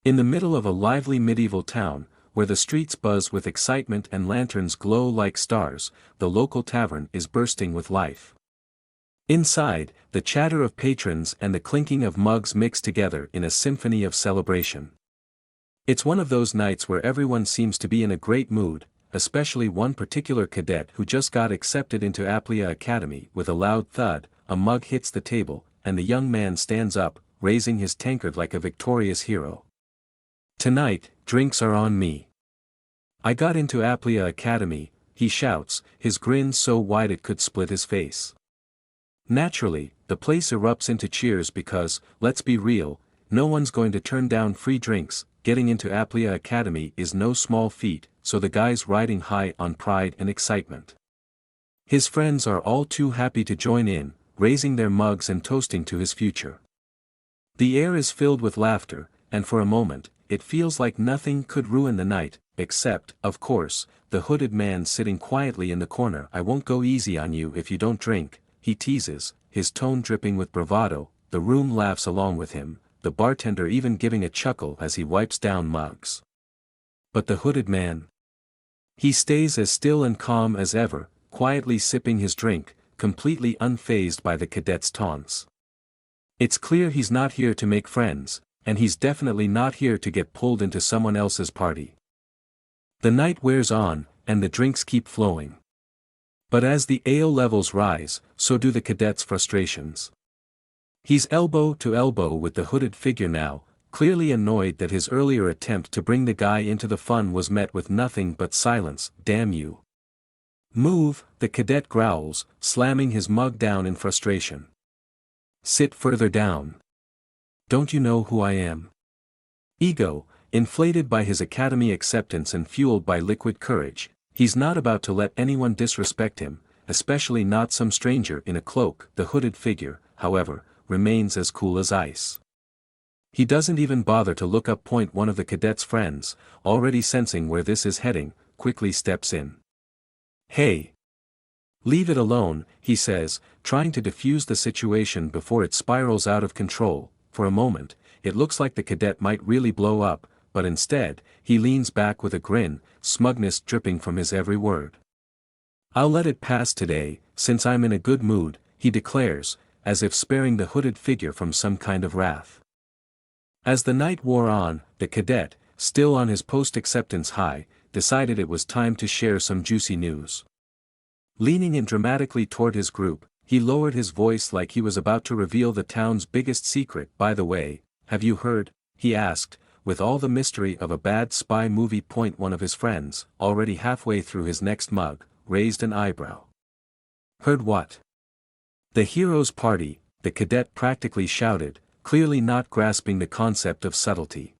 In the middle of a lively medieval town, where the streets buzz with excitement and lanterns glow like stars, the local tavern is bursting with life. Inside, the chatter of patrons and the clinking of mugs mix together in a symphony of celebration. It's one of those nights where everyone seems to be in a great mood, especially one particular cadet who just got accepted into Aplia Academy. With a loud thud, a mug hits the table, and the young man stands up, raising his tankard like a victorious hero. "Tonight, drinks are on me. I got into Aplia Academy," he shouts, his grin so wide it could split his face. Naturally, the place erupts into cheers because, let's be real, no one's going to turn down free drinks. Getting into Aplia Academy is no small feat, so the guy's riding high on pride and excitement. His friends are all too happy to join in, raising their mugs and toasting to his future. The air is filled with laughter, and for a moment, it feels like nothing could ruin the night, except, of course, the hooded man sitting quietly in the corner. "I won't go easy on you if you don't drink," he teases, his tone dripping with bravado. The room laughs along with him, the bartender even giving a chuckle as he wipes down mugs. But the hooded man? He stays as still and calm as ever, quietly sipping his drink, completely unfazed by the cadet's taunts. It's clear he's not here to make friends, and he's definitely not here to get pulled into someone else's party. The night wears on, and the drinks keep flowing. But as the ale levels rise, so do the cadet's frustrations. He's elbow to elbow with the hooded figure now, clearly annoyed that his earlier attempt to bring the guy into the fun was met with nothing but silence. "Damn you. Move," the cadet growls, slamming his mug down in frustration. "Sit further down. Don't you know who I am?" Ego, inflated by his academy acceptance and fueled by liquid courage, he's not about to let anyone disrespect him, especially not some stranger in a cloak. The hooded figure, however, remains as cool as ice. He doesn't even bother to look up. One of the cadet's friends, already sensing where this is heading, quickly steps in. "Hey! Leave it alone," he says, trying to defuse the situation before it spirals out of control. For a moment, it looks like the cadet might really blow up, but instead, he leans back with a grin, smugness dripping from his every word. "I'll let it pass today, since I'm in a good mood," he declares, as if sparing the hooded figure from some kind of wrath. As the night wore on, the cadet, still on his post-acceptance high, decided it was time to share some juicy news. Leaning in dramatically toward his group, he lowered his voice like he was about to reveal the town's biggest secret. "By the way, have you heard?" he asked, with all the mystery of a bad spy movie. One of his friends, already halfway through his next mug, raised an eyebrow. "Heard what?" "The hero's party," the cadet practically shouted, clearly not grasping the concept of subtlety.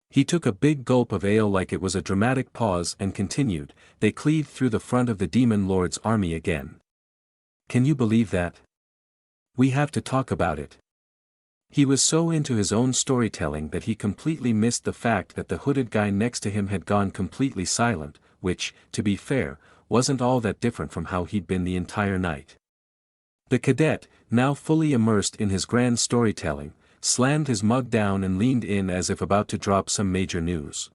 He took a big gulp of ale like it was a dramatic pause and continued, "They cleaved through the front of the demon lord's army again. Can you believe that? We have to talk about it." He was so into his own storytelling that he completely missed the fact that the hooded guy next to him had gone completely silent, which, to be fair, wasn't all that different from how he'd been the entire night. The cadet, now fully immersed in his grand storytelling, slammed his mug down and leaned in as if about to drop some major news.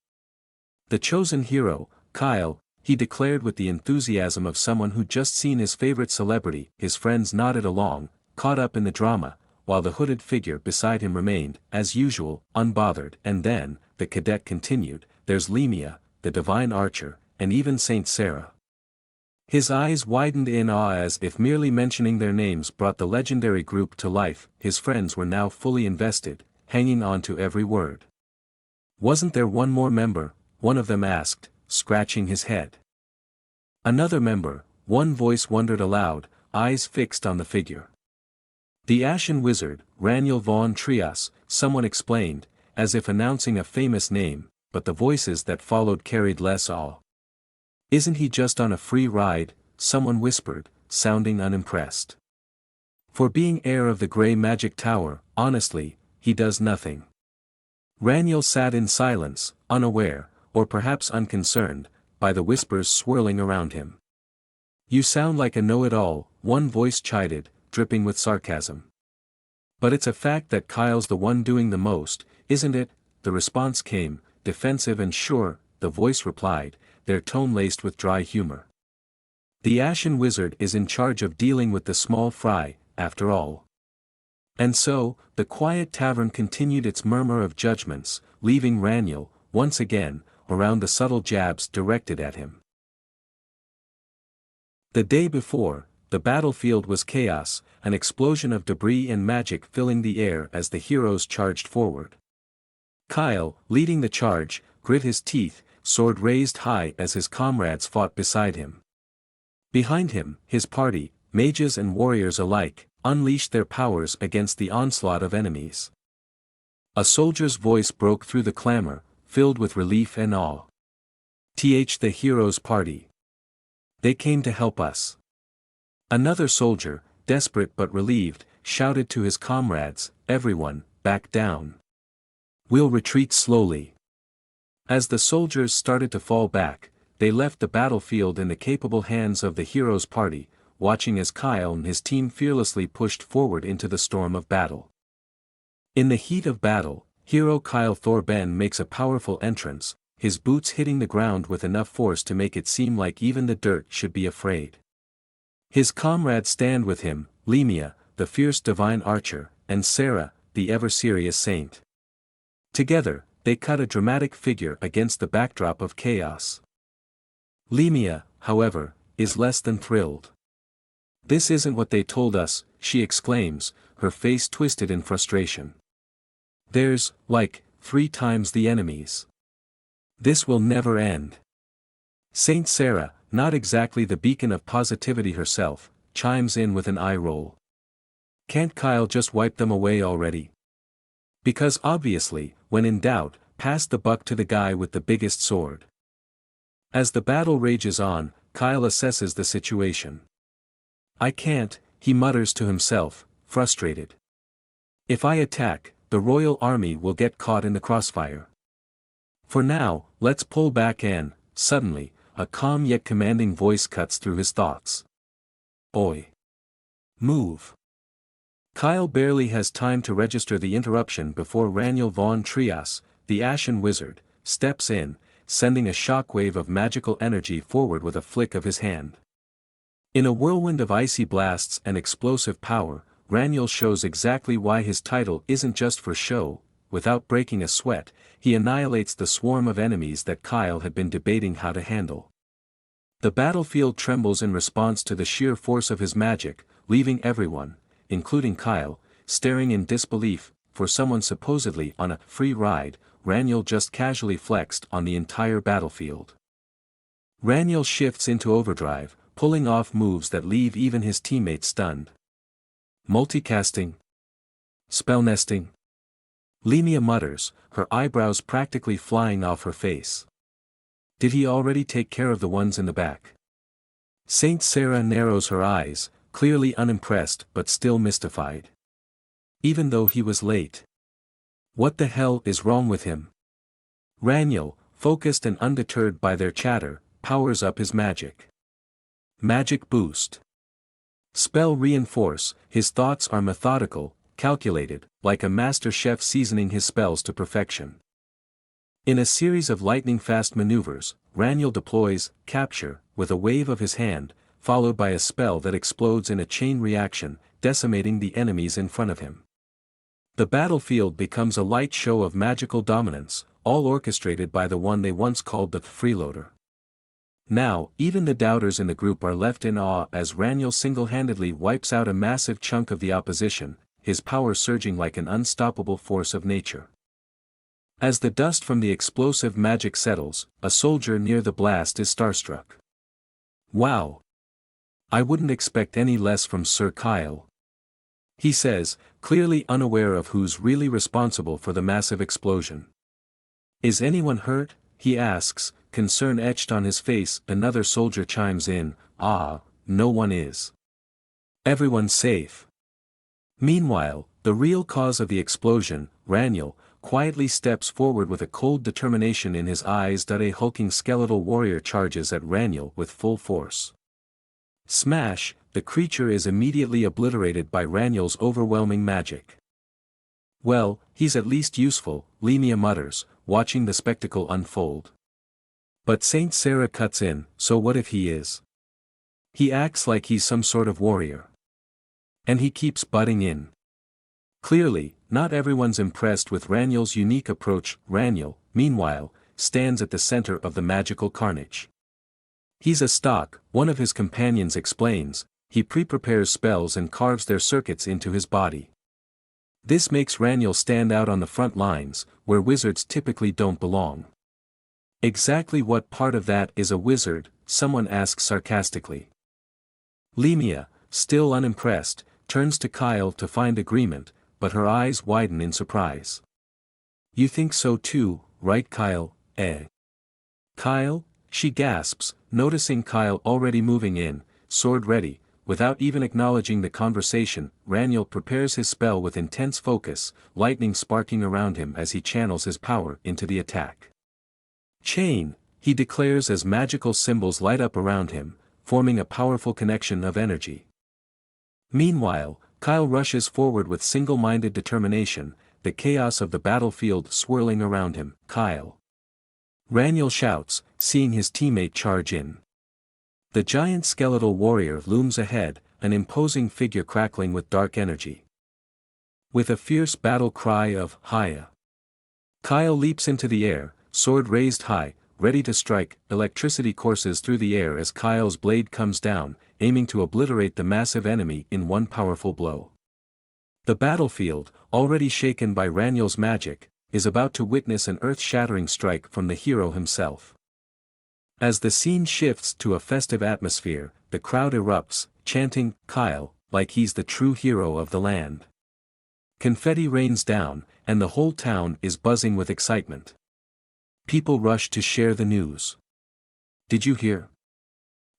"The chosen hero, Kyle," he declared with the enthusiasm of someone who'd just seen his favorite celebrity. His friends nodded along, caught up in the drama, while the hooded figure beside him remained, as usual, unbothered. "And then," the cadet continued, "there's Lemia, the divine archer, and even Saint Sarah." His eyes widened in awe as if merely mentioning their names brought the legendary group to life. His friends were now fully invested, hanging on to every word. "Wasn't there one more member?" one of them asked, scratching his head. "Another member," one voice wondered aloud, eyes fixed on the figure. "The Ashen Wizard, Raniel Vaughn Trias," someone explained, as if announcing a famous name, but the voices that followed carried less awe. "Isn't he just on a free ride?" someone whispered, sounding unimpressed. "For being heir of the Grey Magic Tower, honestly, he does nothing." Raniel sat in silence, unaware, or perhaps unconcerned, by the whispers swirling around him. "You sound like a know-it-all," one voice chided, dripping with sarcasm. "But it's a fact that Kyle's the one doing the most, isn't it?" the response came, defensive and sure, the voice replied, their tone laced with dry humor. The Ashen Wizard is in charge of dealing with the small fry, after all. And so, the quiet tavern continued its murmur of judgments, leaving Raniel, once again, around the subtle jabs directed at him. The day before, the battlefield was chaos, an explosion of debris and magic filling the air as the heroes charged forward. Kyle, leading the charge, grit his teeth, sword raised high as his comrades fought beside him. Behind him, his party, mages and warriors alike, unleashed their powers against the onslaught of enemies. A soldier's voice broke through the clamor, filled with relief and awe. The hero's party. They came to help us. Another soldier, desperate but relieved, shouted to his comrades, everyone, back down. We'll retreat slowly. As the soldiers started to fall back, they left the battlefield in the capable hands of the hero's party, watching as Kyle and his team fearlessly pushed forward into the storm of battle. In the heat of battle, hero Kyle Thorben makes a powerful entrance, his boots hitting the ground with enough force to make it seem like even the dirt should be afraid. His comrades stand with him, Lemia, the fierce divine archer, and Sarah, the ever-serious saint. Together, they cut a dramatic figure against the backdrop of chaos. Lemia, however, is less than thrilled. This isn't what they told us, she exclaims, her face twisted in frustration. There's, like, 3 times the enemies. This will never end. Saint Sarah, not exactly the beacon of positivity herself, chimes in with an eye roll. Can't Kyle just wipe them away already? Because obviously, when in doubt, pass the buck to the guy with the biggest sword. As the battle rages on, Kyle assesses the situation. I can't, he mutters to himself, frustrated. If I attack, the royal army will get caught in the crossfire. For now, let's pull back and, suddenly, a calm yet commanding voice cuts through his thoughts. Oi! Move! Kyle barely has time to register the interruption before Raniel von Trias, the Ashen Wizard, steps in, sending a shockwave of magical energy forward with a flick of his hand. In a whirlwind of icy blasts and explosive power, Raniel shows exactly why his title isn't just for show. Without breaking a sweat, he annihilates the swarm of enemies that Kyle had been debating how to handle. The battlefield trembles in response to the sheer force of his magic, leaving everyone, including Kyle, staring in disbelief. For someone supposedly on a free ride, Raniel just casually flexed on the entire battlefield. Raniel shifts into overdrive, pulling off moves that leave even his teammates stunned. Multicasting? Spell nesting? Lemia mutters, her eyebrows practically flying off her face. Did he already take care of the ones in the back? Saint Sarah narrows her eyes, clearly unimpressed but still mystified. Even though he was late. What the hell is wrong with him? Raniel, focused and undeterred by their chatter, powers up his magic. Magic boost. Spell reinforce, his thoughts are methodical, calculated, like a master chef seasoning his spells to perfection. In a series of lightning-fast maneuvers, Raniel deploys capture with a wave of his hand, followed by a spell that explodes in a chain reaction, decimating the enemies in front of him. The battlefield becomes a light show of magical dominance, all orchestrated by the one they once called the freeloader. Now, even the doubters in the group are left in awe as Raniel single-handedly wipes out a massive chunk of the opposition, his power surging like an unstoppable force of nature. As the dust from the explosive magic settles, a soldier near the blast is starstruck. Wow! I wouldn't expect any less from Sir Kyle. He says, clearly unaware of who's really responsible for the massive explosion. Is anyone hurt? He asks, concern etched on his face. Another soldier chimes in, no one is. Everyone's safe. Meanwhile, the real cause of the explosion, Raniel, quietly steps forward with a cold determination in his eyes. A hulking skeletal warrior charges at Raniel with full force. Smash, the creature is immediately obliterated by Raniel's overwhelming magic. Well, he's at least useful, Lemia mutters, watching the spectacle unfold. But Saint Sarah cuts in, so what if he is? He acts like he's some sort of warrior. And he keeps butting in. Clearly, not everyone's impressed with Raniel's unique approach. Raniel, meanwhile, stands at the center of the magical carnage. He's a stock, one of his companions explains, he pre-prepares spells and carves their circuits into his body. This makes Raniel stand out on the front lines, where wizards typically don't belong. Exactly what part of that is a wizard, someone asks sarcastically. Lemia, still unimpressed, turns to Kyle to find agreement, but her eyes widen in surprise. You think so too, right Kyle, eh? Kyle? She gasps, noticing Kyle already moving in, sword ready. Without even acknowledging the conversation, Raniel prepares his spell with intense focus, lightning sparking around him as he channels his power into the attack. Chain, he declares as magical symbols light up around him, forming a powerful connection of energy. Meanwhile, Kyle rushes forward with single-minded determination, the chaos of the battlefield swirling around him. Kyle! Raniel shouts, seeing his teammate charge in. The giant skeletal warrior looms ahead, an imposing figure crackling with dark energy. With a fierce battle cry of "Hiya!" Kyle leaps into the air, sword raised high, ready to strike. Electricity courses through the air as Kyle's blade comes down, aiming to obliterate the massive enemy in one powerful blow. The battlefield, already shaken by Raniel's magic, is about to witness an earth-shattering strike from the hero himself. As the scene shifts to a festive atmosphere, the crowd erupts, chanting, "Kyle," like he's the true hero of the land. Confetti rains down, and the whole town is buzzing with excitement. People rush to share the news. Did you hear?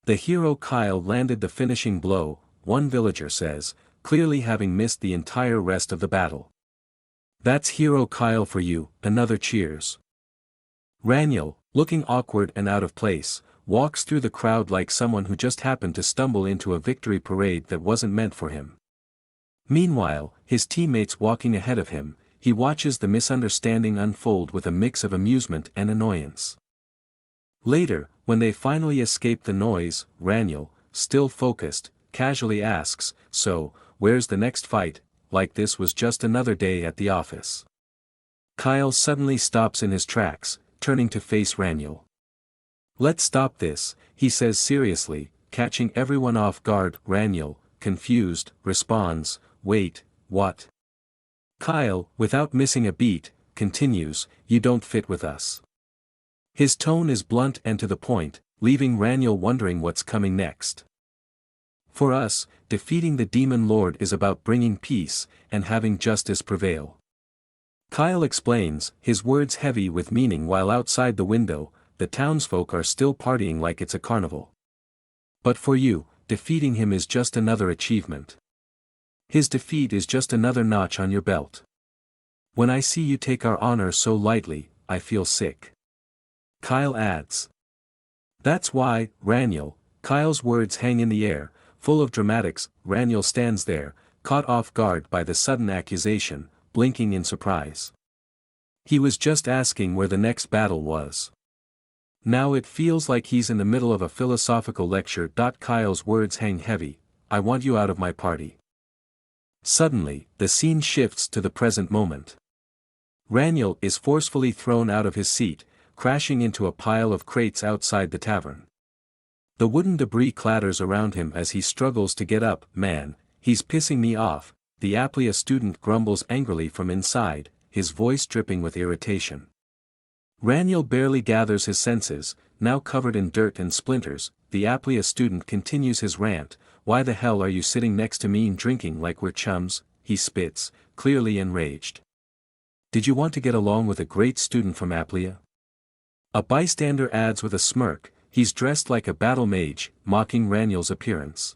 The hero Kyle landed the finishing blow, one villager says, clearly having missed the entire rest of the battle. That's Hero Kyle for you, another cheers. Raniel, looking awkward and out of place, walks through the crowd like someone who just happened to stumble into a victory parade that wasn't meant for him. Meanwhile, his teammates walking ahead of him, he watches the misunderstanding unfold with a mix of amusement and annoyance. Later, when they finally escape the noise, Raniel, still focused, casually asks, "So, where's the next fight?" Like this was just another day at the office. Kyle suddenly stops in his tracks, turning to face Raniel. "Let's stop this," he says seriously, catching everyone off guard. Raniel, confused, responds, "Wait, what?" Kyle, without missing a beat, continues, "You don't fit with us." His tone is blunt and to the point, leaving Raniel wondering what's coming next. For us, defeating the demon lord is about bringing peace, and having justice prevail. Kyle explains, his words heavy with meaning while outside the window, the townsfolk are still partying like it's a carnival. But for you, defeating him is just another achievement. His defeat is just another notch on your belt. When I see you take our honor so lightly, I feel sick. Kyle adds. That's why, Raniel, Kyle's words hang in the air, full of dramatics. Raniel stands there, caught off guard by the sudden accusation, blinking in surprise. He was just asking where the next battle was. Now it feels like he's in the middle of a philosophical lecture. Kyle's words hang heavy, "I want you out of my party." Suddenly, the scene shifts to the present moment. Raniel is forcefully thrown out of his seat, crashing into a pile of crates outside the tavern. The wooden debris clatters around him as he struggles to get up. "Man, he's pissing me off," the Aplia student grumbles angrily from inside, his voice dripping with irritation. Raniel barely gathers his senses, now covered in dirt and splinters. The Aplia student continues his rant, "Why the hell are you sitting next to me and drinking like we're chums?" he spits, clearly enraged. "Did you want to get along with a great student from Aplia?" A bystander adds with a smirk, "He's dressed like a battle mage," mocking Raniel's appearance.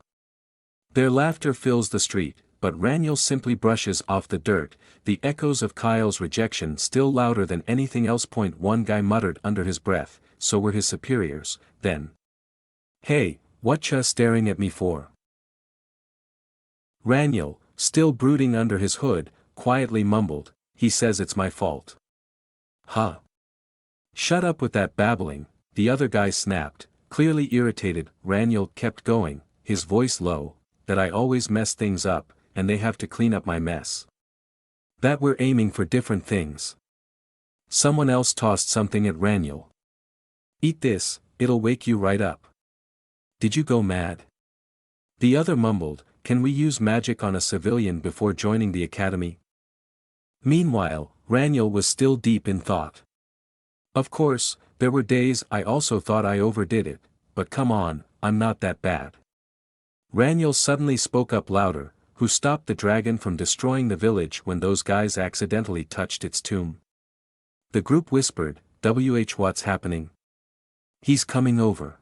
Their laughter fills the street, but Raniel simply brushes off the dirt, the echoes of Kyle's rejection still louder than anything else. One guy muttered under his breath, "So were his superiors, then." "Hey, what ya staring at me for?" Raniel, still brooding under his hood, quietly mumbled, he says it's my fault. Huh. Shut up with that babbling, the other guy snapped, clearly irritated. Raniel kept going, his voice low, that I always mess things up, and they have to clean up my mess. That we're aiming for different things. Someone else tossed something at Raniel. Eat this, it'll wake you right up. Did you go mad? The other mumbled, can we use magic on a civilian before joining the academy? Meanwhile, Raniel was still deep in thought. Of course, there were days I also thought I overdid it, but come on, I'm not that bad. Raniel suddenly spoke up louder, who stopped the dragon from destroying the village when those guys accidentally touched its tomb. The group whispered, what's happening? He's coming over.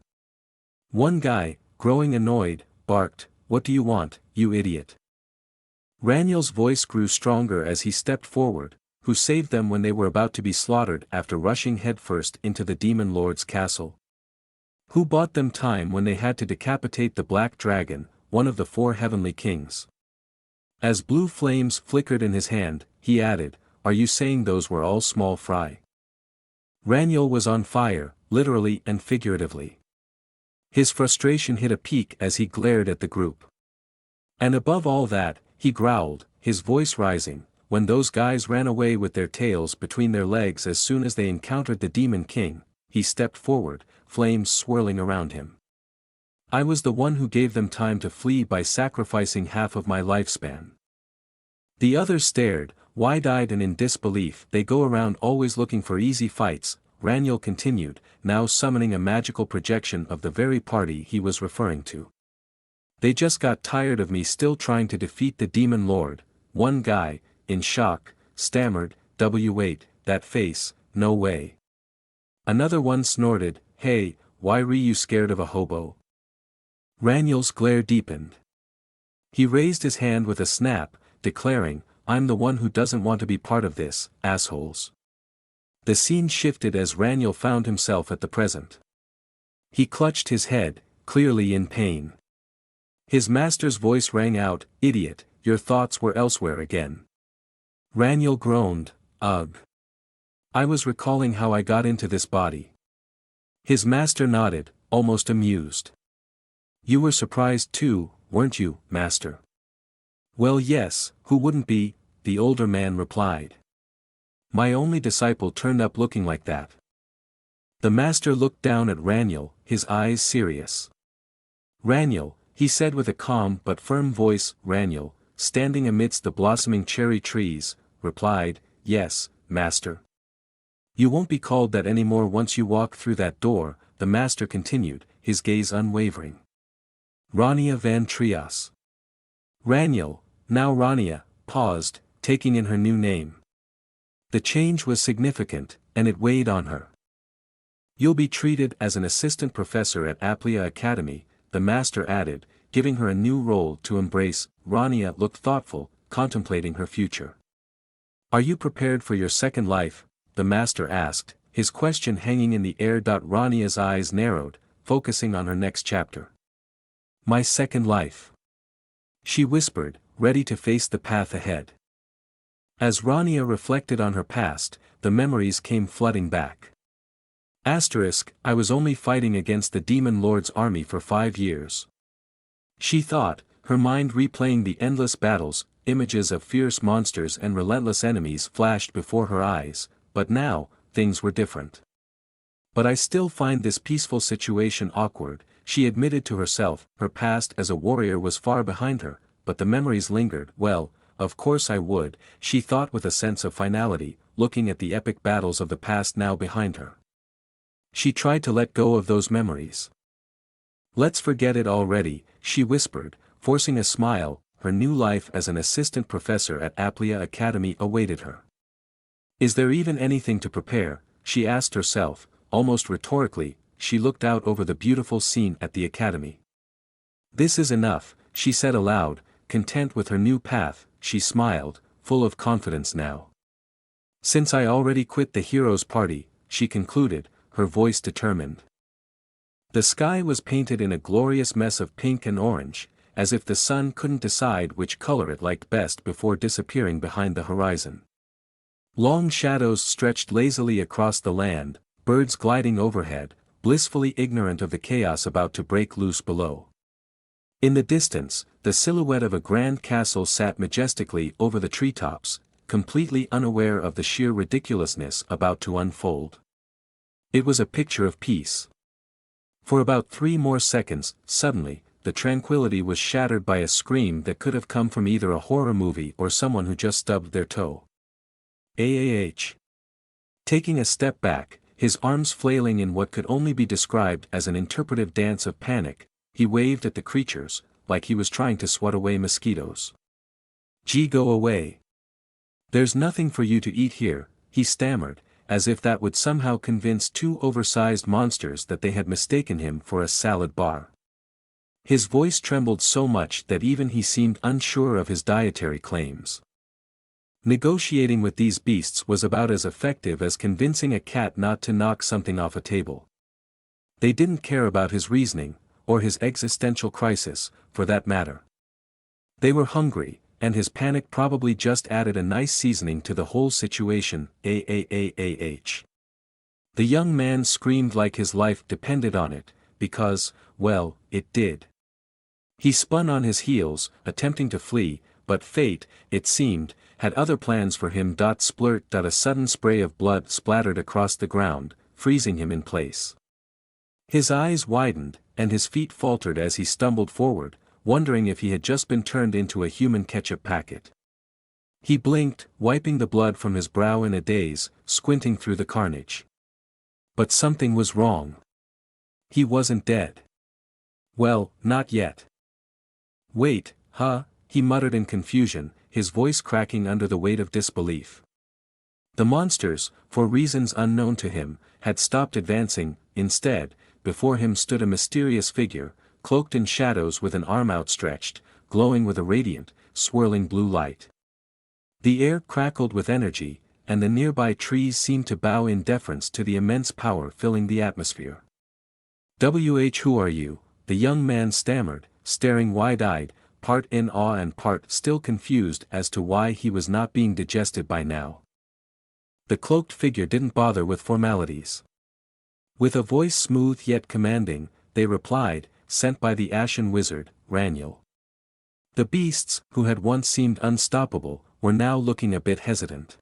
One guy, growing annoyed, barked, what do you want, you idiot? Raniel's voice grew stronger as he stepped forward, who saved them when they were about to be slaughtered after rushing headfirst into the demon lord's castle. Who bought them time when they had to decapitate the black dragon, one of the 4 heavenly kings. As blue flames flickered in his hand, he added, are you saying those were all small fry? Raniel was on fire, literally and figuratively. His frustration hit a peak as he glared at the group. And above all that, he growled, his voice rising, when those guys ran away with their tails between their legs as soon as they encountered the Demon King, he stepped forward, flames swirling around him. I was the one who gave them time to flee by sacrificing half of my lifespan. The others stared, wide-eyed and in disbelief. They go around always looking for easy fights, Raniel continued, now summoning a magical projection of the very party he was referring to. They just got tired of me still trying to defeat the Demon Lord. One guy, in shock, stammered, wait, that face, no way. Another one snorted, hey, why were you scared of a hobo? Raniel's glare deepened. He raised his hand with a snap, declaring, I'm the one who doesn't want to be part of this, assholes. The scene shifted as Raniel found himself at the present. He clutched his head, clearly in pain. His master's voice rang out, idiot, your thoughts were elsewhere again. Raniel groaned, ugh. I was recalling how I got into this body. His master nodded, almost amused. You were surprised too, weren't you, master? Well yes, who wouldn't be, the older man replied. My only disciple turned up looking like that. The master looked down at Raniel, his eyes serious. Raniel, he said with a calm but firm voice, Raniel, standing amidst the blossoming cherry trees, replied, yes, master. You won't be called that anymore once you walk through that door, the master continued, his gaze unwavering. Rania van Trias. Raniel, now Rania, paused, taking in her new name. The change was significant, and it weighed on her. You'll be treated as an assistant professor at Aplia Academy, the master added, giving her a new role to embrace. Rania looked thoughtful, contemplating her future. Are you prepared for your second life? The master asked, his question hanging in the air. Rania's eyes narrowed, focusing on her next chapter. My second life. She whispered, ready to face the path ahead. As Rania reflected on her past, the memories came flooding back. I was only fighting against the Demon Lord's army for 5 years. She thought, her mind replaying the endless battles. Images of fierce monsters and relentless enemies flashed before her eyes, but now, things were different. But I still find this peaceful situation awkward, she admitted to herself. Her past as a warrior was far behind her, but the memories lingered. Well, of course I would, she thought with a sense of finality, looking at the epic battles of the past now behind her. She tried to let go of those memories. Let's forget it already, she whispered, forcing a smile. Her new life as an assistant professor at Aplia Academy awaited her. Is there even anything to prepare? She asked herself, almost rhetorically. She looked out over the beautiful scene at the academy. This is enough, she said aloud, content with her new path. She smiled, full of confidence now. Since I already quit the hero's party, she concluded, her voice determined. The sky was painted in a glorious mess of pink and orange, as if the sun couldn't decide which color it liked best before disappearing behind the horizon. Long shadows stretched lazily across the land, birds gliding overhead, blissfully ignorant of the chaos about to break loose below. In the distance, the silhouette of a grand castle sat majestically over the treetops, completely unaware of the sheer ridiculousness about to unfold. It was a picture of peace. For about 3 more seconds, suddenly, the tranquility was shattered by a scream that could have come from either a horror movie or someone who just stubbed their toe. Taking a step back, his arms flailing in what could only be described as an interpretive dance of panic, he waved at the creatures, like he was trying to swat away mosquitoes. "Gee, go away. There's nothing for you to eat here," he stammered, as if that would somehow convince 2 oversized monsters that they had mistaken him for a salad bar. His voice trembled so much that even he seemed unsure of his dietary claims. Negotiating with these beasts was about as effective as convincing a cat not to knock something off a table. They didn't care about his reasoning, or his existential crisis, for that matter. They were hungry, and his panic probably just added a nice seasoning to the whole situation. The young man screamed like his life depended on it, because, well, it did. He spun on his heels, attempting to flee, but fate, it seemed, had other plans for him. A sudden spray of blood splattered across the ground, freezing him in place. His eyes widened, and his feet faltered as he stumbled forward, wondering if he had just been turned into a human ketchup packet. He blinked, wiping the blood from his brow in a daze, squinting through the carnage. But something was wrong. He wasn't dead. Well, not yet. "Wait, huh?" he muttered in confusion, his voice cracking under the weight of disbelief. The monsters, for reasons unknown to him, had stopped advancing. Instead, before him stood a mysterious figure, cloaked in shadows with an arm outstretched, glowing with a radiant, swirling blue light. The air crackled with energy, and the nearby trees seemed to bow in deference to the immense power filling the atmosphere. "Who are you?" the young man stammered, staring wide-eyed, part in awe and part still confused as to why he was not being digested by now. The cloaked figure didn't bother with formalities. With a voice smooth yet commanding, they replied, "Sent by the Ashen Wizard, Raniel." The beasts, who had once seemed unstoppable, were now looking a bit hesitant.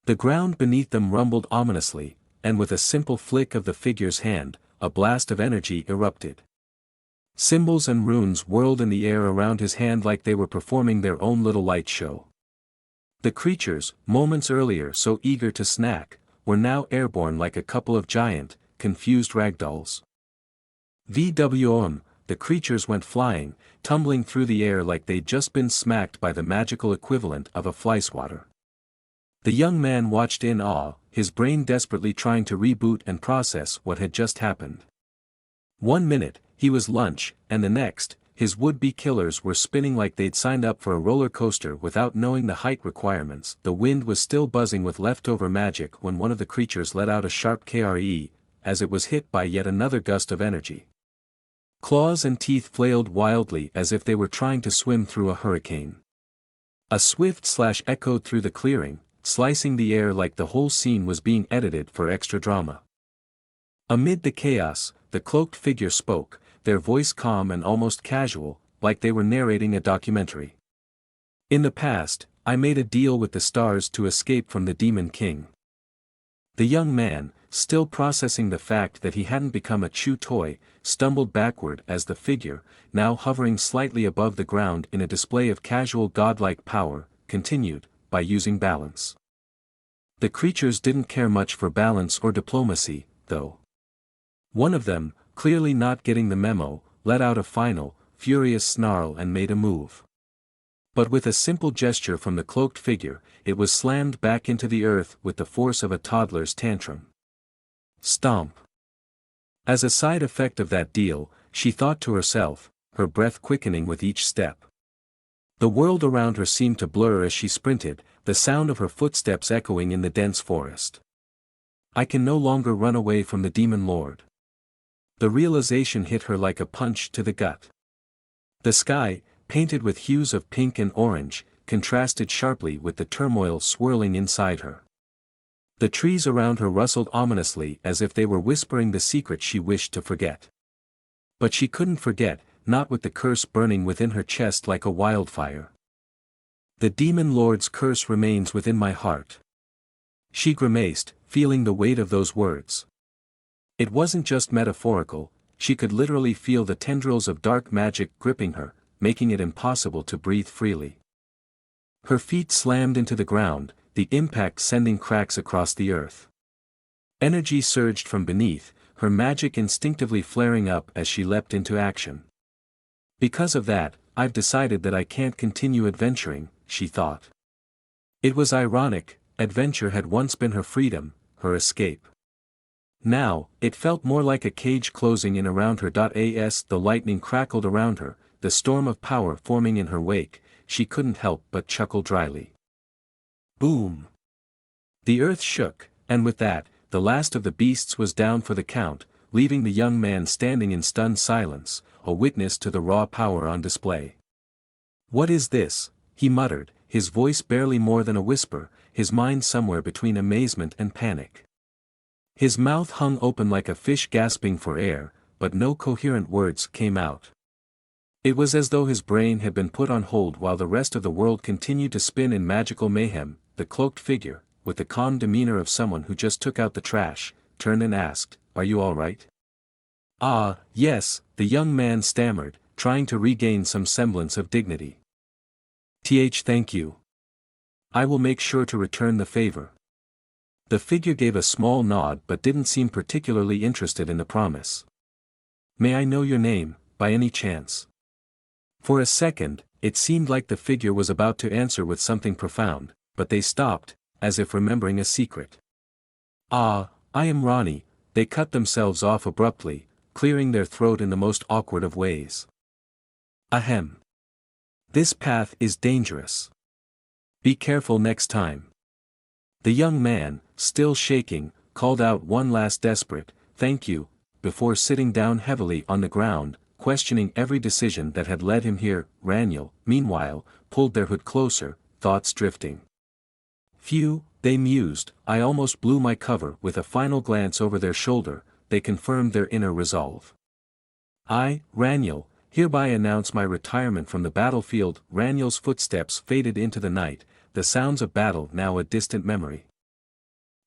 The ground beneath them rumbled ominously, and with a simple flick of the figure's hand, a blast of energy erupted. Symbols and runes whirled in the air around his hand like they were performing their own little light show. The creatures, moments earlier so eager to snack, were now airborne like a couple of giant, confused ragdolls. The creatures went flying, tumbling through the air like they'd just been smacked by the magical equivalent of a fly swatter. The young man watched in awe, his brain desperately trying to reboot and process what had just happened. 1 minute, he was lunch, and the next, his would-be killers were spinning like they'd signed up for a roller coaster without knowing the height requirements. The wind was still buzzing with leftover magic when one of the creatures let out a sharp "kre" as it was hit by yet another gust of energy. Claws and teeth flailed wildly as if they were trying to swim through a hurricane. A swift slash echoed through the clearing, slicing the air like the whole scene was being edited for extra drama. Amid the chaos, the cloaked figure spoke, their voice calm and almost casual, like they were narrating a documentary. "In the past, I made a deal with the stars to escape from the Demon King." The young man, still processing the fact that he hadn't become a chew toy, stumbled backward as the figure, now hovering slightly above the ground in a display of casual godlike power, continued, by using balance. The creatures didn't care much for balance or diplomacy, though. One of them, clearly not getting the memo, let out a final, furious snarl and made a move. But with a simple gesture from the cloaked figure, it was slammed back into the earth with the force of a toddler's tantrum. Stomp. As a side effect of that deal, she thought to herself, her breath quickening with each step. The world around her seemed to blur as she sprinted, the sound of her footsteps echoing in the dense forest. "I can no longer run away from the Demon Lord." The realization hit her like a punch to the gut. The sky, painted with hues of pink and orange, contrasted sharply with the turmoil swirling inside her. The trees around her rustled ominously as if they were whispering the secret she wished to forget. But she couldn't forget, not with the curse burning within her chest like a wildfire. The demon lord's curse remains within my heart. She grimaced, feeling the weight of those words. It wasn't just metaphorical, she could literally feel the tendrils of dark magic gripping her, making it impossible to breathe freely. Her feet slammed into the ground, the impact sending cracks across the earth. Energy surged from beneath, her magic instinctively flaring up as she leapt into action. Because of that, I've decided that I can't continue adventuring, she thought. It was ironic, adventure had once been her freedom, her escape. Now, it felt more like a cage closing in around her. As the lightning crackled around her, the storm of power forming in her wake, she couldn't help but chuckle dryly. Boom! The earth shook, and with that, the last of the beasts was down for the count, leaving the young man standing in stunned silence, a witness to the raw power on display. "What is this?" he muttered, his voice barely more than a whisper, his mind somewhere between amazement and panic. His mouth hung open like a fish gasping for air, but no coherent words came out. It was as though his brain had been put on hold while the rest of the world continued to spin in magical mayhem. The cloaked figure, with the calm demeanor of someone who just took out the trash, turned and asked, "Are you all right?" "Ah, yes," the young man stammered, trying to regain some semblance of dignity. Thank you. I will make sure to return the favor." The figure gave a small nod but didn't seem particularly interested in the promise. "May I know your name, by any chance?" For a second, it seemed like the figure was about to answer with something profound, but they stopped, as if remembering a secret. "Ah, I am Ronnie," they cut themselves off abruptly, clearing their throat in the most awkward of ways. "Ahem. This path is dangerous. Be careful next time." The young man, still shaking, called out one last desperate, "Thank you," before sitting down heavily on the ground, questioning every decision that had led him here. Raniel, meanwhile, pulled their hood closer, thoughts drifting. "Phew," they mused, "I almost blew my cover." With a final glance over their shoulder, they confirmed their inner resolve. "I, Raniel, hereby announce my retirement from the battlefield." Raniel's footsteps faded into the night, the sounds of battle now a distant memory.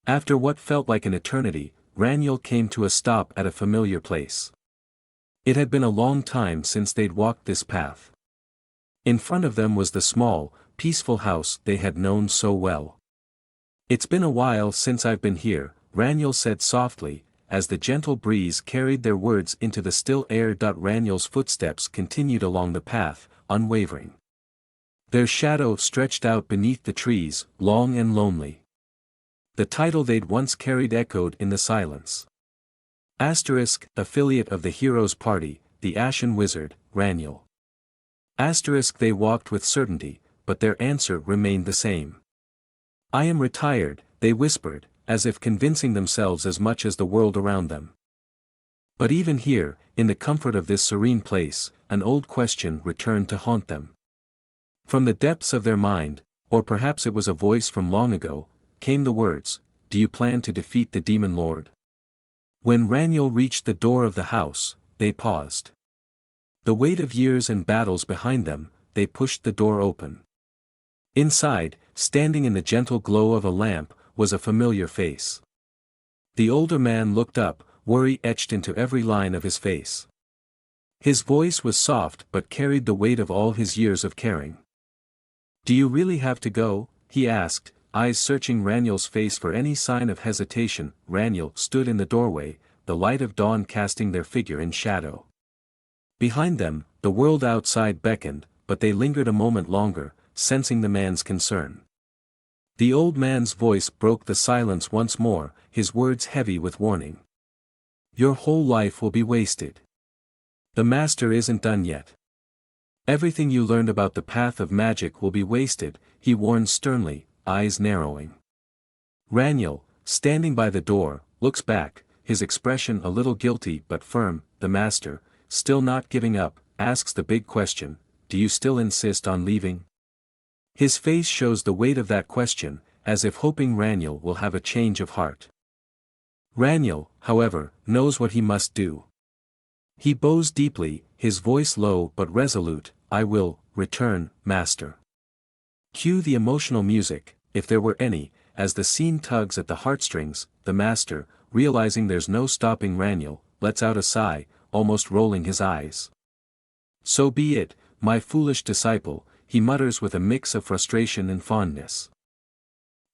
After what felt like an eternity, Raniel came to a stop at a familiar place. It had been a long time since they'd walked this path. In front of them was the small, peaceful house they had known so well. "It's been a while since I've been here," Raniel said softly, as the gentle breeze carried their words into the still air. Raniel's footsteps continued along the path, unwavering. Their shadow stretched out beneath the trees, long and lonely. The title they'd once carried echoed in the silence. Asterisk, affiliate of the hero's party, the Ashen Wizard, Raniel. Asterisk, they walked with certainty, but their answer remained the same. "I am retired," they whispered, as if convincing themselves as much as the world around them. But even here, in the comfort of this serene place, an old question returned to haunt them. From the depths of their mind, or perhaps it was a voice from long ago, came the words, "Do you plan to defeat the demon lord?" When Raniel reached the door of the house, they paused. The weight of years and battles behind them, they pushed the door open. Inside, standing in the gentle glow of a lamp, was a familiar face. The older man looked up, worry etched into every line of his face. His voice was soft but carried the weight of all his years of caring. "Do you really have to go?" he asked, eyes searching Raniel's face for any sign of hesitation. Raniel stood in the doorway, the light of dawn casting their figure in shadow. Behind them, the world outside beckoned, but they lingered a moment longer, sensing the man's concern. The old man's voice broke the silence once more, his words heavy with warning. "Your whole life will be wasted. The master isn't done yet. Everything you learned about the path of magic will be wasted," he warned sternly, eyes narrowing. Raniel, standing by the door, looks back, his expression a little guilty but firm. The master, still not giving up, asks the big question, "Do you still insist on leaving?" His face shows the weight of that question, as if hoping Raniel will have a change of heart. Raniel, however, knows what he must do. He bows deeply, his voice low but resolute, "I will return, master." Cue the emotional music, if there were any, as the scene tugs at the heartstrings. The master, realizing there's no stopping Raniel, lets out a sigh, almost rolling his eyes. "So be it, my foolish disciple," he mutters with a mix of frustration and fondness.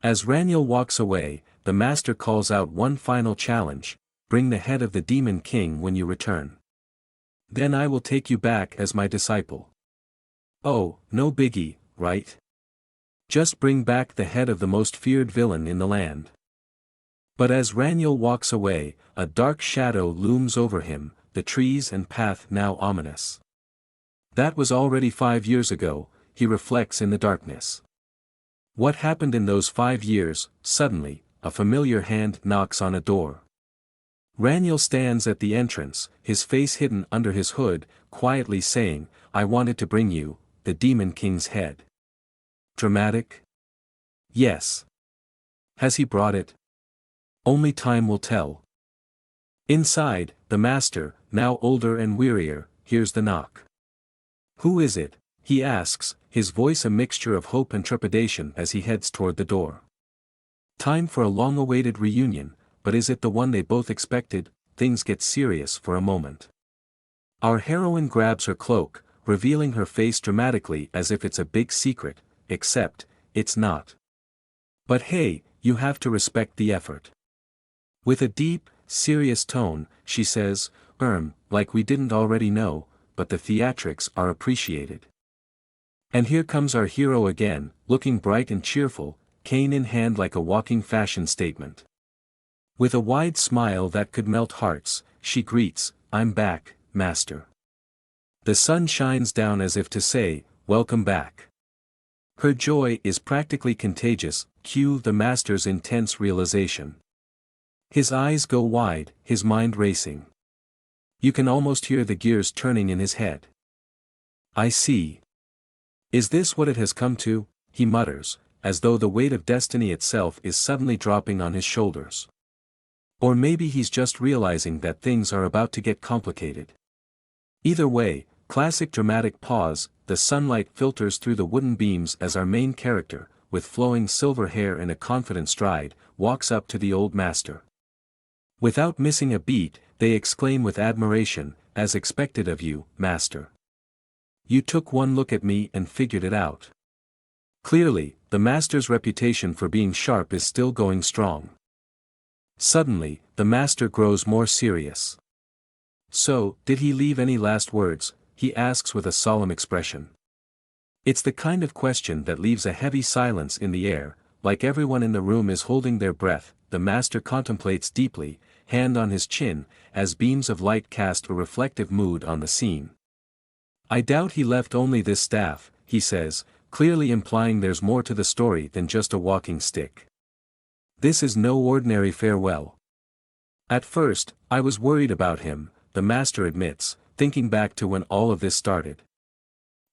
As Raniel walks away, the master calls out one final challenge: "Bring the head of the Demon King when you return. Then I will take you back as my disciple." Oh, no biggie, right? Just bring back the head of the most feared villain in the land. But as Raniel walks away, a dark shadow looms over him, the trees and path now ominous. That was already 5 years ago, he reflects in the darkness. What happened in those 5 years? Suddenly, a familiar hand knocks on a door. Raniel stands at the entrance, his face hidden under his hood, quietly saying, "I wanted to bring you the Demon King's head." Dramatic? Yes. Has he brought it? Only time will tell. Inside, the master, now older and wearier, hears the knock. "Who is it?" he asks, his voice a mixture of hope and trepidation as he heads toward the door. Time for a long-awaited reunion, but is it the one they both expected? Things get serious for a moment. Our heroine grabs her cloak, revealing her face dramatically as if it's a big secret, except, it's not. But hey, you have to respect the effort. With a deep, serious tone, she says, like we didn't already know, but the theatrics are appreciated." And here comes our hero again, looking bright and cheerful, cane in hand like a walking fashion statement. With a wide smile that could melt hearts, she greets, "I'm back, master." The sun shines down as if to say, "Welcome back." Her joy is practically contagious. Cue the master's intense realization. His eyes go wide, his mind racing. You can almost hear the gears turning in his head. "I see. Is this what it has come to?" he mutters, as though the weight of destiny itself is suddenly dropping on his shoulders. Or maybe he's just realizing that things are about to get complicated. Either way, classic dramatic pause, the sunlight filters through the wooden beams as our main character, with flowing silver hair and a confident stride, walks up to the old master. Without missing a beat, they exclaim with admiration, "As expected of you, master. You took one look at me and figured it out." Clearly, the master's reputation for being sharp is still going strong. Suddenly, the master grows more serious. "So, did he leave any last words?" he asks with a solemn expression. It's the kind of question that leaves a heavy silence in the air, like everyone in the room is holding their breath. The master contemplates deeply, hand on his chin, as beams of light cast a reflective mood on the scene. "I doubt he left only this staff," he says, clearly implying there's more to the story than just a walking stick. "This is no ordinary farewell. At first, I was worried about him," the master admits, thinking back to when all of this started.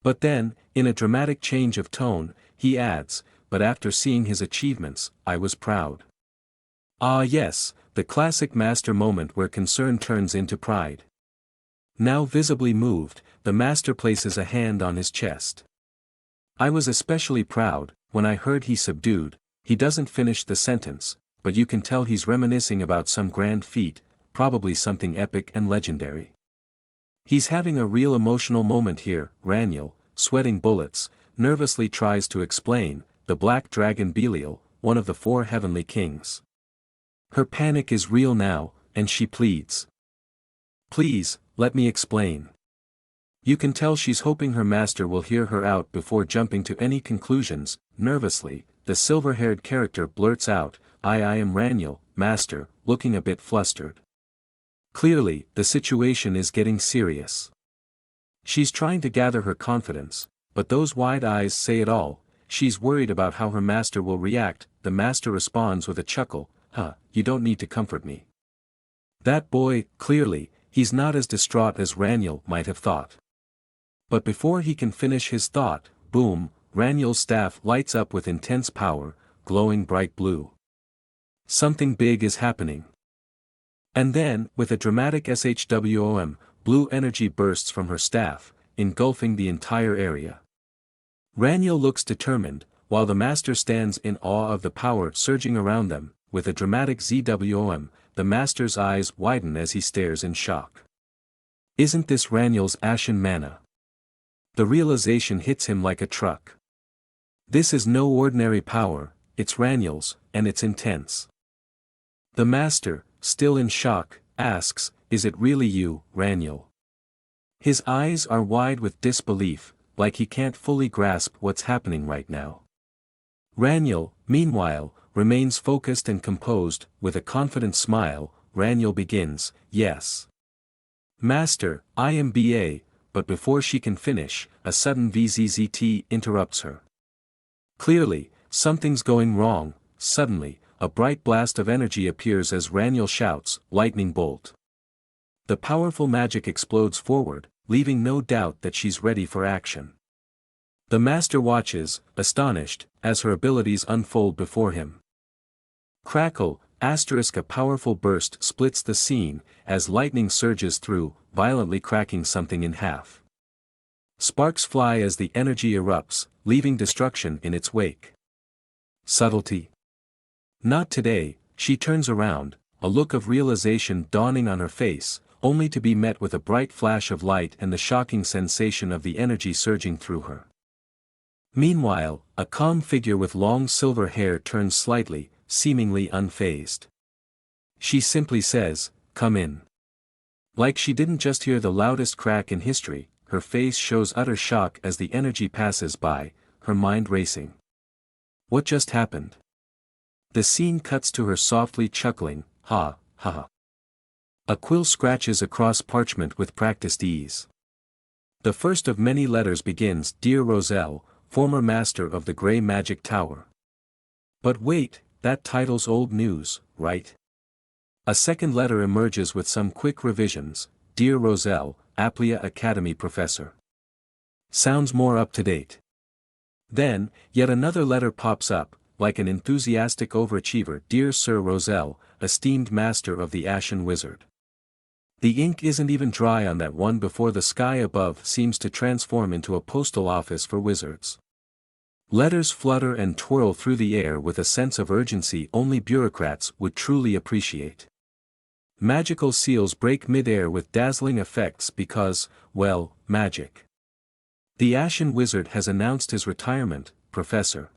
But then, in a dramatic change of tone, he adds, "But after seeing his achievements, I was proud." Ah yes, the classic master moment where concern turns into pride. Now visibly moved, the master places a hand on his chest. "I was especially proud, when I heard he subdued." He doesn't finish the sentence, but you can tell he's reminiscing about some grand feat, probably something epic and legendary. He's having a real emotional moment here. Raniel, sweating bullets, nervously tries to explain, "The black dragon Belial, one of the 4 heavenly kings." Her panic is real now, and she pleads, "Please, let me explain." You can tell she's hoping her master will hear her out before jumping to any conclusions. Nervously, the silver-haired character blurts out, I am Raniel, master," looking a bit flustered. Clearly, the situation is getting serious. She's trying to gather her confidence, but those wide eyes say it all. She's worried about how her master will react. The master responds with a chuckle, "You don't need to comfort me." That boy, clearly, he's not as distraught as Raniel might have thought. But before he can finish his thought, boom, Raniel's staff lights up with intense power, glowing bright blue. Something big is happening. And then, with a dramatic shwom, blue energy bursts from her staff, engulfing the entire area. Raniel looks determined, while the master stands in awe of the power surging around them. With a dramatic zwom, the master's eyes widen as he stares in shock. Isn't this Raniel's ashen mana? The realization hits him like a truck. This is no ordinary power, it's Raniel's, and it's intense. The master, still in shock, asks, "Is it really you, Raniel?" His eyes are wide with disbelief, like he can't fully grasp what's happening right now. Raniel, meanwhile, remains focused and composed. With a confident smile, Raniel begins, "Yes. Master, I am BA," but before she can finish, a sudden VZZT interrupts her. Clearly, something's going wrong. Suddenly, a bright blast of energy appears as Raniel shouts, "Lightning bolt." The powerful magic explodes forward, leaving no doubt that she's ready for action. The master watches, astonished, as her abilities unfold before him. Crackle, a powerful burst splits the scene, as lightning surges through, violently cracking something in half. Sparks fly as the energy erupts, leaving destruction in its wake. Subtlety? Not today. She turns around, a look of realization dawning on her face, only to be met with a bright flash of light and the shocking sensation of the energy surging through her. Meanwhile, a calm figure with long silver hair turns slightly, seemingly unfazed. She simply says, "Come in." Like she didn't just hear the loudest crack in history, her face shows utter shock as the energy passes by, her mind racing. What just happened? The scene cuts to her softly chuckling, "Ha, ha ha." A quill scratches across parchment with practiced ease. The first of many letters begins, "Dear Roselle, former master of the Grey Magic Tower." But wait, that title's old news, right? A second letter emerges with some quick revisions, "Dear Roselle, Aplia Academy Professor." Sounds more up to date. Then, yet another letter pops up, like an enthusiastic overachiever, "Dear Sir Roselle, esteemed master of the Ashen Wizard." The ink isn't even dry on that one before the sky above seems to transform into a postal office for wizards. Letters flutter and twirl through the air with a sense of urgency only bureaucrats would truly appreciate. Magical seals break mid-air with dazzling effects because, well, magic. The Ashen Wizard has announced his retirement, Professor.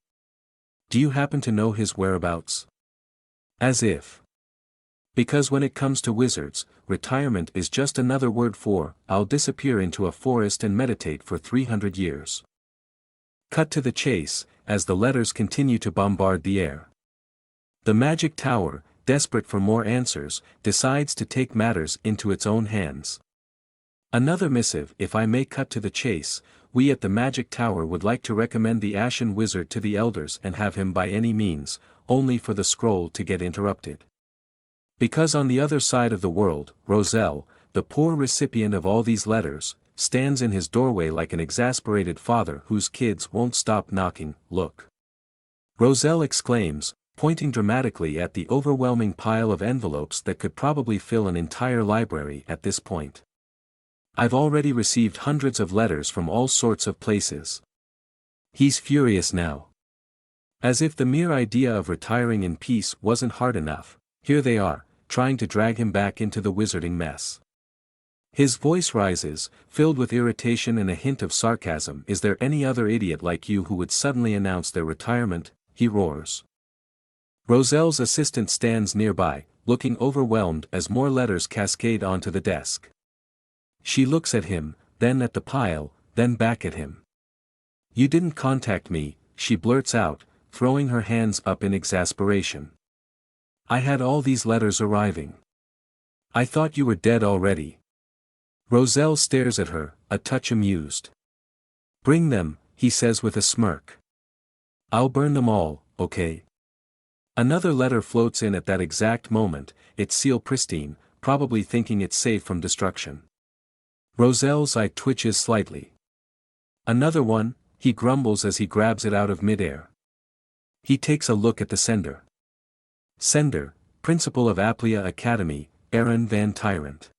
Do you happen to know his whereabouts? As if. Because when it comes to wizards, retirement is just another word for, "I'll disappear into a forest and meditate for 300 years. Cut to the chase, as the letters continue to bombard the air. The Magic Tower, desperate for more answers, decides to take matters into its own hands. Another missive. "If I may cut to the chase, we at the Magic Tower would like to recommend the Ashen Wizard to the elders and have him by any means," only for the scroll to get interrupted. Because on the other side of the world, Roselle, the poor recipient of all these letters, stands in his doorway like an exasperated father whose kids won't stop knocking. "Look!" Roselle exclaims, pointing dramatically at the overwhelming pile of envelopes that could probably fill an entire library at this point. "I've already received hundreds of letters from all sorts of places." He's furious now. As if the mere idea of retiring in peace wasn't hard enough, here they are, trying to drag him back into the wizarding mess. His voice rises, filled with irritation and a hint of sarcasm. "Is there any other idiot like you who would suddenly announce their retirement?" he roars. Roselle's assistant stands nearby, looking overwhelmed as more letters cascade onto the desk. She looks at him, then at the pile, then back at him. "You didn't contact me," she blurts out, throwing her hands up in exasperation. "I had all these letters arriving. I thought you were dead already." Roselle stares at her, a touch amused. "Bring them," he says with a smirk. "I'll burn them all, okay?" Another letter floats in at that exact moment, its seal pristine, probably thinking it's safe from destruction. Roselle's eye twitches slightly. "Another one?" he grumbles as he grabs it out of midair. He takes a look at the sender. Sender, Principal of Aplia Academy, Aaron Van Tyrant.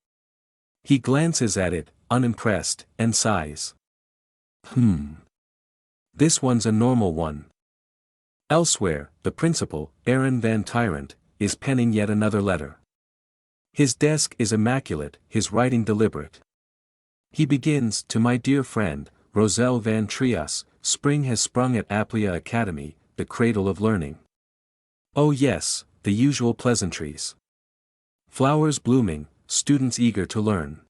He glances at it, unimpressed, and sighs. This one's a normal one. Elsewhere, the principal, Aaron Van Tyrant, is penning yet another letter. His desk is immaculate, his writing deliberate. He begins, to my dear friend, Roselle Van Trias, spring has sprung at Aplia Academy, the cradle of learning. Oh yes, the usual pleasantries. Flowers blooming, students eager to learn.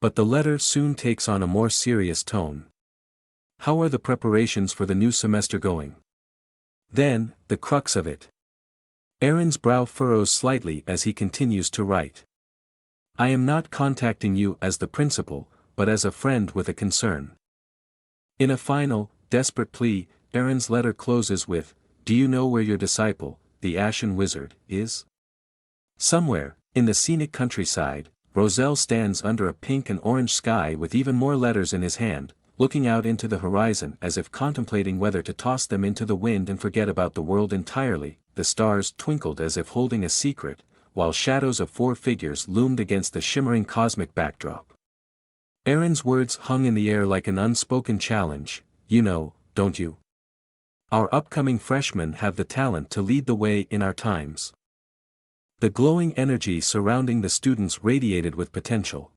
But the letter soon takes on a more serious tone. How are the preparations for the new semester going? Then, the crux of it. Aaron's brow furrows slightly as he continues to write. I am not contacting you as the principal, but as a friend with a concern. In a final, desperate plea, Aaron's letter closes with, do you know where your disciple, the Ashen Wizard, is? Somewhere, in the scenic countryside, Roselle stands under a pink and orange sky with even more letters in his hand, looking out into the horizon as if contemplating whether to toss them into the wind and forget about the world entirely. The stars twinkled as if holding a secret, while shadows of 4 figures loomed against the shimmering cosmic backdrop. Aaron's words hung in the air like an unspoken challenge, you know, don't you? Our upcoming freshmen have the talent to lead the way in our times. The glowing energy surrounding the students radiated with potential.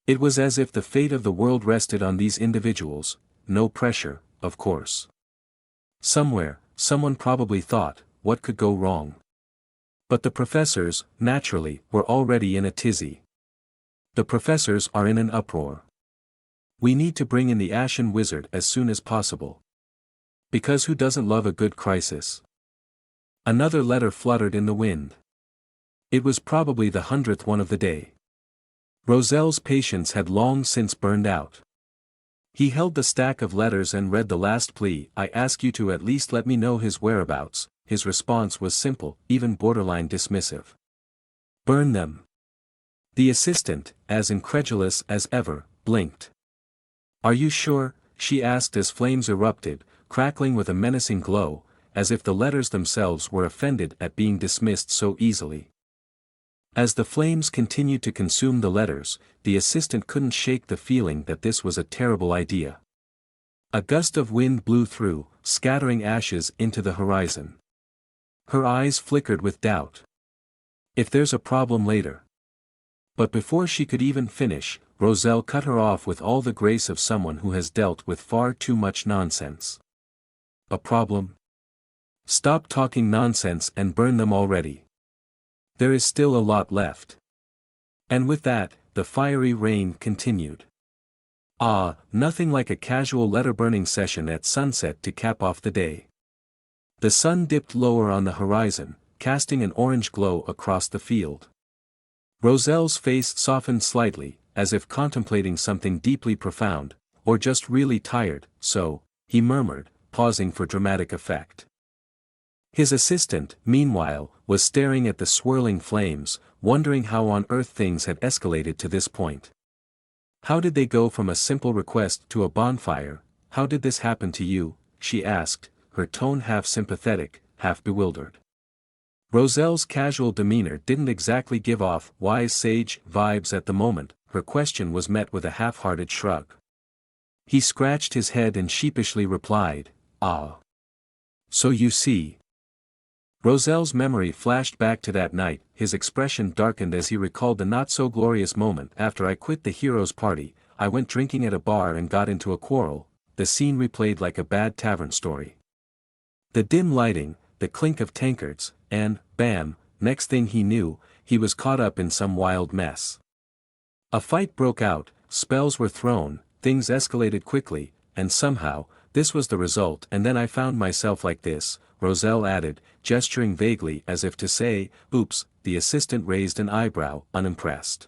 It was as if the fate of the world rested on these individuals, no pressure, of course. Somewhere, someone probably thought, what could go wrong? But the professors, naturally, were already in a tizzy. The professors are in an uproar. We need to bring in the Ashen Wizard as soon as possible. Because who doesn't love a good crisis? Another letter fluttered in the wind. It was probably the 100th one of the day. Roselle's patience had long since burned out. He held the stack of letters and read the last plea, I ask you to at least let me know his whereabouts. His response was simple, even borderline dismissive. Burn them. The assistant, as incredulous as ever, blinked. Are you sure? She asked as flames erupted, crackling with a menacing glow, as if the letters themselves were offended at being dismissed so easily. As the flames continued to consume the letters, the assistant couldn't shake the feeling that this was a terrible idea. A gust of wind blew through, scattering ashes into the horizon. Her eyes flickered with doubt. If there's a problem later. But before she could even finish, Roselle cut her off with all the grace of someone who has dealt with far too much nonsense. A problem? Stop talking nonsense and burn them already. There is still a lot left. And with that, the fiery rain continued. Nothing like a casual letter-burning session at sunset to cap off the day. The sun dipped lower on the horizon, casting an orange glow across the field. Roselle's face softened slightly, as if contemplating something deeply profound, or just really tired, so, he murmured, pausing for dramatic effect. His assistant, meanwhile, was staring at the swirling flames, wondering how on earth things had escalated to this point. How did they go from a simple request to a bonfire? How did this happen to you? She asked, her tone half sympathetic, half bewildered. Roselle's casual demeanor didn't exactly give off wise sage vibes at the moment. Her question was met with a half-hearted shrug. He scratched his head and sheepishly replied, So you see. Roselle's memory flashed back to that night, his expression darkened as he recalled the not-so-glorious moment. After I quit the hero's party, I went drinking at a bar and got into a quarrel, the scene replayed like a bad tavern story. The dim lighting, the clink of tankards, and, bam, next thing he knew, he was caught up in some wild mess. A fight broke out, spells were thrown, things escalated quickly, and somehow, this was the result. And then I found myself like this, Roselle added, gesturing vaguely as if to say, oops. The assistant raised an eyebrow, unimpressed.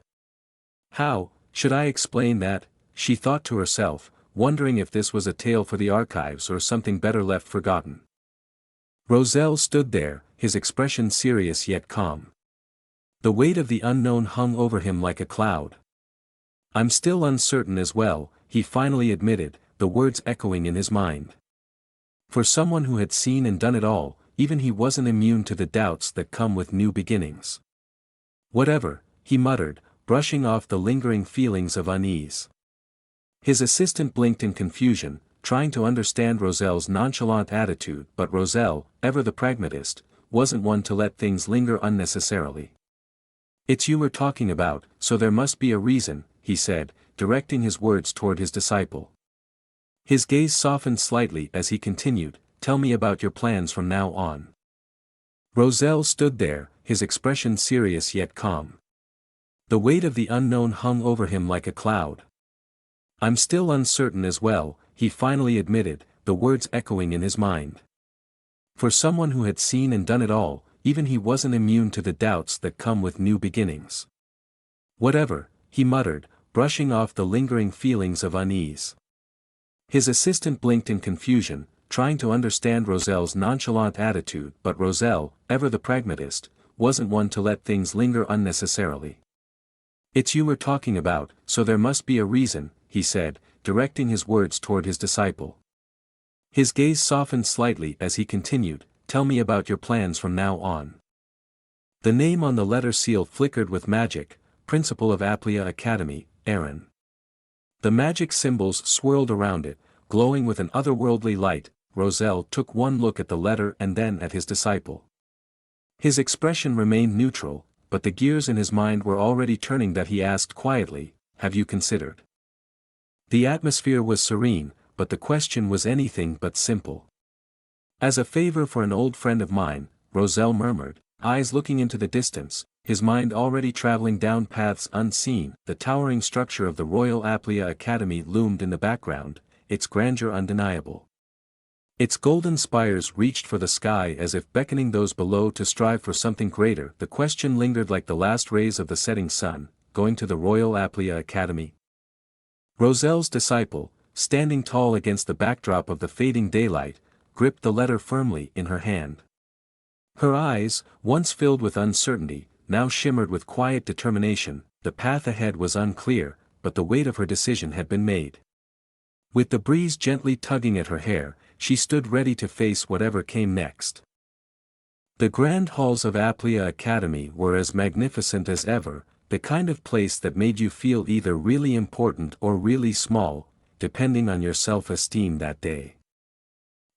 How should I explain that? She thought to herself, wondering if this was a tale for the archives or something better left forgotten. Roselle stood there, his expression serious yet calm. The weight of the unknown hung over him like a cloud. I'm still uncertain as well, he finally admitted, the words echoing in his mind. For someone who had seen and done it all, even he wasn't immune to the doubts that come with new beginnings. Whatever, he muttered, brushing off the lingering feelings of unease. His assistant blinked in confusion, trying to understand Roselle's nonchalant attitude, but Roselle, ever the pragmatist, wasn't one to let things linger unnecessarily. "It's you we're talking about, so there must be a reason," he said, directing his words toward his disciple. His gaze softened slightly as he continued, "Tell me about your plans from now on." Roselle stood there, his expression serious yet calm. The weight of the unknown hung over him like a cloud. "I'm still uncertain as well," he finally admitted, the words echoing in his mind. For someone who had seen and done it all, even he wasn't immune to the doubts that come with new beginnings. "Whatever," he muttered, brushing off the lingering feelings of unease. His assistant blinked in confusion, trying to understand Roselle's nonchalant attitude, but Roselle, ever the pragmatist, wasn't one to let things linger unnecessarily. "It's you we're talking about, so there must be a reason," he said, directing his words toward his disciple. His gaze softened slightly as he continued, "Tell me about your plans from now on." The name on the letter seal flickered with magic, Principal of Aplia Academy, Aaron. The magic symbols swirled around it, glowing with an otherworldly light. Roselle took one look at the letter and then at his disciple. His expression remained neutral, but the gears in his mind were already turning that he asked quietly, "Have you considered?" The atmosphere was serene, but the question was anything but simple. "As a favor for an old friend of mine," Roselle murmured, eyes looking into the distance, his mind already traveling down paths unseen. The towering structure of the Royal Aplia Academy loomed in the background, its grandeur undeniable. Its golden spires reached for the sky as if beckoning those below to strive for something greater. The question lingered like the last rays of the setting sun, "Going to the Royal Aplia Academy?" Roselle's disciple, standing tall against the backdrop of the fading daylight, gripped the letter firmly in her hand. Her eyes, once filled with uncertainty, now shimmered with quiet determination. The path ahead was unclear, but the weight of her decision had been made. With the breeze gently tugging at her hair, she stood ready to face whatever came next. The grand halls of Aplia Academy were as magnificent as ever, the kind of place that made you feel either really important or really small, depending on your self-esteem that day.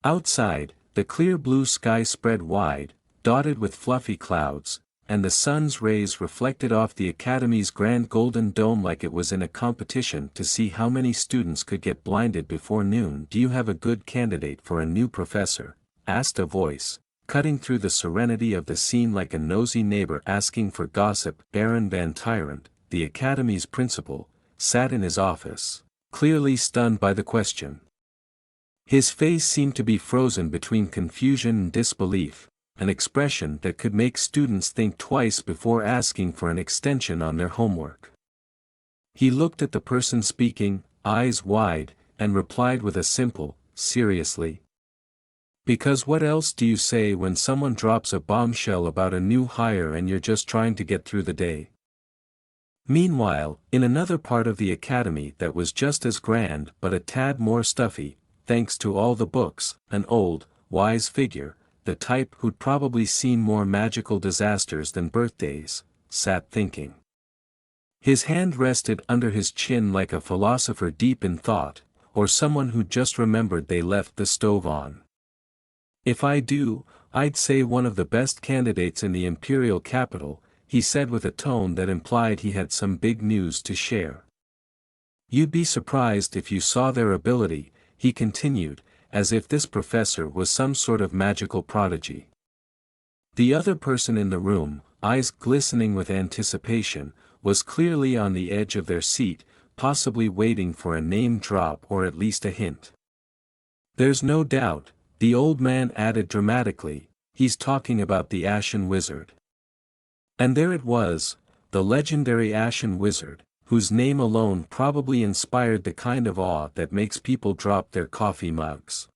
Outside, the clear blue sky spread wide, dotted with fluffy clouds, and the sun's rays reflected off the Academy's grand golden dome like it was in a competition to see how many students could get blinded before noon. "Do you have a good candidate for a new professor?" asked a voice, cutting through the serenity of the scene like a nosy neighbor asking for gossip. Baron Van Tyrant, the Academy's principal, sat in his office, clearly stunned by the question. His face seemed to be frozen between confusion and disbelief, an expression that could make students think twice before asking for an extension on their homework. He looked at the person speaking, eyes wide, and replied with a simple, "Seriously?" Because what else do you say when someone drops a bombshell about a new hire and you're just trying to get through the day? Meanwhile, in another part of the academy that was just as grand but a tad more stuffy, thanks to all the books, an old, wise figure, the type who'd probably seen more magical disasters than birthdays, sat thinking. His hand rested under his chin like a philosopher deep in thought, or someone who just remembered they left the stove on. "If I do, I'd say one of the best candidates in the imperial capital," he said with a tone that implied he had some big news to share. "You'd be surprised if you saw their ability," he continued, as if this professor was some sort of magical prodigy. The other person in the room, eyes glistening with anticipation, was clearly on the edge of their seat, possibly waiting for a name drop or at least a hint. "There's no doubt," the old man added dramatically, "he's talking about the Ashen Wizard." And there it was, the legendary Ashen Wizard, whose name alone probably inspired the kind of awe that makes people drop their coffee mugs.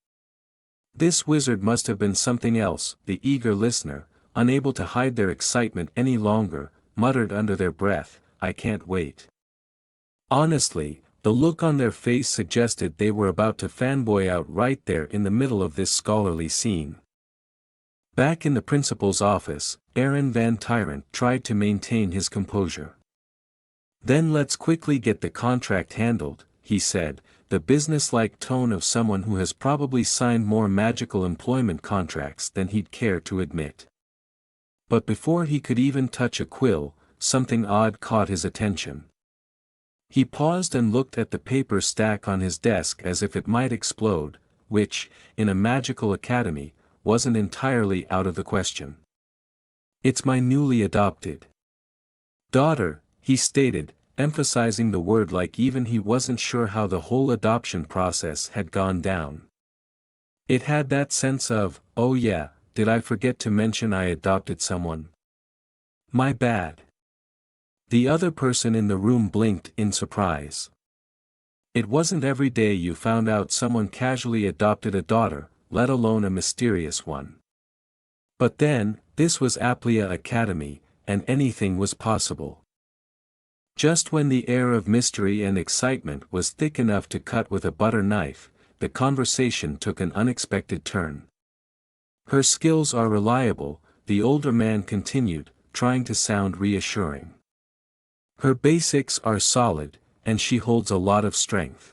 This wizard must have been something else. The eager listener, unable to hide their excitement any longer, muttered under their breath, "I can't wait." Honestly, The look on their face suggested they were about to fanboy out right there in the middle of this scholarly scene. Back in the principal's office, Aaron Van Tyrant tried to maintain his composure. "Then let's quickly get the contract handled," he said, the business-like tone of someone who has probably signed more magical employment contracts than he'd care to admit. But before he could even touch a quill, something odd caught his attention. He paused and looked at the paper stack on his desk as if it might explode, which, in a magical academy, wasn't entirely out of the question. "It's my newly adopted daughter," he stated, emphasizing the word like even he wasn't sure how the whole adoption process had gone down. It had that sense of, "Oh yeah, did I forget to mention I adopted someone? My bad." The other person in the room blinked in surprise. It wasn't every day you found out someone casually adopted a daughter, let alone a mysterious one. But then, this was Aplia Academy, and anything was possible. Just when the air of mystery and excitement was thick enough to cut with a butter knife, the conversation took an unexpected turn. "Her skills are reliable," the older man continued, trying to sound reassuring. "Her basics are solid, and she holds a lot of strength."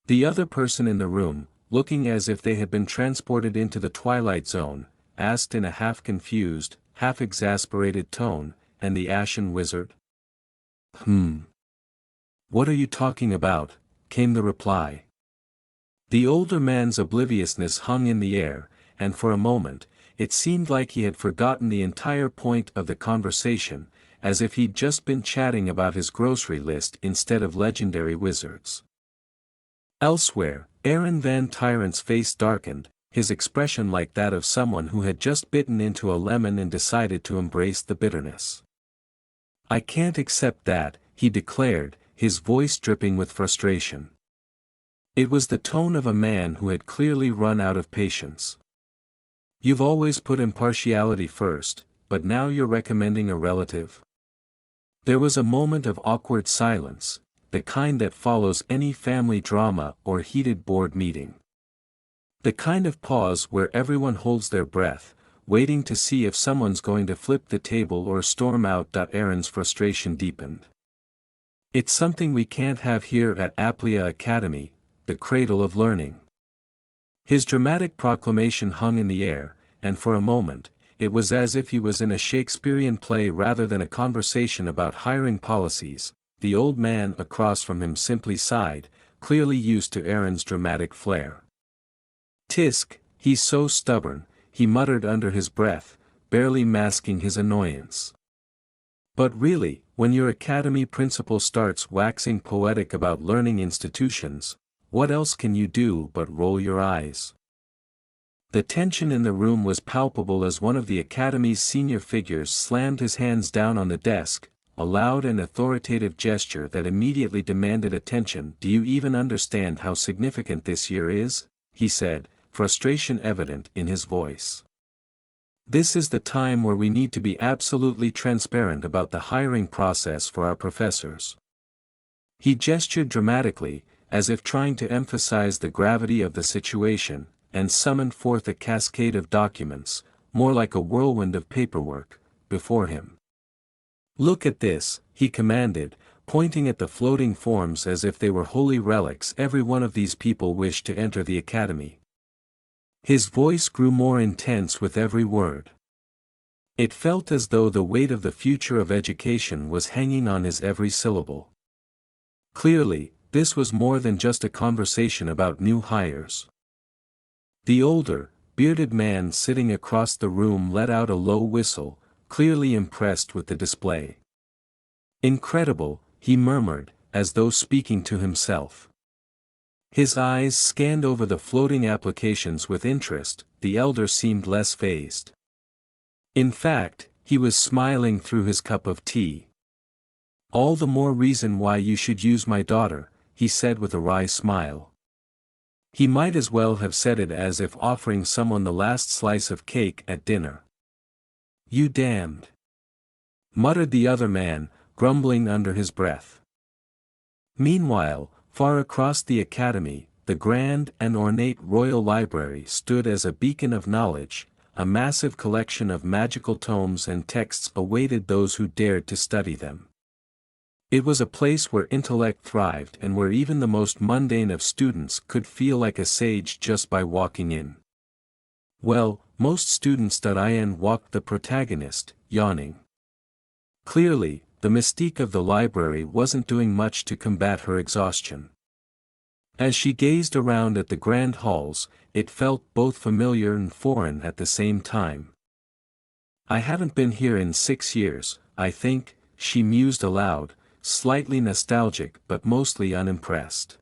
The other person in the room, looking as if they had been transported into the Twilight Zone, asked in a half-confused, half-exasperated tone, "And the Ashen Wizard?" What are you talking about?" came the reply. The older man's obliviousness hung in the air, and for a moment, it seemed like he had forgotten the entire point of the conversation, as if he'd just been chatting about his grocery list instead of legendary wizards. Elsewhere, Aaron Van Tyrant's face darkened, his expression like that of someone who had just bitten into a lemon and decided to embrace the bitterness. "I can't accept that," he declared, his voice dripping with frustration. It was the tone of a man who had clearly run out of patience. "You've always put impartiality first, but now you're recommending a relative?" There was a moment of awkward silence, the kind that follows any family drama or heated board meeting. The kind of pause where everyone holds their breath, waiting to see if someone's going to flip the table or storm out. Aaron's frustration deepened. "It's something we can't have here at Aplia Academy, the cradle of learning." His dramatic proclamation hung in the air, and for a moment, it was as if he was in a Shakespearean play rather than a conversation about hiring policies. The old man across from him simply sighed, clearly used to Aaron's dramatic flair. "Tisk, he's so stubborn," he muttered under his breath, barely masking his annoyance. But really, when your academy principal starts waxing poetic about learning institutions, what else can you do but roll your eyes? The tension in the room was palpable as one of the academy's senior figures slammed his hands down on the desk, a loud and authoritative gesture that immediately demanded attention. "Do you even understand how significant this year is?" he said, frustration evident in his voice. "This is the time where we need to be absolutely transparent about the hiring process for our professors." He gestured dramatically, as if trying to emphasize the gravity of the situation, and summoned forth a cascade of documents, more like a whirlwind of paperwork, before him. "Look at this," he commanded, pointing at the floating forms as if they were holy relics. "Every one of these people wished to enter the academy." His voice grew more intense with every word. It felt as though the weight of the future of education was hanging on his every syllable. Clearly, this was more than just a conversation about new hires. The older, bearded man sitting across the room let out a low whistle, clearly impressed with the display. "Incredible," he murmured, as though speaking to himself. His eyes scanned over the floating applications with interest. The elder seemed less fazed. In fact, he was smiling through his cup of tea. "All the more reason why you should use my daughter," he said with a wry smile. He might as well have said it as if offering someone the last slice of cake at dinner. "You damned," muttered the other man, grumbling under his breath. Meanwhile, far across the academy, the grand and ornate royal library stood as a beacon of knowledge. A massive collection of magical tomes and texts awaited those who dared to study them. It was a place where intellect thrived and where even the most mundane of students could feel like a sage just by walking in. Well, most students.in walked the protagonist, yawning. Clearly, the mystique of the library wasn't doing much to combat her exhaustion. As she gazed around at the grand halls, it felt both familiar and foreign at the same time. I haven't been here in 6 years, I think, she mused aloud, slightly nostalgic but mostly unimpressed.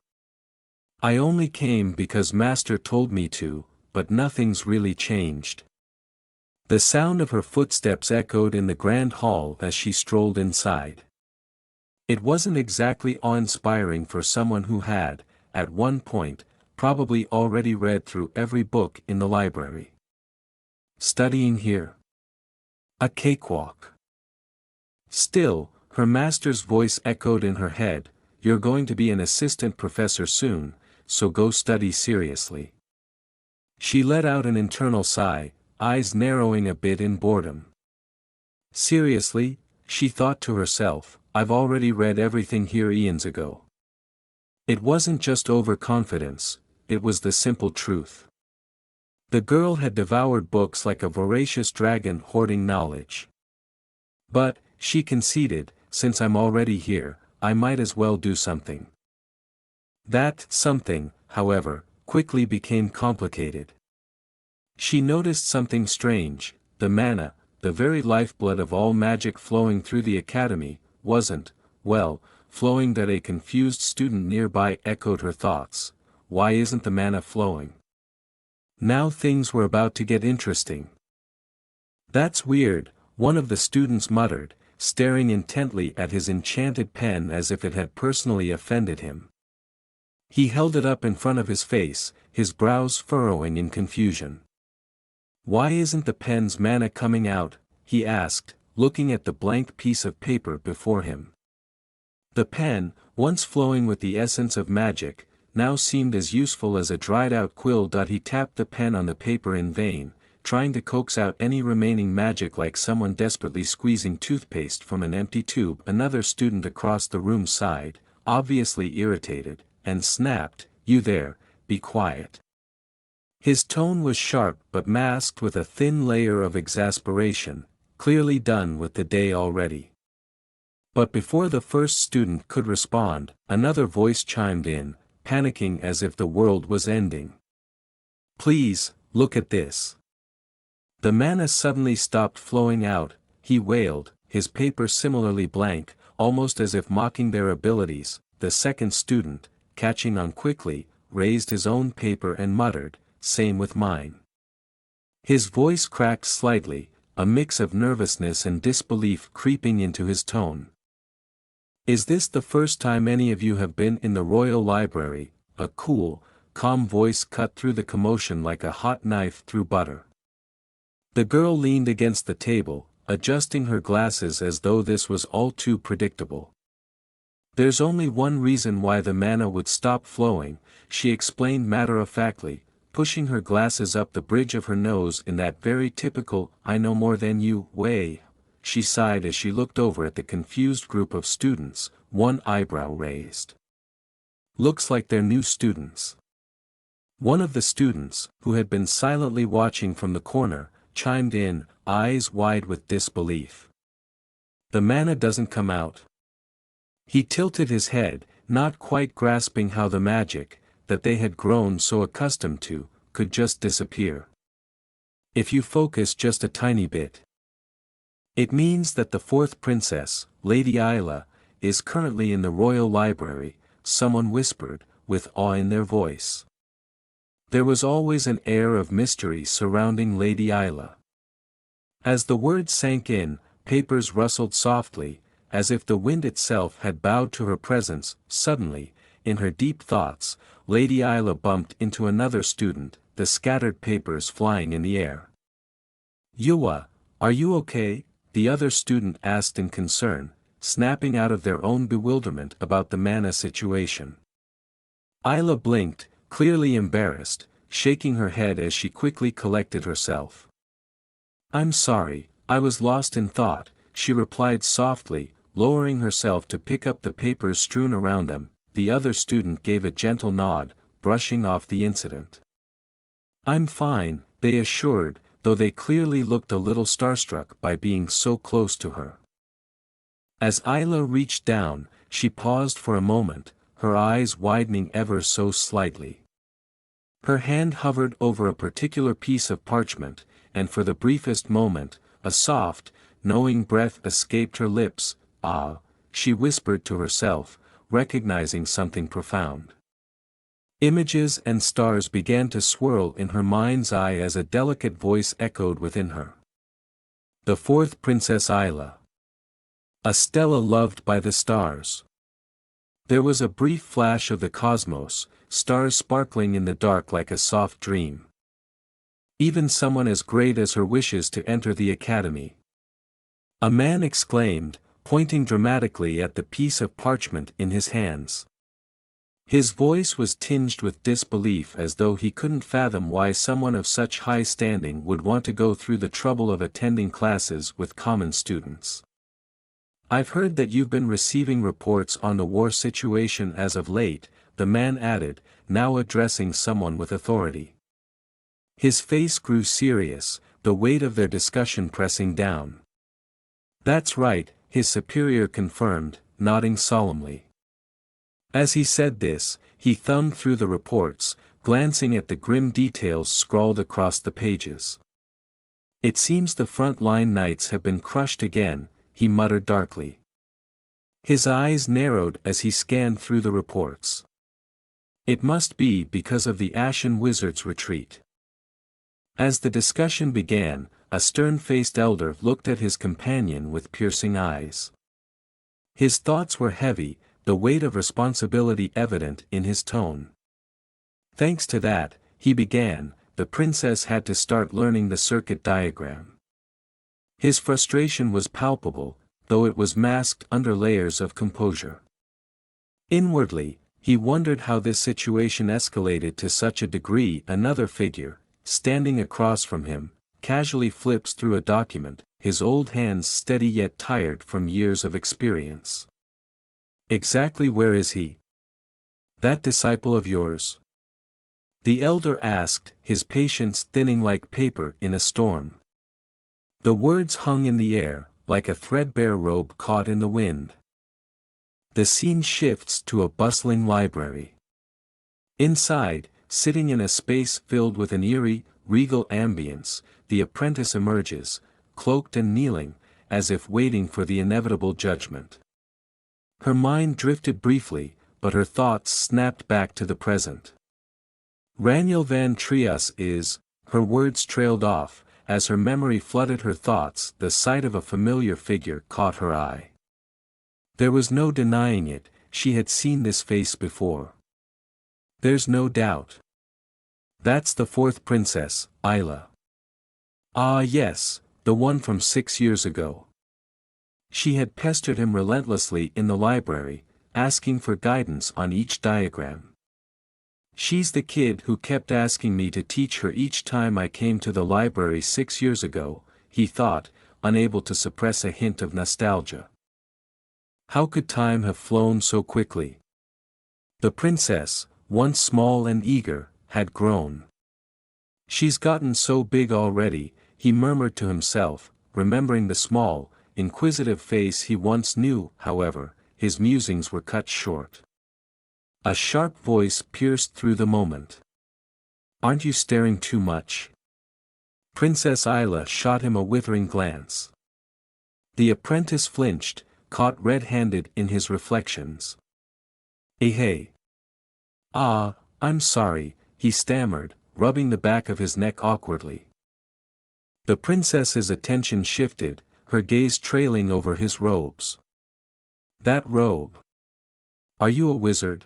I only came because Master told me to, but nothing's really changed. The sound of her footsteps echoed in the grand hall as she strolled inside. It wasn't exactly awe-inspiring for someone who had, at one point, probably already read through every book in the library. Studying here? A cakewalk. Still, her master's voice echoed in her head, "You're going to be an assistant professor soon, so go study seriously." She let out an internal sigh, eyes narrowing a bit in boredom. Seriously, she thought to herself, I've already read everything here eons ago. It wasn't just overconfidence, it was the simple truth. The girl had devoured books like a voracious dragon hoarding knowledge. But, she conceded, since I'm already here, I might as well do something. That something, however, quickly became complicated. She noticed something strange. The mana, the very lifeblood of all magic flowing through the academy, wasn't, well, flowing. That a confused student nearby echoed her thoughts. Why isn't the mana flowing? Now things were about to get interesting. That's weird, one of the students muttered, staring intently at his enchanted pen as if it had personally offended him. He held it up in front of his face, his brows furrowing in confusion. Why isn't the pen's mana coming out? He asked, looking at the blank piece of paper before him. The pen, once flowing with the essence of magic, now seemed as useful as a dried-out quill. He tapped the pen on the paper in vain, trying to coax out any remaining magic like someone desperately squeezing toothpaste from an empty tube. Another student across the room sighed, obviously irritated, and snapped, "You there, be quiet." His tone was sharp but masked with a thin layer of exasperation, clearly done with the day already. But before the first student could respond, another voice chimed in, panicking as if the world was ending. "Please, look at this." The mana suddenly stopped flowing out, he wailed, his paper similarly blank, almost as if mocking their abilities. The second student, catching on quickly, raised his own paper and muttered, "Same with mine." His voice cracked slightly, a mix of nervousness and disbelief creeping into his tone. "Is this the first time any of you have been in the Royal Library?" A cool, calm voice cut through the commotion like a hot knife through butter. The girl leaned against the table, adjusting her glasses as though this was all too predictable. "There's only one reason why the mana would stop flowing," she explained matter-of-factly, pushing her glasses up the bridge of her nose in that very typical "I know more than you" way. She sighed as she looked over at the confused group of students, one eyebrow raised. "Looks like they're new students." One of the students, who had been silently watching from the corner, chimed in, eyes wide with disbelief. "The mana doesn't come out?" He tilted his head, not quite grasping how the magic, that they had grown so accustomed to, could just disappear. "If you focus just a tiny bit. It means that the fourth princess, Lady Yahello, is currently in the Royal Library," someone whispered, with awe in their voice. There was always an air of mystery surrounding Lady Yahello. As the words sank in, papers rustled softly, as if the wind itself had bowed to her presence. Suddenly, in her deep thoughts, Lady Yahello bumped into another student, the scattered papers flying in the air. "Yuwa, are you okay?" the other student asked in concern, snapping out of their own bewilderment about the mana situation. Isla blinked, clearly embarrassed, shaking her head as she quickly collected herself. "I'm sorry, I was lost in thought," she replied softly, lowering herself to pick up the papers strewn around them. The other student gave a gentle nod, brushing off the incident. "I'm fine," they assured, though they clearly looked a little starstruck by being so close to her. As Isla reached down, she paused for a moment, her eyes widening ever so slightly. Her hand hovered over a particular piece of parchment, and for the briefest moment, a soft, knowing breath escaped her lips. "Ah," she whispered to herself, recognizing something profound. Images and stars began to swirl in her mind's eye as a delicate voice echoed within her. The fourth Princess Isla. A stella loved by the stars. There was a brief flash of the cosmos, stars sparkling in the dark like a soft dream. Even someone as great as her wishes to enter the academy. A man exclaimed, pointing dramatically at the piece of parchment in his hands. His voice was tinged with disbelief, as though he couldn't fathom why someone of such high standing would want to go through the trouble of attending classes with common students. "I've heard that you've been receiving reports on the war situation as of late," the man added, now addressing someone with authority. His face grew serious, the weight of their discussion pressing down. "That's right," his superior confirmed, nodding solemnly. As he said this, he thumbed through the reports, glancing at the grim details scrawled across the pages. "It seems the front-line knights have been crushed again," he muttered darkly. His eyes narrowed as he scanned through the reports. It must be because of the Ashen Wizard's retreat. As the discussion began, a stern-faced elder looked at his companion with piercing eyes. His thoughts were heavy, the weight of responsibility evident in his tone. "Thanks to that," he began, "the princess had to start learning the circuit diagram." His frustration was palpable, though it was masked under layers of composure. Inwardly, he wondered how this situation escalated to such a degree. Another figure, standing across from him, casually flips through a document, his old hands steady yet tired from years of experience. "Exactly where is he? That disciple of yours?" the elder asked, his patience thinning like paper in a storm. The words hung in the air, like a threadbare robe caught in the wind. The scene shifts to a bustling library. Inside, sitting in a space filled with an eerie, regal ambience, the apprentice emerges, cloaked and kneeling, as if waiting for the inevitable judgment. Her mind drifted briefly, but her thoughts snapped back to the present. "Raniel van Trias is," her words trailed off, as her memory flooded her thoughts. The sight of a familiar figure caught her eye. There was no denying it, she had seen this face before. There's no doubt. That's the fourth princess, Isla. Ah yes, the one from 6 years ago. She had pestered him relentlessly in the library, asking for guidance on each diagram. "She's the kid who kept asking me to teach her each time I came to the library 6 years ago," he thought, unable to suppress a hint of nostalgia. How could time have flown so quickly? The princess, once small and eager, had grown. "She's gotten so big already," he murmured to himself, remembering the small, inquisitive face he once knew. However, his musings were cut short. A sharp voice pierced through the moment. "Aren't you staring too much?" Princess Isla shot him a withering glance. The apprentice flinched, caught red-handed in his reflections. Hey. "Ah, I'm sorry," he stammered, rubbing the back of his neck awkwardly. The princess's attention shifted, her gaze trailing over his robes. "That robe. Are you a wizard?"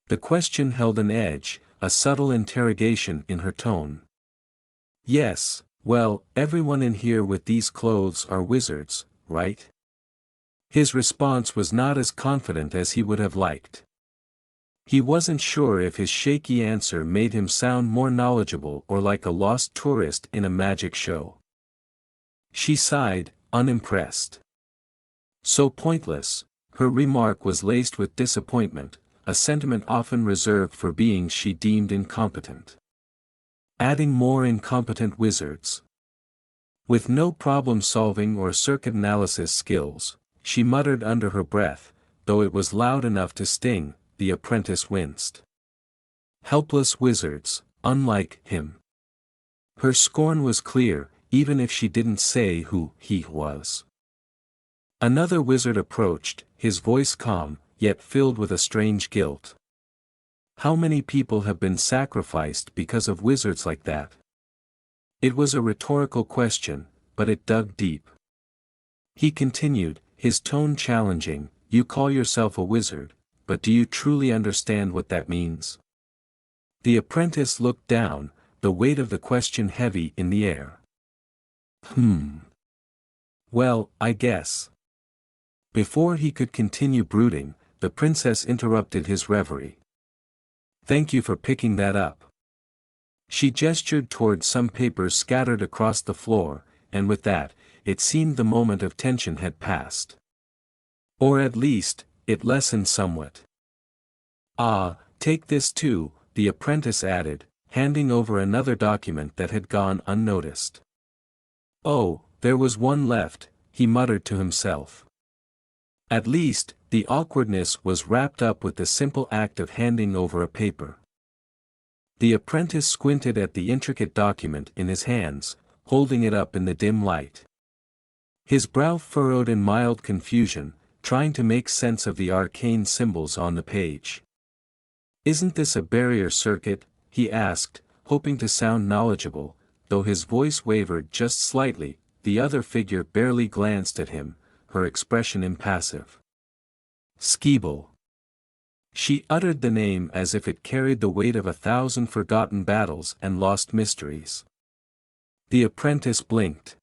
The question held an edge, a subtle interrogation in her tone. "Yes, well, everyone in here with these clothes are wizards, right?" His response was not as confident as he would have liked. He wasn't sure if his shaky answer made him sound more knowledgeable or like a lost tourist in a magic show. She sighed, unimpressed. So pointless, her remark was laced with disappointment, a sentiment often reserved for beings she deemed incompetent. Adding more incompetent wizards. With no problem-solving or circuit analysis skills, she muttered under her breath, though it was loud enough to sting. The apprentice winced. Helpless wizards, unlike him. Her scorn was clear, even if she didn't say who he was. Another wizard approached, his voice calm, yet filled with a strange guilt. How many people have been sacrificed because of wizards like that? It was a rhetorical question, but it dug deep. He continued, his tone challenging, "You call yourself a wizard, but do you truly understand what that means?" The apprentice looked down, the weight of the question heavy in the air. Well, I guess. Before he could continue brooding, the princess interrupted his reverie. "Thank you for picking that up." She gestured towards some papers scattered across the floor, and with that, it seemed the moment of tension had passed. Or at least, it lessened somewhat. "Ah, take this too," the apprentice added, handing over another document that had gone unnoticed. "Oh, there was one left," he muttered to himself. At least, the awkwardness was wrapped up with the simple act of handing over a paper. The apprentice squinted at the intricate document in his hands, holding it up in the dim light. His brow furrowed in mild confusion, trying to make sense of the arcane symbols on the page. "Isn't this a barrier circuit?" he asked, hoping to sound knowledgeable, though his voice wavered just slightly. The other figure barely glanced at him, her expression impassive. "Skeeble." She uttered the name as if it carried the weight of 1,000 forgotten battles and lost mysteries. The apprentice blinked.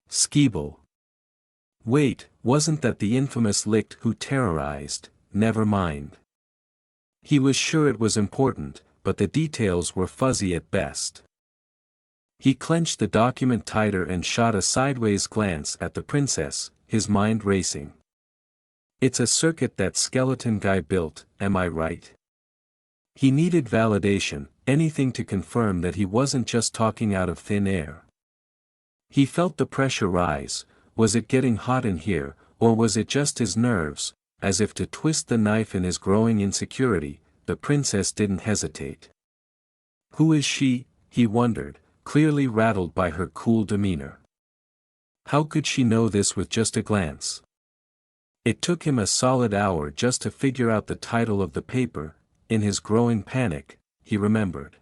Skeeble. Wait, wasn't that the infamous Licht who terrorized? Never mind. He was sure it was important, but the details were fuzzy at best. He clenched the document tighter and shot a sideways glance at the princess, his mind racing. "It's a circuit that skeleton guy built, am I right?" He needed validation, anything to confirm that he wasn't just talking out of thin air. He felt the pressure rise. Was it getting hot in here, or was it just his nerves? As if to twist the knife in his growing insecurity, the princess didn't hesitate. Who is she? He wondered, clearly rattled by her cool demeanor. How could she know this with just a glance? It took him a solid hour just to figure out the title of the paper. In his growing panic, he remembered.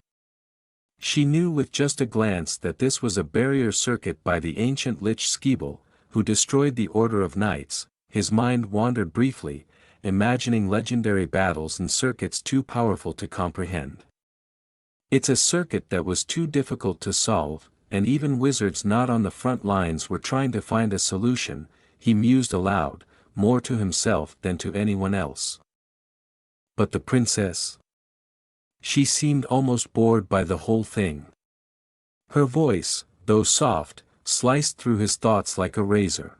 She knew with just a glance that this was a barrier circuit by the ancient Lich Skeeble, who destroyed the Order of Knights. His mind wandered briefly, imagining legendary battles and circuits too powerful to comprehend. It's a circuit that was too difficult to solve, and even wizards not on the front lines were trying to find a solution, he mused aloud, more to himself than to anyone else. But the princess? She seemed almost bored by the whole thing. Her voice, though soft, sliced through his thoughts like a razor.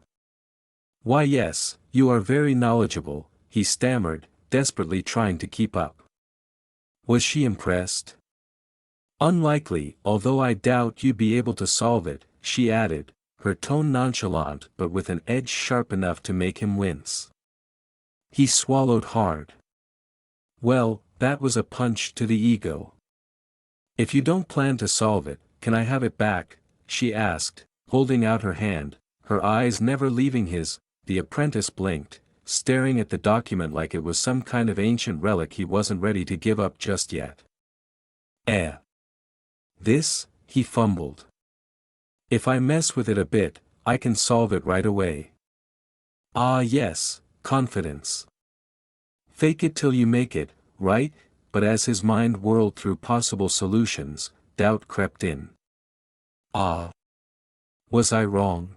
"Why yes, you are very knowledgeable," he stammered, desperately trying to keep up. Was she impressed? "Unlikely, although I doubt you'd be able to solve it," she added, her tone nonchalant but with an edge sharp enough to make him wince. He swallowed hard. Well, that was a punch to the ego. "If you don't plan to solve it, can I have it back?" she asked, holding out her hand, her eyes never leaving his. The apprentice blinked, staring at the document like it was some kind of ancient relic he wasn't ready to give up just yet. This," he fumbled. "If I mess with it a bit, I can solve it right away." "Ah yes, confidence. Fake it till you make it, right?" But as his mind whirled through possible solutions, doubt crept in. Was I wrong?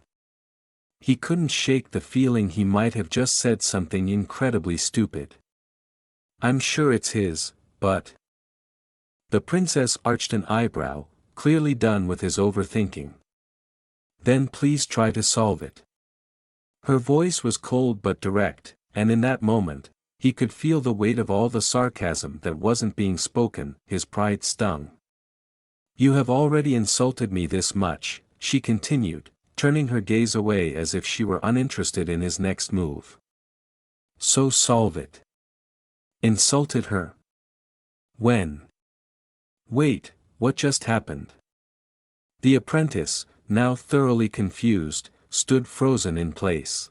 He couldn't shake the feeling he might have just said something incredibly stupid. I'm sure it's his, but... The princess arched an eyebrow, clearly done with his overthinking. Then please try to solve it. Her voice was cold but direct, and in that moment, he could feel the weight of all the sarcasm that wasn't being spoken. His pride stung. You have already insulted me this much, she continued, turning her gaze away as if she were uninterested in his next move. So solve it. Insulted her? When? Wait, what just happened? The apprentice, now thoroughly confused, stood frozen in place.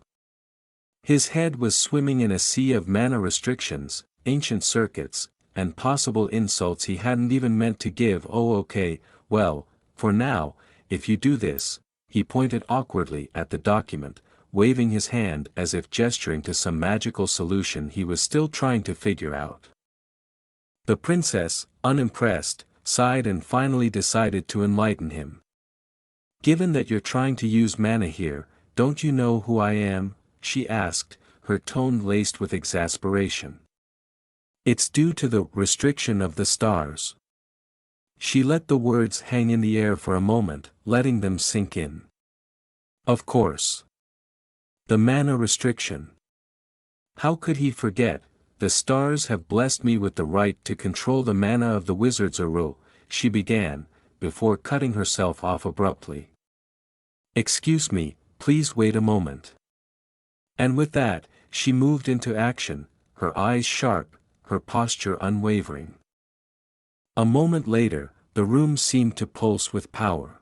His head was swimming in a sea of mana restrictions, ancient circuits, and possible insults he hadn't even meant to give. Oh okay, well, for now, if you do this, he pointed awkwardly at the document, waving his hand as if gesturing to some magical solution he was still trying to figure out. The princess, unimpressed, sighed and finally decided to enlighten him. Given that you're trying to use mana here, don't you know who I am? She asked, her tone laced with exasperation. It's due to the restriction of the stars. She let the words hang in the air for a moment, letting them sink in. Of course. The mana restriction. How could he forget? The stars have blessed me with the right to control the mana of the wizards. She began, before cutting herself off abruptly. Excuse me, please wait a moment. And with that, she moved into action, her eyes sharp, her posture unwavering. A moment later, the room seemed to pulse with power.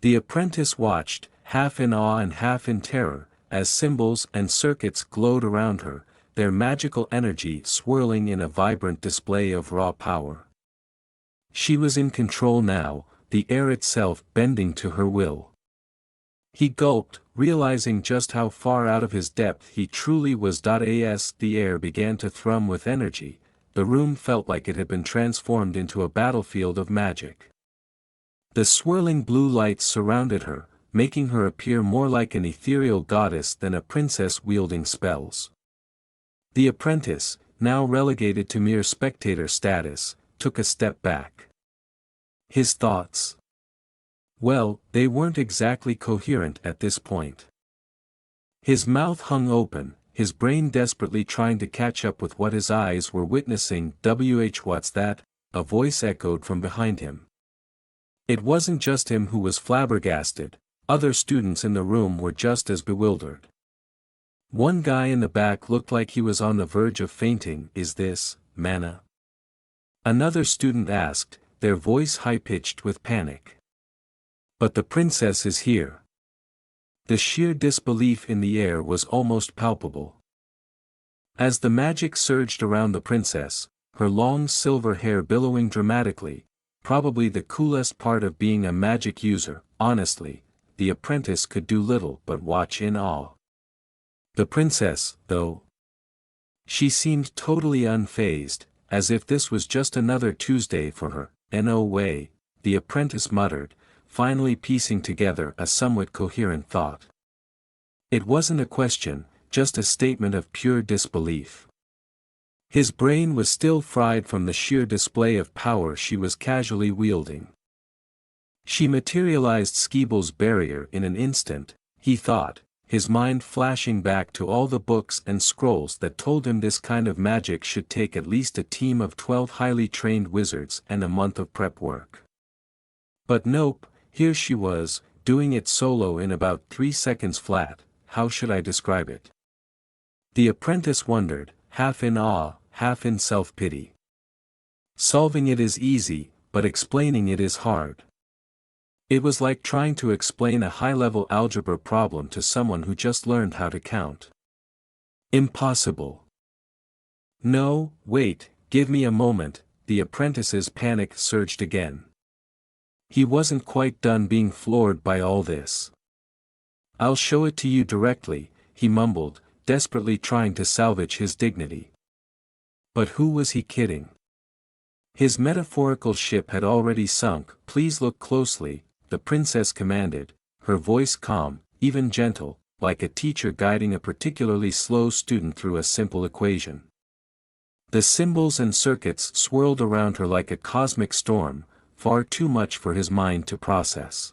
The apprentice watched, half in awe and half in terror, as symbols and circuits glowed around her, their magical energy swirling in a vibrant display of raw power. She was in control now, the air itself bending to her will. He gulped, realizing just how far out of his depth he truly was. As the air began to thrum with energy, the room felt like it had been transformed into a battlefield of magic. The swirling blue lights surrounded her, making her appear more like an ethereal goddess than a princess wielding spells. The apprentice, now relegated to mere spectator status, took a step back. His thoughts? Well, they weren't exactly coherent at this point. His mouth hung open, his brain desperately trying to catch up with what his eyes were witnessing. What's that? A voice echoed from behind him. It wasn't just him who was flabbergasted, other students in the room were just as bewildered. One guy in the back looked like he was on the verge of fainting. Is this mana? Another student asked, their voice high-pitched with panic. But the princess is here. The sheer disbelief in the air was almost palpable. As the magic surged around the princess, her long silver hair billowing dramatically, probably the coolest part of being a magic user, honestly, the apprentice could do little but watch in awe. The princess, though. She seemed totally unfazed, as if this was just another Tuesday for her. No way, the apprentice muttered, finally piecing together a somewhat coherent thought. It wasn't a question, just a statement of pure disbelief. His brain was still fried from the sheer display of power she was casually wielding. She materialized Skeeble's barrier in an instant, he thought, his mind flashing back to all the books and scrolls that told him this kind of magic should take at least a team of 12 highly trained wizards and a month of prep work. But nope, here she was, doing it solo in about 3 seconds flat. How should I describe it? The apprentice wondered, half in awe, half in self-pity. Solving it is easy, but explaining it is hard. It was like trying to explain a high-level algebra problem to someone who just learned how to count. Impossible. No, wait, give me a moment, the apprentice's panic surged again. He wasn't quite done being floored by all this. I'll show it to you directly, he mumbled, desperately trying to salvage his dignity. But who was he kidding? His metaphorical ship had already sunk. Please look closely, the princess commanded, her voice calm, even gentle, like a teacher guiding a particularly slow student through a simple equation. The symbols and circuits swirled around her like a cosmic storm, far too much for his mind to process.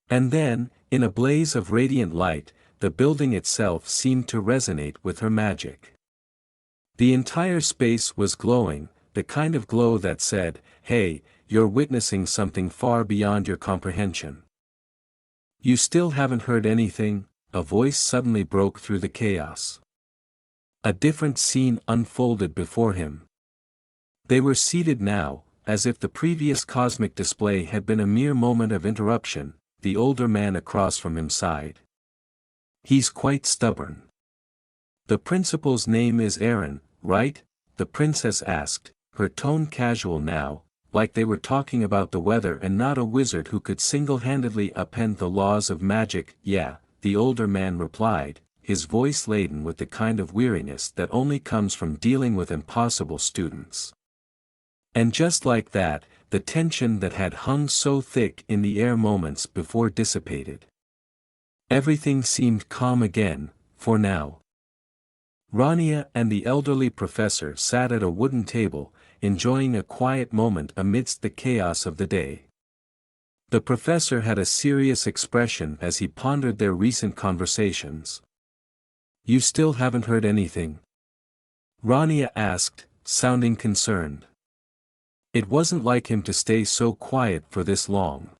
And then, in a blaze of radiant light, the building itself seemed to resonate with her magic. The entire space was glowing, the kind of glow that said, "Hey, you're witnessing something far beyond your comprehension." "You still haven't heard anything?" a voice suddenly broke through the chaos. A different scene unfolded before him. They were seated now, as if the previous cosmic display had been a mere moment of interruption. The older man across from him sighed. "He's quite stubborn." "The principal's name is Aaron, right?" the princess asked, her tone casual now, like they were talking about the weather and not a wizard who could single-handedly upend the laws of magic. "Yeah," the older man replied, his voice laden with the kind of weariness that only comes from dealing with impossible students. And just like that, the tension that had hung so thick in the air moments before dissipated. Everything seemed calm again, for now. Rania and the elderly professor sat at a wooden table, enjoying a quiet moment amidst the chaos of the day. The professor had a serious expression as he pondered their recent conversations. "You still haven't heard anything?" Rania asked, sounding concerned. It wasn't like him to stay so quiet for this long.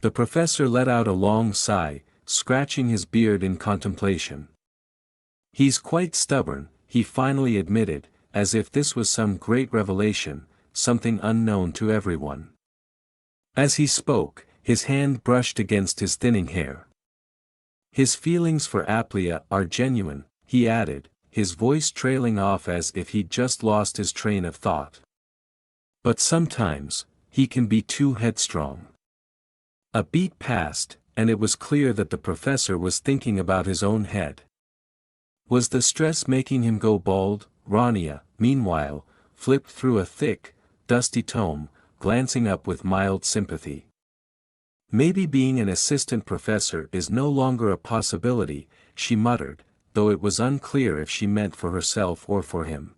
The professor let out a long sigh, scratching his beard in contemplation. "He's quite stubborn," he finally admitted, as if this was some great revelation, something unknown to everyone. As he spoke, his hand brushed against his thinning hair. "His feelings for Aplia are genuine," he added, his voice trailing off as if he'd just lost his train of thought. "But sometimes, he can be too headstrong." A beat passed, and it was clear that the professor was thinking about his own head. Was the stress making him go bald? Rania, meanwhile, flipped through a thick, dusty tome, glancing up with mild sympathy. "Maybe being an assistant professor is no longer a possibility," she muttered, though it was unclear if she meant for herself or for him.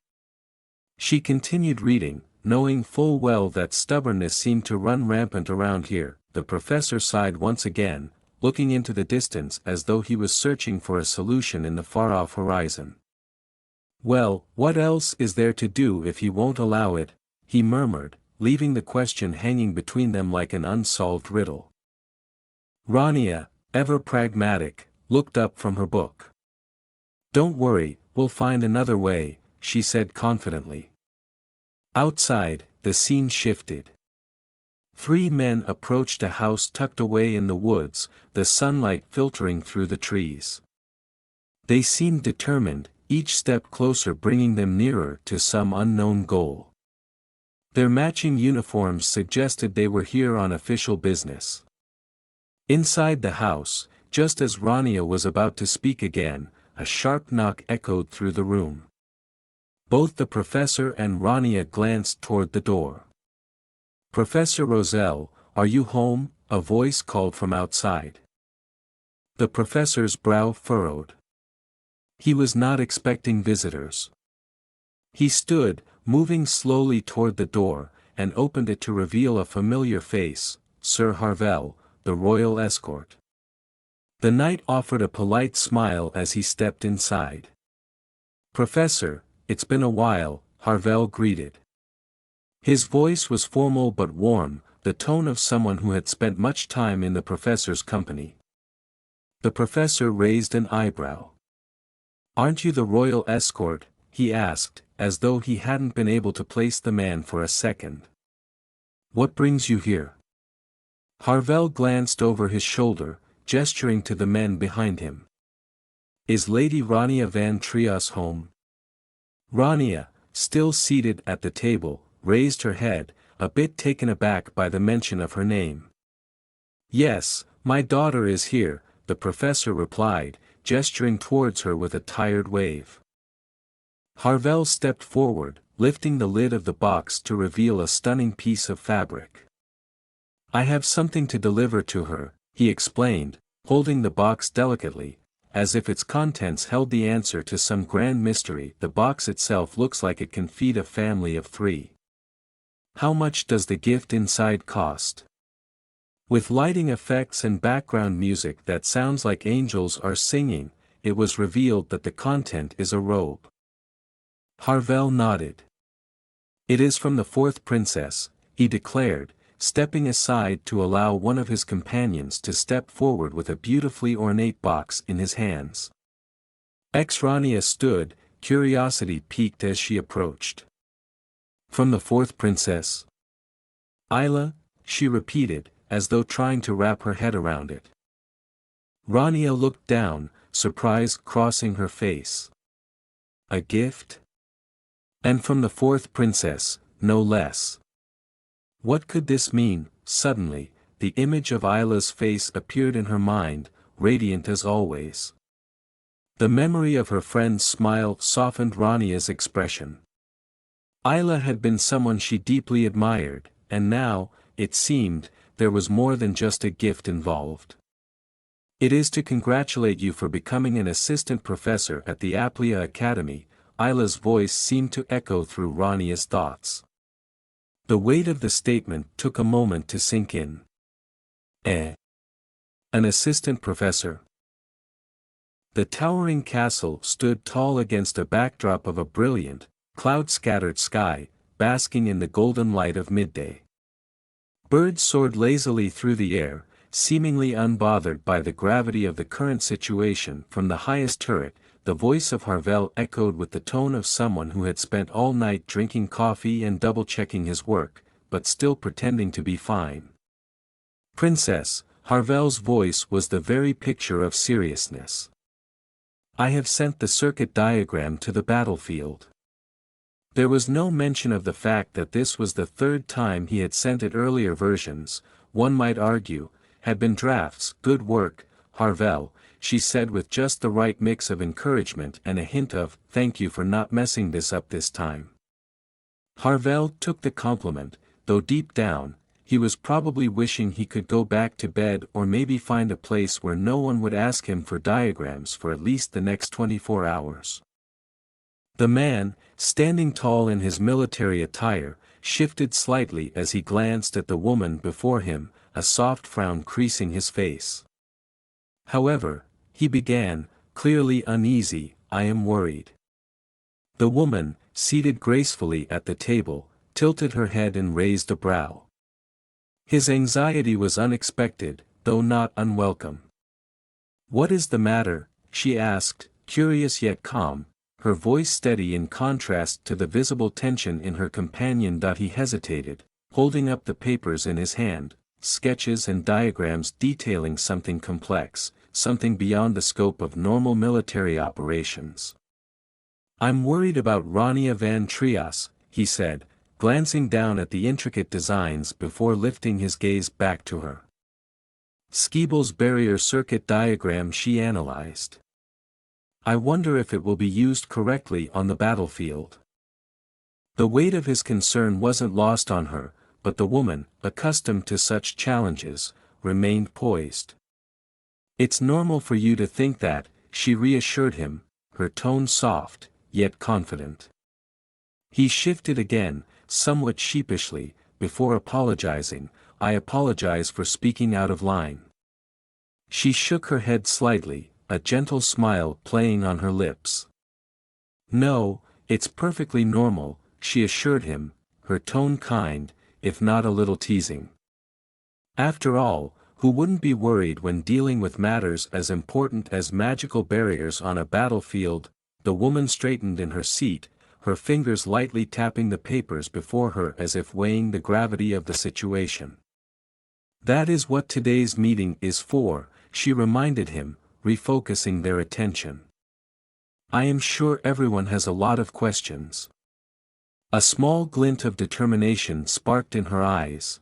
She continued reading, knowing full well that stubbornness seemed to run rampant around here. The professor sighed once again, looking into the distance as though he was searching for a solution in the far-off horizon. "Well, what else is there to do if he won't allow it?" he murmured, leaving the question hanging between them like an unsolved riddle. Rania, ever pragmatic, looked up from her book. "Don't worry, we'll find another way," she said confidently. Outside, the scene shifted. 3 men approached a house tucked away in the woods, the sunlight filtering through the trees. They seemed determined, each step closer bringing them nearer to some unknown goal. Their matching uniforms suggested they were here on official business. Inside the house, just as Rania was about to speak again, a sharp knock echoed through the room. Both the professor and Rania glanced toward the door. "Professor Roselle, are you home?" a voice called from outside. The professor's brow furrowed. He was not expecting visitors. He stood, moving slowly toward the door, and opened it to reveal a familiar face, Sir Harvel, the royal escort. The knight offered a polite smile as he stepped inside. "Professor, it's been a while," Harvel greeted. His voice was formal but warm, the tone of someone who had spent much time in the professor's company. The professor raised an eyebrow. "Aren't you the royal escort?" he asked, as though he hadn't been able to place the man for a second. "What brings you here?" Harvel glanced over his shoulder, gesturing to the men behind him. "Is Lady Rania van Trias home?" Rania, still seated at the table, raised her head, a bit taken aback by the mention of her name. "Yes, my daughter is here," the professor replied, gesturing towards her with a tired wave. Harvel stepped forward, lifting the lid of the box to reveal a stunning piece of fabric. "I have something to deliver to her," he explained, holding the box delicately, as if its contents held the answer to some grand mystery. The box itself looks like it can feed a family of 3. How much does the gift inside cost? With lighting effects and background music that sounds like angels are singing, it was revealed that the content is a robe. Harvel nodded. It is from the 4th princess, he declared, stepping aside to allow one of his companions to step forward with a beautifully ornate box in his hands. Rania stood, curiosity piqued as she approached. From the 4th princess? Isla, she repeated, as though trying to wrap her head around it. Rania looked down, surprise crossing her face. A gift? And from the 4th princess, no less. What could this mean? Suddenly, the image of Isla's face appeared in her mind, radiant as always. The memory of her friend's smile softened Rania's expression. Isla had been someone she deeply admired, and now, it seemed, there was more than just a gift involved. It is to congratulate you for becoming an assistant professor at the Aplia Academy. Isla's voice seemed to echo through Rania's thoughts. The weight of the statement took a moment to sink in. An assistant professor? The towering castle stood tall against a backdrop of a brilliant, cloud-scattered sky, basking in the golden light of midday. Birds soared lazily through the air, seemingly unbothered by the gravity of the current situation. From the highest turret, the voice of Harvel echoed with the tone of someone who had spent all night drinking coffee and double-checking his work, but still pretending to be fine. Princess, Harvel's voice was the very picture of seriousness. I have sent the circuit diagram to the battlefield. There was no mention of the fact that this was the 3rd time he had sent it. Earlier versions, one might argue, had been drafts. Good work, Harvel, she said with just the right mix of encouragement and a hint of, thank you for not messing this up this time. Harvel took the compliment, though deep down, he was probably wishing he could go back to bed or maybe find a place where no one would ask him for diagrams for at least the next 24 hours. The man, standing tall in his military attire, shifted slightly as he glanced at the woman before him, a soft frown creasing his face. However, he began, clearly uneasy, I am worried. The woman, seated gracefully at the table, tilted her head and raised a brow. His anxiety was unexpected, though not unwelcome. What is the matter? She asked, curious yet calm, her voice steady in contrast to the visible tension in her companion. He hesitated, holding up the papers in his hand, sketches and diagrams detailing something complex, something beyond the scope of normal military operations. I'm worried about Rania van Trias, he said, glancing down at the intricate designs before lifting his gaze back to her. Skeeble's barrier circuit diagram she analyzed. I wonder if it will be used correctly on the battlefield. The weight of his concern wasn't lost on her, but the woman, accustomed to such challenges, remained poised. It's normal for you to think that, she reassured him, her tone soft, yet confident. He shifted again, somewhat sheepishly, before apologizing, I apologize for speaking out of line. She shook her head slightly, a gentle smile playing on her lips. No, it's perfectly normal, she assured him, her tone kind, if not a little teasing. After all, who wouldn't be worried when dealing with matters as important as magical barriers on a battlefield? The woman straightened in her seat, her fingers lightly tapping the papers before her as if weighing the gravity of the situation. That is what today's meeting is for, she reminded him, refocusing their attention. I am sure everyone has a lot of questions. A small glint of determination sparked in her eyes.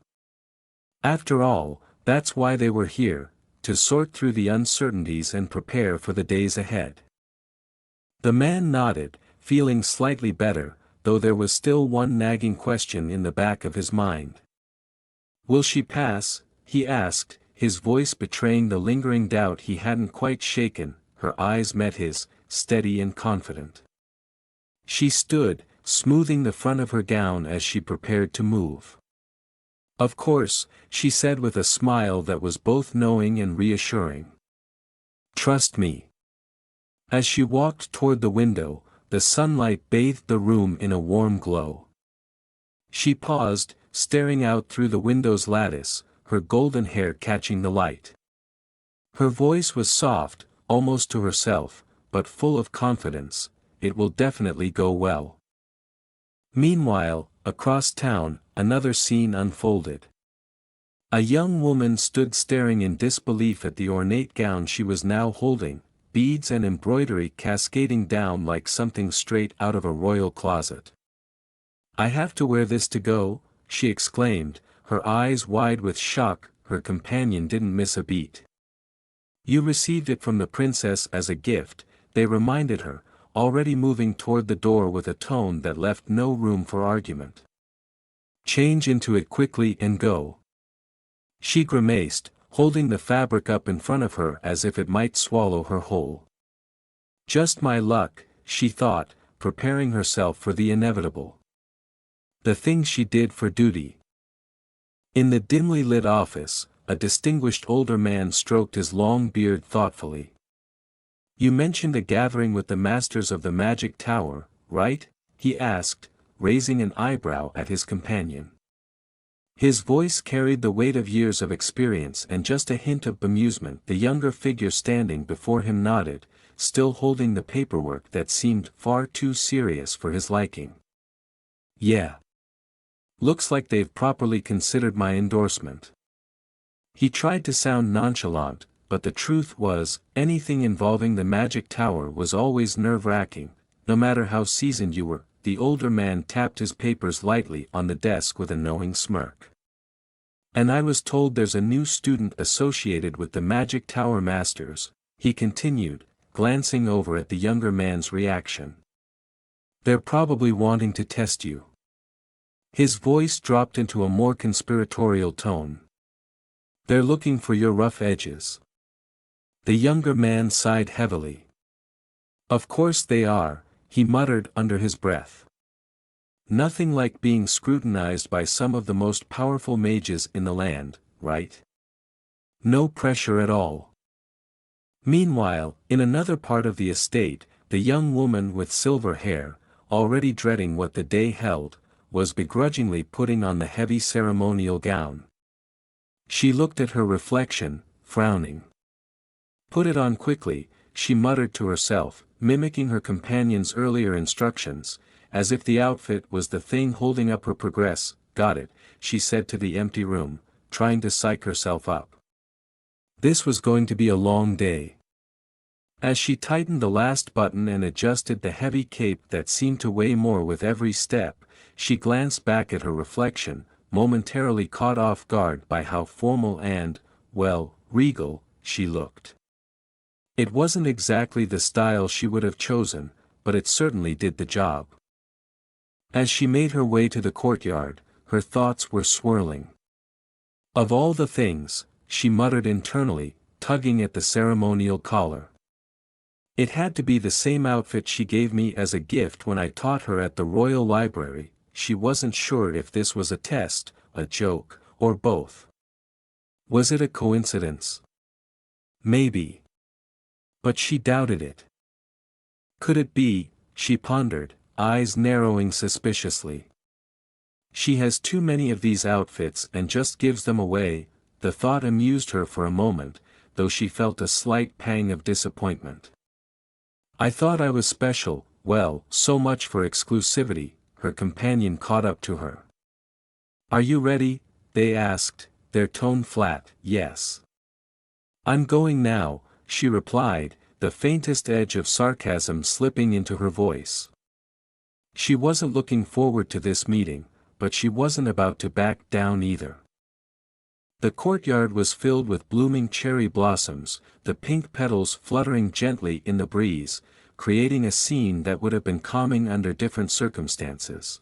After all, that's why they were here, to sort through the uncertainties and prepare for the days ahead. The man nodded, feeling slightly better, though there was still one nagging question in the back of his mind. Will she pass? He asked, his voice betraying the lingering doubt he hadn't quite shaken. Her eyes met his, steady and confident. She stood, smoothing the front of her gown as she prepared to move. "Of course," she said with a smile that was both knowing and reassuring. "Trust me." As she walked toward the window, the sunlight bathed the room in a warm glow. She paused, staring out through the window's lattice, her golden hair catching the light. Her voice was soft, almost to herself, but full of confidence. "It will definitely go well." Meanwhile, across town, another scene unfolded. A young woman stood staring in disbelief at the ornate gown she was now holding, beads and embroidery cascading down like something straight out of a royal closet. "I have to wear this to go?" she exclaimed, her eyes wide with shock. Her companion didn't miss a beat. "You received it from the princess as a gift," they reminded her, already moving toward the door with a tone that left no room for argument. "Change into it quickly and go." She grimaced, holding the fabric up in front of her as if it might swallow her whole. Just my luck, she thought, preparing herself for the inevitable. The thing she did for duty. In the dimly lit office, a distinguished older man stroked his long beard thoughtfully. "You mentioned a gathering with the masters of the magic tower, right?" he asked, raising an eyebrow at his companion. His voice carried the weight of years of experience and just a hint of bemusement. The younger figure standing before him nodded, still holding the paperwork that seemed far too serious for his liking. "Yeah. Looks like they've properly considered my endorsement." He tried to sound nonchalant, but the truth was, anything involving the magic tower was always nerve-wracking, no matter how seasoned you were. The older man tapped his papers lightly on the desk with a knowing smirk. "And I was told there's a new student associated with the magic tower masters," he continued, glancing over at the younger man's reaction. "They're probably wanting to test you." His voice dropped into a more conspiratorial tone. "They're looking for your rough edges." The younger man sighed heavily. "Of course they are," he muttered under his breath. "Nothing like being scrutinized by some of the most powerful mages in the land, right? No pressure at all." Meanwhile, in another part of the estate, the young woman with silver hair, already dreading what the day held, was begrudgingly putting on the heavy ceremonial gown. She looked at her reflection, frowning. "Put it on quickly," she muttered to herself, mimicking her companion's earlier instructions, as if the outfit was the thing holding up her progress. "Got it," she said to the empty room, trying to psych herself up. This was going to be a long day. As she tightened the last button and adjusted the heavy cape that seemed to weigh more with every step, she glanced back at her reflection, momentarily caught off guard by how formal and, well, regal, she looked. It wasn't exactly the style she would have chosen, but it certainly did the job. As she made her way to the courtyard, her thoughts were swirling. "Of all the things," she muttered internally, tugging at the ceremonial collar. "It had to be the same outfit she gave me as a gift when I taught her at the Royal Library." She wasn't sure if this was a test, a joke, or both. Was it a coincidence? Maybe. But she doubted it. Could it be, she pondered, eyes narrowing suspiciously. She has too many of these outfits and just gives them away. The thought amused her for a moment, though she felt a slight pang of disappointment. "I thought I was special." "Well, so much for exclusivity," her companion caught up to her. "Are you ready?" they asked, their tone flat. "Yes." "I'm going now," she replied, the faintest edge of sarcasm slipping into her voice. She wasn't looking forward to this meeting, but she wasn't about to back down either. The courtyard was filled with blooming cherry blossoms, the pink petals fluttering gently in the breeze, creating a scene that would have been calming under different circumstances.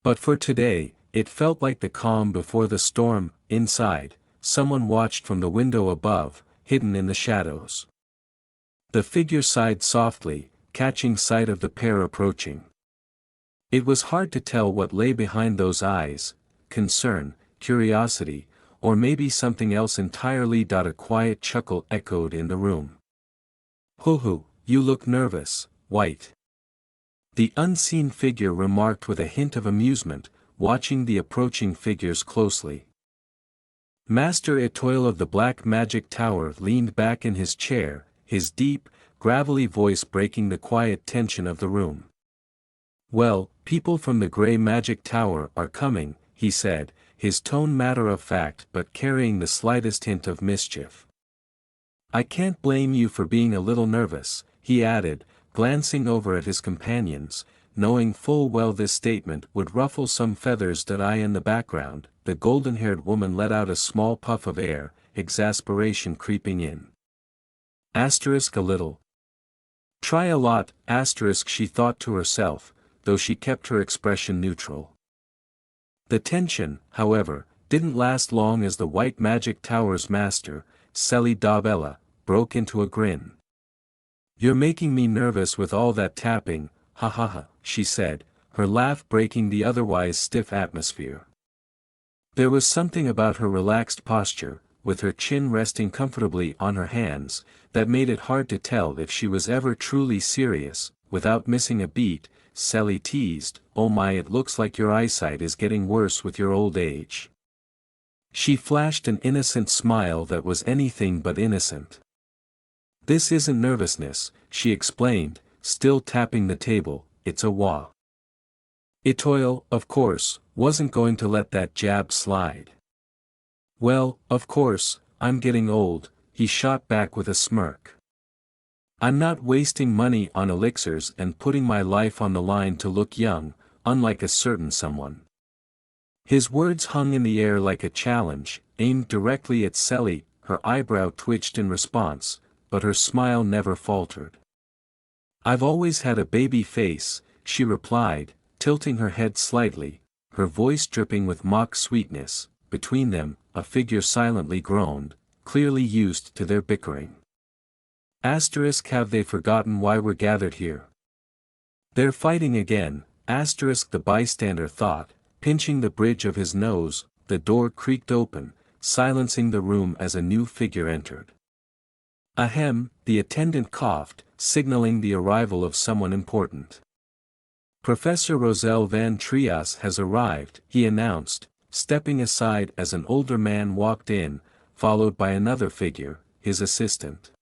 But for today, it felt like the calm before the storm. Inside, someone watched from the window above, hidden in the shadows. The figure sighed softly, catching sight of the pair approaching. It was hard to tell what lay behind those eyes, concern, curiosity, or maybe something else entirely. A quiet chuckle echoed in the room. "Hoo-hoo, you look nervous, White," the unseen figure remarked with a hint of amusement, watching the approaching figures closely. Master Etoile of the Black Magic Tower leaned back in his chair, his deep, gravelly voice breaking the quiet tension of the room. "Well, people from the Grey Magic Tower are coming," he said, his tone matter-of-fact but carrying the slightest hint of mischief. "I can't blame you for being a little nervous," he added, glancing over at his companions, knowing full well this statement would ruffle some feathers. In the background, the golden-haired woman let out a small puff of air, exasperation creeping in. A little. Try a lot, she thought to herself, though she kept her expression neutral. The tension, however, didn't last long as the White Magic Tower's master, Selly Dobella, broke into a grin. "You're making me nervous with all that tapping, ha ha ha," she said, her laugh breaking the otherwise stiff atmosphere. There was something about her relaxed posture, with her chin resting comfortably on her hands, that made it hard to tell if she was ever truly serious. Without missing a beat, Selly teased, "Oh my, it looks like your eyesight is getting worse with your old age." She flashed an innocent smile that was anything but innocent. "This isn't nervousness," she explained, still tapping the table, "it's a wah." Etoile, of course, wasn't going to let that jab slide. "Well, of course, I'm getting old," he shot back with a smirk. "I'm not wasting money on elixirs and putting my life on the line to look young, unlike a certain someone." His words hung in the air like a challenge, aimed directly at Selly. Her eyebrow twitched in response, but her smile never faltered. "I've always had a baby face," she replied, tilting her head slightly, her voice dripping with mock sweetness. Between them, a figure silently groaned, clearly used to their bickering. Have they forgotten why we're gathered here? They're fighting again, the bystander thought, pinching the bridge of his nose. The door creaked open, silencing the room as a new figure entered. "Ahem," the attendant coughed, signaling the arrival of someone important. "Professor Roselle Van Trias has arrived," he announced, stepping aside as an older man walked in, followed by another figure, his assistant.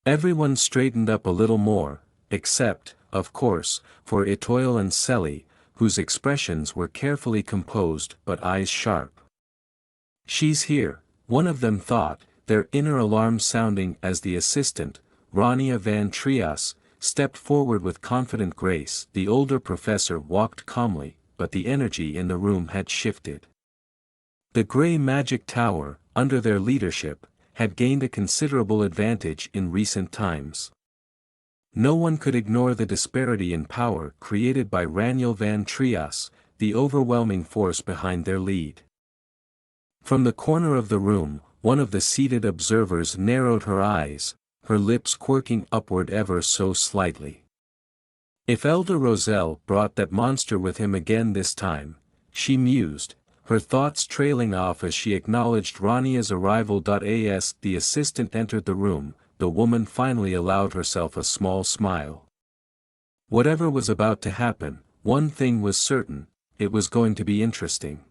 Everyone straightened up a little more, except, of course, for Etoile and Selly, whose expressions were carefully composed but eyes sharp. "She's here," one of them thought, their inner alarm sounding as the assistant, Rania Van Trias, stepped forward with confident grace. The older professor walked calmly, but the energy in the room had shifted. The Grey Magic Tower, under their leadership, had gained a considerable advantage in recent times. No one could ignore the disparity in power created by Raniel Van Trias, the overwhelming force behind their lead. From the corner of the room, one of the seated observers narrowed her eyes, her lips quirking upward ever so slightly. If Elder Roselle brought that monster with him again this time, she mused, her thoughts trailing off as she acknowledged Rania's arrival. As the assistant entered the room, the woman finally allowed herself a small smile. Whatever was about to happen, one thing was certain, it was going to be interesting.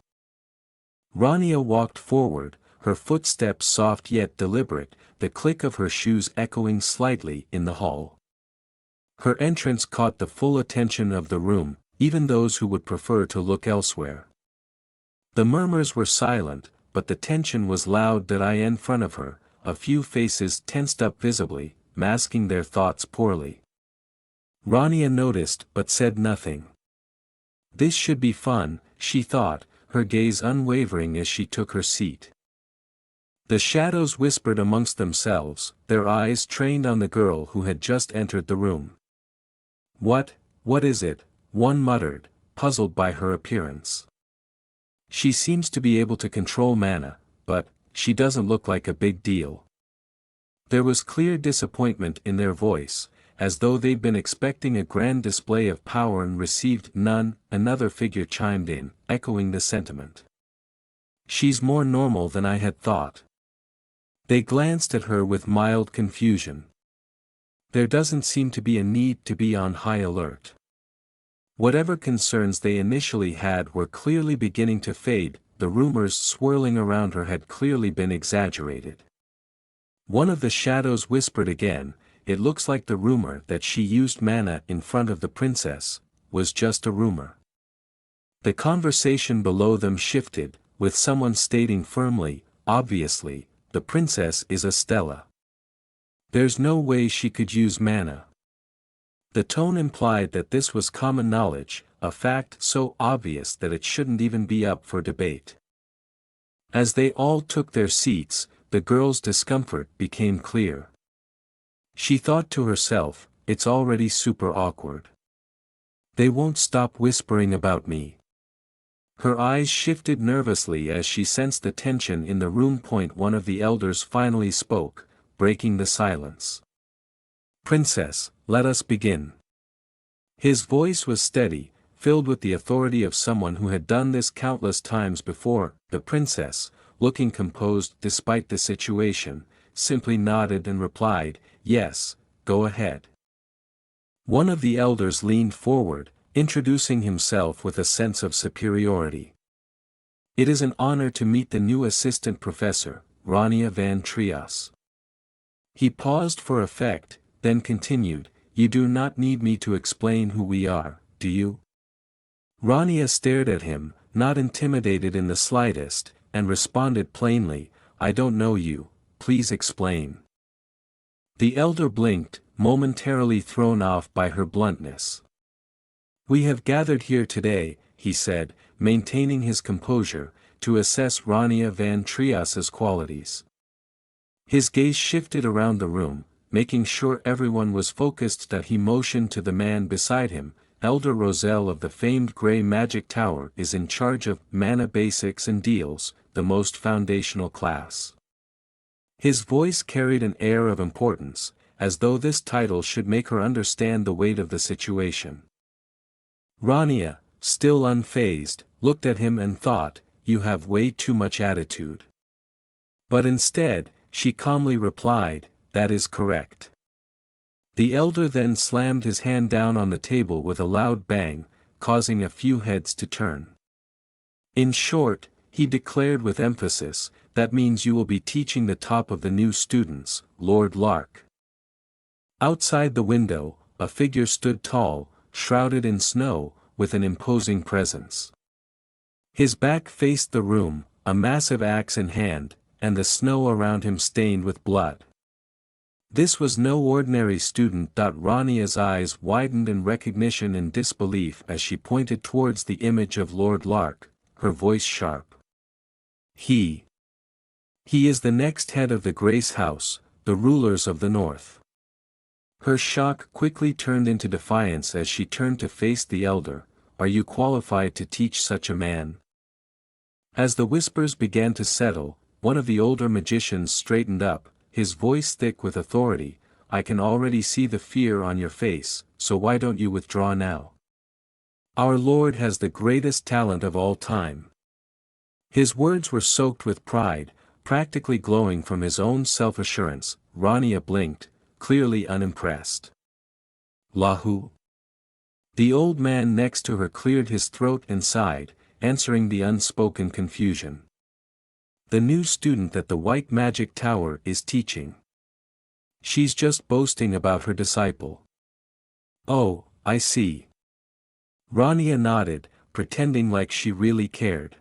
Rania walked forward, her footsteps soft yet deliberate, the click of her shoes echoing slightly in the hall. Her entrance caught the full attention of the room, even those who would prefer to look elsewhere. The murmurs were silent, but the tension was loud. In front of her, a few faces tensed up visibly, masking their thoughts poorly. Rania noticed but said nothing. This should be fun, she thought, her gaze unwavering as she took her seat. The shadows whispered amongst themselves, their eyes trained on the girl who had just entered the room. What is it?" one muttered, puzzled by her appearance. "She seems to be able to control mana, but, she doesn't look like a big deal. There was clear disappointment in their voice, as though they'd been expecting a grand display of power and received none. Another figure chimed in, echoing the sentiment. She's more normal than I had thought. They glanced at her with mild confusion. There doesn't seem to be a need to be on high alert. Whatever concerns they initially had were clearly beginning to fade. The rumors swirling around her had clearly been exaggerated. One of the shadows whispered again, "It looks like the rumor that she used mana in front of the princess was just a rumor." The conversation below them shifted, with someone stating firmly, "Obviously, the princess is a Stella. There's no way she could use mana." The tone implied that this was common knowledge, a fact so obvious that it shouldn't even be up for debate. As they all took their seats, the girl's discomfort became clear. She thought to herself, "It's already super awkward. They won't stop whispering about me." Her eyes shifted nervously as she sensed the tension in the room. One of the elders finally spoke, breaking the silence. "Princess, let us begin." His voice was steady, filled with the authority of someone who had done this countless times before. The princess, looking composed despite the situation, simply nodded and replied, "Yes, go ahead." One of the elders leaned forward, introducing himself with a sense of superiority. "It is an honor to meet the new assistant professor, Rania van Trias." He paused for effect, then continued, "You do not need me to explain who we are, do you?" Rania stared at him, not intimidated in the slightest, and responded plainly, "I don't know you, please explain." The elder blinked, momentarily thrown off by her bluntness. "We have gathered here today," he said, maintaining his composure, "to assess Rania van Trias's qualities." His gaze shifted around the room, making sure everyone was focused. That he motioned to the man beside him, Elder Roselle of the famed Grey Magic Tower is in charge of mana basics and deals, the most foundational class. His voice carried an air of importance, as though this title should make her understand the weight of the situation. Rania, still unfazed, looked at him and thought, "You have way too much attitude." But instead, she calmly replied, "That is correct." The elder then slammed his hand down on the table with a loud bang, causing a few heads to turn. "In short," he declared with emphasis, "that means you will be teaching the top of the new students, Lord Lark." Outside the window, a figure stood tall, shrouded in snow, with an imposing presence. His back faced the room, a massive axe in hand, and the snow around him stained with blood. This was no ordinary student. Rania's eyes widened in recognition and disbelief as she pointed towards the image of Lord Lark, her voice sharp. He is the next head of the Grace House, the rulers of the North." Her shock quickly turned into defiance as she turned to face the elder. "Are you qualified to teach such a man?" As the whispers began to settle, one of the older magicians straightened up, his voice thick with authority. "I can already see the fear on your face, so why don't you withdraw now? Our Lord has the greatest talent of all time." His words were soaked with pride, practically glowing from his own self-assurance. Rania blinked, clearly unimpressed. "Lahu?" The old man next to her cleared his throat and sighed, answering the unspoken confusion. "The new student that the White Magic Tower is teaching. She's just boasting about her disciple." "Oh, I see." Rania nodded, pretending like she really cared.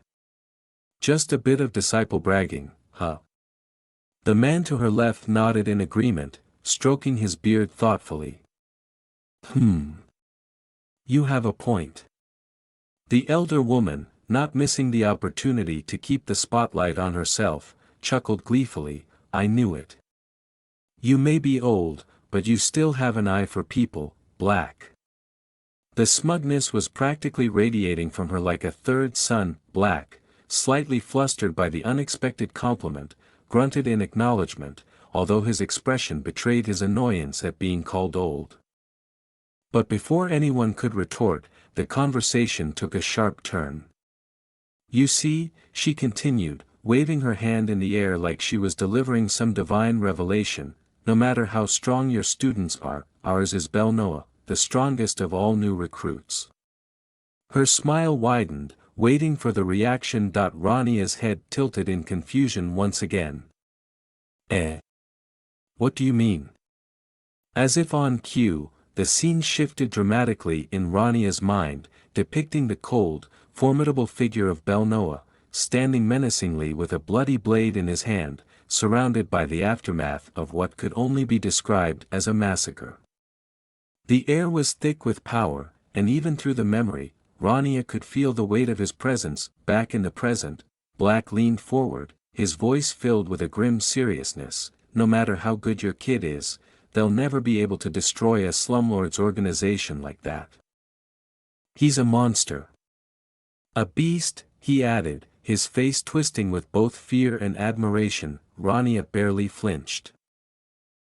"Just a bit of disciple bragging, huh?" The man to her left nodded in agreement, stroking his beard thoughtfully. You have a point." The elder woman, not missing the opportunity to keep the spotlight on herself, chuckled gleefully, "I knew it. You may be old, but you still have an eye for people, Black." The smugness was practically radiating from her like a third sun. Black, slightly flustered by the unexpected compliment, grunted in acknowledgement, although his expression betrayed his annoyance at being called old. But before anyone could retort, the conversation took a sharp turn. "You see," she continued, waving her hand in the air like she was delivering some divine revelation, "no matter how strong your students are, ours is Belnoa, the strongest of all new recruits." Her smile widened, waiting for the reaction. Rania's head tilted in confusion once again. "Eh? What do you mean?" As if on cue, the scene shifted dramatically in Rania's mind, depicting the cold, formidable figure of Belnoa, standing menacingly with a bloody blade in his hand, surrounded by the aftermath of what could only be described as a massacre. The air was thick with power, and even through the memory, Rania could feel the weight of his presence. Back in the present, Black leaned forward, his voice filled with a grim seriousness. "No matter how good your kid is, they'll never be able to destroy a slumlord's organization like that. He's a monster. A beast," he added, his face twisting with both fear and admiration. Rania barely flinched.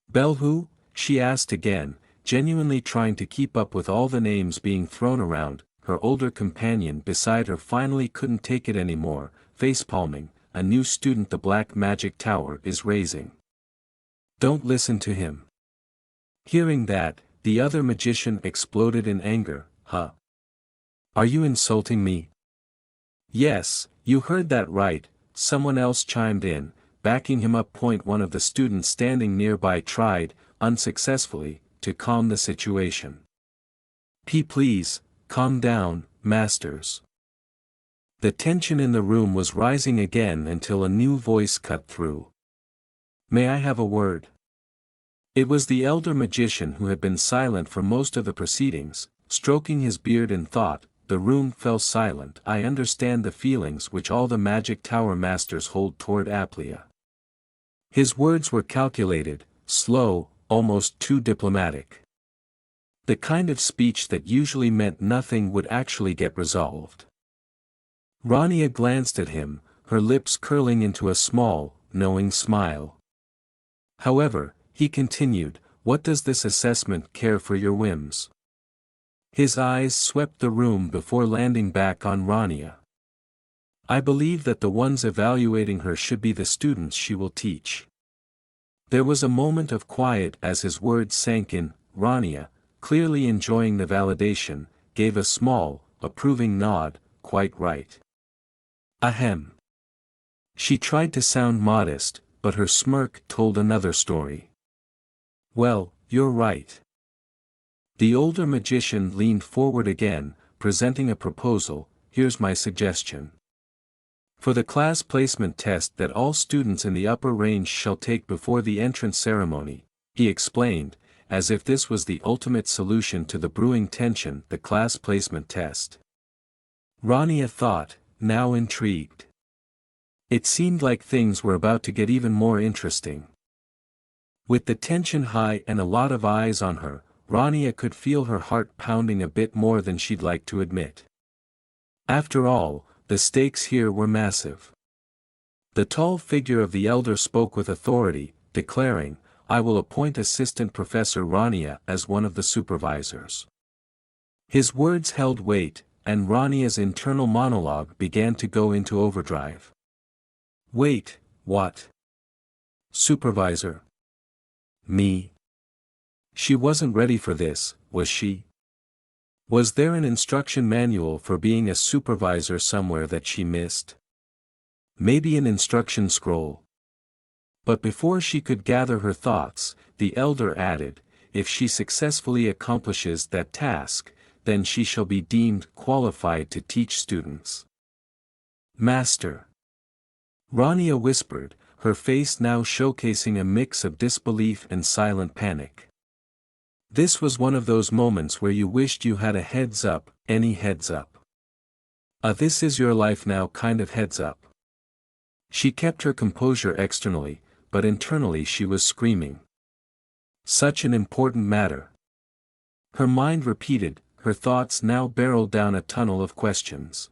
"Bel who?" she asked again, genuinely trying to keep up with all the names being thrown around. Her older companion beside her finally couldn't take it anymore, facepalming. "A new student the Black Magic Tower is raising. Don't listen to him." Hearing that, the other magician exploded in anger. "Huh? Are you insulting me?" "Yes, you heard that right," someone else chimed in, backing him up. One of the students standing nearby tried, unsuccessfully, to calm the situation. Please, calm down, masters." The tension in the room was rising again until a new voice cut through. "May I have a word?" It was the elder magician who had been silent for most of the proceedings, stroking his beard in thought. The room fell silent. "I understand the feelings which all the Magic Tower masters hold toward Aplia." His words were calculated, slow, almost too diplomatic. The kind of speech that usually meant nothing would actually get resolved. Rania glanced at him, her lips curling into a small, knowing smile. "However," he continued, "what does this assessment care for your whims?" His eyes swept the room before landing back on Rania. "I believe that the ones evaluating her should be the students she will teach." There was a moment of quiet as his words sank in. Rania, clearly enjoying the validation, gave a small, approving nod. "Quite right." Ahem. She tried to sound modest, but her smirk told another story. "Well, you're right." The older magician leaned forward again, presenting a proposal. "Here's my suggestion. For the class placement test that all students in the upper range shall take before the entrance ceremony," he explained, as if this was the ultimate solution to the brewing tension. The class placement test. Rania thought, now intrigued. It seemed like things were about to get even more interesting. With the tension high and a lot of eyes on her, Rania could feel her heart pounding a bit more than she'd like to admit. After all, the stakes here were massive. The tall figure of the elder spoke with authority, declaring, "I will appoint Assistant Professor Rania as one of the supervisors." His words held weight, and Rania's internal monologue began to go into overdrive. "Wait, what? Supervisor? Me?" She wasn't ready for this, was she? Was there an instruction manual for being a supervisor somewhere that she missed? Maybe an instruction scroll. But before she could gather her thoughts, the elder added, "If she successfully accomplishes that task, then she shall be deemed qualified to teach students." "Master." Rania whispered, her face now showcasing a mix of disbelief and silent panic. This was one of those moments where you wished you had a heads up, any heads up. This is your life now kind of heads up. She kept her composure externally, but internally she was screaming. Such an important matter. Her mind repeated, her thoughts now barreled down a tunnel of questions.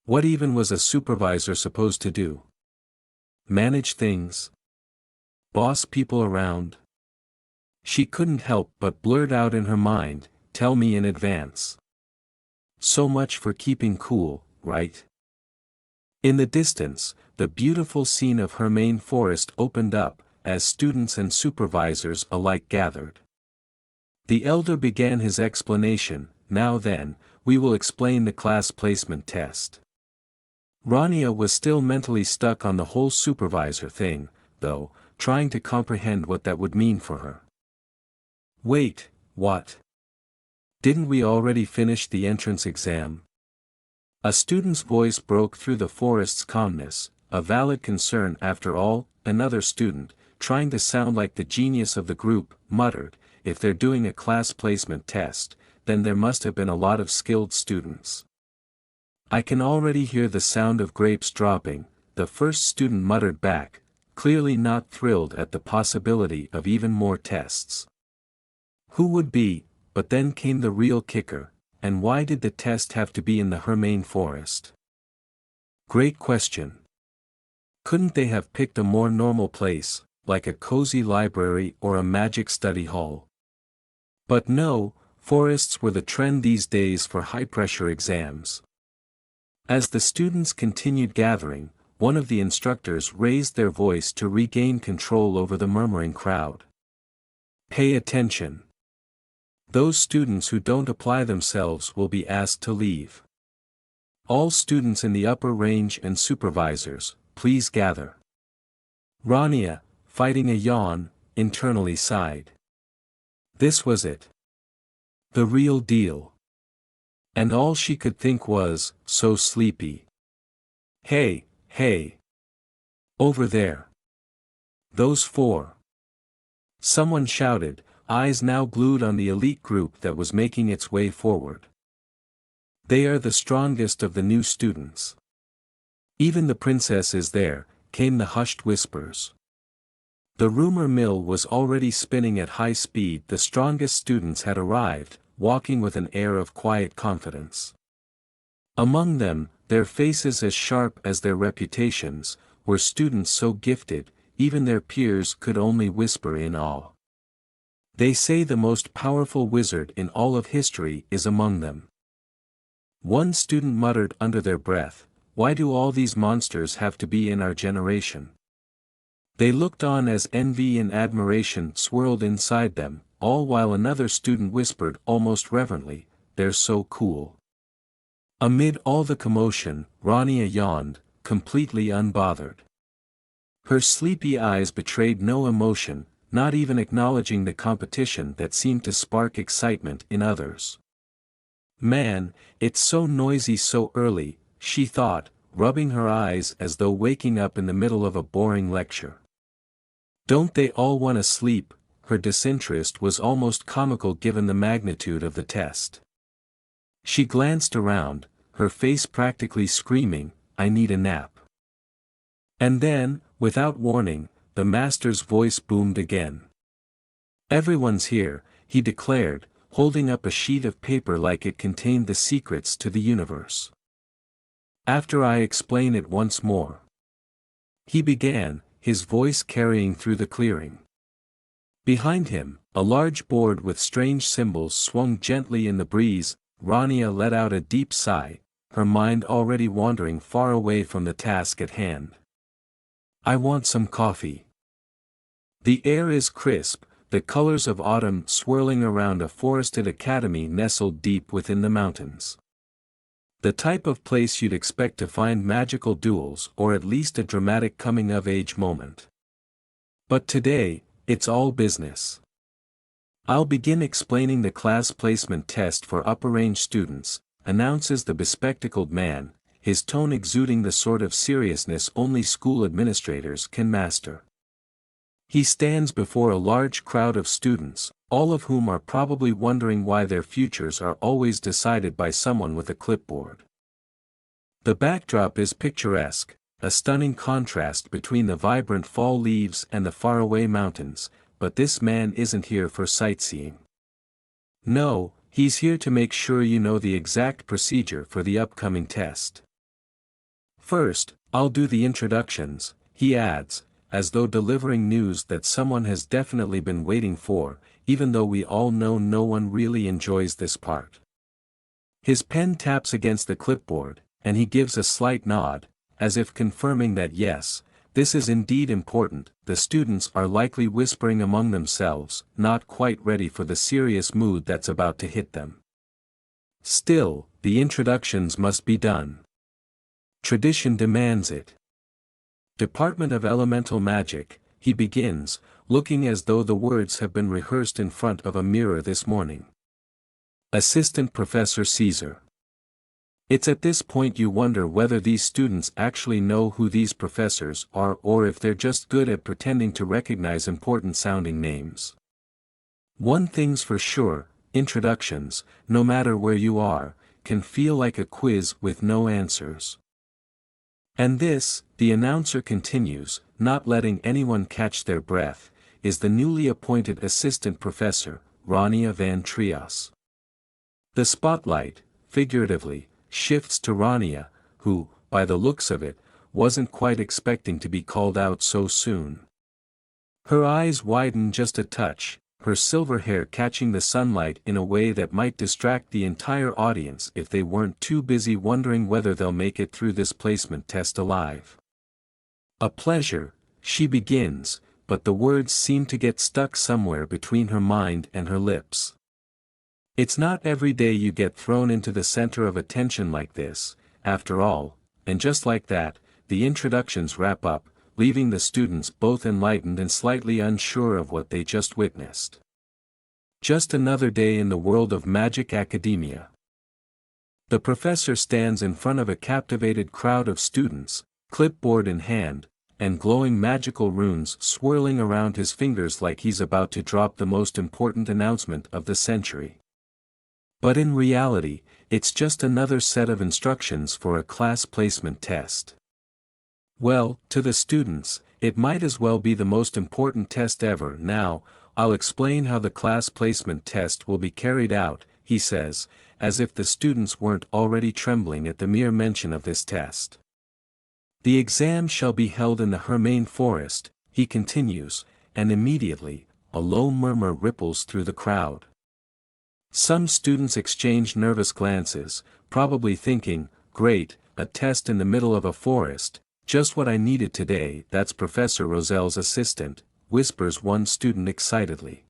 What even was a supervisor supposed to do? Manage things? Boss people around? She couldn't help but blurt out in her mind, tell me in advance. So much for keeping cool, right? In the distance, the beautiful scene of her main forest opened up, as students and supervisors alike gathered. The elder began his explanation, now then, we will explain the class placement test. Rania was still mentally stuck on the whole supervisor thing, though, trying to comprehend what that would mean for her. Wait, what? Didn't we already finish the entrance exam? A student's voice broke through the forest's calmness, a valid concern after all. Another student, trying to sound like the genius of the group, muttered, if they're doing a class placement test, then there must have been a lot of skilled students. I can already hear the sound of grapes dropping, the first student muttered back, clearly not thrilled at the possibility of even more tests. Who would be? But then came the real kicker, and why did the test have to be in the Hermain forest? Great question. Couldn't they have picked a more normal place, like a cozy library or a magic study hall? But no, forests were the trend these days for high-pressure exams. As the students continued gathering, one of the instructors raised their voice to regain control over the murmuring crowd. Pay attention. Those students who don't apply themselves will be asked to leave. All students in the upper range and supervisors, please gather. Rania, fighting a yawn, internally sighed. This was it. The real deal. And all she could think was, so sleepy. Hey, hey. Over there. Those four. Someone shouted, eyes now glued on the elite group that was making its way forward. They are the strongest of the new students. Even the princess is there, came the hushed whispers. The rumor mill was already spinning at high speed. The strongest students had arrived, walking with an air of quiet confidence. Among them, their faces as sharp as their reputations, were students so gifted, even their peers could only whisper in awe. They say the most powerful wizard in all of history is among them. One student muttered under their breath, why do all these monsters have to be in our generation? They looked on as envy and admiration swirled inside them, all while another student whispered almost reverently, they're so cool. Amid all the commotion, Rania yawned, completely unbothered. Her sleepy eyes betrayed no emotion, not even acknowledging the competition that seemed to spark excitement in others. Man, it's so noisy so early, she thought, rubbing her eyes as though waking up in the middle of a boring lecture. Don't they all want to sleep? Her disinterest was almost comical given the magnitude of the test. She glanced around, her face practically screaming, I need a nap. And then, without warning, the master's voice boomed again. Everyone's here, he declared, holding up a sheet of paper like it contained the secrets to the universe. After I explain it once more. He began, his voice carrying through the clearing. Behind him, a large board with strange symbols swung gently in the breeze. Rania let out a deep sigh, her mind already wandering far away from the task at hand. I want some coffee. The air is crisp, the colors of autumn swirling around a forested academy nestled deep within the mountains. The type of place you'd expect to find magical duels or at least a dramatic coming-of-age moment. But today, it's all business. I'll begin explaining the class placement test for upper-range students, announces the bespectacled man, his tone exuding the sort of seriousness only school administrators can master. He stands before a large crowd of students, all of whom are probably wondering why their futures are always decided by someone with a clipboard. The backdrop is picturesque, a stunning contrast between the vibrant fall leaves and the faraway mountains, but this man isn't here for sightseeing. No, he's here to make sure you know the exact procedure for the upcoming test. First, I'll do the introductions, he adds, as though delivering news that someone has definitely been waiting for, even though we all know no one really enjoys this part. His pen taps against the clipboard, and he gives a slight nod, as if confirming that yes, this is indeed important. The students are likely whispering among themselves, not quite ready for the serious mood that's about to hit them. Still, the introductions must be done. Tradition demands it. Department of Elemental Magic, he begins, looking as though the words have been rehearsed in front of a mirror this morning. Assistant Professor Caesar. It's at this point you wonder whether these students actually know who these professors are or if they're just good at pretending to recognize important sounding names. One thing's for sure, introductions, no matter where you are, can feel like a quiz with no answers. And this, the announcer continues, not letting anyone catch their breath, is the newly appointed assistant professor, Rania van Trias. The spotlight, figuratively, shifts to Rania, who, by the looks of it, wasn't quite expecting to be called out so soon. Her eyes widen just a touch, her silver hair catching the sunlight in a way that might distract the entire audience if they weren't too busy wondering whether they'll make it through this placement test alive. A pleasure, she begins, but the words seem to get stuck somewhere between her mind and her lips. It's not every day you get thrown into the center of attention like this, after all, and just like that, the introductions wrap up, leaving the students both enlightened and slightly unsure of what they just witnessed. Just another day in the world of magic academia. The professor stands in front of a captivated crowd of students, clipboard in hand, and glowing magical runes swirling around his fingers like he's about to drop the most important announcement of the century. But in reality, it's just another set of instructions for a class placement test. Well, to the students, it might as well be the most important test ever. Now, I'll explain how the class placement test will be carried out, he says, as if the students weren't already trembling at the mere mention of this test. The exam shall be held in the Hermain Forest, he continues, and immediately, a low murmur ripples through the crowd. Some students exchange nervous glances, probably thinking, great, a test in the middle of a forest, just what I needed today. That's Professor Roselle's assistant, whispers one student excitedly.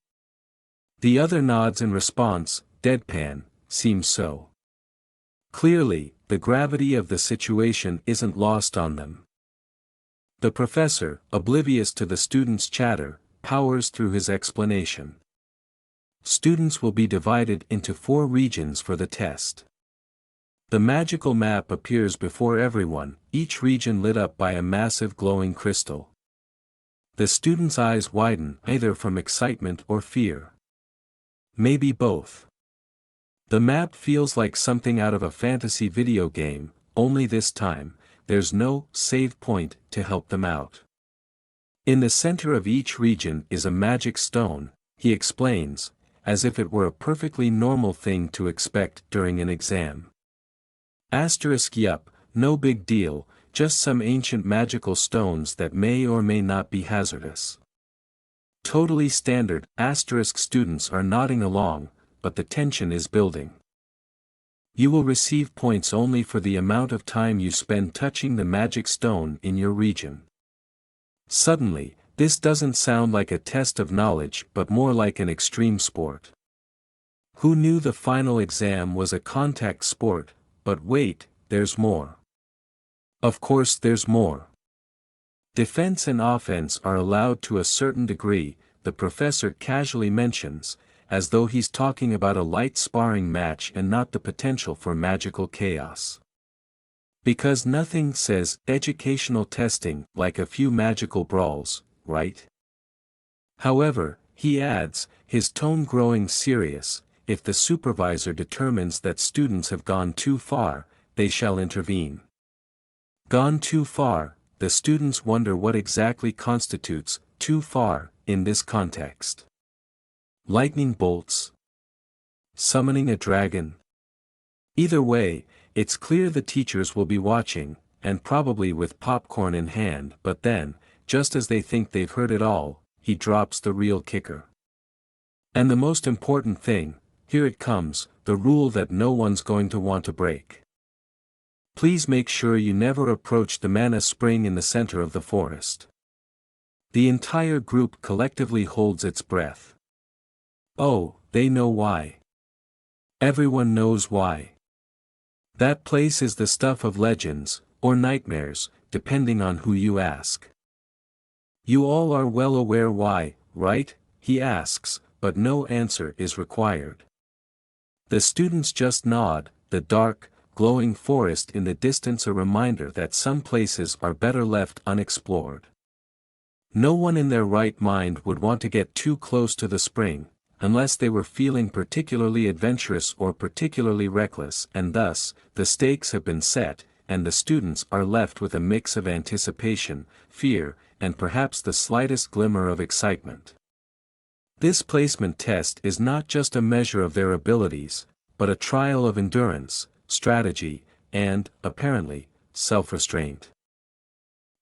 The other nods in response, deadpan, seems so. Clearly, the gravity of the situation isn't lost on them. The professor, oblivious to the students' chatter, powers through his explanation. Students will be divided into 4 regions for the test. The magical map appears before everyone, each region lit up by a massive glowing crystal. The students' eyes widen, either from excitement or fear. Maybe both. The map feels like something out of a fantasy video game, only this time, there's no save point to help them out. In the center of each region is a magic stone, he explains, as if it were a perfectly normal thing to expect during an exam. Yup, no big deal, just some ancient magical stones that may or may not be hazardous. Totally standard. Students are nodding along, but the tension is building. You will receive points only for the amount of time you spend touching the magic stone in your region. Suddenly, this doesn't sound like a test of knowledge but more like an extreme sport. Who knew the final exam was a contact sport? But wait, there's more. Of course there's more. Defense and offense are allowed to a certain degree, the professor casually mentions, as though he's talking about a light sparring match and not the potential for magical chaos. Because nothing says educational testing like a few magical brawls, right? However, he adds, his tone growing serious, if the supervisor determines that students have gone too far, they shall intervene. Gone too far, the students wonder what exactly constitutes too far in this context. Lightning bolts? Summoning a dragon? Either way, it's clear the teachers will be watching, and probably with popcorn in hand, but then, just as they think they've heard it all, he drops the real kicker. And the most important thing, here it comes, the rule that no one's going to want to break. Please make sure you never approach the mana spring in the center of the forest. The entire group collectively holds its breath. Oh, they know why. Everyone knows why. That place is the stuff of legends, or nightmares, depending on who you ask. You all are well aware why, right? He asks, but no answer is required. The students just nod, the dark, glowing forest in the distance a reminder that some places are better left unexplored. No one in their right mind would want to get too close to the spring, unless they were feeling particularly adventurous or particularly reckless, and thus, the stakes have been set, and the students are left with a mix of anticipation, fear, and perhaps the slightest glimmer of excitement. This placement test is not just a measure of their abilities, but a trial of endurance, strategy, and, apparently, self-restraint.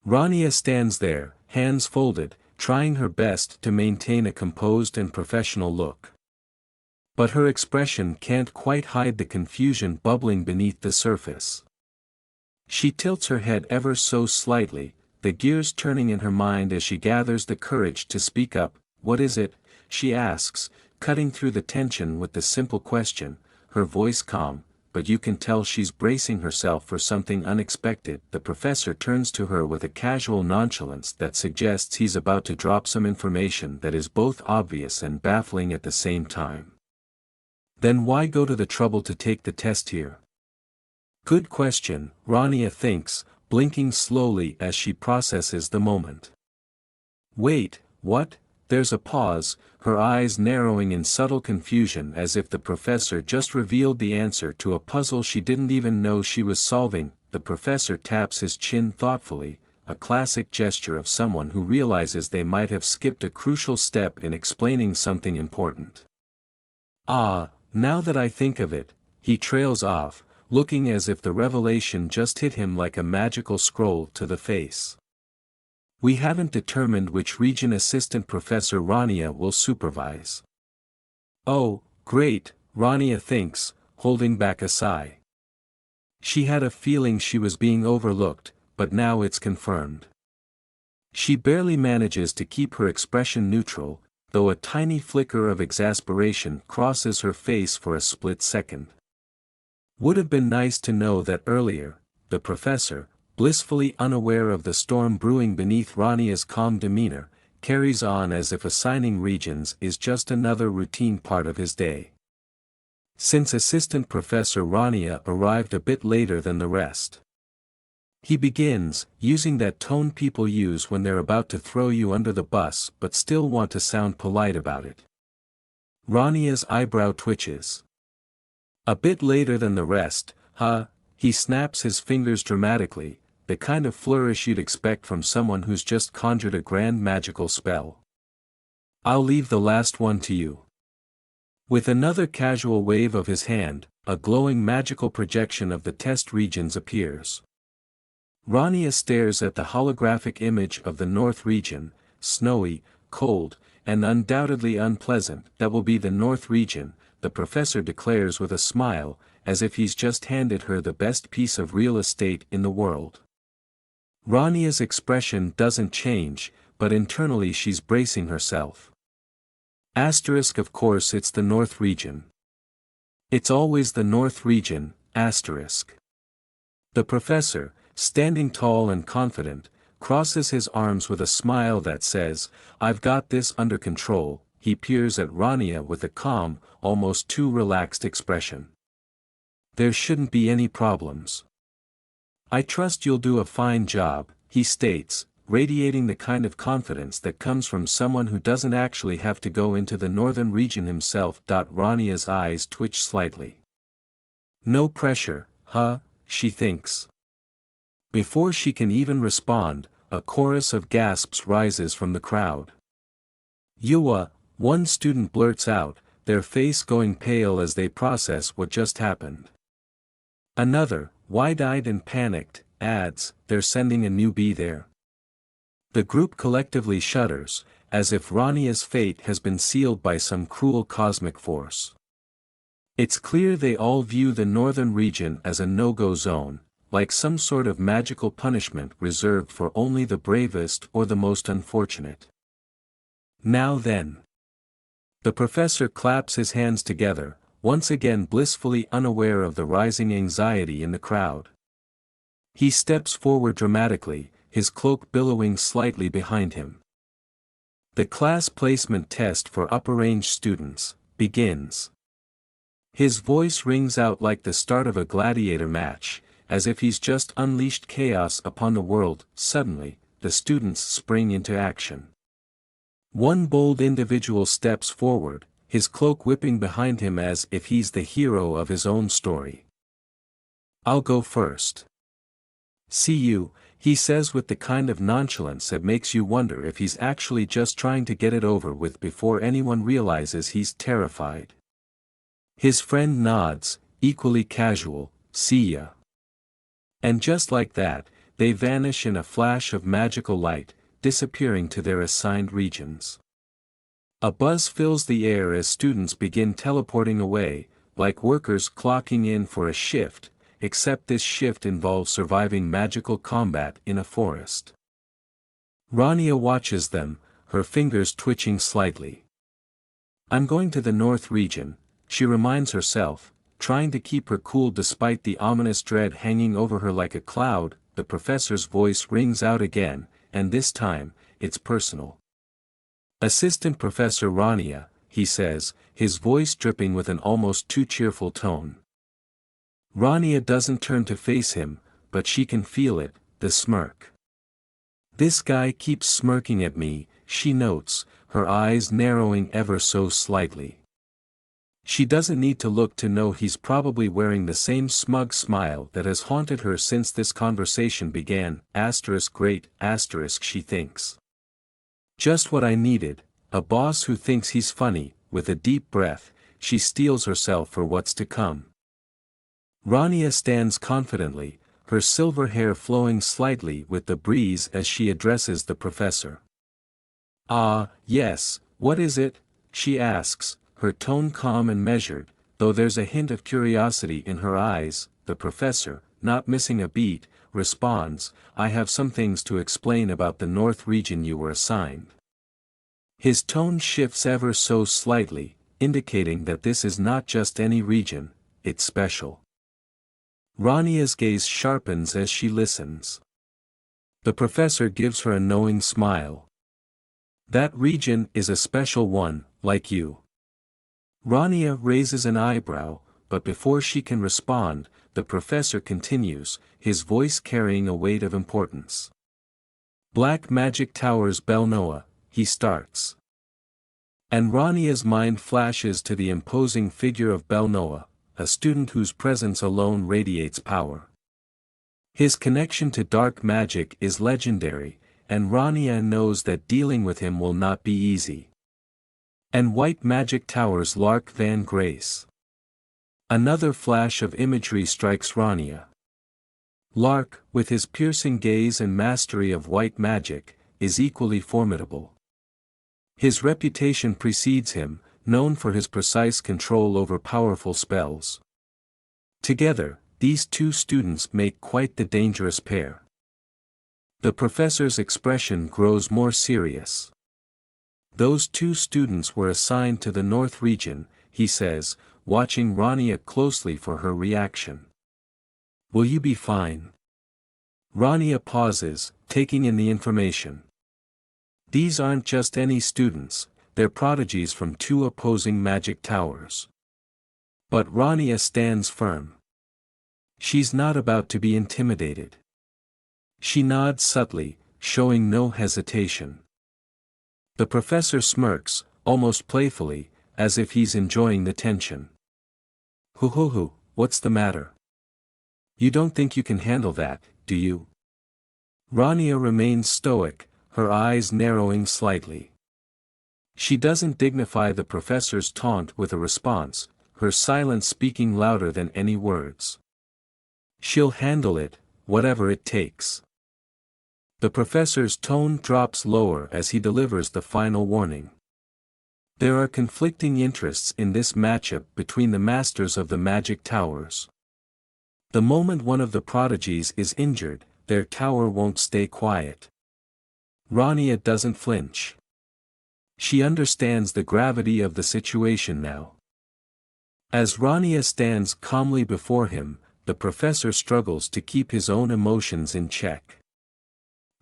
Rania stands there, hands folded, trying her best to maintain a composed and professional look. But her expression can't quite hide the confusion bubbling beneath the surface. She tilts her head ever so slightly, the gears turning in her mind as she gathers the courage to speak up. "What is it?" she asks, cutting through the tension with the simple question, her voice calm, but you can tell she's bracing herself for something unexpected. The professor turns to her with a casual nonchalance that suggests he's about to drop some information that is both obvious and baffling at the same time. Then why go to the trouble to take the test here? Good question, Rania thinks, blinking slowly as she processes the moment. Wait, what? There's a pause, her eyes narrowing in subtle confusion as if the professor just revealed the answer to a puzzle she didn't even know she was solving. The professor taps his chin thoughtfully, a classic gesture of someone who realizes they might have skipped a crucial step in explaining something important. "Ah, now that I think of it," he trails off, looking as if the revelation just hit him like a magical scroll to the face. "We haven't determined which region Assistant Professor Rania will supervise." "Oh, great," Rania thinks, holding back a sigh. She had a feeling she was being overlooked, but now it's confirmed. She barely manages to keep her expression neutral, though a tiny flicker of exasperation crosses her face for a split second. Would have been nice to know that earlier. The professor, blissfully unaware of the storm brewing beneath Rania's calm demeanor, carries on as if assigning regions is just another routine part of his day. Since Assistant Professor Rania arrived a bit later than the rest. He begins, using that tone people use when they're about to throw you under the bus but still want to sound polite about it. Rania's eyebrow twitches. "A bit later than the rest, huh?" He snaps his fingers dramatically, the kind of flourish you'd expect from someone who's just conjured a grand magical spell. "I'll leave the last one to you." With another casual wave of his hand, a glowing magical projection of the test regions appears. Rania stares at the holographic image of the North region, snowy, cold, and undoubtedly unpleasant. "That will be the North region," the professor declares with a smile, as if he's just handed her the best piece of real estate in the world. Rania's expression doesn't change, but internally she's bracing herself. Asterisk, of course it's the North region. It's always the North region, asterisk. The professor, standing tall and confident, crosses his arms with a smile that says, "I've got this under control." He peers at Rania with a calm, almost too relaxed expression. "There shouldn't be any problems. I trust you'll do a fine job," he states, radiating the kind of confidence that comes from someone who doesn't actually have to go into the northern region himself. Rania's eyes twitch slightly. "No pressure, huh?" she thinks. Before she can even respond, a chorus of gasps rises from the crowd. "Yuwa," one student blurts out, their face going pale as they process what just happened. Another, wide-eyed and panicked, adds, "They're sending a newbie there." The group collectively shudders, as if Rania's fate has been sealed by some cruel cosmic force. It's clear they all view the northern region as a no-go zone, like some sort of magical punishment reserved for only the bravest or the most unfortunate. Now then. The professor claps his hands together, once again blissfully unaware of the rising anxiety in the crowd. He steps forward dramatically, his cloak billowing slightly behind him. The class placement test for upper range students begins. His voice rings out like the start of a gladiator match, as if he's just unleashed chaos upon the world. Suddenly, the students spring into action. One bold individual steps forward, his cloak whipping behind him as if he's the hero of his own story. "I'll go first." "See you," he says with the kind of nonchalance that makes you wonder if he's actually just trying to get it over with before anyone realizes he's terrified. His friend nods, equally casual, "See ya." And just like that, they vanish in a flash of magical light, disappearing to their assigned regions. A buzz fills the air as students begin teleporting away, like workers clocking in for a shift, except this shift involves surviving magical combat in a forest. Rania watches them, her fingers twitching slightly. "I'm going to the north region," she reminds herself, trying to keep her cool despite the ominous dread hanging over her like a cloud. The professor's voice rings out again, and this time, it's personal. "Assistant Professor Rania," he says, his voice dripping with an almost too cheerful tone. Rania doesn't turn to face him, but she can feel it, the smirk. "This guy keeps smirking at me," she notes, her eyes narrowing ever so slightly. She doesn't need to look to know he's probably wearing the same smug smile that has haunted her since this conversation began. Great, she thinks. Just what I needed, a boss who thinks he's funny. With a deep breath, she steels herself for what's to come. Rania stands confidently, her silver hair flowing slightly with the breeze as she addresses the professor. "Ah, yes, what is it?" she asks, her tone calm and measured, though there's a hint of curiosity in her eyes. The professor, not missing a beat, responds, "I have some things to explain about the north region you were assigned." His tone shifts ever so slightly, indicating that this is not just any region, it's special. Rania's gaze sharpens as she listens. The professor gives her a knowing smile. "That region is a special one, like you." Rania raises an eyebrow, but before she can respond, the professor continues, his voice carrying a weight of importance. "Black Magic Towers Belnoa," he starts. And Rania's mind flashes to the imposing figure of Belnoa, a student whose presence alone radiates power. His connection to dark magic is legendary, and Rania knows that dealing with him will not be easy. And White Magic Towers Lark Van Grace. Another flash of imagery strikes Rania. Lark, with his piercing gaze and mastery of white magic, is equally formidable. His reputation precedes him, known for his precise control over powerful spells. Together, these two students make quite the dangerous pair. The professor's expression grows more serious. "Those two students were assigned to the north region," he says, watching Rania closely for her reaction. "Will you be fine?" Rania pauses, taking in the information. These aren't just any students, they're prodigies from two opposing magic towers. But Rania stands firm. She's not about to be intimidated. She nods subtly, showing no hesitation. The professor smirks, almost playfully, as if he's enjoying the tension. "Hoo, what's the matter? You don't think you can handle that, do you?" Rania remains stoic, her eyes narrowing slightly. She doesn't dignify the professor's taunt with a response, her silence speaking louder than any words. "She'll handle it," whatever it takes. The professor's tone drops lower as he delivers the final warning. There are conflicting interests in this matchup between the masters of the magic towers. The moment one of the prodigies is injured, their tower won't stay quiet. Rania doesn't flinch. She understands the gravity of the situation now. As Rania stands calmly before him, the professor struggles to keep his own emotions in check.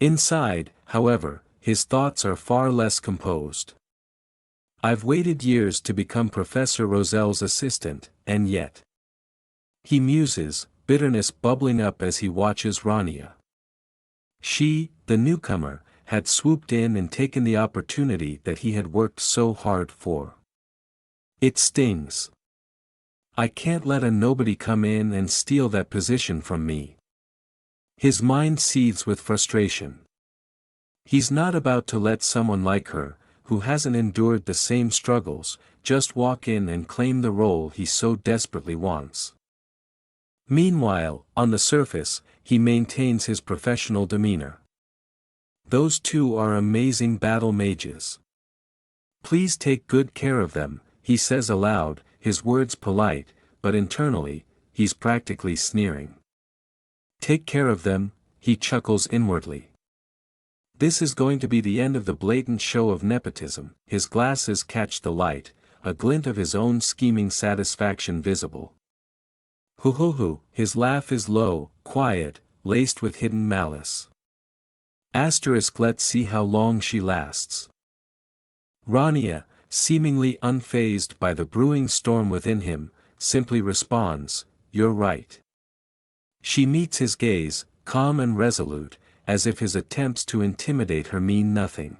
Inside, however, his thoughts are far less composed. I've waited years to become Professor Roselle's assistant, and yet. He muses, bitterness bubbling up as he watches Rania. She, the newcomer, had swooped in and taken the opportunity that he had worked so hard for. It stings. I can't let a nobody come in and steal that position from me. His mind seethes with frustration. He's not about to let someone like her, who hasn't endured the same struggles, just walk in and claim the role he so desperately wants. Meanwhile, on the surface, he maintains his professional demeanor. Those two are amazing battle mages. Please take good care of them, he says aloud, his words polite, but internally, he's practically sneering. Take care of them, he chuckles inwardly. This is going to be the end of the blatant show of nepotism. His glasses catch the light, a glint of his own scheming satisfaction visible. Hoo hoo hoo, his laugh is low, quiet, laced with hidden malice. Let's see how long she lasts. Rania, seemingly unfazed by the brewing storm within him, simply responds, "You're right." She meets his gaze, calm and resolute, as if his attempts to intimidate her mean nothing.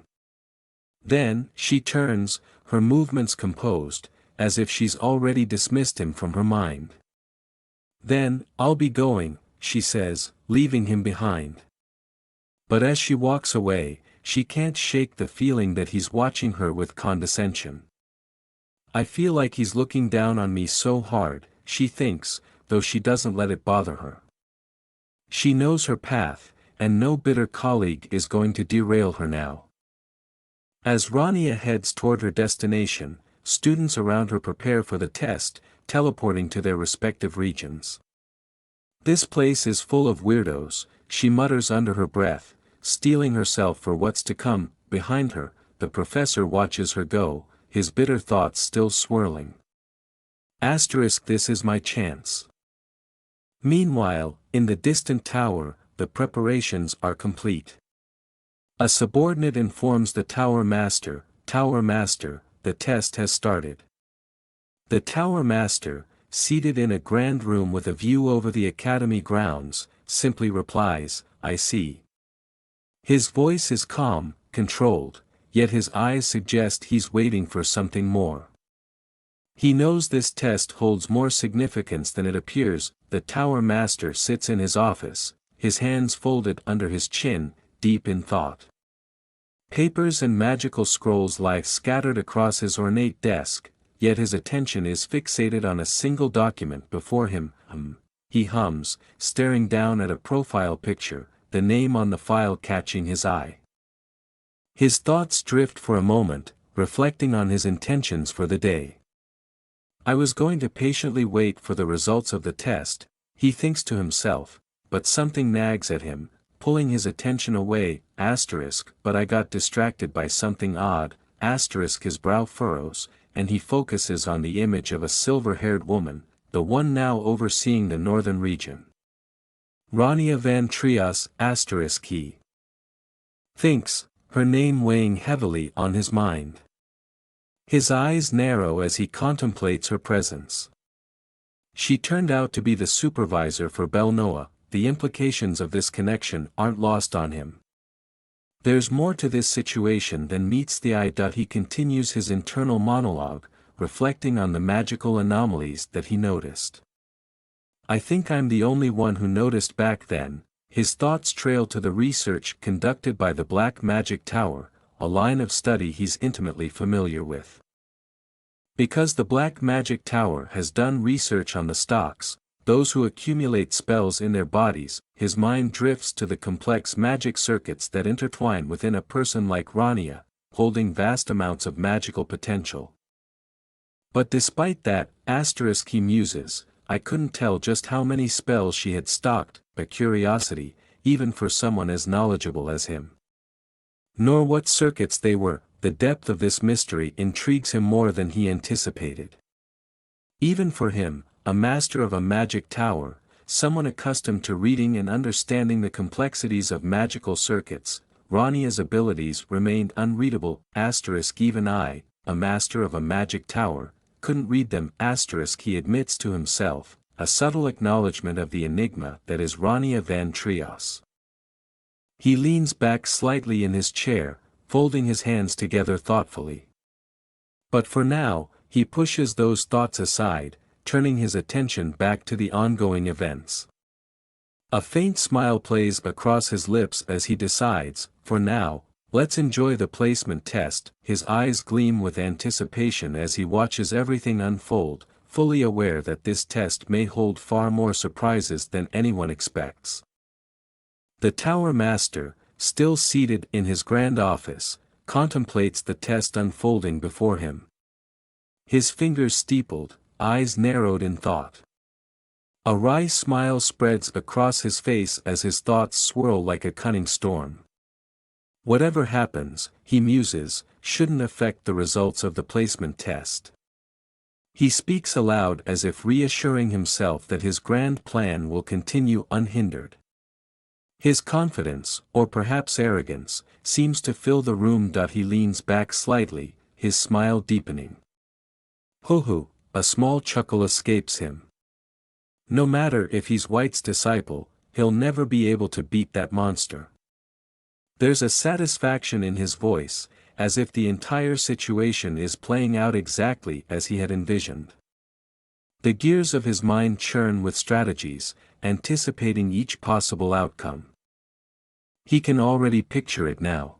Then, she turns, her movements composed, as if she's already dismissed him from her mind. Then, "I'll be going," she says, leaving him behind. But as she walks away, she can't shake the feeling that he's watching her with condescension. I feel like he's looking down on me so hard, she thinks, though she doesn't let it bother her. She knows her path, and no bitter colleague is going to derail her now. As Rania heads toward her destination, students around her prepare for the test, teleporting to their respective regions. This place is full of weirdos, she mutters under her breath, steeling herself for what's to come. Behind her, the professor watches her go, his bitter thoughts still swirling. This is my chance. Meanwhile, in the distant tower, the preparations are complete. A subordinate informs the tower master, the test has started. The tower master, seated in a grand room with a view over the academy grounds, simply replies, "I see." His voice is calm, controlled, yet his eyes suggest he's waiting for something more. He knows this test holds more significance than it appears. The tower master sits in his office, his hands folded under his chin, deep in thought. Papers and magical scrolls lie scattered across his ornate desk, yet his attention is fixated on a single document before him. He hums, staring down at a profile picture, the name on the file catching his eye. His thoughts drift for a moment, reflecting on his intentions for the day. I was going to patiently wait for the results of the test, he thinks to himself, but something nags at him, pulling his attention away, but I got distracted by something odd, his brow furrows, and he focuses on the image of a silver-haired woman, the one now overseeing the northern region. Rania Van Trias, he thinks, her name weighing heavily on his mind. His eyes narrow as he contemplates her presence. She turned out to be the supervisor for Belnoa. The implications of this connection aren't lost on him. There's more to this situation than meets the eye. He continues his internal monologue, reflecting on the magical anomalies that he noticed. I think I'm the only one who noticed back then. His thoughts trail to the research conducted by the Black Magic Tower, a line of study he's intimately familiar with. Because the Black Magic Tower has done research on the stocks, those who accumulate spells in their bodies. His mind drifts to the complex magic circuits that intertwine within a person like Rania, holding vast amounts of magical potential. But despite that, he muses, I couldn't tell just how many spells she had stocked, a curiosity, even for someone as knowledgeable as him. Nor what circuits they were. The depth of this mystery intrigues him more than he anticipated. Even for him, a master of a magic tower, someone accustomed to reading and understanding the complexities of magical circuits, Rania's abilities remained unreadable. Even I, a master of a magic tower, couldn't read them. He admits to himself, a subtle acknowledgement of the enigma that is Rania van Trios. He leans back slightly in his chair, folding his hands together thoughtfully. But for now, he pushes those thoughts aside, turning his attention back to the ongoing events. A faint smile plays across his lips as he decides, for now, let's enjoy the placement test. His eyes gleam with anticipation as he watches everything unfold, fully aware that this test may hold far more surprises than anyone expects. The Tower Master, still seated in his grand office, contemplates the test unfolding before him. His fingers steepled, eyes narrowed in thought. A wry smile spreads across his face as his thoughts swirl like a cunning storm. Whatever happens, he muses, shouldn't affect the results of the placement test. He speaks aloud as if reassuring himself that his grand plan will continue unhindered. His confidence, or perhaps arrogance, seems to fill the room. He leans back slightly, his smile deepening. Hoo-hoo, a small chuckle escapes him. No matter if he's White's disciple, he'll never be able to beat that monster. There's a satisfaction in his voice, as if the entire situation is playing out exactly as he had envisioned. The gears of his mind churn with strategies, anticipating each possible outcome. He can already picture it now.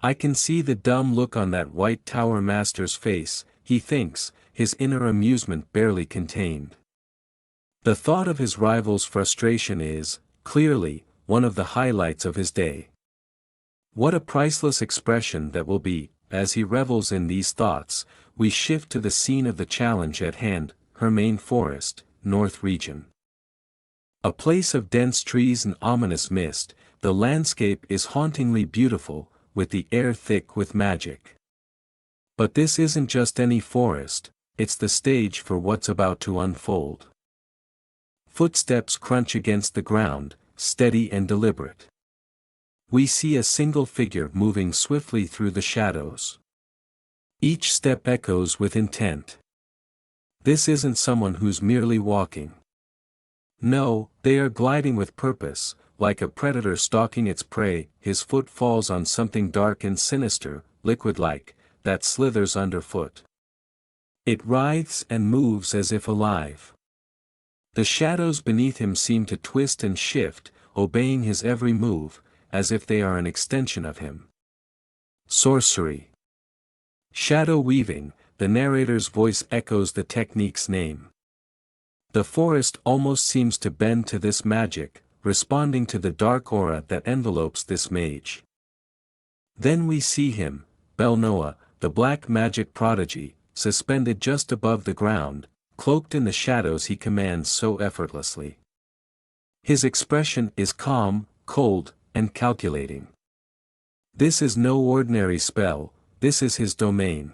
I can see the dumb look on that White Tower Master's face, he thinks, his inner amusement barely contained. The thought of his rival's frustration is, clearly, one of the highlights of his day. What a priceless expression that will be. As he revels in these thoughts, we shift to the scene of the challenge at hand, Hermain Forest, North Region. A place of dense trees and ominous mist, the landscape is hauntingly beautiful, with the air thick with magic. But this isn't just any forest, it's the stage for what's about to unfold. Footsteps crunch against the ground, steady and deliberate. We see a single figure moving swiftly through the shadows. Each step echoes with intent. This isn't someone who's merely walking. No, they are gliding with purpose, like a predator stalking its prey. His foot falls on something dark and sinister, liquid-like, that slithers underfoot. It writhes and moves as if alive. The shadows beneath him seem to twist and shift, obeying his every move, as if they are an extension of him. Sorcery. Shadow weaving, the narrator's voice echoes the technique's name. The forest almost seems to bend to this magic, responding to the dark aura that envelopes this mage. Then we see him, Belnoa, the black magic prodigy, suspended just above the ground, cloaked in the shadows he commands so effortlessly. His expression is calm, cold, and calculating. This is no ordinary spell, this is his domain.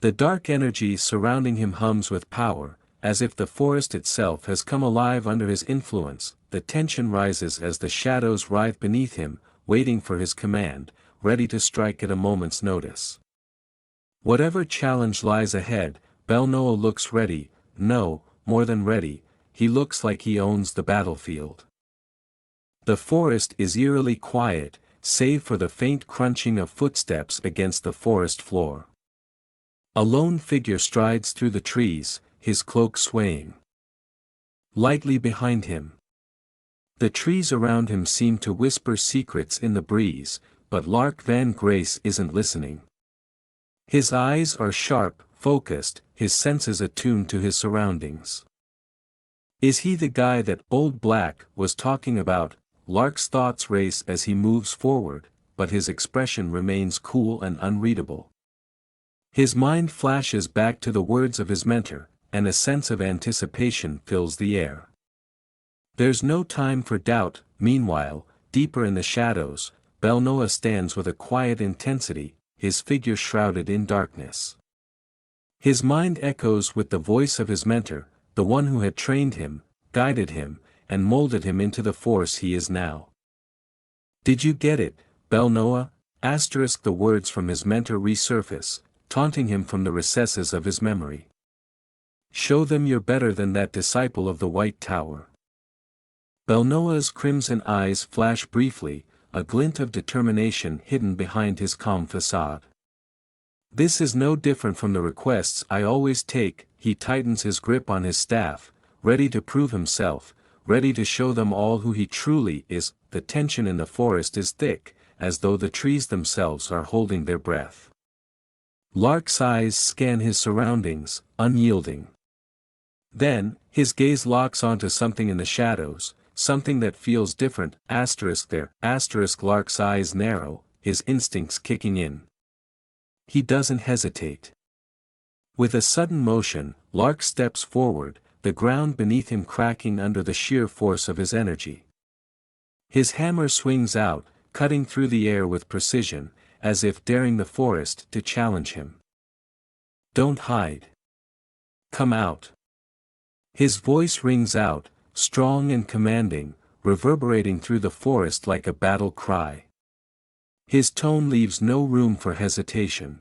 The dark energy surrounding him hums with power, as if the forest itself has come alive under his influence. The tension rises as the shadows writhe beneath him, waiting for his command, ready to strike at a moment's notice. Whatever challenge lies ahead, Belnoa looks ready, no, more than ready, he looks like he owns the battlefield. The forest is eerily quiet, save for the faint crunching of footsteps against the forest floor. A lone figure strides through the trees, his cloak swaying lightly behind him. The trees around him seem to whisper secrets in the breeze, but Lark Van Grace isn't listening. His eyes are sharp, focused, his senses attuned to his surroundings. Is he the guy that Old Black was talking about? Lark's thoughts race as he moves forward, but his expression remains cool and unreadable. His mind flashes back to the words of his mentor, and a sense of anticipation fills the air. There's no time for doubt. Meanwhile, deeper in the shadows, Belnoa stands with a quiet intensity, his figure shrouded in darkness. His mind echoes with the voice of his mentor, the one who had trained him, guided him, and molded him into the force he is now. Did you get it, Belnoa? The words from his mentor resurface, taunting him from the recesses of his memory. Show them you're better than that disciple of the White Tower. Belnoa's crimson eyes flash briefly, a glint of determination hidden behind his calm facade. This is no different from the requests I always take. He tightens his grip on his staff, ready to prove himself, ready to show them all who he truly is. The tension in the forest is thick, as though the trees themselves are holding their breath. Lark's eyes scan his surroundings, unyielding. Then, his gaze locks onto something in the shadows, something that feels different. Lark's eyes narrow, his instincts kicking in. He doesn't hesitate. With a sudden motion, Lark steps forward, the ground beneath him cracking under the sheer force of his energy. His hammer swings out, cutting through the air with precision, as if daring the forest to challenge him. Don't hide. Come out. His voice rings out, strong and commanding, reverberating through the forest like a battle cry. His tone leaves no room for hesitation.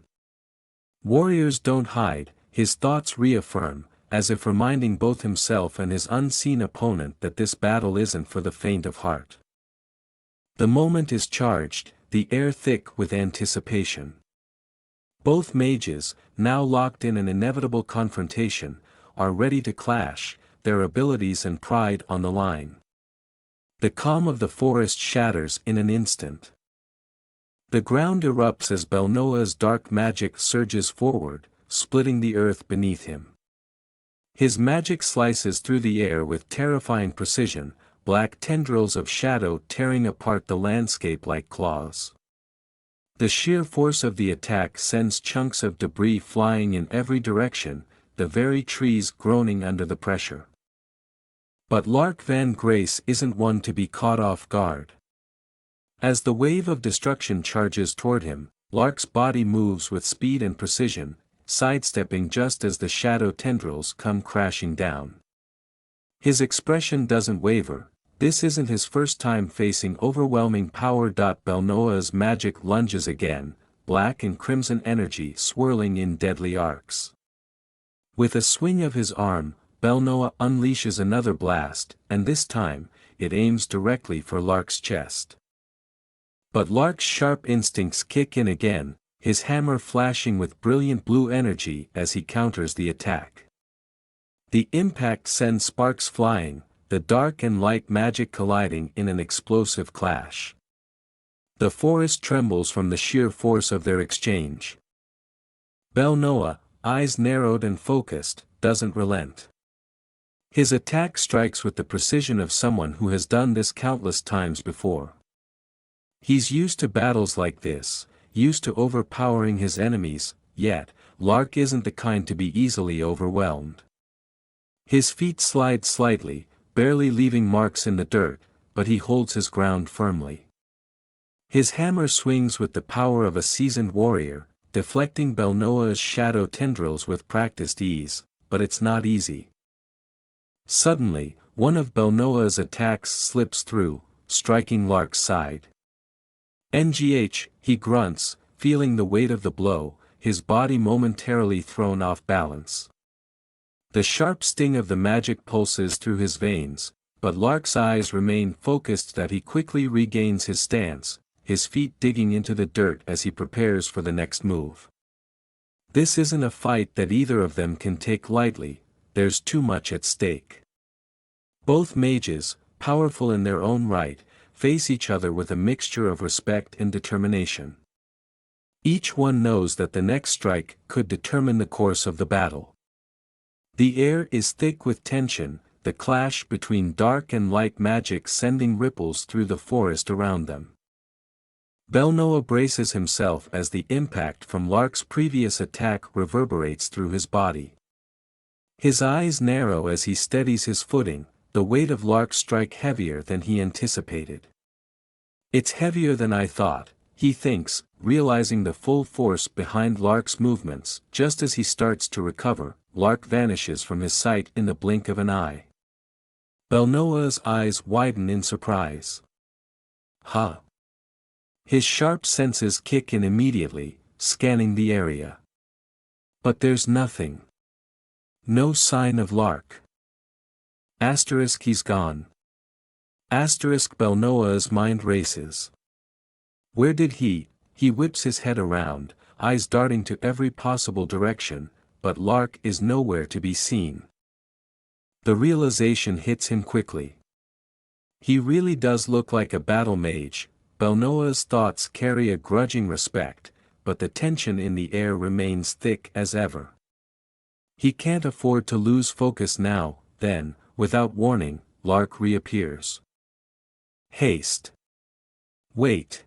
Warriors don't hide, his thoughts reaffirm, as if reminding both himself and his unseen opponent that this battle isn't for the faint of heart. The moment is charged, the air thick with anticipation. Both mages, now locked in an inevitable confrontation, are ready to clash, their abilities and pride on the line. The calm of the forest shatters in an instant. The ground erupts as Belnoa's dark magic surges forward, splitting the earth beneath him. His magic slices through the air with terrifying precision, black tendrils of shadow tearing apart the landscape like claws. The sheer force of the attack sends chunks of debris flying in every direction, the very trees groaning under the pressure. But Lark Van Grace isn't one to be caught off guard. As the wave of destruction charges toward him, Lark's body moves with speed and precision, sidestepping just as the shadow tendrils come crashing down. His expression doesn't waver. This isn't his first time facing overwhelming power. Belnoa's magic lunges again, black and crimson energy swirling in deadly arcs. With a swing of his arm, Belnoa unleashes another blast, and this time, it aims directly for Lark's chest. But Lark's sharp instincts kick in again, his hammer flashing with brilliant blue energy as he counters the attack. The impact sends sparks flying, the dark and light magic colliding in an explosive clash. The forest trembles from the sheer force of their exchange. Belnoa, eyes narrowed and focused, doesn't relent. His attack strikes with the precision of someone who has done this countless times before. He's used to battles like this, used to overpowering his enemies, yet, Lark isn't the kind to be easily overwhelmed. His feet slide slightly, barely leaving marks in the dirt, but he holds his ground firmly. His hammer swings with the power of a seasoned warrior, deflecting Belnoa's shadow tendrils with practiced ease, but it's not easy. Suddenly, one of Belnoa's attacks slips through, striking Lark's side. "Ngh," he grunts, feeling the weight of the blow, his body momentarily thrown off balance. The sharp sting of the magic pulses through his veins, but Lark's eyes remain focused that he quickly regains his stance, his feet digging into the dirt as he prepares for the next move. This isn't a fight that either of them can take lightly, there's too much at stake. Both mages, powerful in their own right, face each other with a mixture of respect and determination. Each one knows that the next strike could determine the course of the battle. The air is thick with tension, the clash between dark and light magic sending ripples through the forest around them. Belnoa braces himself as the impact from Lark's previous attack reverberates through his body. His eyes narrow as he steadies his footing, the weight of Lark's strike heavier than he anticipated. "It's heavier than I thought," he thinks, realizing the full force behind Lark's movements. Just as he starts to recover, Lark vanishes from his sight in the blink of an eye. Belnoa's eyes widen in surprise. "Huh?" His sharp senses kick in immediately, scanning the area. But there's nothing. No sign of Lark. He's gone. Belnoa's mind races. Where did he whips his head around, eyes darting to every possible direction, but Lark is nowhere to be seen. The realization hits him quickly. He really does look like a battle mage. Belnoa's thoughts carry a grudging respect, but the tension in the air remains thick as ever. He can't afford to lose focus now. Then, without warning, Lark reappears. "Haste. Wait."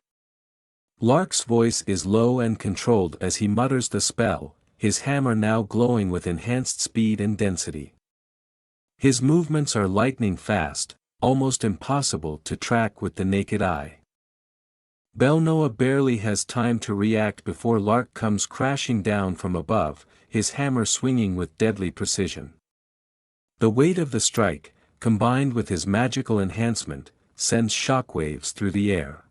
Lark's voice is low and controlled as he mutters the spell, his hammer now glowing with enhanced speed and density. His movements are lightning fast, almost impossible to track with the naked eye. Belnoa barely has time to react before Lark comes crashing down from above, his hammer swinging with deadly precision. The weight of the strike, combined with his magical enhancement, sends shockwaves through the air.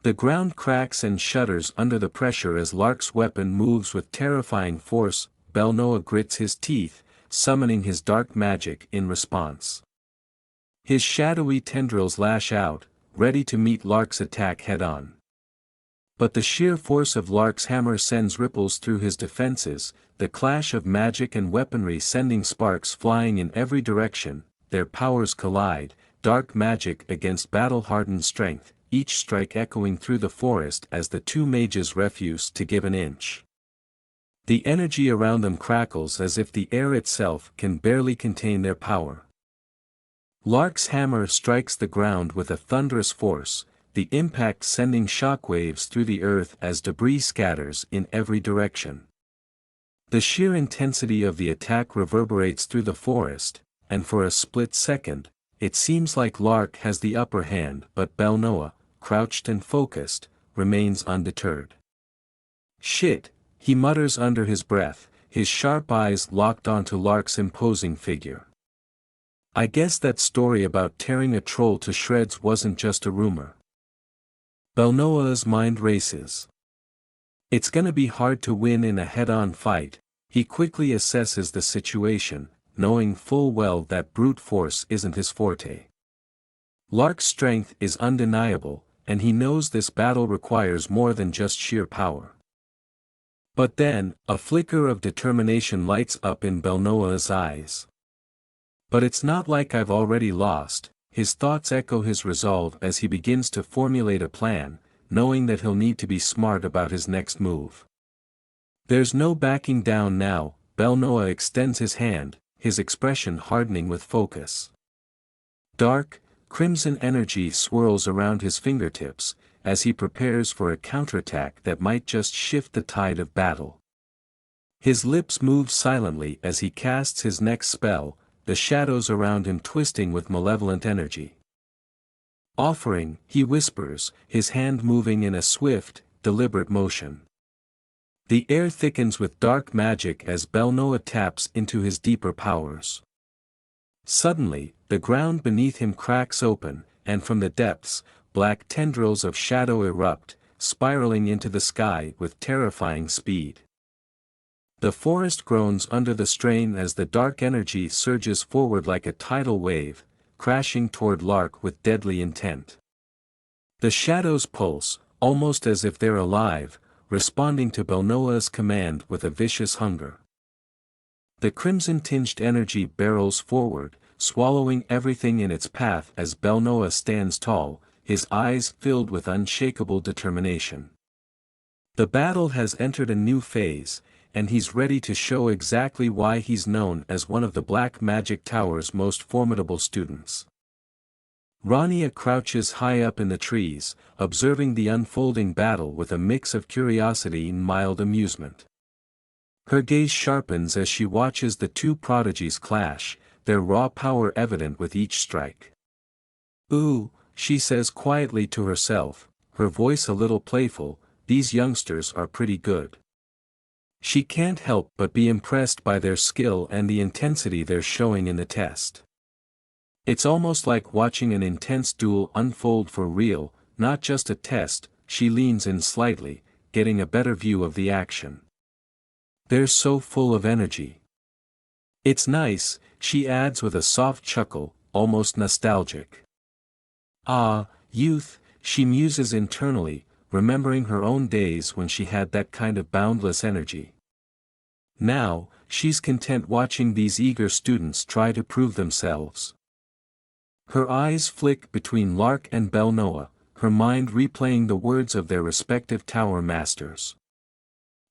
The ground cracks and shudders under the pressure as Lark's weapon moves with terrifying force. Belnoa grits his teeth, summoning his dark magic in response. His shadowy tendrils lash out, ready to meet Lark's attack head-on. But the sheer force of Lark's hammer sends ripples through his defenses, the clash of magic and weaponry sending sparks flying in every direction. Their powers collide, dark magic against battle-hardened strength, each strike echoing through the forest as the two mages refuse to give an inch. The energy around them crackles as if the air itself can barely contain their power. Lark's hammer strikes the ground with a thunderous force, the impact sending shockwaves through the earth as debris scatters in every direction. The sheer intensity of the attack reverberates through the forest, and for a split second, it seems like Lark has the upper hand, but Belnoa, crouched and focused, remains undeterred. "Shit," he mutters under his breath, his sharp eyes locked onto Lark's imposing figure. "I guess that story about tearing a troll to shreds wasn't just a rumor." Belnoa's mind races. It's gonna be hard to win in a head-on fight. He quickly assesses the situation, knowing full well that brute force isn't his forte. Lark's strength is undeniable, and he knows this battle requires more than just sheer power. But then, a flicker of determination lights up in Belnoa's eyes. "But it's not like I've already lost." His thoughts echo his resolve as he begins to formulate a plan, knowing that he'll need to be smart about his next move. There's no backing down now. Belnoa extends his hand, his expression hardening with focus. Dark, crimson energy swirls around his fingertips, as he prepares for a counterattack that might just shift the tide of battle. His lips move silently as he casts his next spell, the shadows around him twisting with malevolent energy. "Offering," he whispers, his hand moving in a swift, deliberate motion. The air thickens with dark magic as Belnoa taps into his deeper powers. Suddenly, the ground beneath him cracks open, and from the depths, black tendrils of shadow erupt, spiraling into the sky with terrifying speed. The forest groans under the strain as the dark energy surges forward like a tidal wave, crashing toward Lark with deadly intent. The shadows pulse, almost as if they're alive, responding to Belnoa's command with a vicious hunger. The crimson-tinged energy barrels forward, swallowing everything in its path as Belnoa stands tall, his eyes filled with unshakable determination. The battle has entered a new phase, and he's ready to show exactly why he's known as one of the Black Magic Tower's most formidable students. Rania crouches high up in the trees, observing the unfolding battle with a mix of curiosity and mild amusement. Her gaze sharpens as she watches the two prodigies clash, their raw power evident with each strike. "Ooh," she says quietly to herself, her voice a little playful, "these youngsters are pretty good." She can't help but be impressed by their skill and the intensity they're showing in the test. It's almost like watching an intense duel unfold for real, not just a test. She leans in slightly, getting a better view of the action. They're so full of energy. It's nice, she adds with a soft chuckle, almost nostalgic. Ah, youth, she muses internally, remembering her own days when she had that kind of boundless energy. Now, she's content watching these eager students try to prove themselves. Her eyes flick between Lark and Belnoa, her mind replaying the words of their respective tower masters.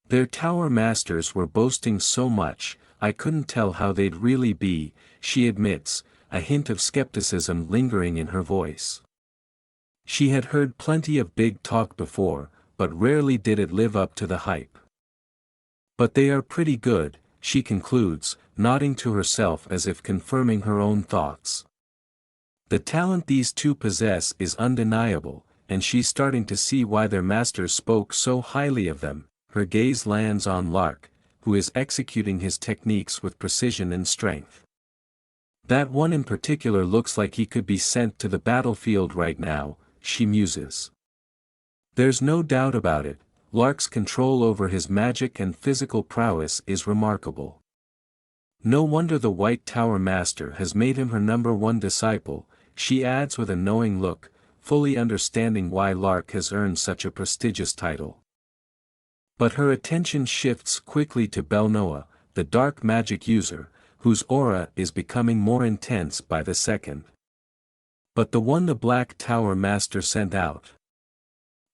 Their tower masters were boasting so much, I couldn't tell how they'd really be, she admits, a hint of skepticism lingering in her voice. She had heard plenty of big talk before, but rarely did it live up to the hype. But they are pretty good, she concludes, nodding to herself as if confirming her own thoughts. The talent these two possess is undeniable, and she's starting to see why their masters spoke so highly of them. Her gaze lands on Lark, who is executing his techniques with precision and strength. That one in particular looks like he could be sent to the battlefield right now, she muses. There's no doubt about it, Lark's control over his magic and physical prowess is remarkable. No wonder the White Tower Master has made him her #1 disciple, she adds with a knowing look, fully understanding why Lark has earned such a prestigious title. But her attention shifts quickly to Belnoa, the dark magic user, whose aura is becoming more intense by the second. But the one the Black Tower Master sent out.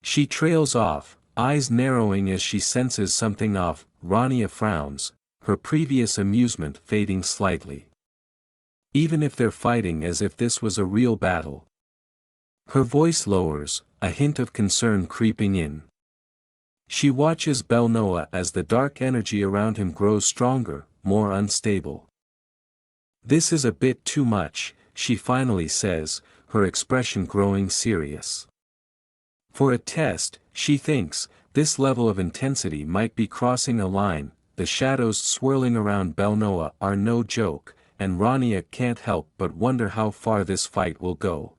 She trails off, eyes narrowing as she senses something off. Rania frowns, her previous amusement fading slightly. Even if they're fighting as if this was a real battle. Her voice lowers, a hint of concern creeping in. She watches Belnoa as the dark energy around him grows stronger, more unstable. "This is a bit too much," she finally says, her expression growing serious. For a test, she thinks, this level of intensity might be crossing a line. The shadows swirling around Belnoa are no joke, and Rania can't help but wonder how far this fight will go.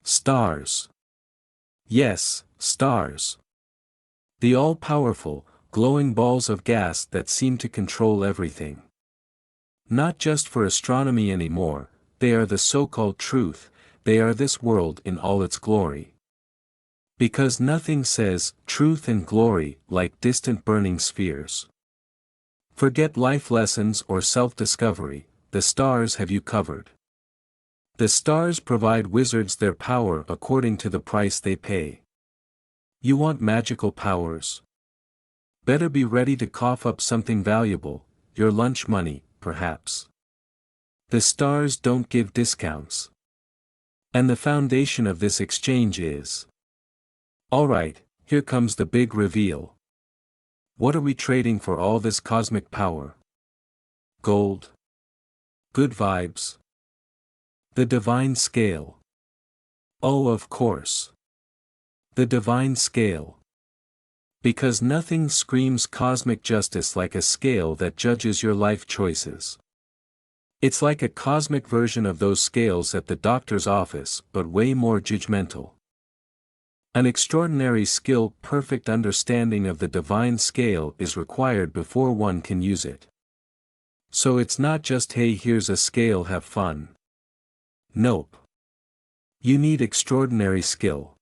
Stars. Yes, stars. The all-powerful, glowing balls of gas that seem to control everything. Not just for astronomy anymore, they are the so-called truth, they are this world in all its glory. Because nothing says truth and glory like distant burning spheres. Forget life lessons or self-discovery, the stars have you covered. The stars provide wizards their power according to the price they pay. You want magical powers? Better be ready to cough up something valuable, your lunch money, perhaps. The stars don't give discounts. And the foundation of this exchange is. Alright, here comes the big reveal. What are we trading for all this cosmic power? Gold? Good vibes? The divine scale. Oh, of course. The divine scale. Because nothing screams cosmic justice like a scale that judges your life choices. It's like a cosmic version of those scales at the doctor's office, but way more judgmental. An extraordinary skill, perfect understanding of the divine scale is required before one can use it. So it's not just hey here's a scale have fun. Nope. You need extraordinary skill.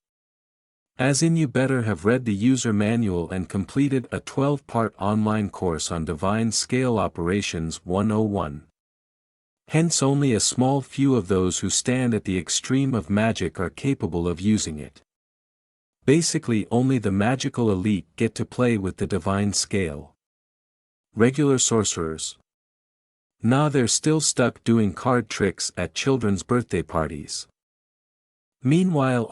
As in you better have read the user manual and completed a 12-part online course on Divine Scale Operations 101. Hence only a small few of those who stand at the extreme of magic are capable of using it. Basically only the magical elite get to play with the divine scale. Regular sorcerers. Nah, they're still stuck doing card tricks at children's birthday parties. Meanwhile,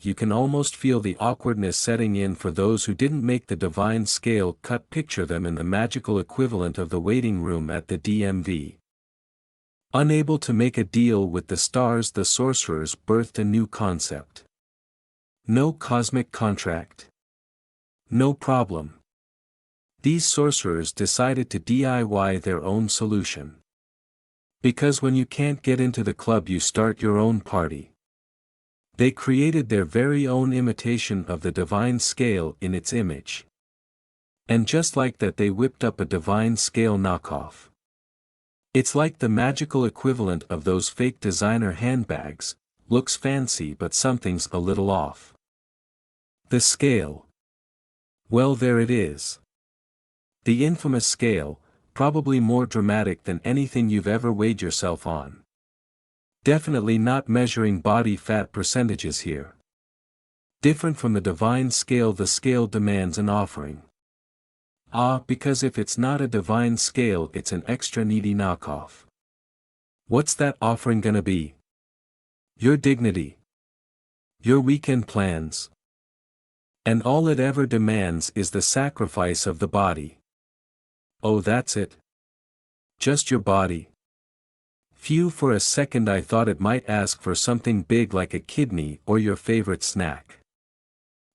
you can almost feel the awkwardness setting in for those who didn't make the divine scale cut. Picture them in the magical equivalent of the waiting room at the DMV. Unable to make a deal with the stars, the sorcerers birthed a new concept. No cosmic contract. No problem. These sorcerers decided to DIY their own solution. Because when you can't get into the club, you start your own party. They created their very own imitation of the divine scale in its image. And just like that, they whipped up a divine scale knockoff. It's like the magical equivalent of those fake designer handbags. Looks fancy, but something's a little off. The scale. Well, there it is. The infamous scale, probably more dramatic than anything you've ever weighed yourself on. Definitely not measuring body fat percentages here. Different from the divine scale, the scale demands an offering. Because if it's not a divine scale, it's an extra needy knockoff. What's that offering gonna be? Your dignity. Your weekend plans. And all it ever demands is the sacrifice of the body. Oh, that's it? Just your body? Phew, for a second I thought it might ask for something big like a kidney or your favorite snack.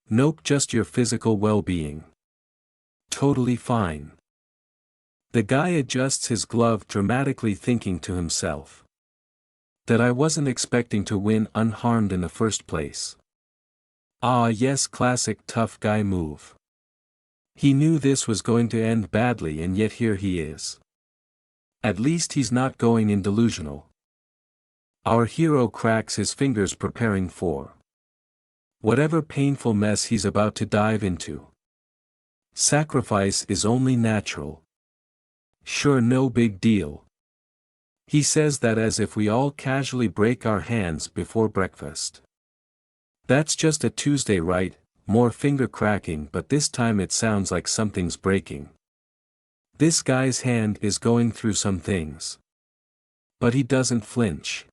Nope, just your physical well-being. Totally fine. The guy adjusts his glove dramatically, thinking to himself that I wasn't expecting to win unharmed in the first place. Yes, classic tough guy move. He knew this was going to end badly, and yet here he is. At least he's not going in delusional. Our hero cracks his fingers, preparing for whatever painful mess he's about to dive into. Sacrifice is only natural. Sure, no big deal. He says that as if we all casually break our hands before breakfast. That's just a Tuesday, right? More finger cracking, but this time it sounds like something's breaking. This guy's hand is going through some things. But he doesn't flinch.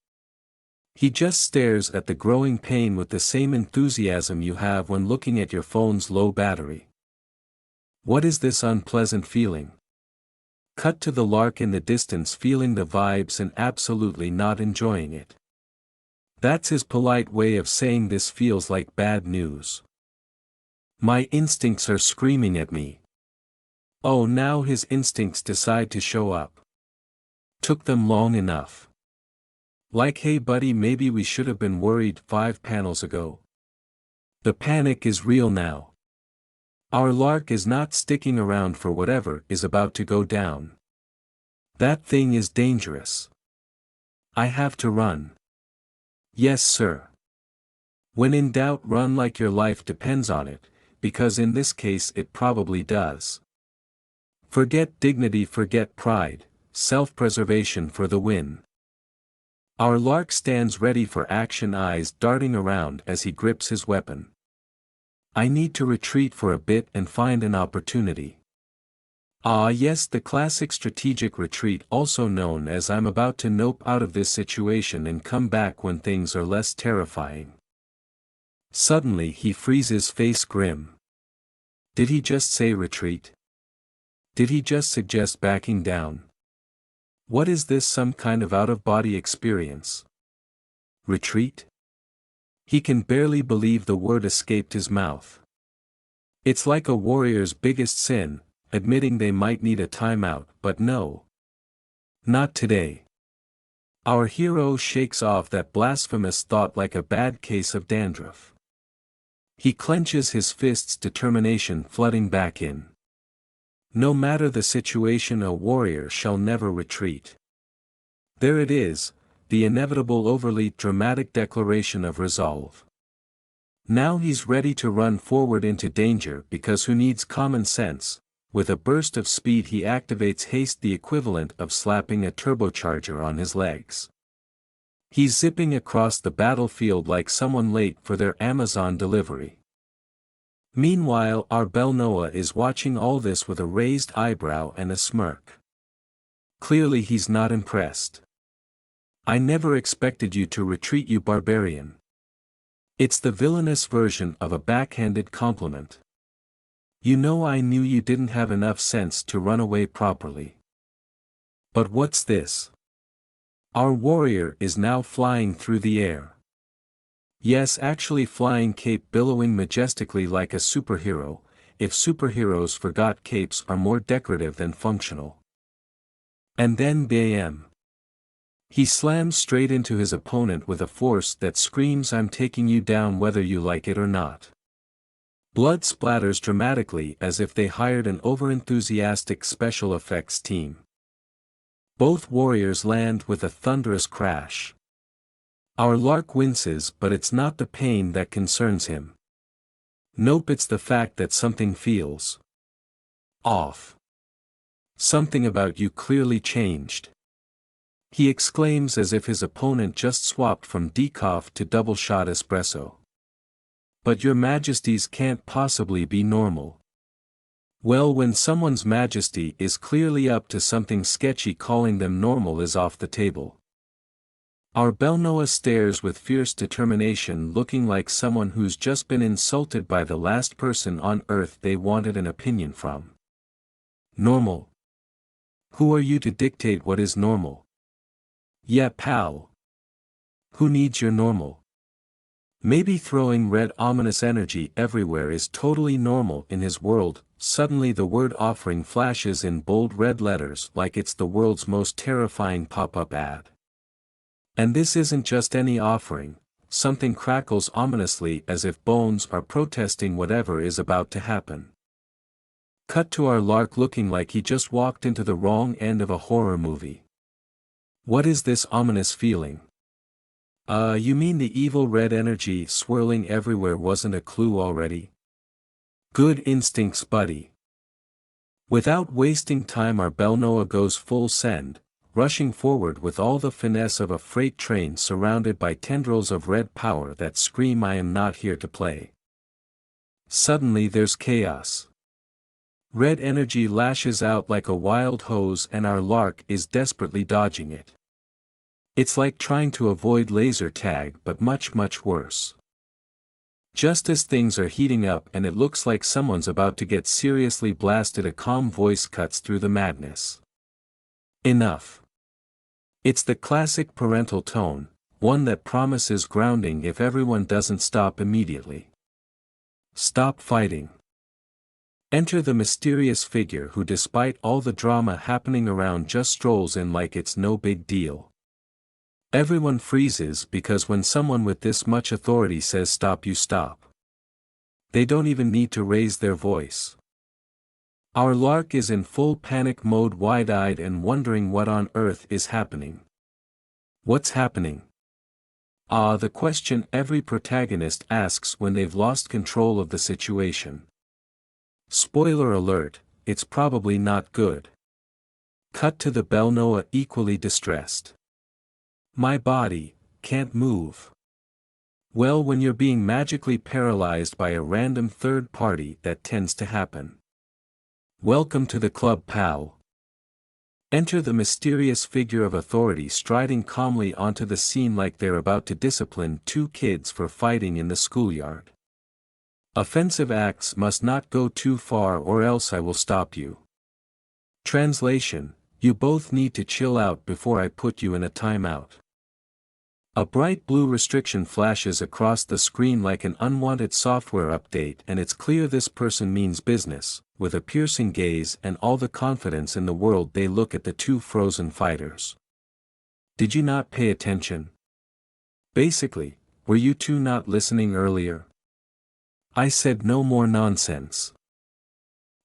He just stares at the growing pain with the same enthusiasm you have when looking at your phone's low battery. What is this unpleasant feeling? Cut to the lark in the distance, feeling the vibes and absolutely not enjoying it. That's his polite way of saying this feels like bad news. My instincts are screaming at me. Oh, now his instincts decide to show up. Took them long enough. Like, hey buddy, maybe we should have been worried 5 panels ago. The panic is real now. Our lark is not sticking around for whatever is about to go down. That thing is dangerous. I have to run. Yes, sir. When in doubt, run like your life depends on it, because in this case it probably does. Forget dignity, forget pride, self-preservation for the win. Our lark stands ready for action, eyes darting around as he grips his weapon. I need to retreat for a bit and find an opportunity. Yes, the classic strategic retreat, also known as I'm about to nope out of this situation and come back when things are less terrifying. Suddenly he freezes, face grim. Did he just say retreat? Did he just suggest backing down? What is this, some kind of out-of-body experience? Retreat? He can barely believe the word escaped his mouth. It's like a warrior's biggest sin, admitting they might need a timeout, but no. Not today. Our hero shakes off that blasphemous thought like a bad case of dandruff. He clenches his fists, determination flooding back in. No matter the situation, a warrior shall never retreat. There it is, the inevitable overly dramatic declaration of resolve. Now he's ready to run forward into danger, because who needs common sense? With a burst of speed he activates haste, the equivalent of slapping a turbocharger on his legs. He's zipping across the battlefield like someone late for their Amazon delivery. Meanwhile our Belnoa is watching all this with a raised eyebrow and a smirk. Clearly he's not impressed. I never expected you to retreat, you barbarian. It's the villainous version of a backhanded compliment. You know, I knew you didn't have enough sense to run away properly. But what's this? Our warrior is now flying through the air. Yes, actually flying, cape billowing majestically like a superhero, if superheroes forgot capes are more decorative than functional. And then bam! He slams straight into his opponent with a force that screams, I'm taking you down whether you like it or not. Blood splatters dramatically as if they hired an overenthusiastic special effects team. Both warriors land with a thunderous crash. Our lark winces, but it's not the pain that concerns him. Nope, it's the fact that something feels off. Something about you clearly changed. He exclaims as if his opponent just swapped from decaf to double shot espresso. But your majesties can't possibly be normal. Well, when someone's majesty is clearly up to something sketchy, calling them normal is off the table. Our Belnoa stares with fierce determination, looking like someone who's just been insulted by the last person on earth they wanted an opinion from. Normal? Who are you to dictate what is normal? Yeah, pal. Who needs your normal? Maybe throwing red ominous energy everywhere is totally normal in his world. Suddenly the word offering flashes in bold red letters like it's the world's most terrifying pop-up ad. And this isn't just any offering, something crackles ominously as if bones are protesting whatever is about to happen. Cut to our lark looking like he just walked into the wrong end of a horror movie. What is this ominous feeling? You mean the evil red energy swirling everywhere wasn't a clue already? Good instincts, buddy. Without wasting time, our Belnoa goes full send, rushing forward with all the finesse of a freight train surrounded by tendrils of red power that scream, I am not here to play. Suddenly there's chaos. Red energy lashes out like a wild hose and our lark is desperately dodging it. It's like trying to avoid laser tag, but much worse. Just as things are heating up and it looks like someone's about to get seriously blasted, a calm voice cuts through the madness. Enough. It's the classic parental tone, one that promises grounding if everyone doesn't stop immediately. Stop fighting. Enter the mysterious figure who, despite all the drama happening around, just strolls in like it's no big deal. Everyone freezes because when someone with this much authority says stop, you stop. They don't even need to raise their voice. Our lark is in full panic mode, wide-eyed and wondering what on earth is happening. What's happening? The question every protagonist asks when they've lost control of the situation. Spoiler alert, it's probably not good. Cut to the Belnoa equally distressed. My body can't move. Well, when you're being magically paralyzed by a random third party, that tends to happen. Welcome to the club, pal. Enter the mysterious figure of authority striding calmly onto the scene like they're about to discipline two kids for fighting in the schoolyard. Offensive acts must not go too far or else I will stop you. Translation: you both need to chill out before I put you in a timeout. A bright blue restriction flashes across the screen like an unwanted software update, and it's clear this person means business. With a piercing gaze and all the confidence in the world, they look at the two frozen fighters. Did you not pay attention? Basically, were you two not listening earlier? I said no more nonsense.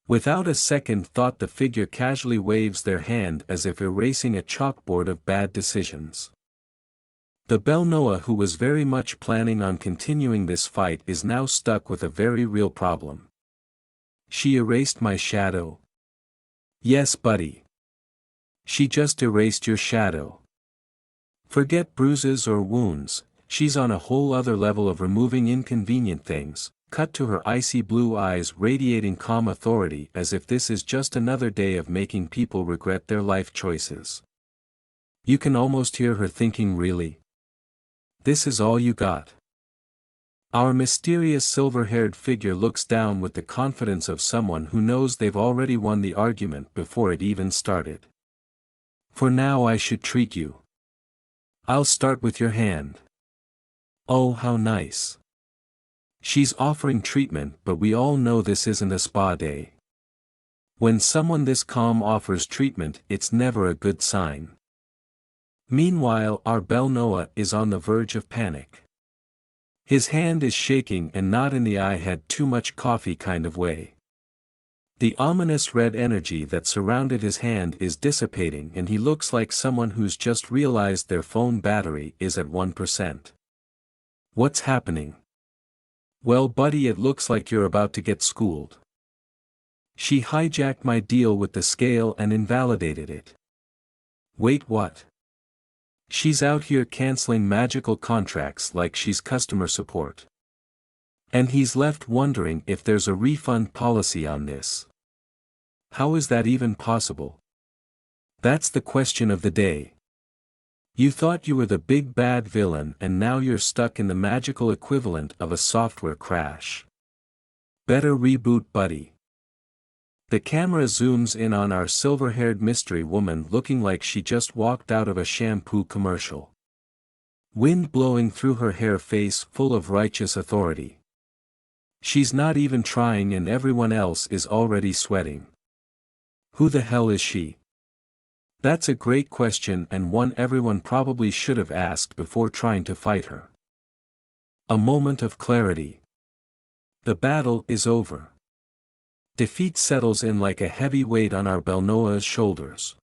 Without a second thought, the figure casually waves their hand as if erasing a chalkboard of bad decisions. The Belnoa, who was very much planning on continuing this fight, is now stuck with a very real problem. She erased my shadow. Yes, buddy. She just erased your shadow. Forget bruises or wounds, she's on a whole other level of removing inconvenient things, Cut to her icy blue eyes radiating calm authority as if this is just another day of making people regret their life choices. You can almost hear her thinking, really? This is all you got? Our mysterious silver-haired figure looks down with the confidence of someone who knows they've already won the argument before it even started. For now I should treat you. I'll start with your hand. Oh, how nice. She's offering treatment, but we all know this isn't a spa day. When someone this calm offers treatment, it's never a good sign. Meanwhile, our Belnoa is on the verge of panic. His hand is shaking and not in the "I had too much coffee" kind of way. The ominous red energy that surrounded his hand is dissipating and he looks like someone who's just realized their phone battery is at 1%. What's happening? Well, buddy, it looks like you're about to get schooled. She hijacked my deal with the scale and invalidated it. Wait, what? She's out here canceling magical contracts like she's customer support. And he's left wondering if there's a refund policy on this. How is that even possible? That's the question of the day. You thought you were the big bad villain and now you're stuck in the magical equivalent of a software crash. Better reboot, buddy. The camera zooms in on our silver-haired mystery woman looking like she just walked out of a shampoo commercial. Wind blowing through her hair, face full of righteous authority. She's not even trying and everyone else is already sweating. Who the hell is she? That's a great question and one everyone probably should have asked before trying to fight her. A moment of clarity. The battle is over. Defeat settles in like a heavy weight on our Belnoa's shoulders.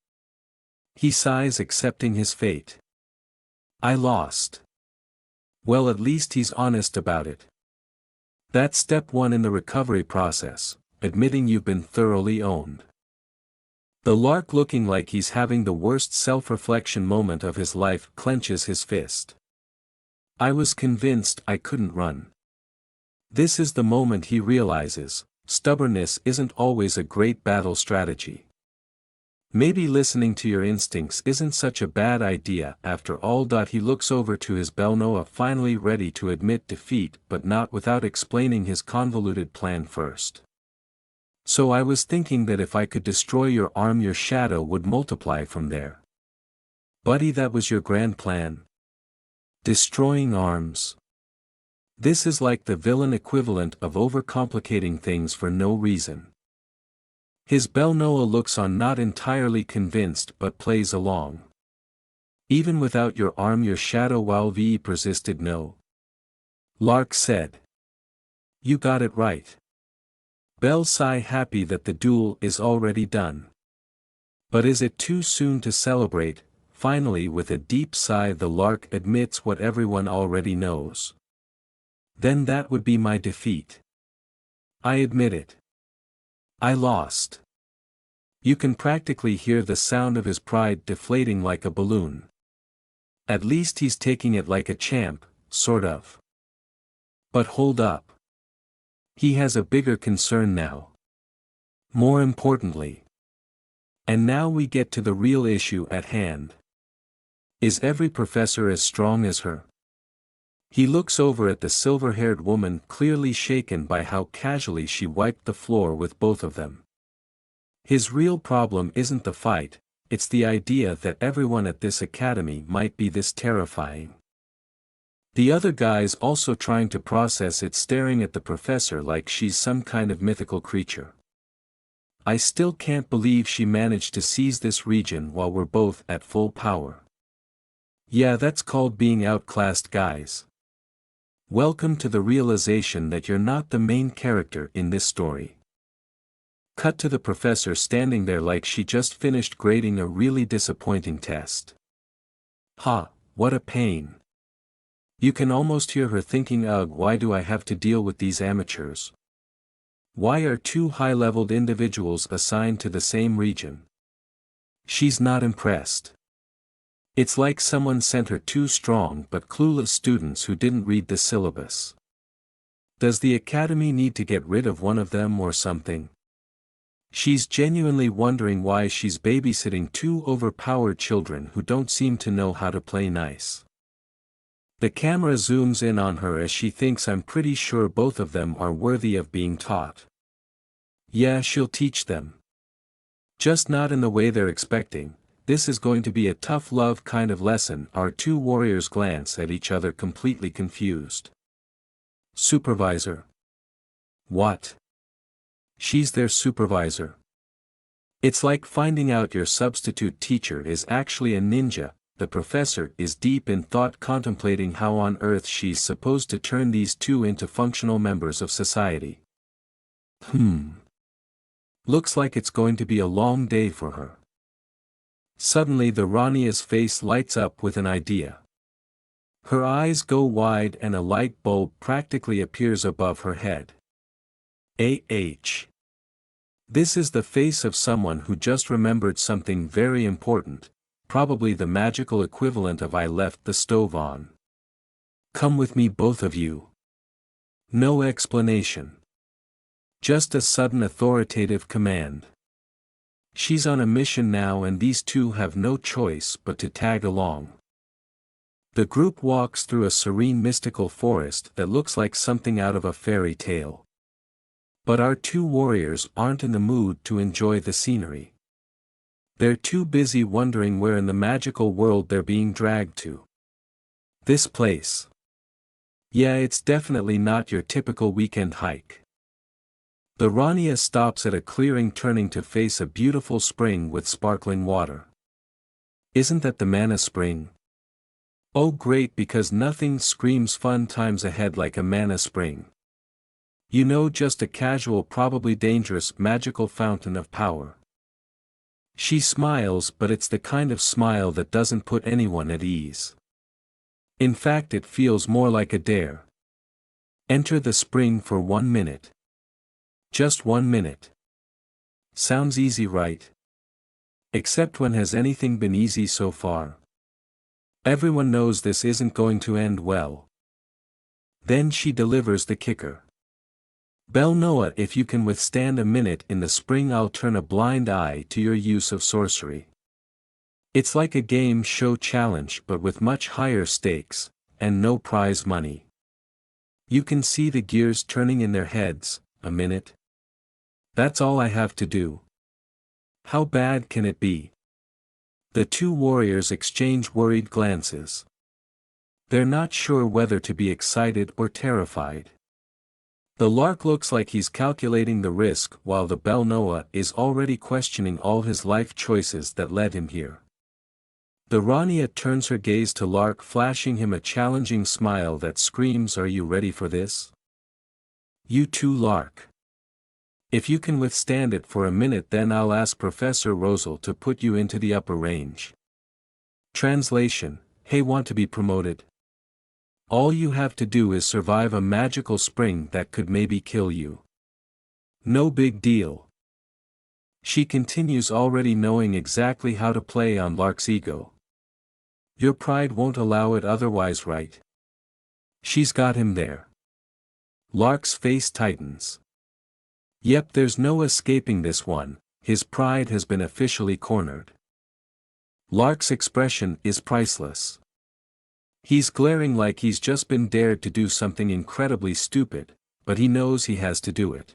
He sighs, accepting his fate. I lost. Well, at least he's honest about it. That's step one in the recovery process, admitting you've been thoroughly owned. The lark, looking like he's having the worst self-reflection moment of his life, clenches his fist. I was convinced I couldn't run. This is the moment he realizes, stubbornness isn't always a great battle strategy. Maybe listening to your instincts isn't such a bad idea after all. He looks over to his Belnoa, finally ready to admit defeat but not without explaining his convoluted plan first. So I was thinking that if I could destroy your arm, your shadow would multiply from there. Buddy, that was your grand plan? Destroying arms? This is like the villain equivalent of overcomplicating things for no reason. His Belnoa looks on, not entirely convinced, but plays along. Even without your arm, your shadow, while VE persisted. No. Lark said. You got it right. Bell sigh, happy that the duel is already done. But is it too soon to celebrate? Finally, with a deep sigh, the lark admits what everyone already knows. Then that would be my defeat. I admit it. I lost. You can practically hear the sound of his pride deflating like a balloon. At least he's taking it like a champ, sort of. But hold up. He has a bigger concern now. More importantly. And now we get to the real issue at hand. Is every professor as strong as her? He looks over at the silver-haired woman, clearly shaken by how casually she wiped the floor with both of them. His real problem isn't the fight, it's the idea that everyone at this academy might be this terrifying. The other guy's also trying to process it, staring at the professor like she's some kind of mythical creature. I still can't believe she managed to seize this region while we're both at full power. Yeah, that's called being outclassed, guys. Welcome to the realization that you're not the main character in this story. Cut to the professor standing there like she just finished grading a really disappointing test. Ha, what a pain. You can almost hear her thinking, ugh, why do I have to deal with these amateurs? Why are two high-leveled individuals assigned to the same region? She's not impressed. It's like someone sent her two strong but clueless students who didn't read the syllabus. Does the academy need to get rid of one of them or something? She's genuinely wondering why she's babysitting two overpowered children who don't seem to know how to play nice. The camera zooms in on her as she thinks I'm pretty sure both of them are worthy of being taught. Yeah, she'll teach them. Just not in the way they're expecting. This is going to be a tough love kind of lesson. Our two warriors glance at each other completely confused. Supervisor. What? She's their supervisor. It's like finding out your substitute teacher is actually a ninja. The professor is deep in thought, contemplating how on earth she's supposed to turn these two into functional members of society. Looks like it's going to be a long day for her. Suddenly the Rania's face lights up with an idea. Her eyes go wide and a light bulb practically appears above her head. This is the face of someone who just remembered something very important, probably the magical equivalent of I left the stove on. Come with me, both of you. No explanation. Just a sudden authoritative command. She's on a mission now and these two have no choice but to tag along. The group walks through a serene mystical forest that looks like something out of a fairy tale. But our two warriors aren't in the mood to enjoy the scenery. They're too busy wondering where in the magical world they're being dragged to. This place. Yeah, it's definitely not your typical weekend hike. The Rania stops at a clearing, turning to face a beautiful spring with sparkling water. Isn't that the mana spring? Oh great, because nothing screams fun times ahead like a mana spring. You know, just a casual, probably dangerous, magical fountain of power. She smiles, but it's the kind of smile that doesn't put anyone at ease. In fact, it feels more like a dare. Enter the spring for 1 minute. Just 1 minute. Sounds easy, right? Except when has anything been easy so far? Everyone knows this isn't going to end well. Then she delivers the kicker. Belnoa, if you can withstand a minute in the spring, I'll turn a blind eye to your use of sorcery. It's like a game show challenge but with much higher stakes, and no prize money. You can see the gears turning in their heads. A minute? That's all I have to do. How bad can it be? The two warriors exchange worried glances. They're not sure whether to be excited or terrified. The lark looks like he's calculating the risk, while the Belnoa is already questioning all his life choices that led him here. The Rania turns her gaze to Lark, flashing him a challenging smile that screams, "Are you ready for this? You too, Lark. If you can withstand it for a minute, then I'll ask Professor Rosal to put you into the upper range." Translation: Hey, want to be promoted? All you have to do is survive a magical spring that could maybe kill you. No big deal. She continues, already knowing exactly how to play on Lark's ego. Your pride won't allow it otherwise, right? She's got him there. Lark's face tightens. Yep, there's no escaping this one, his pride has been officially cornered. Lark's expression is priceless. He's glaring like he's just been dared to do something incredibly stupid, but he knows he has to do it.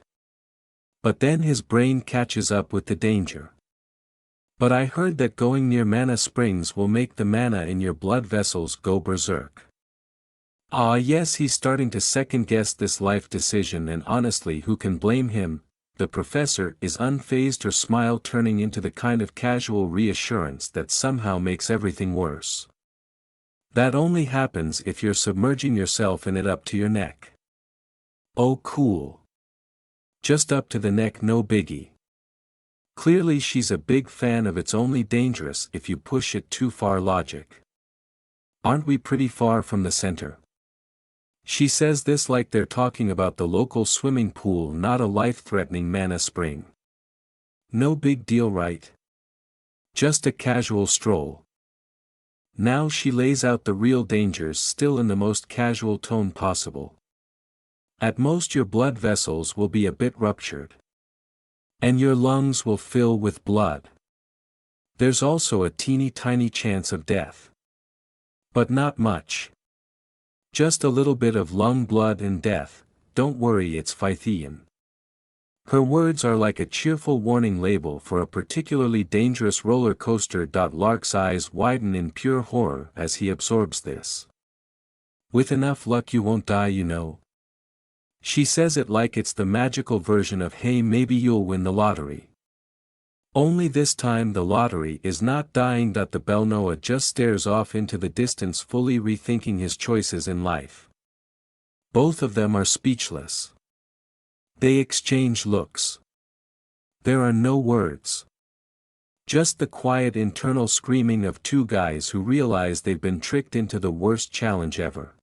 But then his brain catches up with the danger. But I heard that going near mana springs will make the mana in your blood vessels go berserk. Ah yes, he's starting to second-guess this life decision, and honestly, who can blame him? The professor is unfazed, her smile turning into the kind of casual reassurance that somehow makes everything worse. That only happens if you're submerging yourself in it up to your neck. Oh cool. Just up to the neck, no biggie. Clearly she's a big fan of "it's only dangerous if you push it too far" logic. Aren't we pretty far from the center? She says this like they're talking about the local swimming pool, not a life-threatening mana spring. No big deal, right? Just a casual stroll. Now she lays out the real dangers, still in the most casual tone possible. At most your blood vessels will be a bit ruptured. And your lungs will fill with blood. There's also a teeny tiny chance of death. But not much. Just a little bit of lung blood and death, don't worry, it's Phythian. Her words are like a cheerful warning label for a particularly dangerous roller coaster. Lark's eyes widen in pure horror as he absorbs this. With enough luck you won't die, you know. She says it like it's the magical version of hey, maybe you'll win the lottery. Only this time the lottery is not dying. The Belnoa just stares off into the distance, fully rethinking his choices in life. Both of them are speechless. They exchange looks. There are no words. Just the quiet internal screaming of two guys who realize they've been tricked into the worst challenge ever.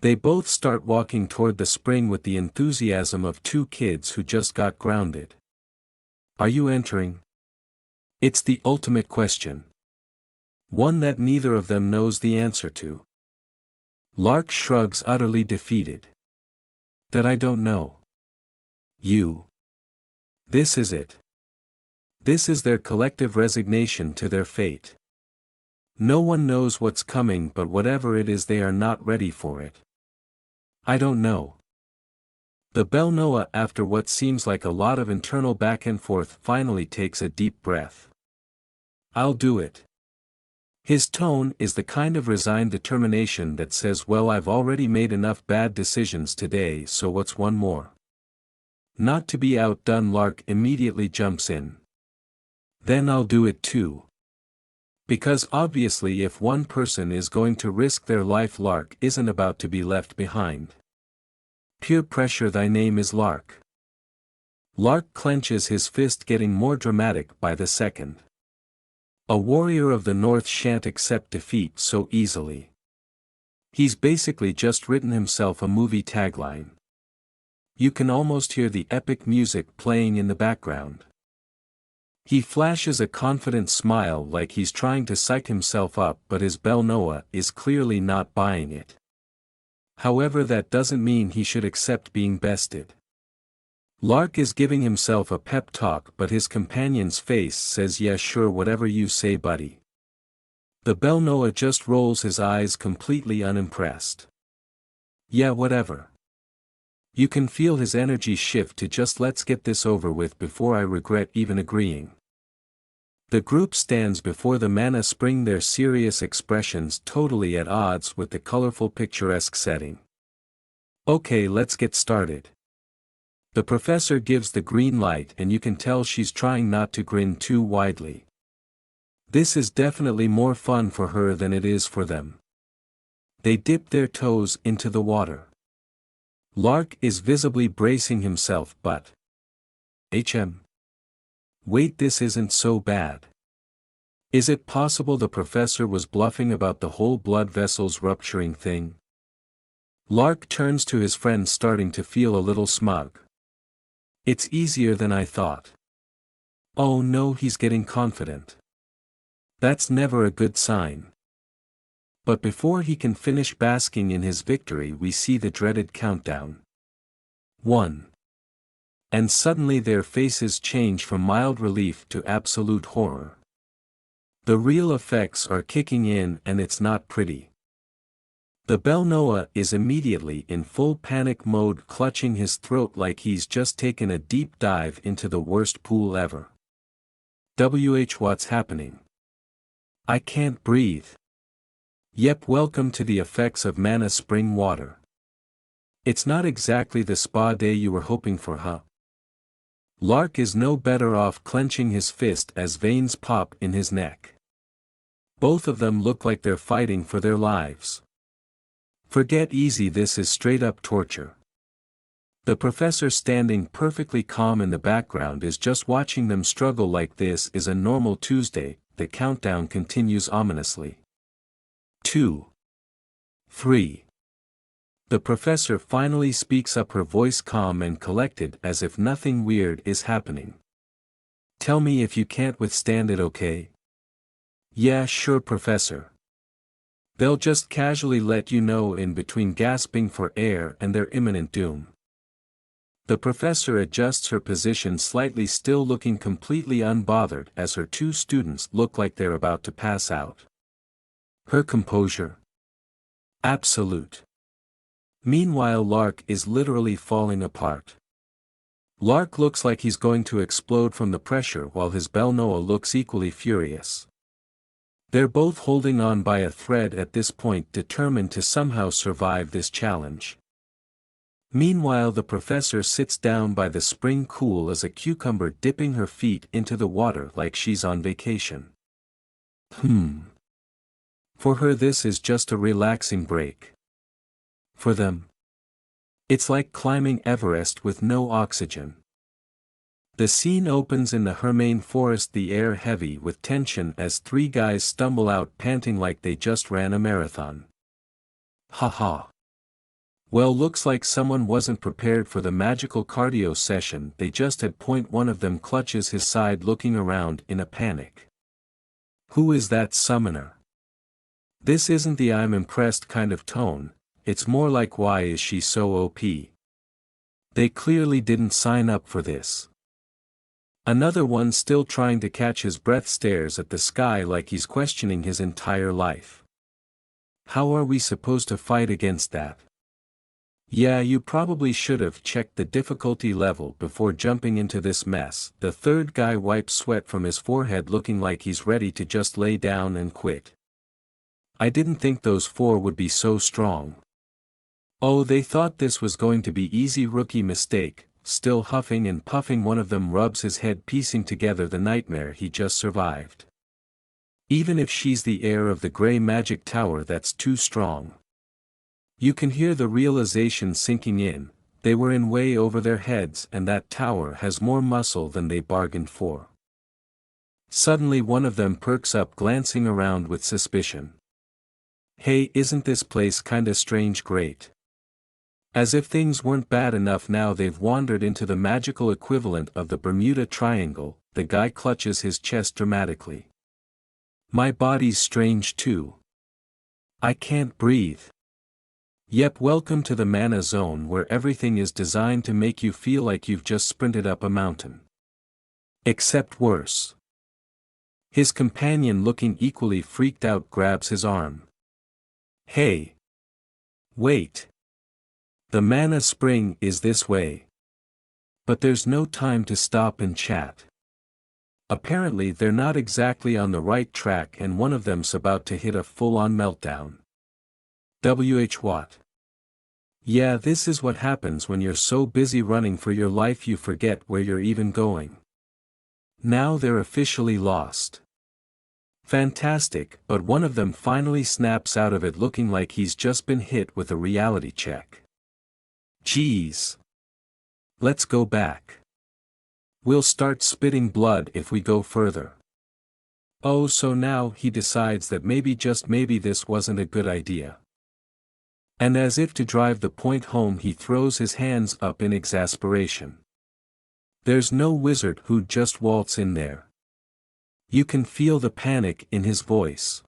They both start walking toward the spring with the enthusiasm of two kids who just got grounded. Are you entering? It's the ultimate question. One that neither of them knows the answer to. Lark shrugs, utterly defeated. That I don't know. You. This is it. This is their collective resignation to their fate. No one knows what's coming, but whatever it is they are not ready for it. I don't know. The Belnoa, after what seems like a lot of internal back and forth, finally takes a deep breath. I'll do it. His tone is the kind of resigned determination that says, well, I've already made enough bad decisions today, so what's one more? Not to be outdone, Lark immediately jumps in. Then I'll do it too. Because obviously if one person is going to risk their life, Lark isn't about to be left behind. Peer pressure, thy name is Lark. Lark clenches his fist, getting more dramatic by the second. A warrior of the North shan't accept defeat so easily. He's basically just written himself a movie tagline. You can almost hear the epic music playing in the background. He flashes a confident smile like he's trying to psych himself up, but his Belnoa is clearly not buying it. However, that doesn't mean he should accept being bested. Lark is giving himself a pep talk, but his companion's face says, yeah sure, whatever you say, buddy. The Belnoa just rolls his eyes, completely unimpressed. Yeah, whatever. You can feel his energy shift to just let's get this over with before I regret even agreeing. The group stands before the mana spring, their serious expressions totally at odds with the colorful picturesque setting. Okay, let's get started. The professor gives the green light, and you can tell she's trying not to grin too widely. This is definitely more fun for her than it is for them. They dip their toes into the water. Lark is visibly bracing himself, but... Wait, this isn't so bad. Is it possible the professor was bluffing about the whole blood vessels rupturing thing? Lark turns to his friend, starting to feel a little smug. It's easier than I thought. Oh no, he's getting confident. That's never a good sign. But before he can finish basking in his victory, we see the dreaded countdown. 1. And suddenly their faces change from mild relief to absolute horror. The real effects are kicking in, and it's not pretty. The Belnoa is immediately in full panic mode, clutching his throat like he's just taken a deep dive into the worst pool ever. What's happening? I can't breathe. Yep, welcome to the effects of mana spring water. It's not exactly the spa day you were hoping for, huh? Lark is no better off, clenching his fist as veins pop in his neck. Both of them look like they're fighting for their lives. Forget easy, this is straight up torture. The professor, standing perfectly calm in the background, is just watching them struggle like this is a normal Tuesday. The countdown continues ominously. 2. 3. The professor finally speaks up, her voice calm and collected as if nothing weird is happening. Tell me if you can't withstand it, okay? Yeah, sure, professor. They'll just casually let you know in between gasping for air and their imminent doom. The professor adjusts her position slightly, still looking completely unbothered as her two students look like they're about to pass out. Her composure? Absolute. Meanwhile, Lark is literally falling apart. Lark looks like he's going to explode from the pressure, while his belle Noah looks equally furious. They're both holding on by a thread at this point, determined to somehow survive this challenge. Meanwhile, the professor sits down by the spring, cool as a cucumber, dipping her feet into the water like she's on vacation. For her, this is just a relaxing break. For them, it's like climbing Everest with no oxygen. The scene opens in the Hermain forest, the air heavy with tension as three guys stumble out panting like they just ran a marathon. Haha. Well, looks like someone wasn't prepared for the magical cardio session they just had. One of them clutches his side, looking around in a panic. Who is that summoner? This isn't the "I'm impressed" kind of tone, it's more like, why is she so OP? They clearly didn't sign up for this. Another one, still trying to catch his breath, stares at the sky like he's questioning his entire life. How are we supposed to fight against that? Yeah, you probably should have checked the difficulty level before jumping into this mess. The third guy wipes sweat from his forehead, looking like he's ready to just lay down and quit. I didn't think those four would be so strong. Oh, they thought this was going to be easy. Rookie mistake. Still huffing and puffing, one of them rubs his head, piecing together the nightmare he just survived. Even if she's the heir of the gray magic tower, that's too strong. You can hear the realization sinking in, they were in way over their heads, and that tower has more muscle than they bargained for. Suddenly one of them perks up, glancing around with suspicion. Hey, isn't this place kinda strange? Great. As if things weren't bad enough, now they've wandered into the magical equivalent of the Bermuda Triangle. The guy clutches his chest dramatically. My body's strange too. I can't breathe. Yep, welcome to the mana zone, where everything is designed to make you feel like you've just sprinted up a mountain. Except worse. His companion, looking equally freaked out, grabs his arm. Hey. Wait. The mana spring is this way. But there's no time to stop and chat. Apparently they're not exactly on the right track, and one of them's about to hit a full-on meltdown. What? Yeah, this is what happens when you're so busy running for your life you forget where you're even going. Now they're officially lost. Fantastic, but one of them finally snaps out of it, looking like he's just been hit with a reality check. Geez. Let's go back. We'll start spitting blood if we go further. Oh, so now he decides that maybe, just maybe, this wasn't a good idea. And as if to drive the point home, he throws his hands up in exasperation. There's no wizard who'd just waltz in there. You can feel the panic in his voice.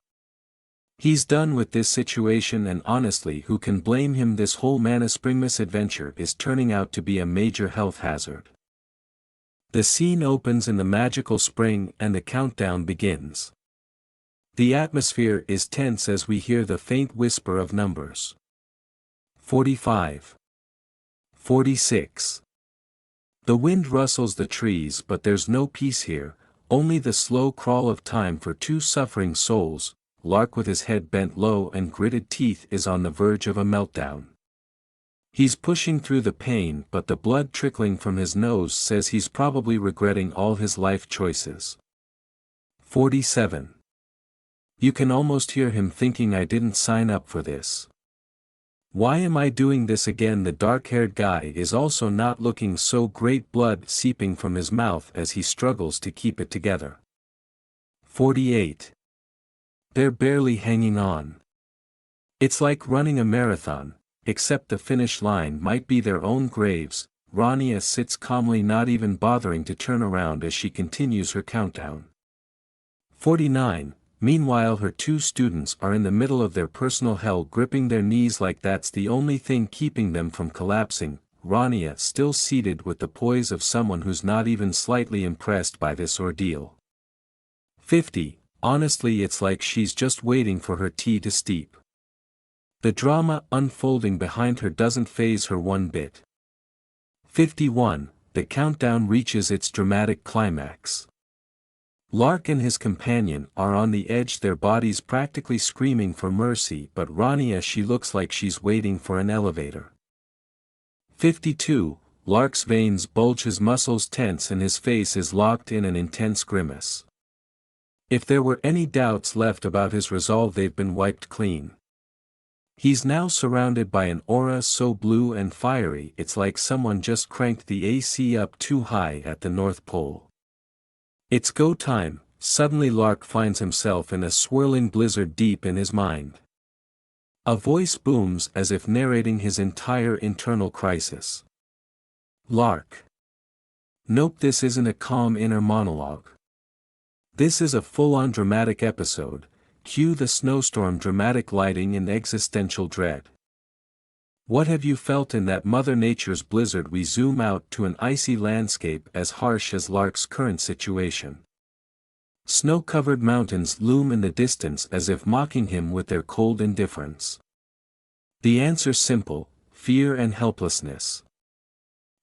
He's done with this situation, and honestly, who can blame him? This whole Mana Spring misadventure is turning out to be a major health hazard. The scene opens in the magical spring and the countdown begins. The atmosphere is tense as we hear the faint whisper of numbers. 45. 46. The wind rustles the trees, but there's no peace here, only the slow crawl of time for two suffering souls. Lark, with his head bent low and gritted teeth, is on the verge of a meltdown. He's pushing through the pain, but the blood trickling from his nose says he's probably regretting all his life choices. 47. You can almost hear him thinking, I didn't sign up for this. Why am I doing this again? The dark-haired guy is also not looking so great, blood seeping from his mouth as he struggles to keep it together. 48. They're barely hanging on. It's like running a marathon, except the finish line might be their own graves. Rania sits calmly, not even bothering to turn around as she continues her countdown. 49. Meanwhile her two students are in the middle of their personal hell, gripping their knees like that's the only thing keeping them from collapsing. Rania still seated with the poise of someone who's not even slightly impressed by this ordeal. 50. Honestly, it's like she's just waiting for her tea to steep. The drama unfolding behind her doesn't faze her one bit. 51. The countdown reaches its dramatic climax. Lark and his companion are on the edge, their bodies practically screaming for mercy, but Rania, she looks like she's waiting for an elevator. 52. Lark's veins bulge, his muscles tense, and his face is locked in an intense grimace. If there were any doubts left about his resolve, they've been wiped clean. He's now surrounded by an aura so blue and fiery it's like someone just cranked the AC up too high at the North Pole. It's go time. Suddenly Lark finds himself in a swirling blizzard deep in his mind. A voice booms as if narrating his entire internal crisis. Lark. Nope, this isn't a calm inner monologue. This is a full-on dramatic episode. Cue the snowstorm, dramatic lighting and existential dread. What have you felt in that Mother Nature's blizzard? We zoom out to an icy landscape as harsh as Lark's current situation. Snow-covered mountains loom in the distance as if mocking him with their cold indifference. The answer's simple: fear and helplessness.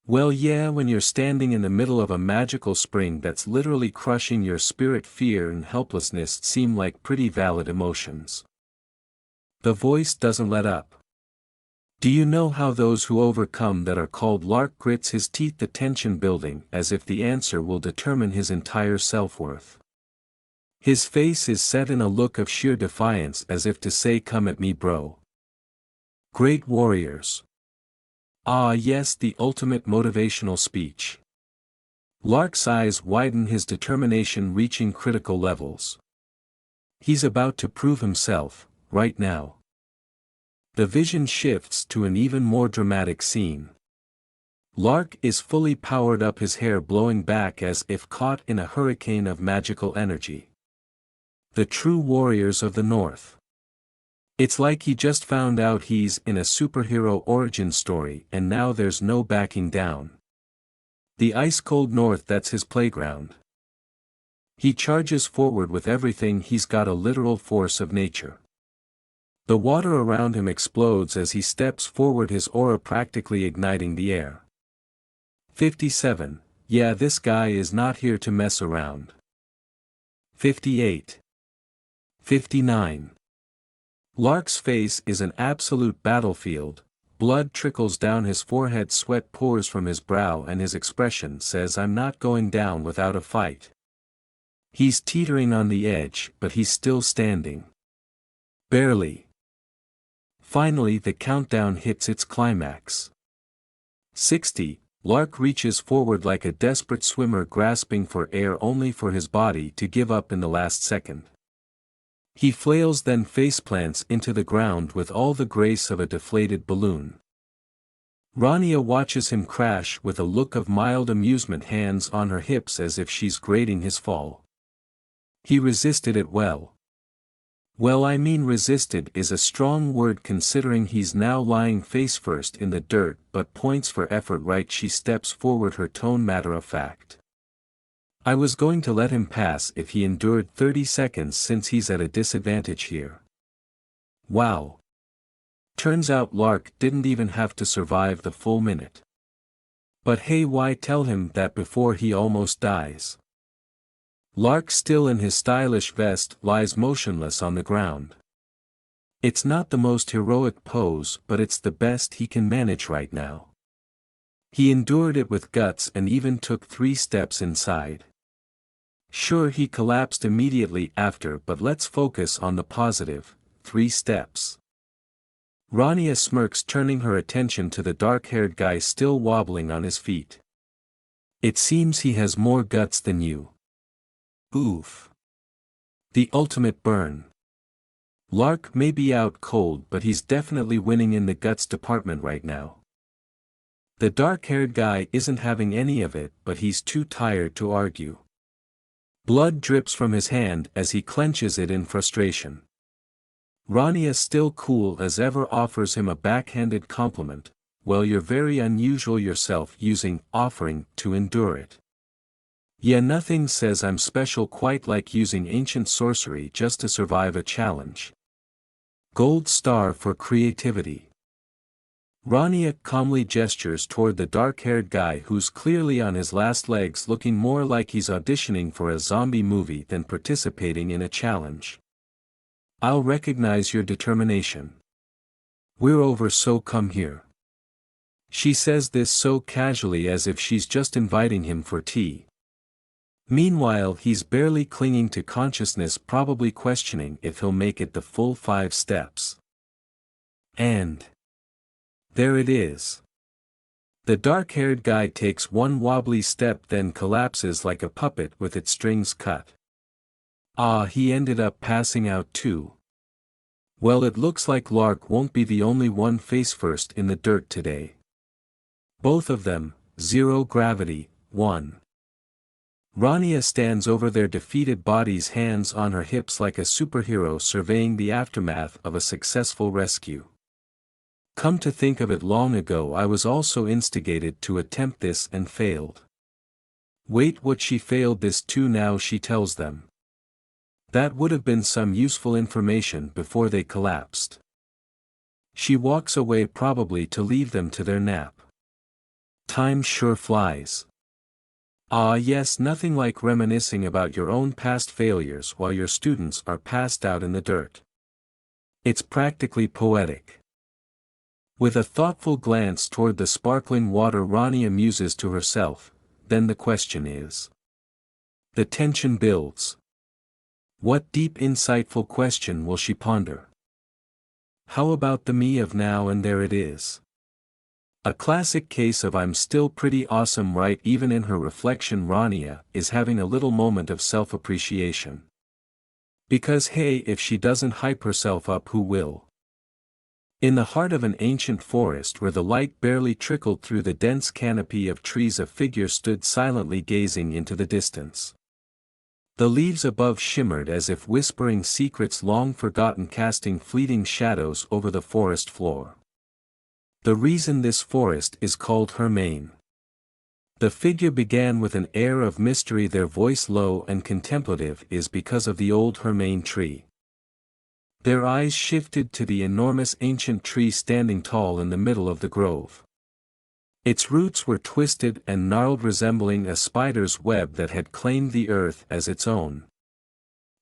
Well, yeah, when you're standing in the middle of a magical spring that's literally crushing your spirit, fear and helplessness seem like pretty valid emotions. The voice doesn't let up. Do you know how those who overcome that are called? Lark grits his teeth, the tension building as if the answer will determine his entire self-worth. His face is set in a look of sheer defiance as if to say, come at me, bro. Great warriors. Ah yes, the ultimate motivational speech. Lark's eyes widen, his determination reaching critical levels. He's about to prove himself, right now. The vision shifts to an even more dramatic scene. Lark is fully powered up, his hair blowing back as if caught in a hurricane of magical energy. The true warriors of the North. It's like he just found out he's in a superhero origin story and now there's no backing down. The ice-cold North, that's his playground. He charges forward with everything he's got, a literal force of nature. The water around him explodes as he steps forward, his aura practically igniting the air. 57. Yeah, this guy is not here to mess around. 58. 59. Lark's face is an absolute battlefield. Blood trickles down his forehead, sweat pours from his brow, and his expression says, I'm not going down without a fight. He's teetering on the edge, but he's still standing. Barely. Finally, the countdown hits its climax. 60. Lark reaches forward like a desperate swimmer grasping for air, only for his body to give up in the last second. He flails, then faceplants into the ground with all the grace of a deflated balloon. Rania watches him crash with a look of mild amusement, hands on her hips as if she's grading his fall. He resisted it well. Well, I mean, resisted is a strong word considering he's now lying face first in the dirt, but points for effort, right? She steps forward, her tone matter of fact. I was going to let him pass if he endured 30 seconds since he's at a disadvantage here. Wow. Turns out Lark didn't even have to survive the full minute. But hey, why tell him that before he almost dies? Lark, still in his stylish vest, lies motionless on the ground. It's not the most heroic pose, but it's the best he can manage right now. He endured it with guts and even took 3 steps inside. Sure, he collapsed immediately after, but let's focus on the positive: 3 steps. Rania smirks, turning her attention to the dark-haired guy still wobbling on his feet. It seems he has more guts than you. Oof. The ultimate burn. Lark may be out cold, but he's definitely winning in the guts department right now. The dark-haired guy isn't having any of it, but he's too tired to argue. Blood drips from his hand as he clenches it in frustration. Rania, still cool as ever, offers him a backhanded compliment. Well, you're very unusual yourself, using offering to endure it. Yeah, nothing says I'm special quite like using ancient sorcery just to survive a challenge. Gold star for creativity. Rania calmly gestures toward the dark-haired guy who's clearly on his last legs, looking more like he's auditioning for a zombie movie than participating in a challenge. I'll recognize your determination. We're over, so come here. She says this so casually as if she's just inviting him for tea. Meanwhile, he's barely clinging to consciousness, probably questioning if he'll make it the full 5 steps. And there it is. The dark-haired guy takes one wobbly step, then collapses like a puppet with its strings cut. Ah, he ended up passing out too. Well, it looks like Lark won't be the only one face first in the dirt today. Both of them, 0 gravity, 1. Rania stands over their defeated bodies, hands on her hips like a superhero surveying the aftermath of a successful rescue. Come to think of it, long ago I was also instigated to attempt this and failed. Wait, what? She failed this too? Now she tells them. That would have been some useful information before they collapsed. She walks away, probably to leave them to their nap. Time sure flies. Ah yes, nothing like reminiscing about your own past failures while your students are passed out in the dirt. It's practically poetic. With a thoughtful glance toward the sparkling water, Rania muses to herself, then the question is. The tension builds. What deep, insightful question will she ponder? How about the me of now? And there it is. A classic case of I'm still pretty awesome, right? Even in her reflection, Rania is having a little moment of self-appreciation. Because hey, if she doesn't hype herself up, who will? In the heart of an ancient forest where the light barely trickled through the dense canopy of trees, a figure stood silently gazing into the distance. The leaves above shimmered as if whispering secrets long forgotten, casting fleeting shadows over the forest floor. The reason this forest is called Hermain. The figure began with an air of mystery, their voice low and contemplative, is because of the old Hermain tree. Their eyes shifted to the enormous ancient tree standing tall in the middle of the grove. Its roots were twisted and gnarled, resembling a spider's web that had claimed the earth as its own.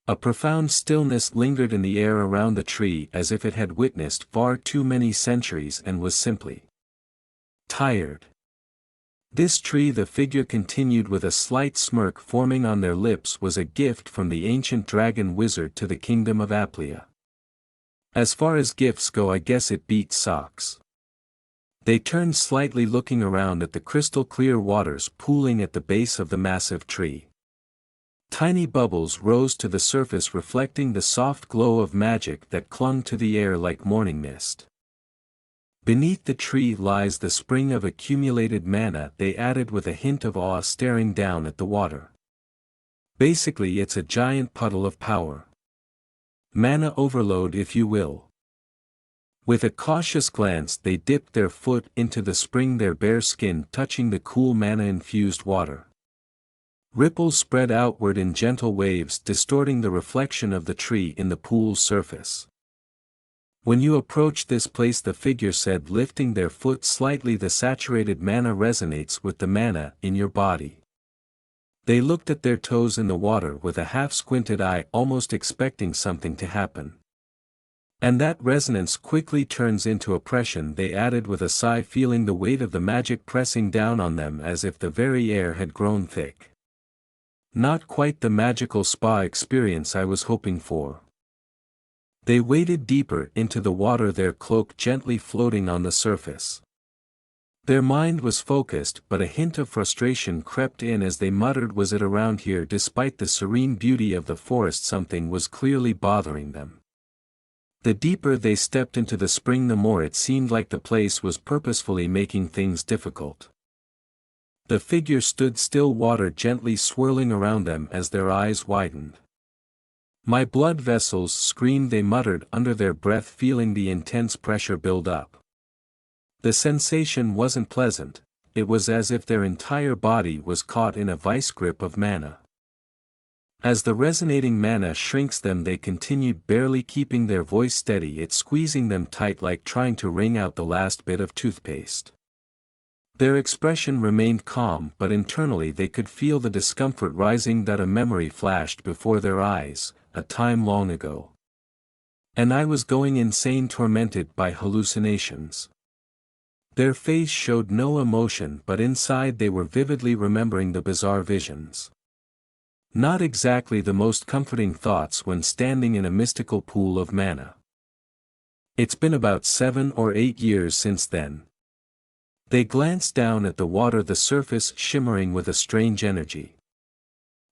A profound stillness lingered in the air around the tree, as if it had witnessed far too many centuries and was simply tired. This tree, the figure continued with a slight smirk forming on their lips, was a gift from the ancient dragon wizard to the kingdom of Aplia. As far as gifts go, I guess it beats socks. They turned slightly, looking around at the crystal-clear waters pooling at the base of the massive tree. Tiny bubbles rose to the surface, reflecting the soft glow of magic that clung to the air like morning mist. Beneath the tree lies the spring of accumulated mana, they added with a hint of awe, staring down at the water. Basically, it's a giant puddle of power. Mana overload, if you will. With a cautious glance, they dipped their foot into the spring, their bare skin touching the cool mana-infused water. Ripples spread outward in gentle waves, distorting the reflection of the tree in the pool's surface. When you approach this place, the figure said, lifting their foot slightly, the saturated mana resonates with the mana in your body. They looked at their toes in the water with a half-squinted eye, almost expecting something to happen. And that resonance quickly turns into oppression, they added with a sigh, feeling the weight of the magic pressing down on them as if the very air had grown thick. Not quite the magical spa experience I was hoping for. They waded deeper into the water, their cloak gently floating on the surface. Their mind was focused, but a hint of frustration crept in as they muttered, was it around here? Despite the serene beauty of the forest, something was clearly bothering them. The deeper they stepped into the spring, the more it seemed like the place was purposefully making things difficult. The figure stood still, water gently swirling around them as their eyes widened. My blood vessels screamed, they muttered under their breath, feeling the intense pressure build up. The sensation wasn't pleasant, it was as if their entire body was caught in a vice grip of mana. As the resonating mana shrinks them, they continued, barely keeping their voice steady, it squeezing them tight like trying to wring out the last bit of toothpaste. Their expression remained calm, but internally they could feel the discomfort rising. That a memory flashed before their eyes, a time long ago. And I was going insane, tormented by hallucinations. Their face showed no emotion, but inside they were vividly remembering the bizarre visions. Not exactly the most comforting thoughts when standing in a mystical pool of mana. It's been about 7 or 8 years since then. They glanced down at the water, the surface shimmering with a strange energy.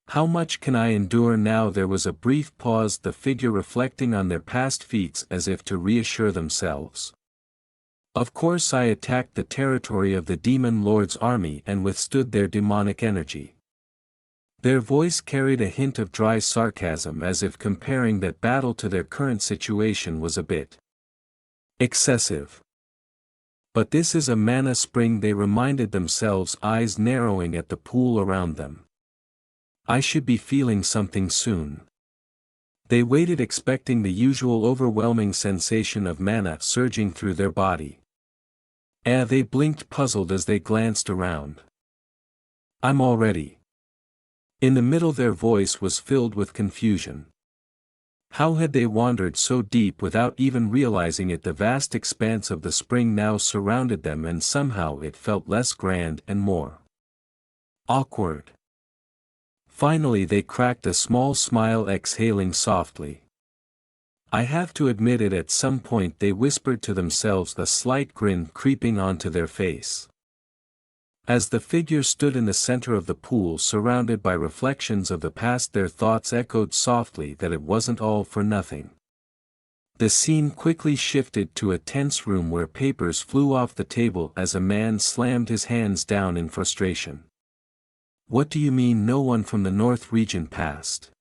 How much can I endure now? There was a brief pause, the figure reflecting on their past feats as if to reassure themselves. Of course, I attacked the territory of the Demon Lord's army and withstood their demonic energy. Their voice carried a hint of dry sarcasm, as if comparing that battle to their current situation was a bit excessive. But this is a mana spring, they reminded themselves, eyes narrowing at the pool around them. I should be feeling something soon. They waited, expecting the usual overwhelming sensation of mana surging through their body. They blinked, puzzled as they glanced around. I'm all ready. In the middle their voice was filled with confusion. How had they wandered so deep without even realizing it? The vast expanse of the spring now surrounded them, and somehow it felt less grand and more awkward. Finally they cracked a small smile, exhaling softly. I have to admit it, at some point they whispered to themselves, the slight grin creeping onto their face. As the figure stood in the center of the pool, surrounded by reflections of the past, their thoughts echoed softly that it wasn't all for nothing. The scene quickly shifted to a tense room where papers flew off the table as a man slammed his hands down in frustration. What do you mean no one from the North region passed?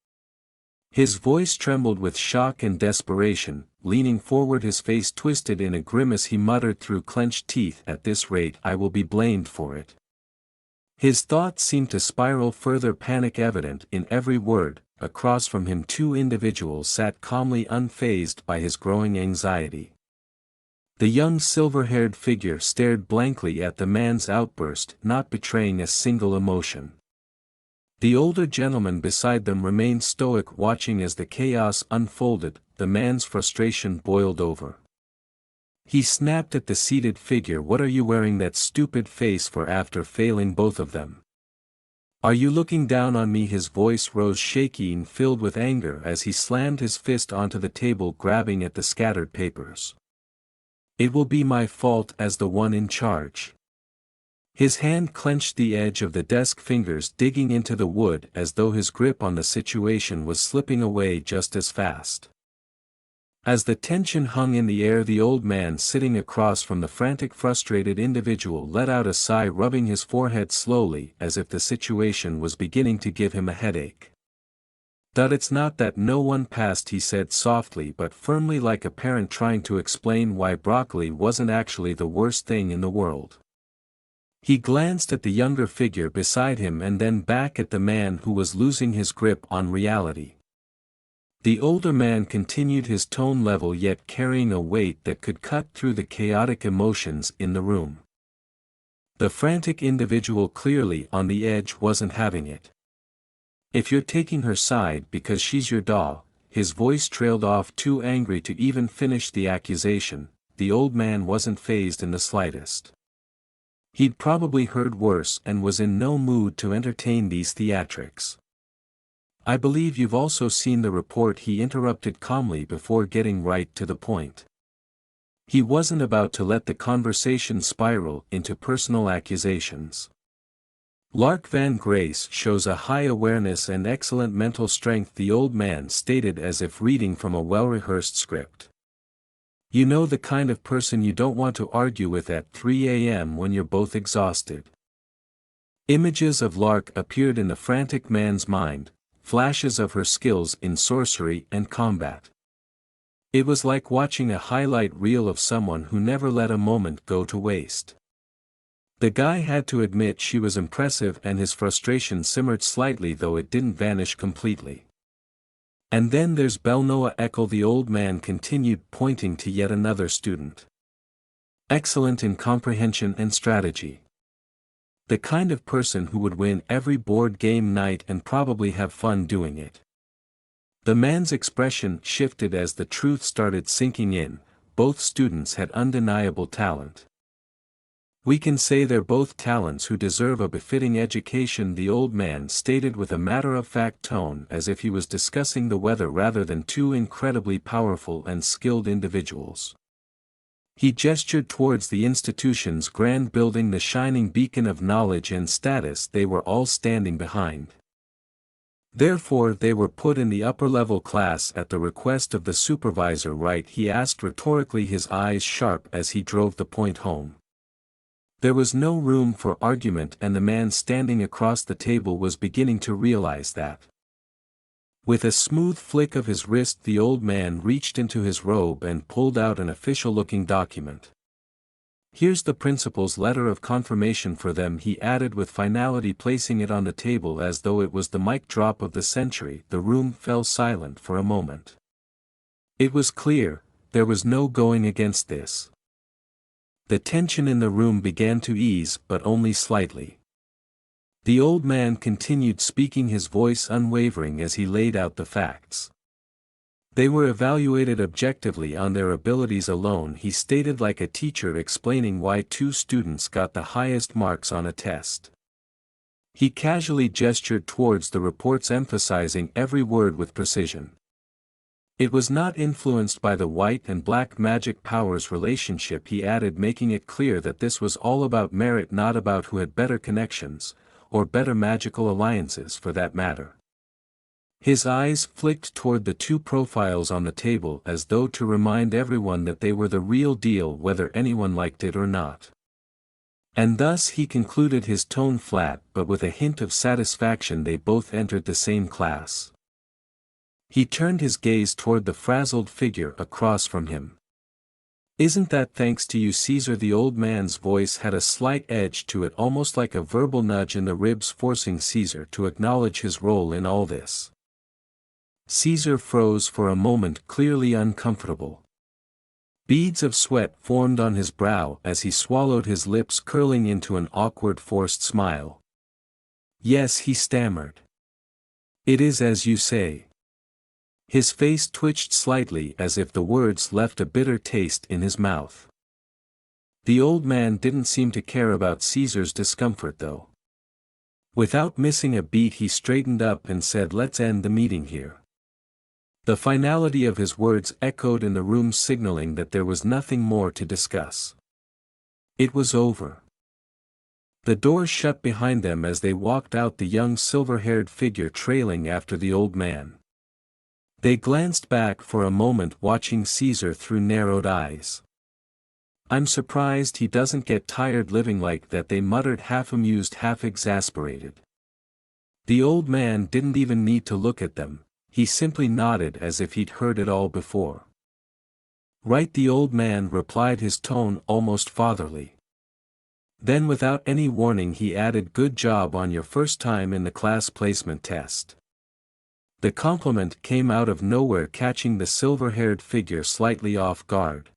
His voice trembled with shock and desperation. Leaning forward, his face twisted in a grimace, he muttered through clenched teeth, at this rate I will be blamed for it. His thoughts seemed to spiral further, panic evident in every word. Across from him 2 individuals sat calmly, unfazed by his growing anxiety. The young silver-haired figure stared blankly at the man's outburst, not betraying a single emotion. The older gentleman beside them remained stoic, watching as the chaos unfolded. The man's frustration boiled over. He snapped at the seated figure, what are you wearing that stupid face for after failing both of them? Are you looking down on me? His voice rose shaky and filled with anger as he slammed his fist onto the table, grabbing at the scattered papers. It will be my fault as the one in charge. His hand clenched, the edge of the desk, fingers digging into the wood as though his grip on the situation was slipping away just as fast. As the tension hung in the air, the old man sitting across from the frantic, frustrated individual let out a sigh, rubbing his forehead slowly as if the situation was beginning to give him a headache. It's not that no one passed, he said softly but firmly, like a parent trying to explain why broccoli wasn't actually the worst thing in the world. He glanced at the younger figure beside him and then back at the man who was losing his grip on reality. The older man continued, his tone level yet carrying a weight that could cut through the chaotic emotions in the room. The frantic individual, clearly on the edge, wasn't having it. If you're taking her side because she's your doll, his voice trailed off, too angry to even finish the accusation. The old man wasn't fazed in the slightest. He'd probably heard worse and was in no mood to entertain these theatrics. I believe you've also seen the report, he interrupted calmly before getting right to the point. He wasn't about to let the conversation spiral into personal accusations. Lark Van Grace shows a high awareness and excellent mental strength, the old man stated as if reading from a well-rehearsed script. You know, the kind of person you don't want to argue with at 3 a.m. when you're both exhausted. Images of Lark appeared in the frantic man's mind, flashes of her skills in sorcery and combat. It was like watching a highlight reel of someone who never let a moment go to waste. The guy had to admit she was impressive, and his frustration simmered slightly, though it didn't vanish completely. And then there's Belnoa Eckel, the old man continued, pointing to yet another student. Excellent in comprehension and strategy. The kind of person who would win every board game night and probably have fun doing it. The man's expression shifted as the truth started sinking in. Both students had undeniable talent. We can say they're both talents who deserve a befitting education, the old man stated with a matter-of-fact tone, as if he was discussing the weather rather than two incredibly powerful and skilled individuals. He gestured towards the institution's grand building, the shining beacon of knowledge and status they were all standing behind. Therefore they were put in the upper-level class at the request of the supervisor, right? He asked rhetorically, his eyes sharp as he drove the point home. There was no room for argument, and the man standing across the table was beginning to realize that. With a smooth flick of his wrist, the old man reached into his robe and pulled out an official-looking document. Here's the principal's letter of confirmation for them, he added with finality, placing it on the table as though it was the mic drop of the century. The room fell silent for a moment. It was clear, there was no going against this. The tension in the room began to ease, but only slightly. The old man continued speaking, his voice unwavering as he laid out the facts. They were evaluated objectively on their abilities alone, he stated, like a teacher explaining why two students got the highest marks on a test. He casually gestured towards the reports, emphasizing every word with precision. It was not influenced by the white and black magic powers relationship, he added, making it clear that this was all about merit, not about who had better connections, or better magical alliances for that matter. His eyes flicked toward the two profiles on the table as though to remind everyone that they were the real deal, whether anyone liked it or not. And thus he concluded, his tone flat but with a hint of satisfaction, they both entered the same class. He turned his gaze toward the frazzled figure across from him. Isn't that thanks to you, Caesar? The old man's voice had a slight edge to it, almost like a verbal nudge in the ribs, forcing Caesar to acknowledge his role in all this. Caesar froze for a moment, clearly uncomfortable. Beads of sweat formed on his brow as he swallowed, his lips curling into an awkward, forced smile. Yes, he stammered. It is as you say. His face twitched slightly as if the words left a bitter taste in his mouth. The old man didn't seem to care about Caesar's discomfort, though. Without missing a beat, he straightened up and said, "Let's end the meeting here." The finality of his words echoed in the room, signaling that there was nothing more to discuss. It was over. The door shut behind them as they walked out, the young silver-haired figure trailing after the old man. They glanced back for a moment, watching Caesar through narrowed eyes. "I'm surprised he doesn't get tired living like that," they muttered, half amused, half exasperated. The old man didn't even need to look at them, he simply nodded as if he'd heard it all before. "Right," the old man replied, his tone almost fatherly. Then without any warning he added, "Good job on your first time in the class placement test." The compliment came out of nowhere, catching the silver-haired figure slightly off guard.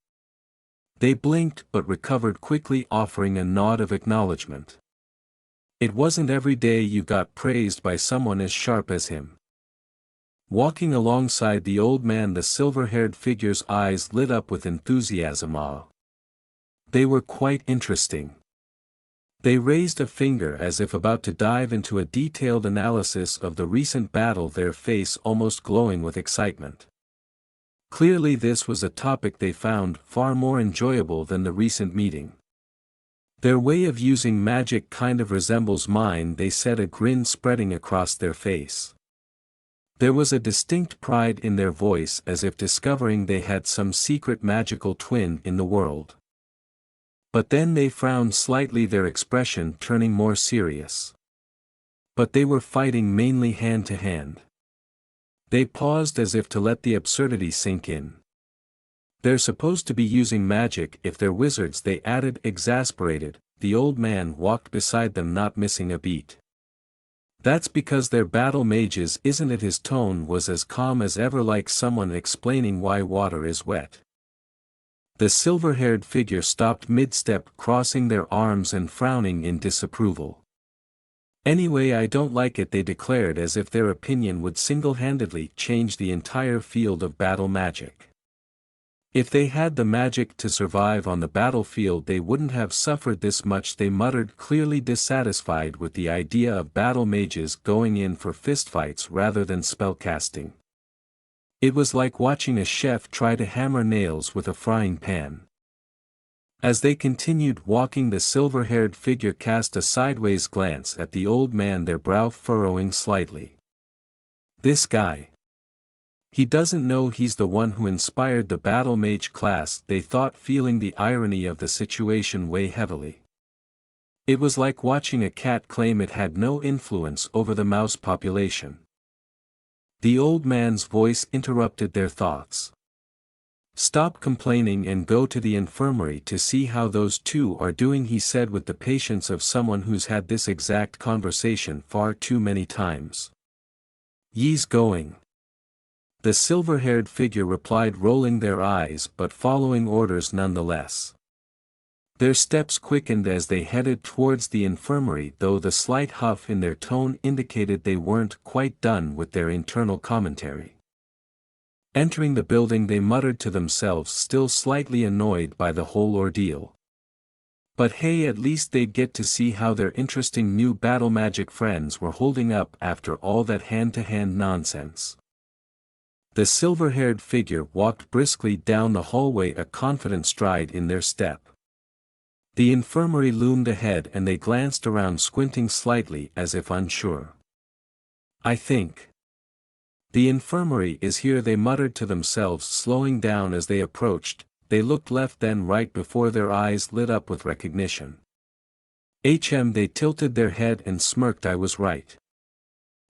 They blinked but recovered quickly, offering a nod of acknowledgement. It wasn't every day you got praised by someone as sharp as him. Walking alongside the old man, the silver-haired figure's eyes lit up with enthusiasm. They were quite interesting. They raised a finger as if about to dive into a detailed analysis of the recent battle, their face almost glowing with excitement. Clearly this was a topic they found far more enjoyable than the recent meeting. Their way of using magic kind of resembles mine, they said, a grin spreading across their face. There was a distinct pride in their voice, as if discovering they had some secret magical twin in the world. But then they frowned slightly, their expression turning more serious. But they were fighting mainly hand to hand. They paused as if to let the absurdity sink in. They're supposed to be using magic if they're wizards, they added, exasperated. The old man walked beside them, not missing a beat. That's because they're battle mages, isn't it? His tone was as calm as ever, like someone explaining why water is wet. The silver-haired figure stopped mid-step, crossing their arms and frowning in disapproval. Anyway, I don't like it, they declared, as if their opinion would single-handedly change the entire field of battle magic. If they had the magic to survive on the battlefield, they wouldn't have suffered this much, they muttered, clearly dissatisfied with the idea of battle mages going in for fistfights rather than spellcasting. It was like watching a chef try to hammer nails with a frying pan. As they continued walking, the silver-haired figure cast a sideways glance at the old man, their brow furrowing slightly. This guy. He doesn't know he's the one who inspired the battle mage class, they thought, feeling the irony of the situation weigh heavily. It was like watching a cat claim it had no influence over the mouse population. The old man's voice interrupted their thoughts. Stop complaining and go to the infirmary to see how those two are doing, he said with the patience of someone who's had this exact conversation far too many times. Ye's going. The silver-haired figure replied, rolling their eyes but following orders nonetheless. Their steps quickened as they headed towards the infirmary, though the slight huff in their tone indicated they weren't quite done with their internal commentary. Entering the building, they muttered to themselves, still slightly annoyed by the whole ordeal. But hey, at least they'd get to see how their interesting new battle magic friends were holding up after all that hand-to-hand nonsense. The silver-haired figure walked briskly down the hallway, a confident stride in their step. The infirmary loomed ahead and they glanced around, squinting slightly as if unsure. I think the infirmary is here, they muttered to themselves, slowing down as they approached. They looked left then right before their eyes lit up with recognition. They tilted their head and smirked. I was right.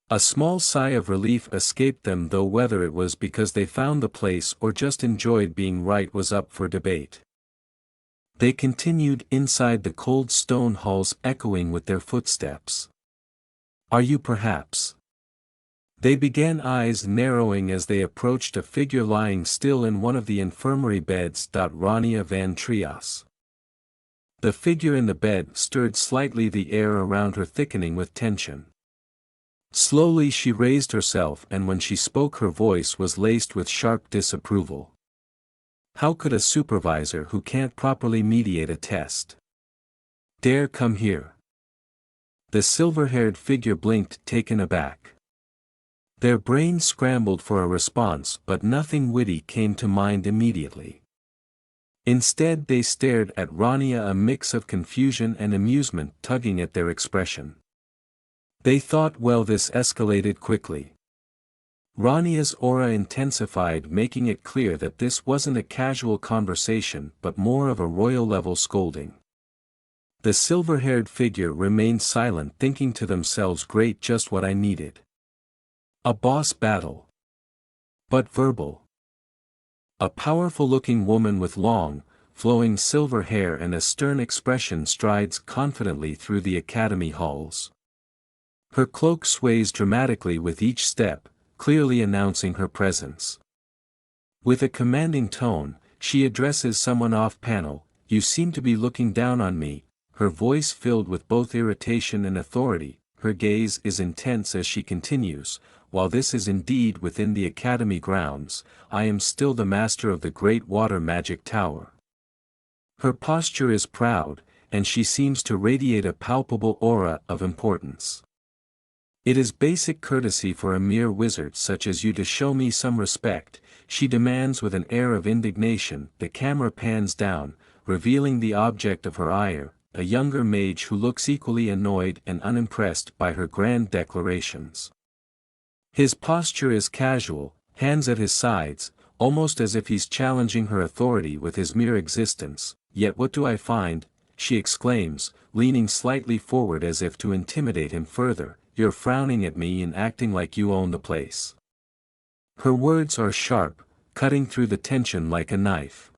A small sigh of relief escaped them, though whether it was because they found the place or just enjoyed being right was up for debate. They continued inside the cold stone halls, echoing with their footsteps. Are you perhaps? They began, eyes narrowing as they approached a figure lying still in one of the infirmary beds. Rania van Trias. The figure in the bed stirred slightly, the air around her thickening with tension. Slowly she raised herself, and when she spoke her voice was laced with sharp disapproval. How could a supervisor who can't properly mediate a test dare come here? The silver-haired figure blinked, taken aback. Their brains scrambled for a response, but nothing witty came to mind immediately. Instead they stared at Rania, a mix of confusion and amusement tugging at their expression. They thought, well, this escalated quickly. Rania's aura intensified, making it clear that this wasn't a casual conversation but more of a royal-level scolding. The silver-haired figure remained silent, thinking to themselves, great, just what I needed. A boss battle. But verbal. A powerful-looking woman with long, flowing silver hair and a stern expression strides confidently through the academy halls. Her cloak sways dramatically with each step, clearly announcing her presence. With a commanding tone, she addresses someone off-panel. You seem to be looking down on me, her voice filled with both irritation and authority. Her gaze is intense as she continues, while this is indeed within the academy grounds, I am still the master of the great water magic tower. Her posture is proud, and she seems to radiate a palpable aura of importance. It is basic courtesy for a mere wizard such as you to show me some respect, she demands with an air of indignation. The camera pans down, revealing the object of her ire, a younger mage who looks equally annoyed and unimpressed by her grand declarations. His posture is casual, hands at his sides, almost as if he's challenging her authority with his mere existence. Yet what do I find, she exclaims, leaning slightly forward as if to intimidate him further, you're frowning at me and acting like you own the place." Her words are sharp, cutting through the tension like a knife.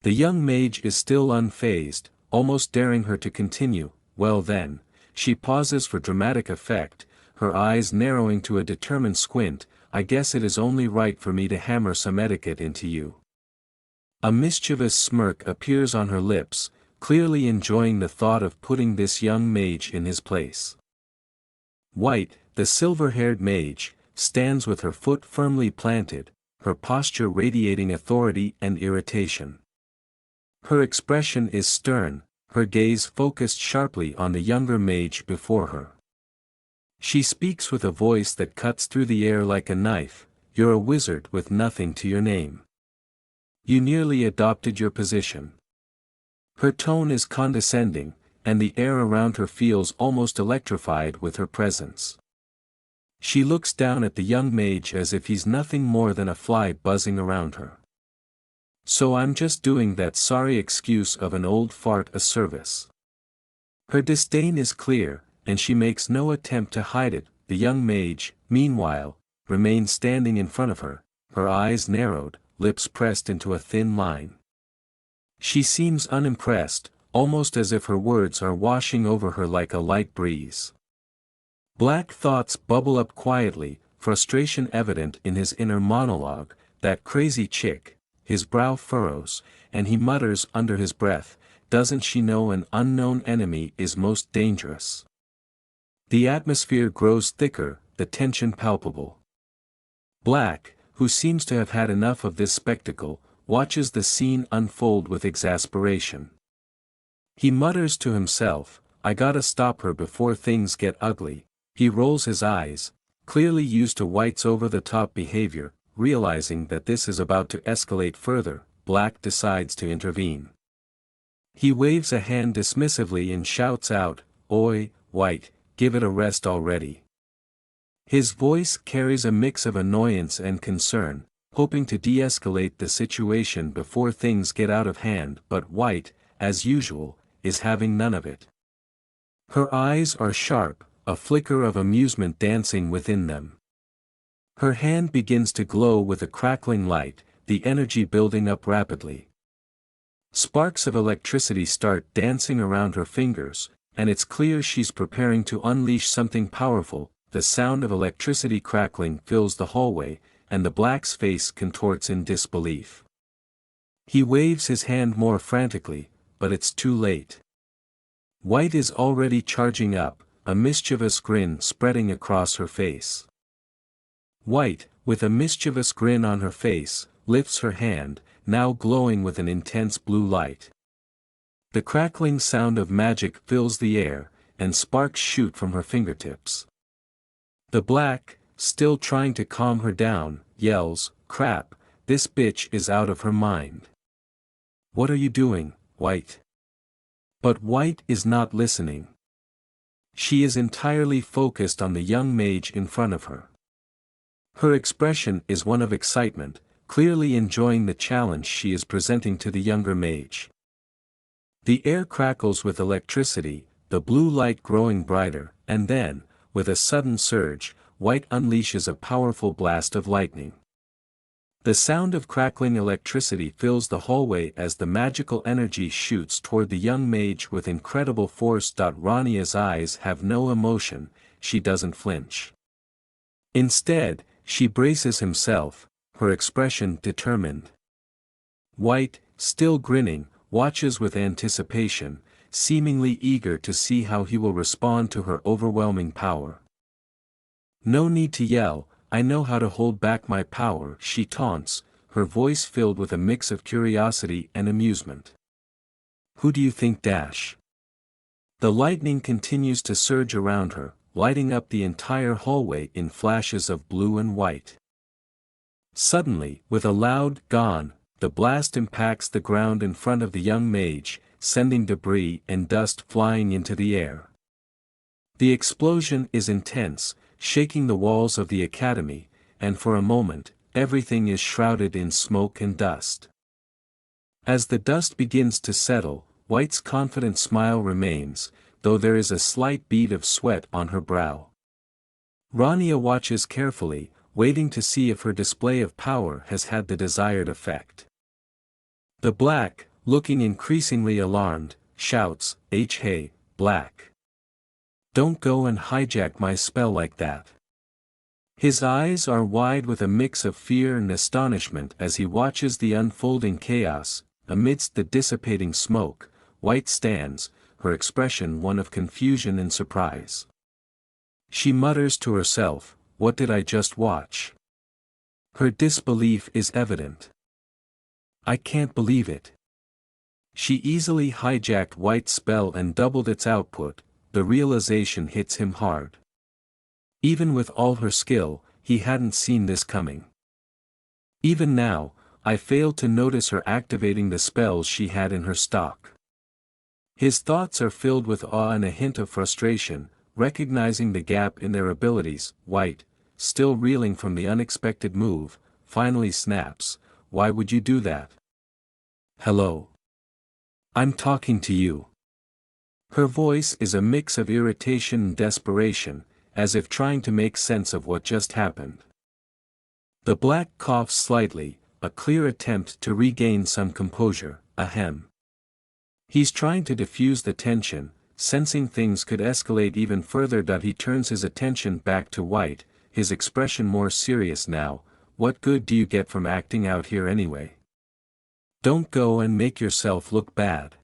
The young mage is still unfazed, almost daring her to continue. "Well then," she pauses for dramatic effect, her eyes narrowing to a determined squint, "I guess it is only right for me to hammer some etiquette into you." A mischievous smirk appears on her lips, clearly enjoying the thought of putting this young mage in his place. White, the silver-haired mage, stands with her foot firmly planted, her posture radiating authority and irritation. Her expression is stern, her gaze focused sharply on the younger mage before her. She speaks with a voice that cuts through the air like a knife, "You're a wizard with nothing to your name. You nearly adopted your position." Her tone is condescending, and the air around her feels almost electrified with her presence. She looks down at the young mage as if he's nothing more than a fly buzzing around her. "So I'm just doing that sorry excuse of an old fart a service." Her disdain is clear, and she makes no attempt to hide it. The young mage, meanwhile, remains standing in front of her, her eyes narrowed, lips pressed into a thin line. She seems unimpressed, almost as if her words are washing over her like a light breeze. Black thoughts bubble up quietly, frustration evident in his inner monologue. "That crazy chick," his brow furrows, and he mutters under his breath, "Doesn't she know an unknown enemy is most dangerous?" The atmosphere grows thicker, the tension palpable. Black, who seems to have had enough of this spectacle, watches the scene unfold with exasperation. He mutters to himself, "I gotta stop her before things get ugly." He rolls his eyes, clearly used to White's over-the-top behavior, realizing that this is about to escalate further. Black decides to intervene. He waves a hand dismissively and shouts out, "Oi, White, give it a rest already." His voice carries a mix of annoyance and concern, hoping to de-escalate the situation before things get out of hand, but White, as usual, is having none of it. Her eyes are sharp, a flicker of amusement dancing within them. Her hand begins to glow with a crackling light, the energy building up rapidly. Sparks of electricity start dancing around her fingers, and it's clear she's preparing to unleash something powerful. The sound of electricity crackling fills the hallway, and the Black's face contorts in disbelief. He waves his hand more frantically, but it's too late. White is already charging up, a mischievous grin spreading across her face. White, with a mischievous grin on her face, lifts her hand, now glowing with an intense blue light. The crackling sound of magic fills the air, and sparks shoot from her fingertips. The Black, still trying to calm her down, yells, "Crap, this bitch is out of her mind. What are you doing, White?" But White is not listening. She is entirely focused on the young mage in front of her. Her expression is one of excitement, clearly enjoying the challenge she is presenting to the younger mage. The air crackles with electricity, the blue light growing brighter, and then, with a sudden surge, White unleashes a powerful blast of lightning. The sound of crackling electricity fills the hallway as the magical energy shoots toward the young mage with incredible force. Rania's eyes have no emotion, she doesn't flinch. Instead, she braces himself, her expression determined. White, still grinning, watches with anticipation, seemingly eager to see how he will respond to her overwhelming power. "No need to yell, I know how to hold back my power," she taunts, her voice filled with a mix of curiosity and amusement. "Who do you think dash?" The lightning continues to surge around her, lighting up the entire hallway in flashes of blue and white. Suddenly, with a loud "gone," the blast impacts the ground in front of the young mage, sending debris and dust flying into the air. The explosion is intense, shaking the walls of the academy, and for a moment, everything is shrouded in smoke and dust. As the dust begins to settle, White's confident smile remains, though there is a slight bead of sweat on her brow. Rania watches carefully, waiting to see if her display of power has had the desired effect. The Black, looking increasingly alarmed, shouts, Hey, Black. Don't go and hijack my spell like that. His eyes are wide with a mix of fear and astonishment as he watches the unfolding chaos. Amidst the dissipating smoke, White stands, her expression one of confusion and surprise. She mutters to herself, "What did I just watch?" Her disbelief is evident. "I can't believe it." She easily hijacked White's spell and doubled its output. The realization hits him hard. Even with all her skill, he hadn't seen this coming. Even now, I failed to notice her activating the spells she had in her stock. His thoughts are filled with awe and a hint of frustration, recognizing the gap in their abilities. White, still reeling from the unexpected move, finally snaps, "Why would you do that?" "Hello. I'm talking to you." Her voice is a mix of irritation and desperation, as if trying to make sense of what just happened. The Black coughs slightly, a clear attempt to regain some composure. Ahem. He's trying to diffuse the tension, sensing things could escalate even further. He turns his attention back to White, his expression more serious now. "What good do you get from acting out here anyway? Don't go and make yourself look bad."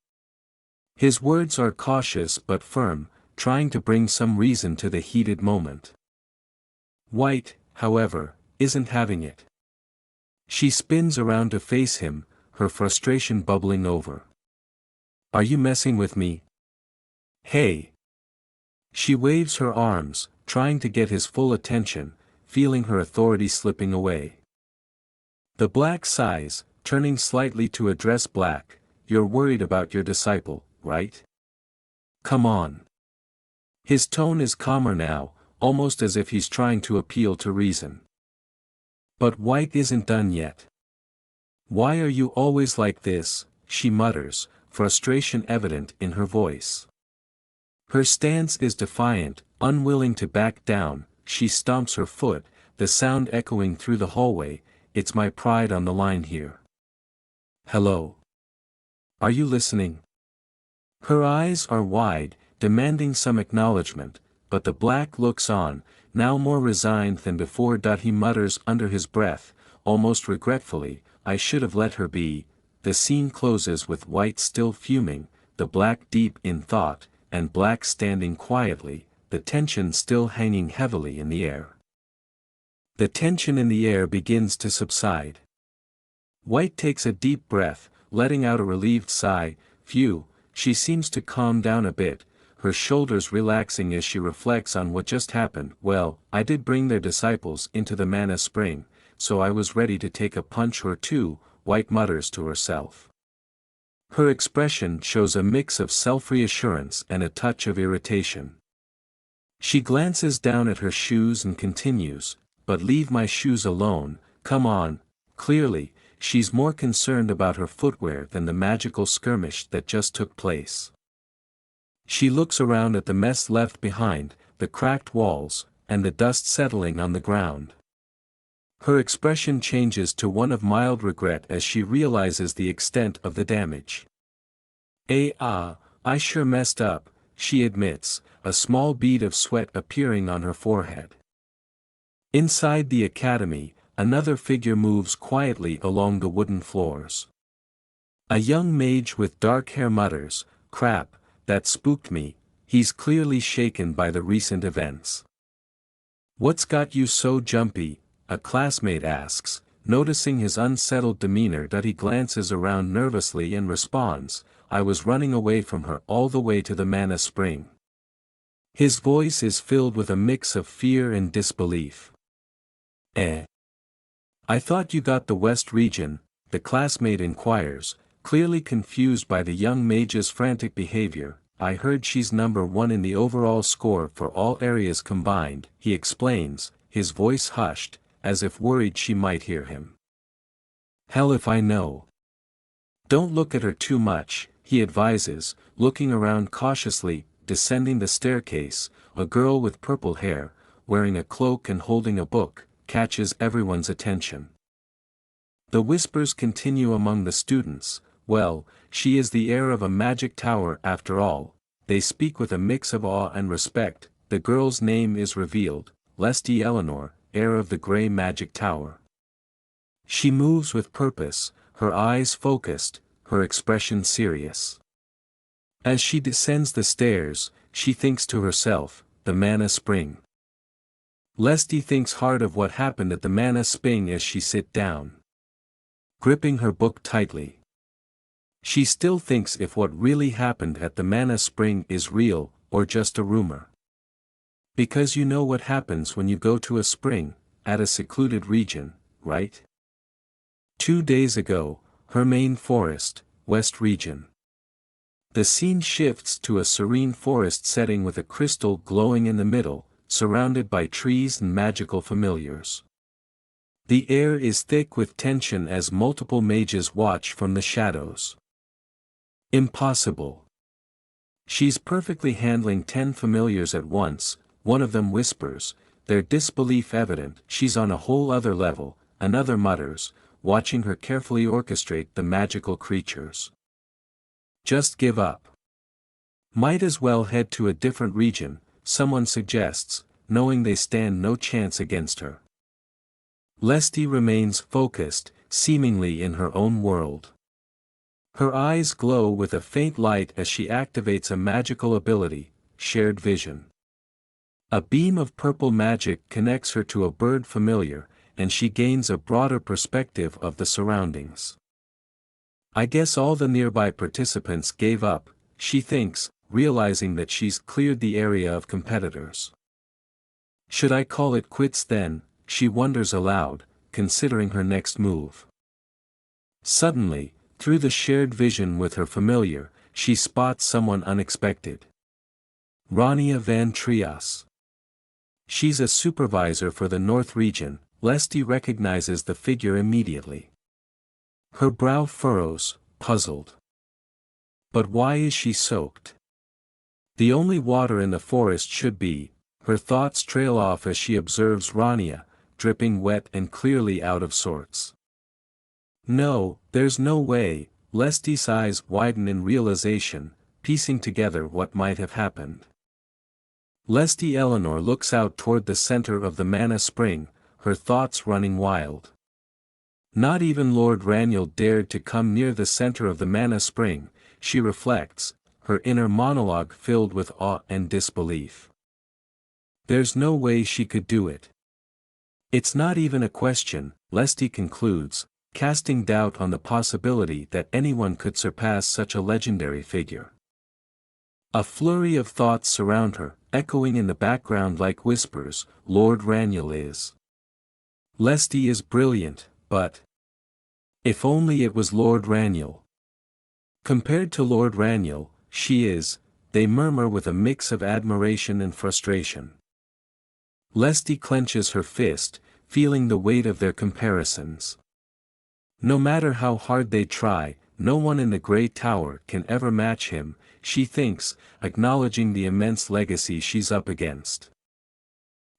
His words are cautious but firm, trying to bring some reason to the heated moment. White, however, isn't having it. She spins around to face him, her frustration bubbling over. "Are you messing with me? Hey!" She waves her arms, trying to get his full attention, feeling her authority slipping away. The Black sighs, turning slightly to address Black. "You're worried about your disciple, right? Come on." His tone is calmer now, almost as if he's trying to appeal to reason. But White isn't done yet. "Why are you always like this?" she mutters, frustration evident in her voice. Her stance is defiant, unwilling to back down. She stomps her foot, the sound echoing through the hallway. "It's my pride on the line here. Hello. Are you listening?" Her eyes are wide, demanding some acknowledgement, but the Black looks on, now more resigned than before. He mutters under his breath, almost regretfully, "I should have let her be." The scene closes with White still fuming, the Black deep in thought, and Black standing quietly, the tension still hanging heavily in the air. The tension in the air begins to subside. White takes a deep breath, letting out a relieved sigh. Phew, she seems to calm down a bit, her shoulders relaxing as she reflects on what just happened. "Well, I did bring their disciples into the mana spring, so I was ready to take a punch or two," White mutters to herself. Her expression shows a mix of self-reassurance and a touch of irritation. She glances down at her shoes and continues, "But leave my shoes alone, come on." Clearly, she's more concerned about her footwear than the magical skirmish that just took place. She looks around at the mess left behind, the cracked walls, and the dust settling on the ground. Her expression changes to one of mild regret as she realizes the extent of the damage. I sure messed up," she admits, a small bead of sweat appearing on her forehead. Inside the academy, another figure moves quietly along the wooden floors. A young mage with dark hair mutters, "Crap, that spooked me." He's clearly shaken by the recent events. "What's got you so jumpy?" a classmate asks, noticing his unsettled demeanor. He glances around nervously and responds, "I was running away from her all the way to the mana spring." His voice is filled with a mix of fear and disbelief. "I thought you got the West region," the classmate inquires, clearly confused by the young mage's frantic behavior. "I heard she's number 1 in the overall score for all areas combined," he explains, his voice hushed, as if worried she might hear him. "Hell if I know." "Don't look at her too much," he advises, looking around cautiously. Descending the staircase, a girl with purple hair, wearing a cloak and holding a book, catches everyone's attention. The whispers continue among the students. Well, she is the heir of a magic tower after all. They speak with a mix of awe and respect. The girl's name is revealed, Lesty Eleanor, heir of the Grey Magic Tower. She moves with purpose, her eyes focused, her expression serious. As she descends the stairs, she thinks to herself, the Mana Spring. Lesty thinks hard of what happened at the Mana Spring as she sit down, gripping her book tightly. She still thinks if what really happened at the Mana Spring is real, or just a rumor. Because you know what happens when you go to a spring, at a secluded region, right? 2 days ago, her main forest, West Region. The scene shifts to a serene forest setting with a crystal glowing in the middle, surrounded by trees and magical familiars. The air is thick with tension as multiple mages watch from the shadows. Impossible. She's perfectly handling 10 familiars at once. One of them whispers, their disbelief evident. She's on a whole other level. Another mutters, watching her carefully orchestrate the magical creatures. Just give up. Might as well head to a different region, someone suggests, knowing they stand no chance against her. Lesty remains focused, seemingly in her own world. Her eyes glow with a faint light as she activates a magical ability, Shared Vision. A beam of purple magic connects her to a bird familiar, and she gains a broader perspective of the surroundings. I guess all the nearby participants gave up, she thinks, realizing that she's cleared the area of competitors. Should I call it quits then? She wonders aloud, considering her next move. Suddenly, through the shared vision with her familiar, she spots someone unexpected. Rania Van Trias. She's a supervisor for the North region. Lesty recognizes the figure immediately. Her brow furrows, puzzled. But why is she soaked? The only water in the forest should be. Her thoughts trail off as she observes Rania, dripping wet and clearly out of sorts. No, there's no way. Lesty's eyes widen in realization, piecing together what might have happened. Lesty Eleanor looks out toward the center of the Mana Spring, her thoughts running wild. Not even Lord Raniel dared to come near the center of the Mana Spring, she reflects, her inner monologue filled with awe and disbelief. There's no way she could do it. It's not even a question, Lesty concludes, casting doubt on the possibility that anyone could surpass such a legendary figure. A flurry of thoughts surround her, echoing in the background like whispers. Lord Raniel is. Lesty is brilliant, but if only it was Lord Raniel. Compared to Lord Raniel, she is, they murmur with a mix of admiration and frustration. Lesty clenches her fist, feeling the weight of their comparisons. No matter how hard they try, no one in the Grey Tower can ever match him, she thinks, acknowledging the immense legacy she's up against.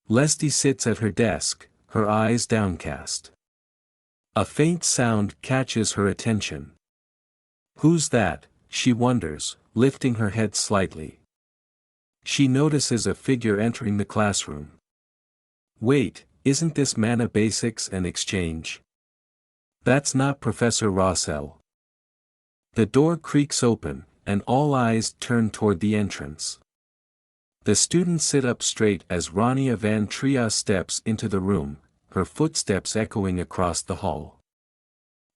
Lesty sits at her desk, her eyes downcast. A faint sound catches her attention. Who's that? She wonders, lifting her head slightly. She notices a figure entering the classroom. Wait, isn't this Mana Basics and Exchange? That's not Professor Rossell. The door creaks open, and all eyes turn toward the entrance. The students sit up straight as Rania Van Trias steps into the room, her footsteps echoing across the hall.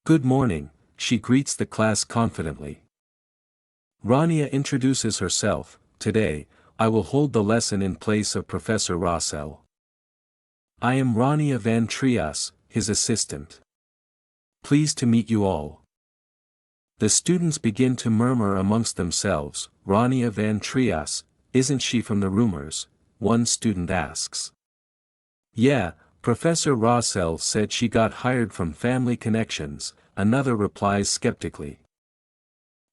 Good morning, she greets the class confidently. Rania introduces herself. Today, I will hold the lesson in place of Professor Rossell. I am Rania Van Trias, his assistant. Pleased to meet you all. The students begin to murmur amongst themselves. Rania Van Trias, isn't she from the rumors? One student asks. Yeah, Professor Rossell said she got hired from family connections, another replies skeptically.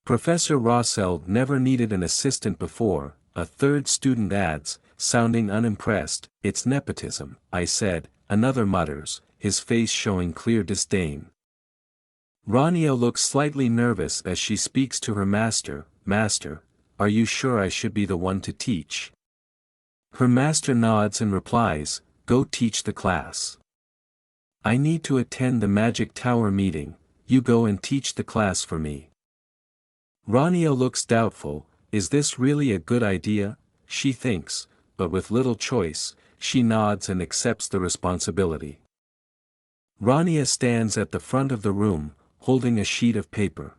Professor Rossell never needed an assistant before, a third student adds, sounding unimpressed. It's nepotism, I said. Another mutters, his face showing clear disdain. Rania looks slightly nervous as she speaks to her master. Master, are you sure I should be the one to teach? Her master nods and replies, go teach the class. I need to attend the Magic Tower meeting, you go and teach the class for me. Rania looks doubtful. Is this really a good idea? She thinks, but with little choice, she nods and accepts the responsibility. Rania stands at the front of the room, holding a sheet of paper.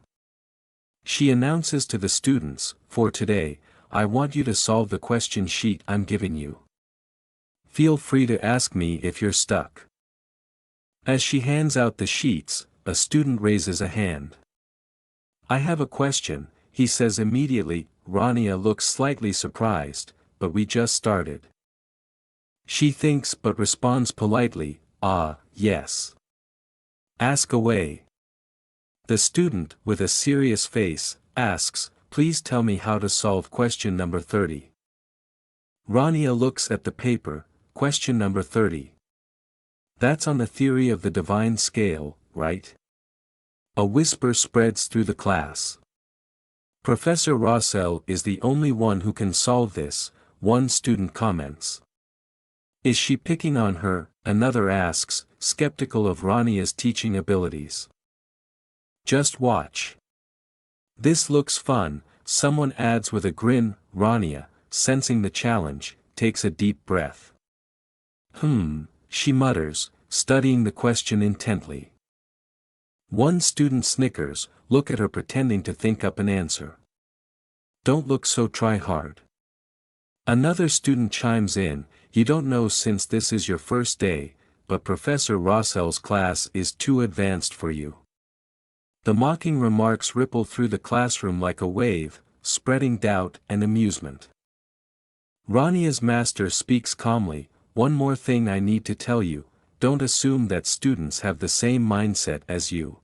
She announces to the students, for today, I want you to solve the question sheet I'm giving you. Feel free to ask me if you're stuck. As she hands out the sheets, a student raises a hand. I have a question, he says immediately. Rania looks slightly surprised, but we just started. She thinks but responds politely, yes. Ask away. The student, with a serious face, asks, please tell me how to solve question number 30. Rania looks at the paper. Question number 30. That's on the theory of the divine scale, right? A whisper spreads through the class. Professor Rossell is the only one who can solve this, one student comments. Is she picking on her? Another asks, skeptical of Rania's teaching abilities. Just watch. This looks fun, someone adds with a grin. Rania, sensing the challenge, takes a deep breath. She mutters, studying the question intently. One student snickers, look at her pretending to think up an answer. Don't look so try-hard. Another student chimes in, you don't know since this is your first day, but Professor Rossell's class is too advanced for you. The mocking remarks ripple through the classroom like a wave, spreading doubt and amusement. Rania's master speaks calmly, one more thing I need to tell you, don't assume that students have the same mindset as you.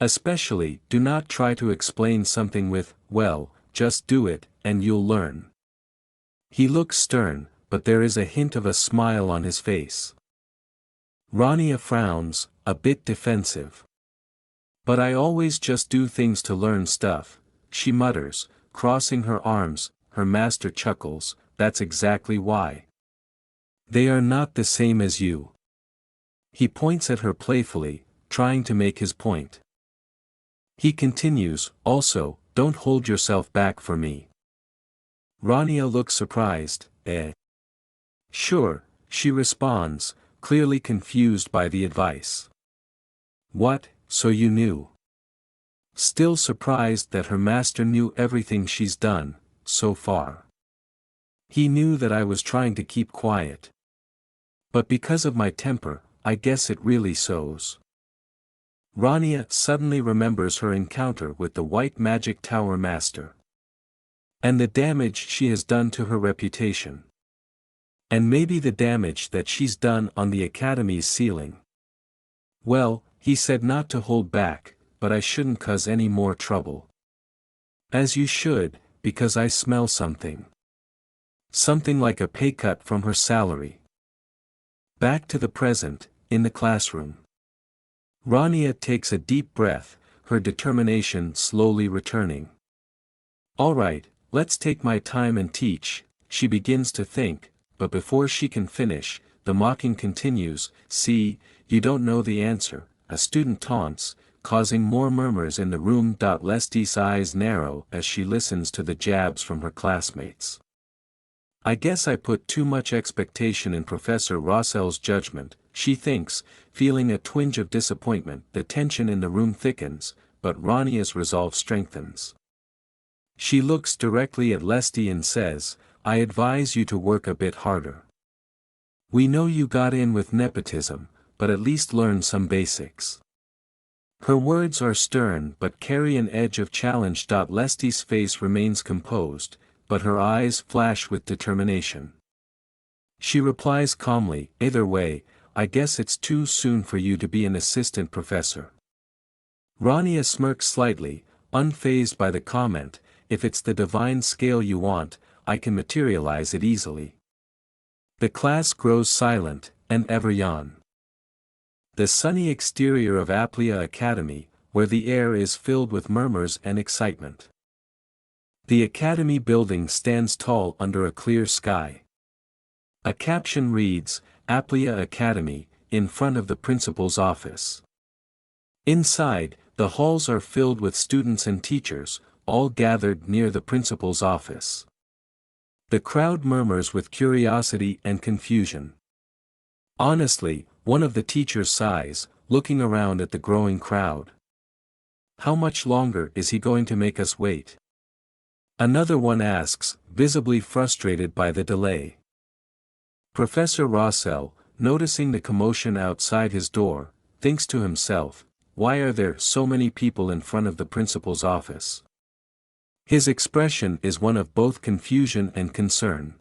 Especially, do not try to explain something with, well, just do it, and you'll learn. He looks stern, but there is a hint of a smile on his face. Rania frowns, a bit defensive. But I always just do things to learn stuff, she mutters, crossing her arms. Her master chuckles, that's exactly why. They are not the same as you. He points at her playfully, trying to make his point. He continues, also, don't hold yourself back for me. Rania looks surprised, Sure, she responds, clearly confused by the advice. What, so you knew? Still surprised that her master knew everything she's done, so far. He knew that I was trying to keep quiet. But because of my temper, I guess it really shows. Rania suddenly remembers her encounter with the White Magic Tower Master. And the damage she has done to her reputation. And maybe the damage that she's done on the Academy's ceiling. Well, he said not to hold back, but I shouldn't cause any more trouble. As you should, because I smell something. Something like a pay cut from her salary. Back to the present, in the classroom. Rania takes a deep breath, her determination slowly returning. All right, let's take my time and teach, she begins to think, but before she can finish, the mocking continues. See, you don't know the answer, a student taunts, causing more murmurs in the room. Leslie's eyes narrow as she listens to the jabs from her classmates. I guess I put too much expectation in Professor Rossell's judgment, she thinks, feeling a twinge of disappointment. The tension in the room thickens, but Rania's resolve strengthens. She looks directly at Leslie and says, I advise you to work a bit harder. We know you got in with nepotism, but at least learn some basics. Her words are stern but carry an edge of challenge. Leslie's face remains composed, but her eyes flash with determination. She replies calmly, either way, I guess it's too soon for you to be an assistant professor. Rania smirks slightly, unfazed by the comment. If it's the divine scale you want, I can materialize it easily. The class grows silent, and ever yawn. The sunny exterior of Aplia Academy, where the air is filled with murmurs and excitement. The academy building stands tall under a clear sky. A caption reads, Aplia Academy, in front of the principal's office. Inside, the halls are filled with students and teachers, all gathered near the principal's office. The crowd murmurs with curiosity and confusion. Honestly, one of the teachers sighs, looking around at the growing crowd. How much longer is he going to make us wait? Another one asks, visibly frustrated by the delay. Professor Rossell, noticing the commotion outside his door, thinks to himself, why are there so many people in front of the principal's office? His expression is one of both confusion and concern.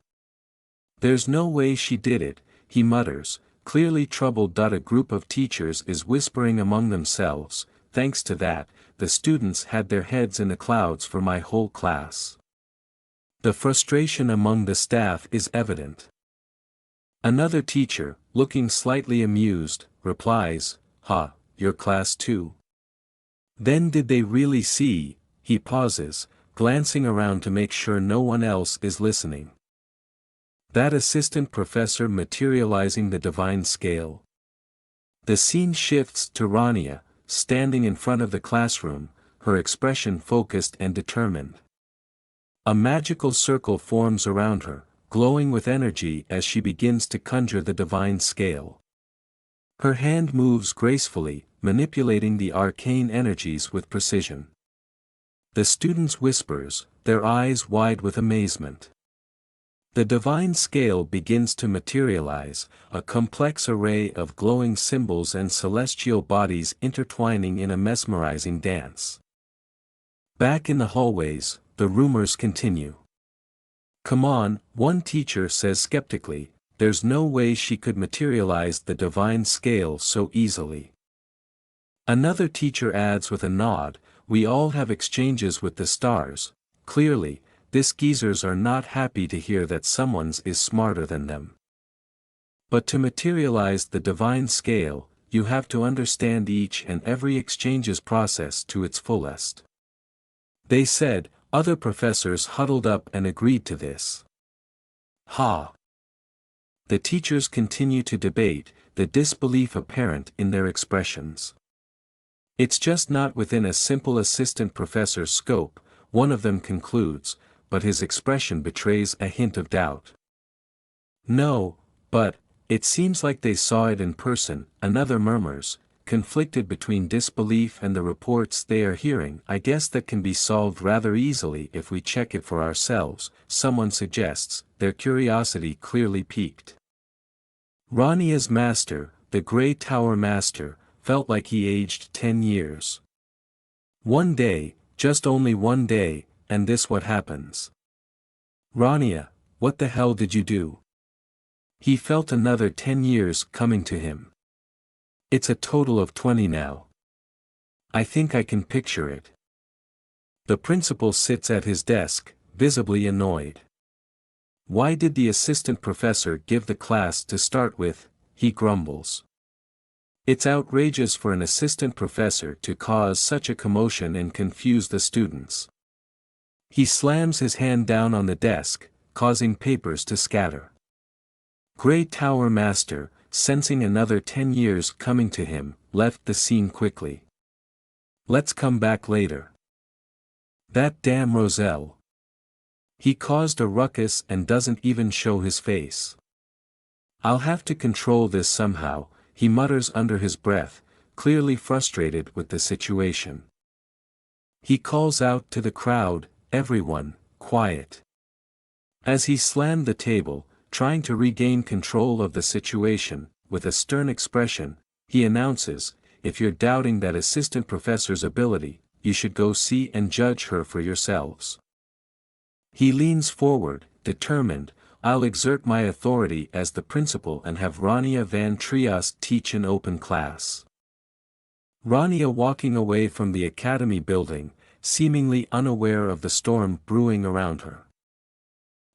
There's no way she did it, he mutters, clearly troubled. A group of teachers is whispering among themselves, thanks to that, the students had their heads in the clouds for my whole class. The frustration among the staff is evident. Another teacher, looking slightly amused, replies, "Ha, your class too? Then did they really see?" He pauses, glancing around to make sure no one else is listening. That assistant professor materializing the divine scale. The scene shifts to Rania, standing in front of the classroom, her expression focused and determined. A magical circle forms around her, glowing with energy as she begins to conjure the divine scale. Her hand moves gracefully, manipulating the arcane energies with precision. The students whispers, their eyes wide with amazement. The divine scale begins to materialize, a complex array of glowing symbols and celestial bodies intertwining in a mesmerizing dance. Back in the hallways, the rumors continue. Come on, one teacher says skeptically, there's no way she could materialize the divine scale so easily. Another teacher adds with a nod, we all have exchanges with the stars, clearly, these geezers are not happy to hear that someone's is smarter than them. But to materialize the divine scale, you have to understand each and every exchange's process to its fullest. They said, other professors huddled up and agreed to this. Ha! The teachers continue to debate, the disbelief apparent in their expressions. It's just not within a simple assistant professor's scope, one of them concludes, but his expression betrays a hint of doubt. No, but, it seems like they saw it in person, another murmurs, conflicted between disbelief and the reports they are hearing. I guess that can be solved rather easily if we check it for ourselves, someone suggests, their curiosity clearly piqued. Rania's master, the Grey Tower Master, felt like he aged 10 years. One day, just only one day, and this what happens. Rania, what the hell did you do? He felt another 10 years coming to him. It's a total of 20 now. I think I can picture it. The principal sits at his desk, visibly annoyed. Why did the assistant professor give the class to start with, he grumbles. It's outrageous for an assistant professor to cause such a commotion and confuse the students. He slams his hand down on the desk, causing papers to scatter. Grey Tower Master, sensing another 10 years coming to him, left the scene quickly. Let's come back later. That damn Roselle. He caused a ruckus and doesn't even show his face. I'll have to control this somehow, he mutters under his breath, clearly frustrated with the situation. He calls out to the crowd, everyone, quiet. As he slammed the table, trying to regain control of the situation, with a stern expression, he announces, if you're doubting that assistant professor's ability, you should go see and judge her for yourselves. He leans forward, determined, I'll exert my authority as the principal and have Rania van Trias teach an open class. Rania walking away from the academy building, seemingly unaware of the storm brewing around her.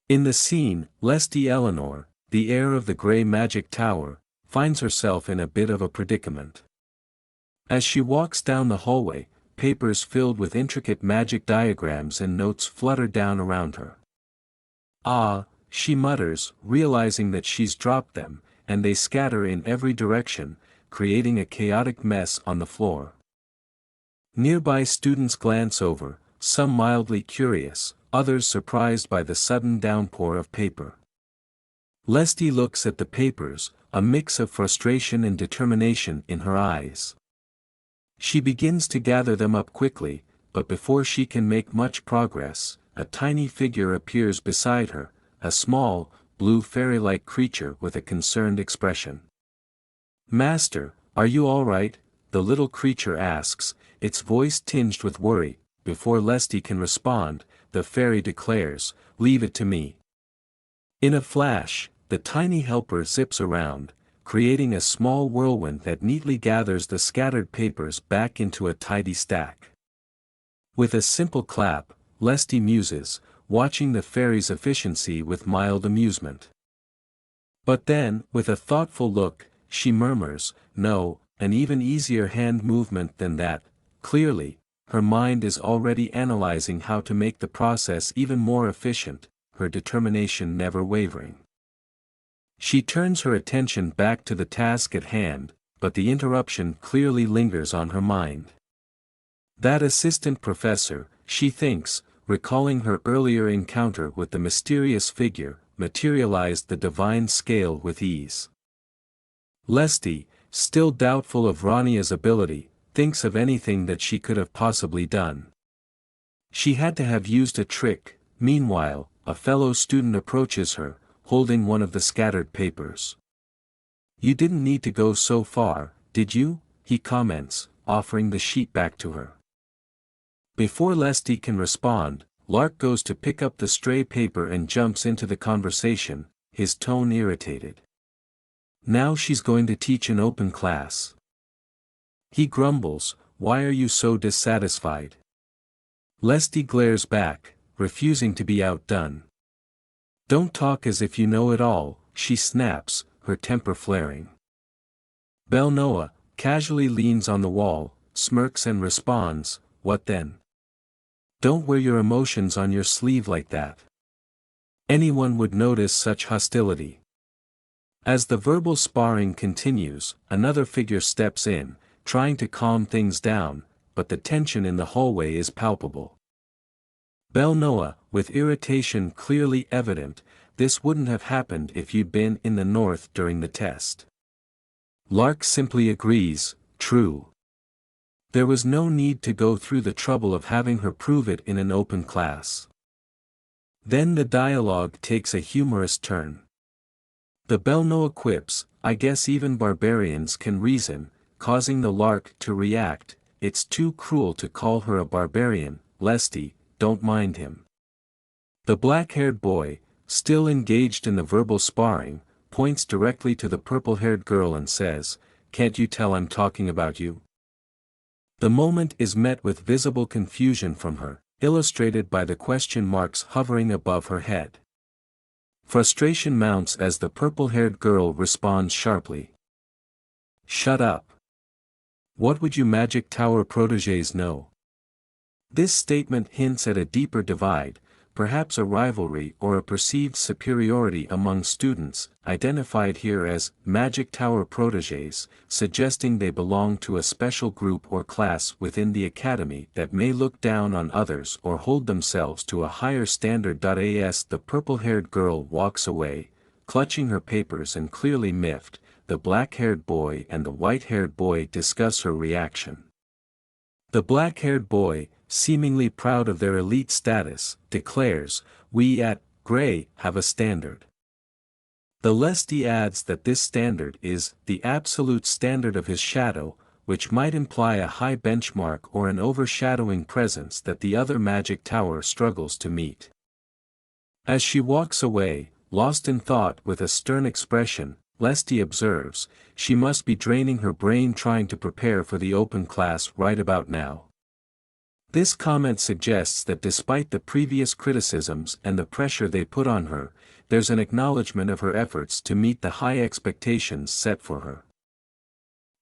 In the scene, Lesti Eleanor, the heir of the Grey Magic Tower, finds herself in a bit of a predicament. As she walks down the hallway, papers filled with intricate magic diagrams and notes flutter down around her. Ah, she mutters, realizing that she's dropped them, and they scatter in every direction, creating a chaotic mess on the floor. Nearby students glance over, some mildly curious, others surprised by the sudden downpour of paper. Lesti looks at the papers, a mix of frustration and determination in her eyes. She begins to gather them up quickly, but before she can make much progress, a tiny figure appears beside her, a small, blue fairy-like creature with a concerned expression. "Master, are you all right?" the little creature asks, its voice tinged with worry. Before Lesti can respond, the fairy declares, "Leave it to me." In a flash, the tiny helper zips around, creating a small whirlwind that neatly gathers the scattered papers back into a tidy stack. With a simple clap, Lesti muses, watching the fairy's efficiency with mild amusement. But then, with a thoughtful look, she murmurs, "No, an even easier hand movement than that." Clearly, her mind is already analyzing how to make the process even more efficient, her determination never wavering. She turns her attention back to the task at hand, but the interruption clearly lingers on her mind. That assistant professor, she thinks, recalling her earlier encounter with the mysterious figure, materialized the divine scale with ease. Lesti, still doubtful of Rania's ability, thinks of anything that she could have possibly done. She had to have used a trick. Meanwhile, a fellow student approaches her, holding one of the scattered papers. "You didn't need to go so far, did you?" he comments, offering the sheet back to her. Before Lesti can respond, Lark goes to pick up the stray paper and jumps into the conversation, his tone irritated. "Now she's going to teach an open class." He grumbles, "Why are you so dissatisfied?" Lesti glares back, refusing to be outdone. "Don't talk as if you know it all," she snaps, her temper flaring. Belnoa casually leans on the wall, smirks and responds, "What then? Don't wear your emotions on your sleeve like that. Anyone would notice such hostility." As the verbal sparring continues, another figure steps in, trying to calm things down, but the tension in the hallway is palpable. Belnoa, with irritation clearly evident, "This wouldn't have happened if you'd been in the north during the test." Lark simply agrees, "True. There was no need to go through the trouble of having her prove it in an open class." Then the dialogue takes a humorous turn. The Belnoa quips, "I guess even barbarians can reason," causing the Lark to react, "It's too cruel to call her a barbarian, Lesti, don't mind him." The black-haired boy, still engaged in the verbal sparring, points directly to the purple-haired girl and says, "Can't you tell I'm talking about you?" The moment is met with visible confusion from her, illustrated by the question marks hovering above her head. Frustration mounts as the purple-haired girl responds sharply. "Shut up. What would you Magic Tower protégés know?" This statement hints at a deeper divide, perhaps a rivalry or a perceived superiority among students, identified here as Magic Tower protégés, suggesting they belong to a special group or class within the academy that may look down on others or hold themselves to a higher standard. As the purple-haired girl walks away, clutching her papers and clearly miffed, the black-haired boy and the white-haired boy discuss her reaction. The black-haired boy, seemingly proud of their elite status, declares, "We at Grey have a standard." The Lesti adds that this standard is the absolute standard of his shadow, which might imply a high benchmark or an overshadowing presence that the other Magic Tower struggles to meet. As she walks away, lost in thought with a stern expression, Lesti observes, "She must be draining her brain trying to prepare for the open class right about now." This comment suggests that despite the previous criticisms and the pressure they put on her, there's an acknowledgement of her efforts to meet the high expectations set for her.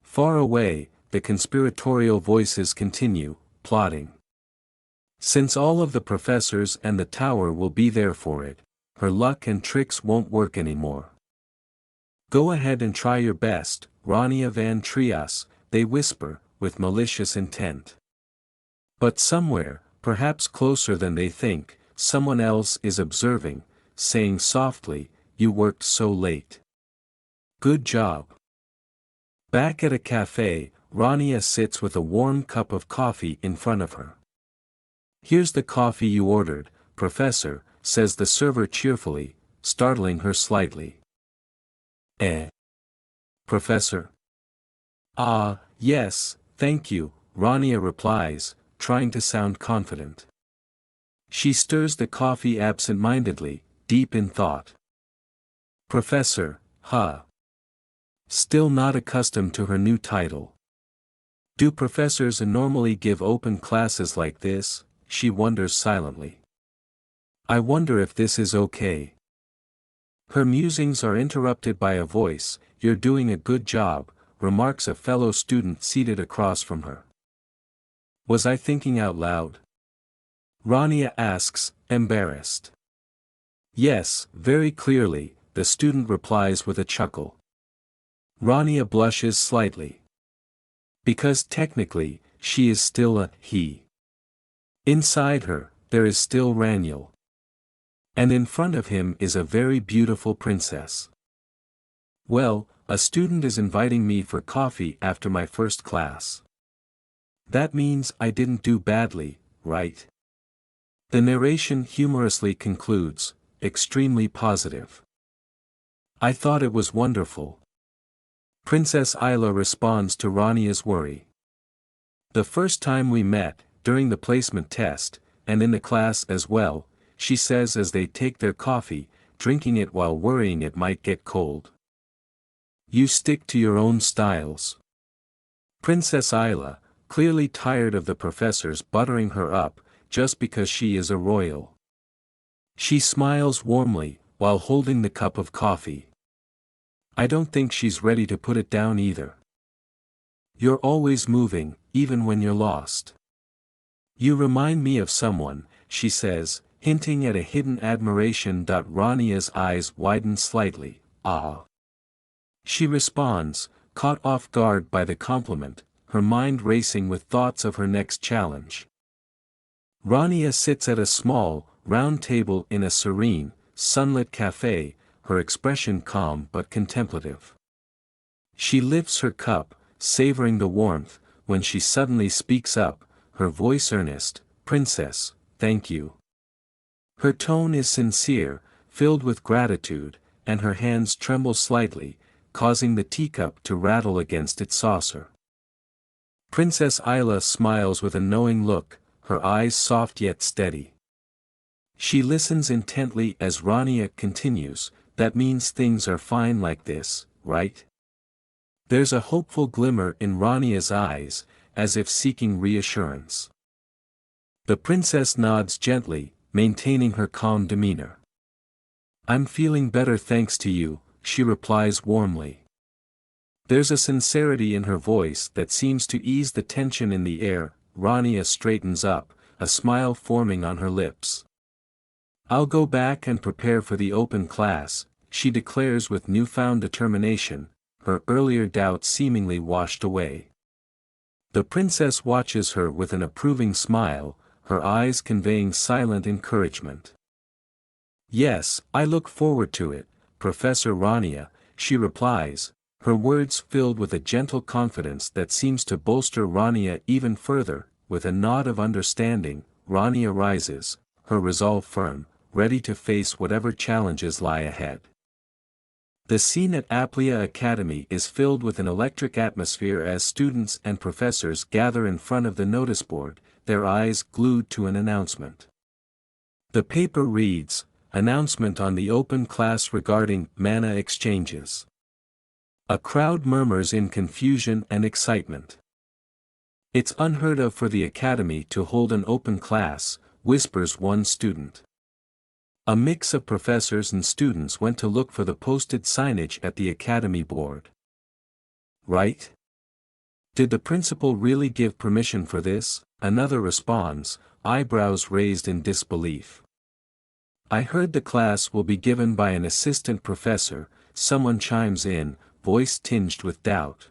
Far away, the conspiratorial voices continue, plotting. Since all of the professors and the tower will be there for it, her luck and tricks won't work anymore. Go ahead and try your best, Rania van Trias, they whisper, with malicious intent. But somewhere, perhaps closer than they think, someone else is observing, saying softly, "You worked so late. Good job." Back at a cafe, Rania sits with a warm cup of coffee in front of her. "Here's the coffee you ordered, Professor," says the server cheerfully, startling her slightly. Professor?" "Ah, yes, thank you," Rania replies, trying to sound confident. She stirs the coffee absent-mindedly, deep in thought. "Professor, huh?" Still not accustomed to her new title. Do professors normally give open classes like this? She wonders silently. I wonder if this is okay. Her musings are interrupted by a voice. "You're doing a good job," remarks a fellow student seated across from her. Was I thinking out loud? Rania asks, embarrassed. Yes, very clearly, the student replies with a chuckle. Rania blushes slightly. Because technically, she is still a he. Inside her, there is still Raniel. And in front of him is a very beautiful princess. Well, a student is inviting me for coffee after my first class. That means I didn't do badly, right? The narration humorously concludes, extremely positive. I thought it was wonderful. Princess Isla responds to Rania's worry. The first time we met, during the placement test, and in the class as well, she says as they take their coffee, drinking it while worrying it might get cold. You stick to your own styles. Princess Isla, clearly tired of the professors buttering her up, just because she is a royal. She smiles warmly, while holding the cup of coffee. I don't think she's ready to put it down either. You're always moving, even when you're lost. You remind me of someone, she says, hinting at a hidden admiration. Rania's eyes widen slightly. Ah. She responds, caught off guard by the compliment, her mind racing with thoughts of her next challenge. Rania sits at a small, round table in a serene, sunlit cafe, her expression calm but contemplative. She lifts her cup, savoring the warmth, when she suddenly speaks up, her voice earnest, "Princess, thank you." Her tone is sincere, filled with gratitude, and her hands tremble slightly, causing the teacup to rattle against its saucer. Princess Isla smiles with a knowing look, her eyes soft yet steady. She listens intently as Rania continues, "That means things are fine like this, right?" There's a hopeful glimmer in Rania's eyes, as if seeking reassurance. The princess nods gently, maintaining her calm demeanor. "I'm feeling better thanks to you," she replies warmly. There's a sincerity in her voice that seems to ease the tension in the air. Rania straightens up, a smile forming on her lips. "I'll go back and prepare for the open class," she declares with newfound determination, her earlier doubts seemingly washed away. The princess watches her with an approving smile, her eyes conveying silent encouragement. "Yes, I look forward to it, Professor Rania," she replies, her words filled with a gentle confidence that seems to bolster Rania even further. With a nod of understanding, Rania rises, her resolve firm, ready to face whatever challenges lie ahead. The scene at Aplia Academy is filled with an electric atmosphere as students and professors gather in front of the notice board, their eyes glued to an announcement. The paper reads, "Announcement on the open class regarding mana exchanges." A crowd murmurs in confusion and excitement. It's unheard of for the academy to hold an open class, whispers one student. A mix of professors and students went to look for the posted signage at the academy board. Right? Did the principal really give permission for this? Another responds, eyebrows raised in disbelief. I heard the class will be given by an assistant professor, someone chimes in, voice tinged with doubt.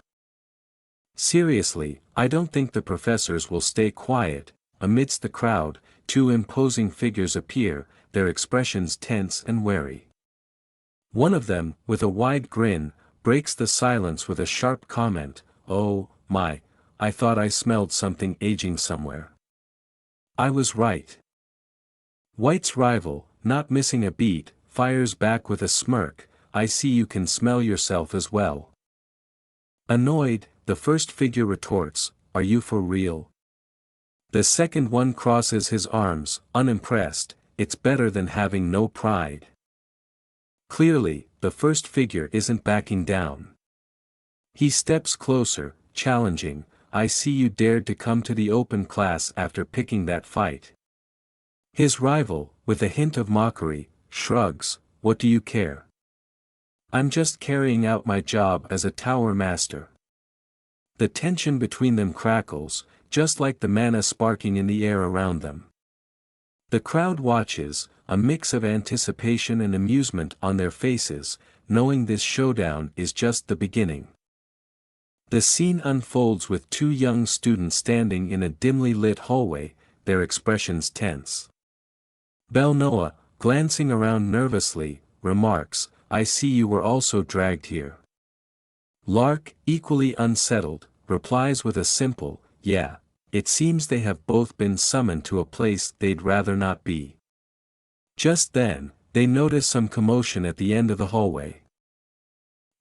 Seriously, I don't think the professors will stay quiet. Amidst the crowd, two imposing figures appear, their expressions tense and wary. One of them, with a wide grin, breaks the silence with a sharp comment, "Oh, my, I thought I smelled something aging somewhere." I was right. White's rival, not missing a beat, fires back with a smirk, "I see you can smell yourself as well." Annoyed, the first figure retorts, "Are you for real?" The second one crosses his arms, unimpressed, "It's better than having no pride." Clearly, the first figure isn't backing down. He steps closer, challenging, "I see you dared to come to the open class after picking that fight." His rival, with a hint of mockery, shrugs, "What do you care? I'm just carrying out my job as a tower master." The tension between them crackles, just like the mana sparking in the air around them. The crowd watches, a mix of anticipation and amusement on their faces, knowing this showdown is just the beginning. The scene unfolds with two young students standing in a dimly lit hallway, their expressions tense. Belnoa, glancing around nervously, remarks, "I see you were also dragged here." Lark, equally unsettled, replies with a simple, "Yeah, it seems they have both been summoned to a place they'd rather not be." Just then, they notice some commotion at the end of the hallway.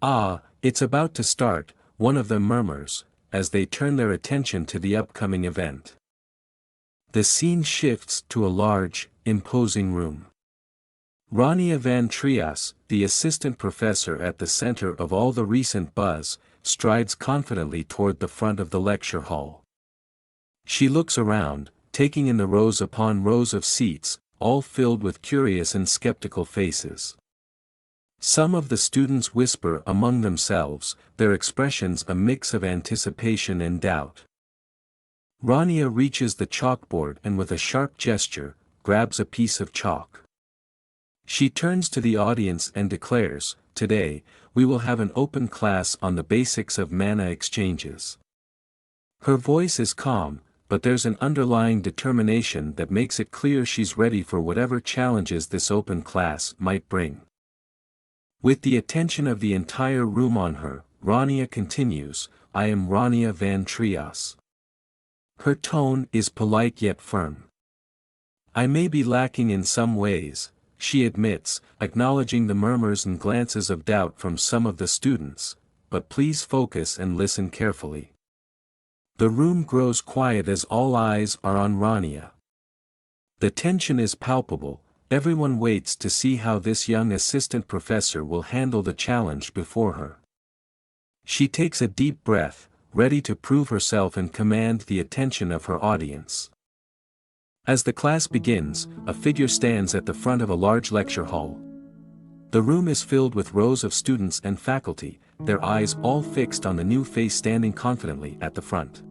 "Ah, it's about to start," one of them murmurs, as they turn their attention to the upcoming event. The scene shifts to a large, imposing room. Rania Van Trias, the assistant professor at the center of all the recent buzz, strides confidently toward the front of the lecture hall. She looks around, taking in the rows upon rows of seats, all filled with curious and skeptical faces. Some of the students whisper among themselves, their expressions a mix of anticipation and doubt. Rania reaches the chalkboard and with a sharp gesture, grabs a piece of chalk. She turns to the audience and declares, "Today, we will have an open class on the basics of mana exchanges." Her voice is calm, but there's an underlying determination that makes it clear she's ready for whatever challenges this open class might bring. With the attention of the entire room on her, Rania continues, "I am Rania Van Trias." Her tone is polite yet firm. "I may be lacking in some ways," she admits, acknowledging the murmurs and glances of doubt from some of the students, "but please focus and listen carefully." The room grows quiet as all eyes are on Rania. The tension is palpable, everyone waits to see how this young assistant professor will handle the challenge before her. She takes a deep breath, ready to prove herself and command the attention of her audience. As the class begins, a figure stands at the front of a large lecture hall. The room is filled with rows of students and faculty, their eyes all fixed on the new face standing confidently at the front.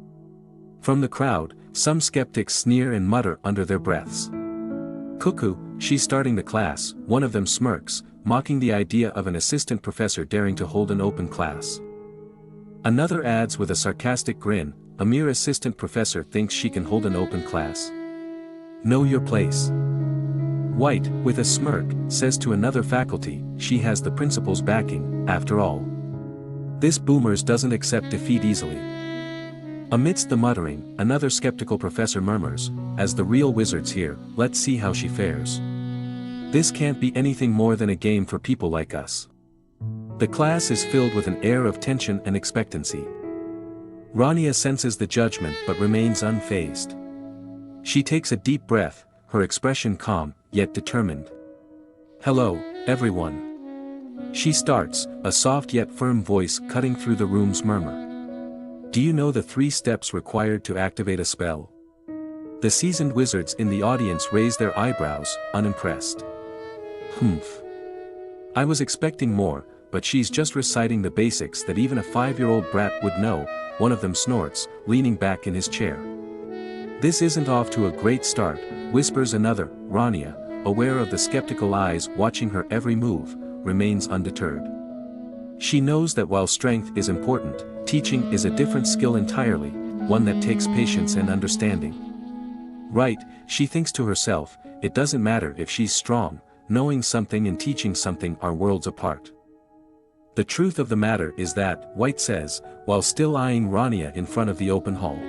From the crowd, some skeptics sneer and mutter under their breaths. "Cuckoo, she's starting the class," one of them smirks, mocking the idea of an assistant professor daring to hold an open class. Another adds with a sarcastic grin, "A mere assistant professor thinks she can hold an open class. Know your place." White, with a smirk, says to another faculty, "She has the principal's backing, after all. This boomers doesn't accept defeat easily." Amidst the muttering, another skeptical professor murmurs, "As the real wizard's here, let's see how she fares. This can't be anything more than a game for people like us." The class is filled with an air of tension and expectancy. Rania senses the judgment but remains unfazed. She takes a deep breath, her expression calm, yet determined. "Hello, everyone." She starts, a soft yet firm voice cutting through the room's murmur. Do you know the 3 steps required to activate a spell? The seasoned wizards in the audience raise their eyebrows, unimpressed. Humph. I was expecting more, but she's just reciting the basics that even a 5-year-old brat would know, one of them snorts, leaning back in his chair. This isn't off to a great start, whispers another. Rania, aware of the skeptical eyes watching her every move, remains undeterred. She knows that while strength is important, teaching is a different skill entirely, one that takes patience and understanding. Right, she thinks to herself, it doesn't matter if she's strong, knowing something and teaching something are worlds apart. The truth of the matter is that, White says, while still eyeing Rania in front of the open hall.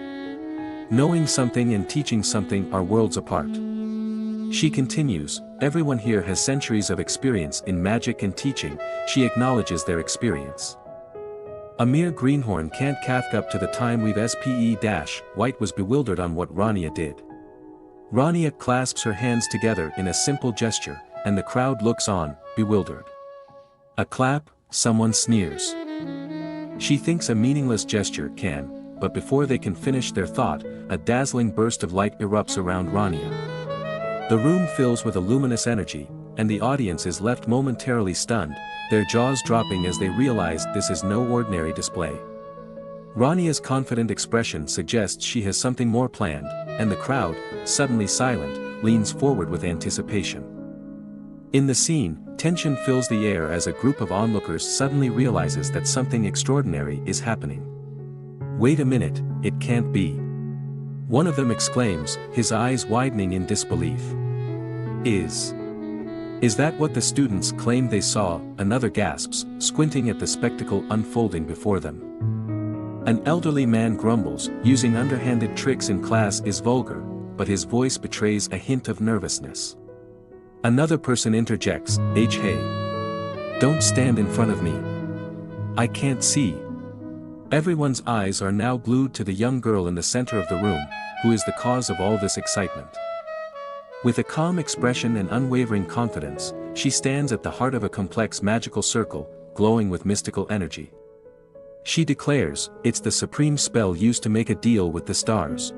Knowing something and teaching something are worlds apart. She continues, everyone here has centuries of experience in magic and teaching. She acknowledges their experience. A mere greenhorn can't catch up to the time we've spent. White was bewildered on what Rania did. Rania clasps her hands together in a simple gesture, and the crowd looks on, bewildered. A clap, someone sneers. She thinks a meaningless gesture can, but before they can finish their thought, a dazzling burst of light erupts around Rania. The room fills with a luminous energy, and the audience is left momentarily stunned, their jaws dropping as they realize this is no ordinary display. Rania's confident expression suggests she has something more planned, and the crowd, suddenly silent, leans forward with anticipation. In the scene, tension fills the air as a group of onlookers suddenly realizes that something extraordinary is happening. Wait a minute, it can't be. One of them exclaims, his eyes widening in disbelief. Is that what the students claim they saw? Another gasps, squinting at the spectacle unfolding before them. An elderly man grumbles, using underhanded tricks in class is vulgar, but his voice betrays a hint of nervousness. Another person interjects, hey. Don't stand in front of me. I can't see. Everyone's eyes are now glued to the young girl in the center of the room, who is the cause of all this excitement. With a calm expression and unwavering confidence, she stands at the heart of a complex magical circle, glowing with mystical energy. She declares, it's the supreme spell used to make a deal with the stars.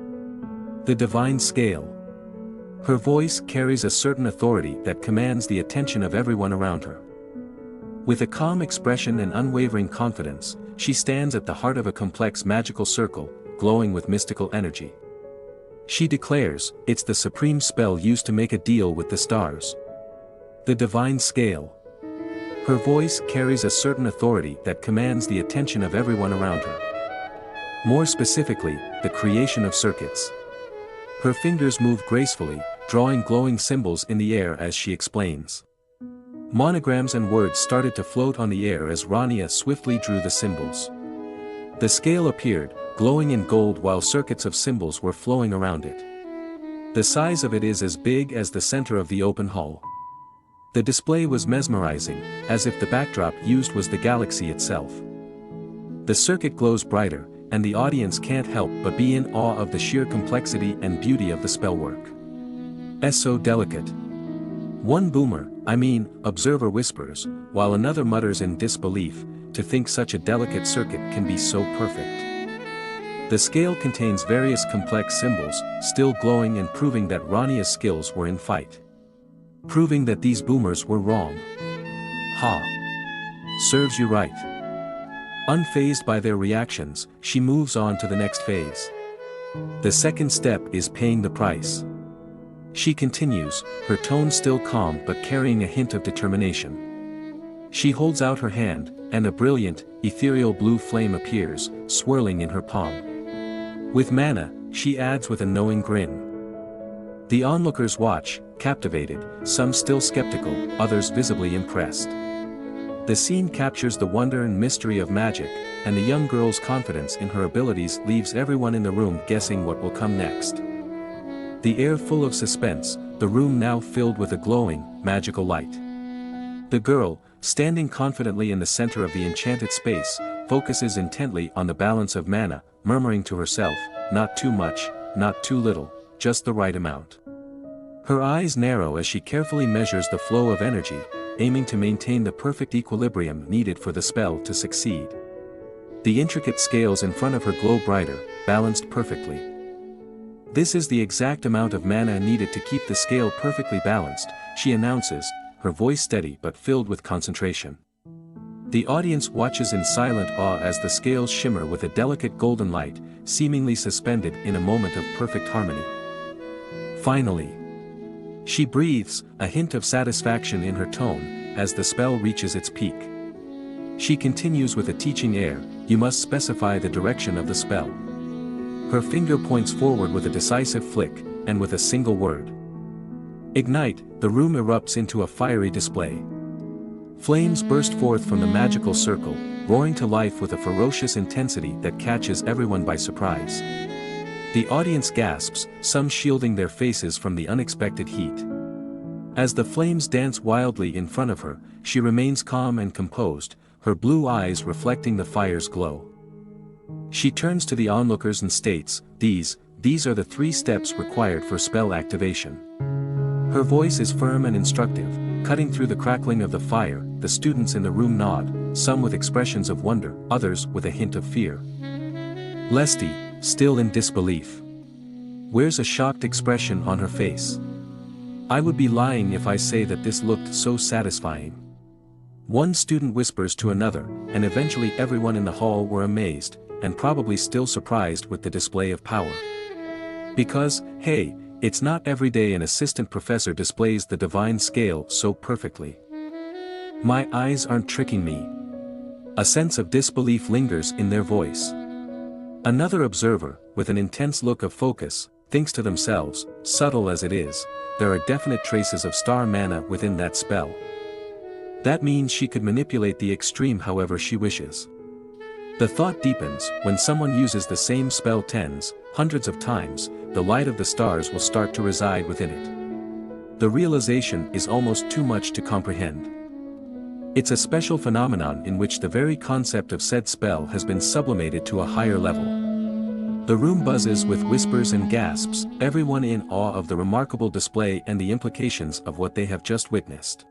The divine scale. Her voice carries a certain authority that commands the attention of everyone around her. With a calm expression and unwavering confidence, she stands at the heart of a complex magical circle, glowing with mystical energy. She declares, it's the supreme spell used to make a deal with the stars. The divine scale. Her voice carries a certain authority that commands the attention of everyone around her. More specifically, the creation of circuits. Her fingers move gracefully, drawing glowing symbols in the air as she explains. Monograms and words started to float on the air as Rania swiftly drew the symbols. The scale appeared, glowing in gold while circuits of symbols were flowing around it. The size of it is as big as the center of the open hall. The display was mesmerizing, as if the backdrop used was the galaxy itself. The circuit glows brighter, and the audience can't help but be in awe of the sheer complexity and beauty of the spellwork. So delicate. One observer whispers, while another mutters in disbelief, to think such a delicate circuit can be so perfect. The scale contains various complex symbols, still glowing and proving that Rania's skills were in fight. Proving that these boomers were wrong. Ha! Serves you right. Unfazed by their reactions, she moves on to the next phase. The second step is paying the price. She continues, her tone still calm but carrying a hint of determination. She holds out her hand, and a brilliant, ethereal blue flame appears, swirling in her palm. With mana, she adds with a knowing grin. The onlookers watch, captivated, some still skeptical, others visibly impressed. The scene captures the wonder and mystery of magic, and the young girl's confidence in her abilities leaves everyone in the room guessing what will come next. The air full of suspense, the room now filled with a glowing, magical light. The girl, standing confidently in the center of the enchanted space, focuses intently on the balance of mana, murmuring to herself, not too much, not too little, just the right amount. Her eyes narrow as she carefully measures the flow of energy, aiming to maintain the perfect equilibrium needed for the spell to succeed. The intricate scales in front of her glow brighter, balanced perfectly. This is the exact amount of mana needed to keep the scale perfectly balanced, she announces, her voice steady but filled with concentration. The audience watches in silent awe as the scales shimmer with a delicate golden light, seemingly suspended in a moment of perfect harmony. Finally, she breathes, a hint of satisfaction in her tone, as the spell reaches its peak. She continues with a teaching air, "You must specify the direction of the spell." Her finger points forward with a decisive flick, and with a single word. "Ignite," the room erupts into a fiery display. Flames burst forth from the magical circle, roaring to life with a ferocious intensity that catches everyone by surprise. The audience gasps, some shielding their faces from the unexpected heat. As the flames dance wildly in front of her, she remains calm and composed, her blue eyes reflecting the fire's glow. She turns to the onlookers and states, These are the 3 steps required for spell activation." Her voice is firm and instructive, cutting through the crackling of the fire. The students in the room nod, some with expressions of wonder, others with a hint of fear. Lesty, still in disbelief, wears a shocked expression on her face. "I would be lying if I say that this looked so satisfying." One student whispers to another, and eventually everyone in the hall were amazed, and probably still surprised with the display of power. Because, hey, it's not every day an assistant professor displays the divine scale so perfectly. "My eyes aren't tricking me." A sense of disbelief lingers in their voice. Another observer, with an intense look of focus, thinks to themselves, subtle as it is, there are definite traces of star mana within that spell. That means she could manipulate the extreme however she wishes. The thought deepens, when someone uses the same spell tens, hundreds of times, the light of the stars will start to reside within it. The realization is almost too much to comprehend. It's a special phenomenon in which the very concept of said spell has been sublimated to a higher level. The room buzzes with whispers and gasps, everyone in awe of the remarkable display and the implications of what they have just witnessed.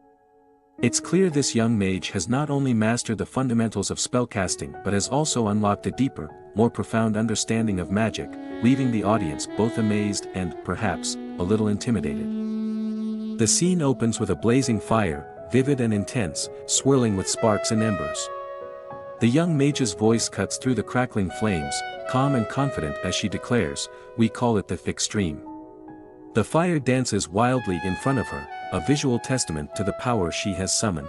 It's clear this young mage has not only mastered the fundamentals of spellcasting but has also unlocked a deeper, more profound understanding of magic, leaving the audience both amazed and, perhaps, a little intimidated. The scene opens with a blazing fire, vivid and intense, swirling with sparks and embers. The young mage's voice cuts through the crackling flames, calm and confident as she declares, "We call it the extreme." The fire dances wildly in front of her, a visual testament to the power she has summoned.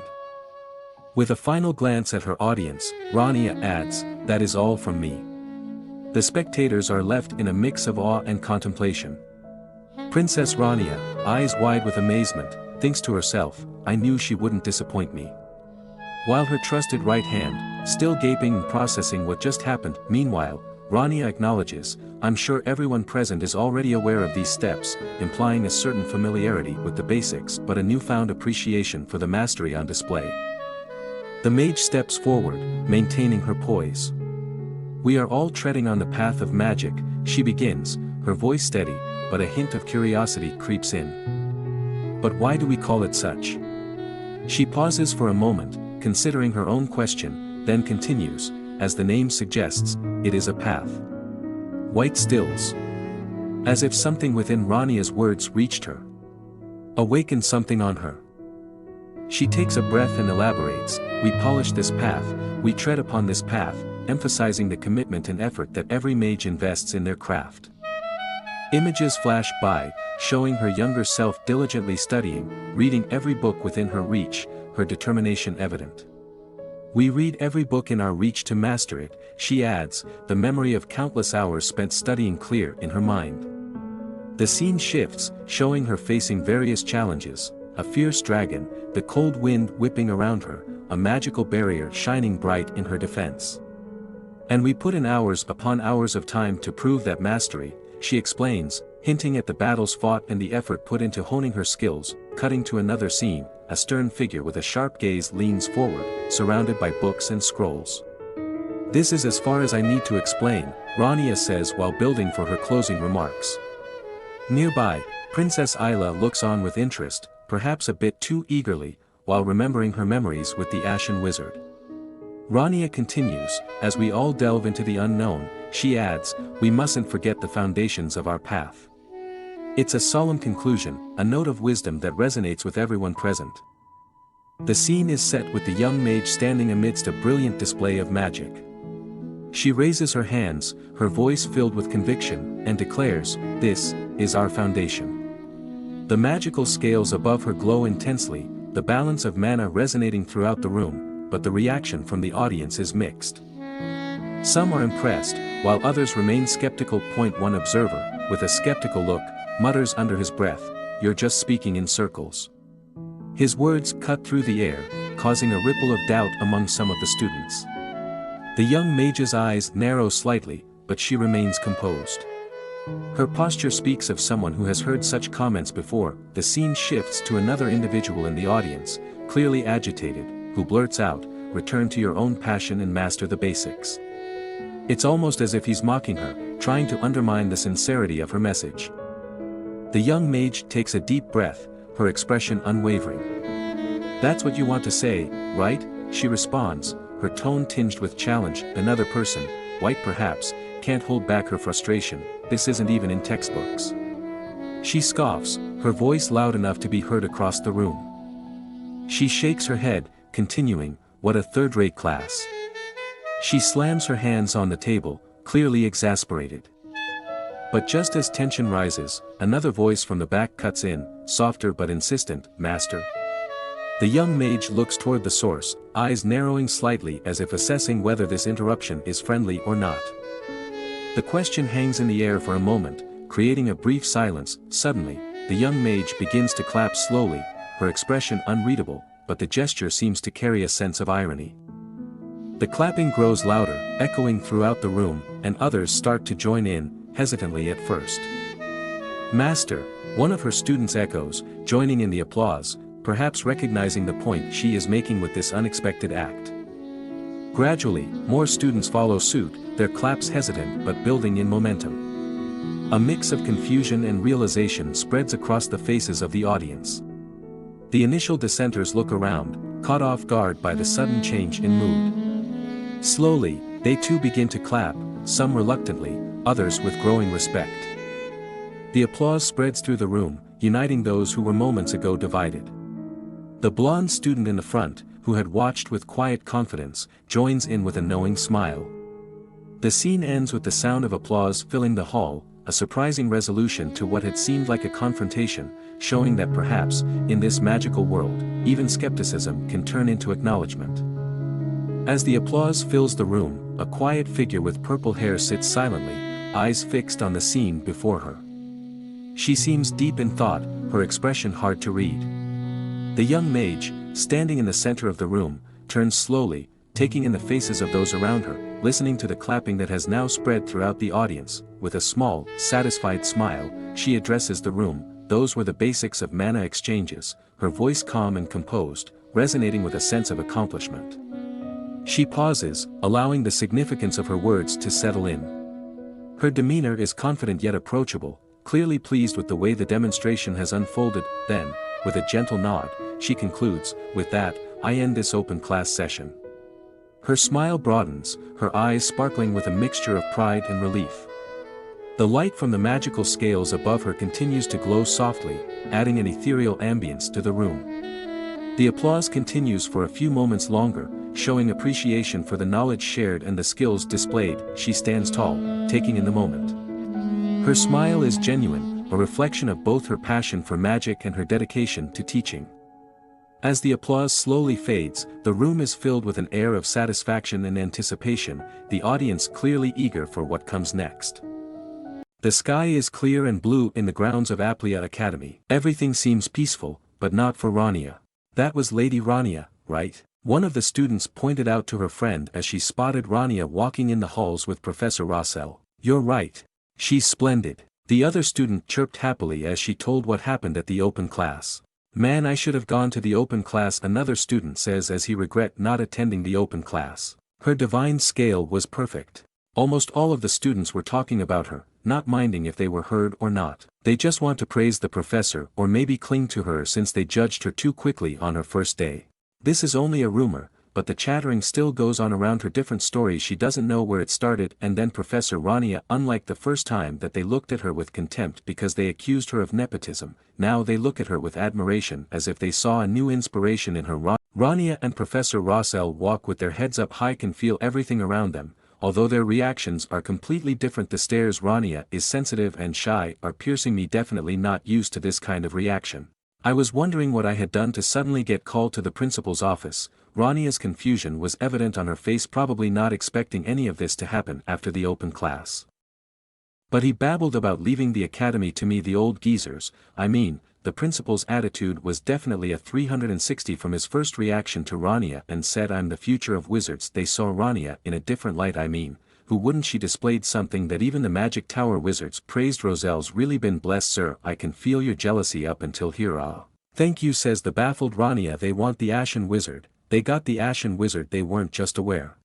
With a final glance at her audience, Rania adds, "That is all from me." The spectators are left in a mix of awe and contemplation. Princess Rania, eyes wide with amazement, thinks to herself, "I knew she wouldn't disappoint me." While her trusted right hand, still gaping and processing what just happened, meanwhile, Rania acknowledges, "I'm sure everyone present is already aware of these steps," implying a certain familiarity with the basics but a newfound appreciation for the mastery on display. The mage steps forward, maintaining her poise. "We are all treading on the path of magic," she begins, her voice steady, but a hint of curiosity creeps in. "But why do we call it such?" She pauses for a moment, considering her own question, then continues, "As the name suggests, it is a path." White stills. As if something within Rania's words reached her. Awakened something on her. She takes a breath and elaborates, "We polish this path, we tread upon this path," emphasizing the commitment and effort that every mage invests in their craft. Images flash by, showing her younger self diligently studying, reading every book within her reach, her determination evident. "We read every book in our reach to master it," she adds, the memory of countless hours spent studying clear in her mind. The scene shifts, showing her facing various challenges, a fierce dragon, the cold wind whipping around her, a magical barrier shining bright in her defense. "And we put in hours upon hours of time to prove that mastery," she explains, hinting at the battles fought and the effort put into honing her skills. Cutting to another scene, a stern figure with a sharp gaze leans forward, surrounded by books and scrolls. "This is as far as I need to explain," Rania says while building for her closing remarks. Nearby, Princess Isla looks on with interest, perhaps a bit too eagerly, while remembering her memories with the Ashen Wizard. Rania continues, as we all delve into the unknown, she adds, we mustn't forget the foundations of our path. It's a solemn conclusion, a note of wisdom that resonates with everyone present. The scene is set with the young mage standing amidst a brilliant display of magic. She raises her hands, her voice filled with conviction, and declares, this is our foundation. The magical scales above her glow intensely, the balance of mana resonating throughout the room, but the reaction from the audience is mixed. Some are impressed, while others remain skeptical. One observer, with a skeptical look, mutters under his breath, you're just speaking in circles. His words cut through the air, causing a ripple of doubt among some of the students. The young mage's eyes narrow slightly, but she remains composed. Her posture speaks of someone who has heard such comments before. The scene shifts to another individual in the audience, clearly agitated, who blurts out, return to your own passion and master the basics. It's almost as if he's mocking her, trying to undermine the sincerity of her message. The young mage takes a deep breath, her expression unwavering. That's what you want to say, right? She responds, her tone tinged with challenge. Another person, white perhaps, can't hold back her frustration, this isn't even in textbooks. She scoffs, her voice loud enough to be heard across the room. She shakes her head, continuing, what a third-rate class. She slams her hands on the table, clearly exasperated. But just as tension rises, another voice from the back cuts in, softer but insistent, Master. The young mage looks toward the source, eyes narrowing slightly as if assessing whether this interruption is friendly or not. The question hangs in the air for a moment, creating a brief silence. Suddenly, the young mage begins to clap slowly, her expression unreadable, but the gesture seems to carry a sense of irony. The clapping grows louder, echoing throughout the room, and others start to join in, hesitantly at first. Master, one of her students echoes, joining in the applause, perhaps recognizing the point she is making with this unexpected act. Gradually, more students follow suit, their claps hesitant but building in momentum. A mix of confusion and realization spreads across the faces of the audience. The initial dissenters look around, caught off guard by the sudden change in mood. Slowly, they too begin to clap, some reluctantly, others with growing respect. The applause spreads through the room, uniting those who were moments ago divided. The blonde student in the front, who had watched with quiet confidence, joins in with a knowing smile. The scene ends with the sound of applause filling the hall, a surprising resolution to what had seemed like a confrontation, showing that perhaps, in this magical world, even skepticism can turn into acknowledgement. As the applause fills the room, a quiet figure with purple hair sits silently, eyes fixed on the scene before her. She seems deep in thought, her expression hard to read. The young mage, standing in the center of the room, turns slowly, taking in the faces of those around her, listening to the clapping that has now spread throughout the audience. With a small, satisfied smile, she addresses the room. Those were the basics of mana exchanges, her voice calm and composed, resonating with a sense of accomplishment. She pauses, allowing the significance of her words to settle in. Her demeanor is confident yet approachable, clearly pleased with the way the demonstration has unfolded. Then, with a gentle nod, she concludes, with that, I end this open class session. Her smile broadens, her eyes sparkling with a mixture of pride and relief. The light from the magical scales above her continues to glow softly, adding an ethereal ambience to the room. The applause continues for a few moments longer, showing appreciation for the knowledge shared and the skills displayed. She stands tall, taking in the moment. Her smile is genuine, a reflection of both her passion for magic and her dedication to teaching. As the applause slowly fades, the room is filled with an air of satisfaction and anticipation, the audience clearly eager for what comes next. The sky is clear and blue in the grounds of Aplia Academy. Everything seems peaceful, but not for Rania. That was Lady Rania, right? One of the students pointed out to her friend as she spotted Rania walking in the halls with Professor Rossell. You're right. She's splendid. The other student chirped happily as she told what happened at the open class. Man, I should have gone to the open class, another student says as he regret not attending the open class. Her divine scale was perfect. Almost all of the students were talking about her, not minding if they were heard or not. They just want to praise the professor or maybe cling to her since they judged her too quickly on her first day. This is only a rumor, but the chattering still goes on around her different stories. She doesn't know where it started. And then Professor Rania, unlike the first time that they looked at her with contempt because they accused her of nepotism, now they look at her with admiration as if they saw a new inspiration in her. Rania and Professor Rossell walk with their heads up high, can feel everything around them, although their reactions are completely different. The stares Rania is sensitive and shy are piercing me, definitely not used to this kind of reaction. I was wondering what I had done to suddenly get called to the principal's office. Rania's confusion was evident on her face, probably not expecting any of this to happen after the open class. But he babbled about leaving the academy to me, the old geezers. I mean, the principal's attitude was definitely a 360 from his first reaction to Rania and said, "I'm the future of wizards." They saw Rania in a different light. I mean, who wouldn't? She displayed something that even the Magic Tower wizards praised. "Roselle's really been blessed, sir. I can feel your jealousy up until here." "Ah. Thank you," says the baffled Rania. "They want the Ashen Wizard. They got the Ashen Wizard. They weren't just aware."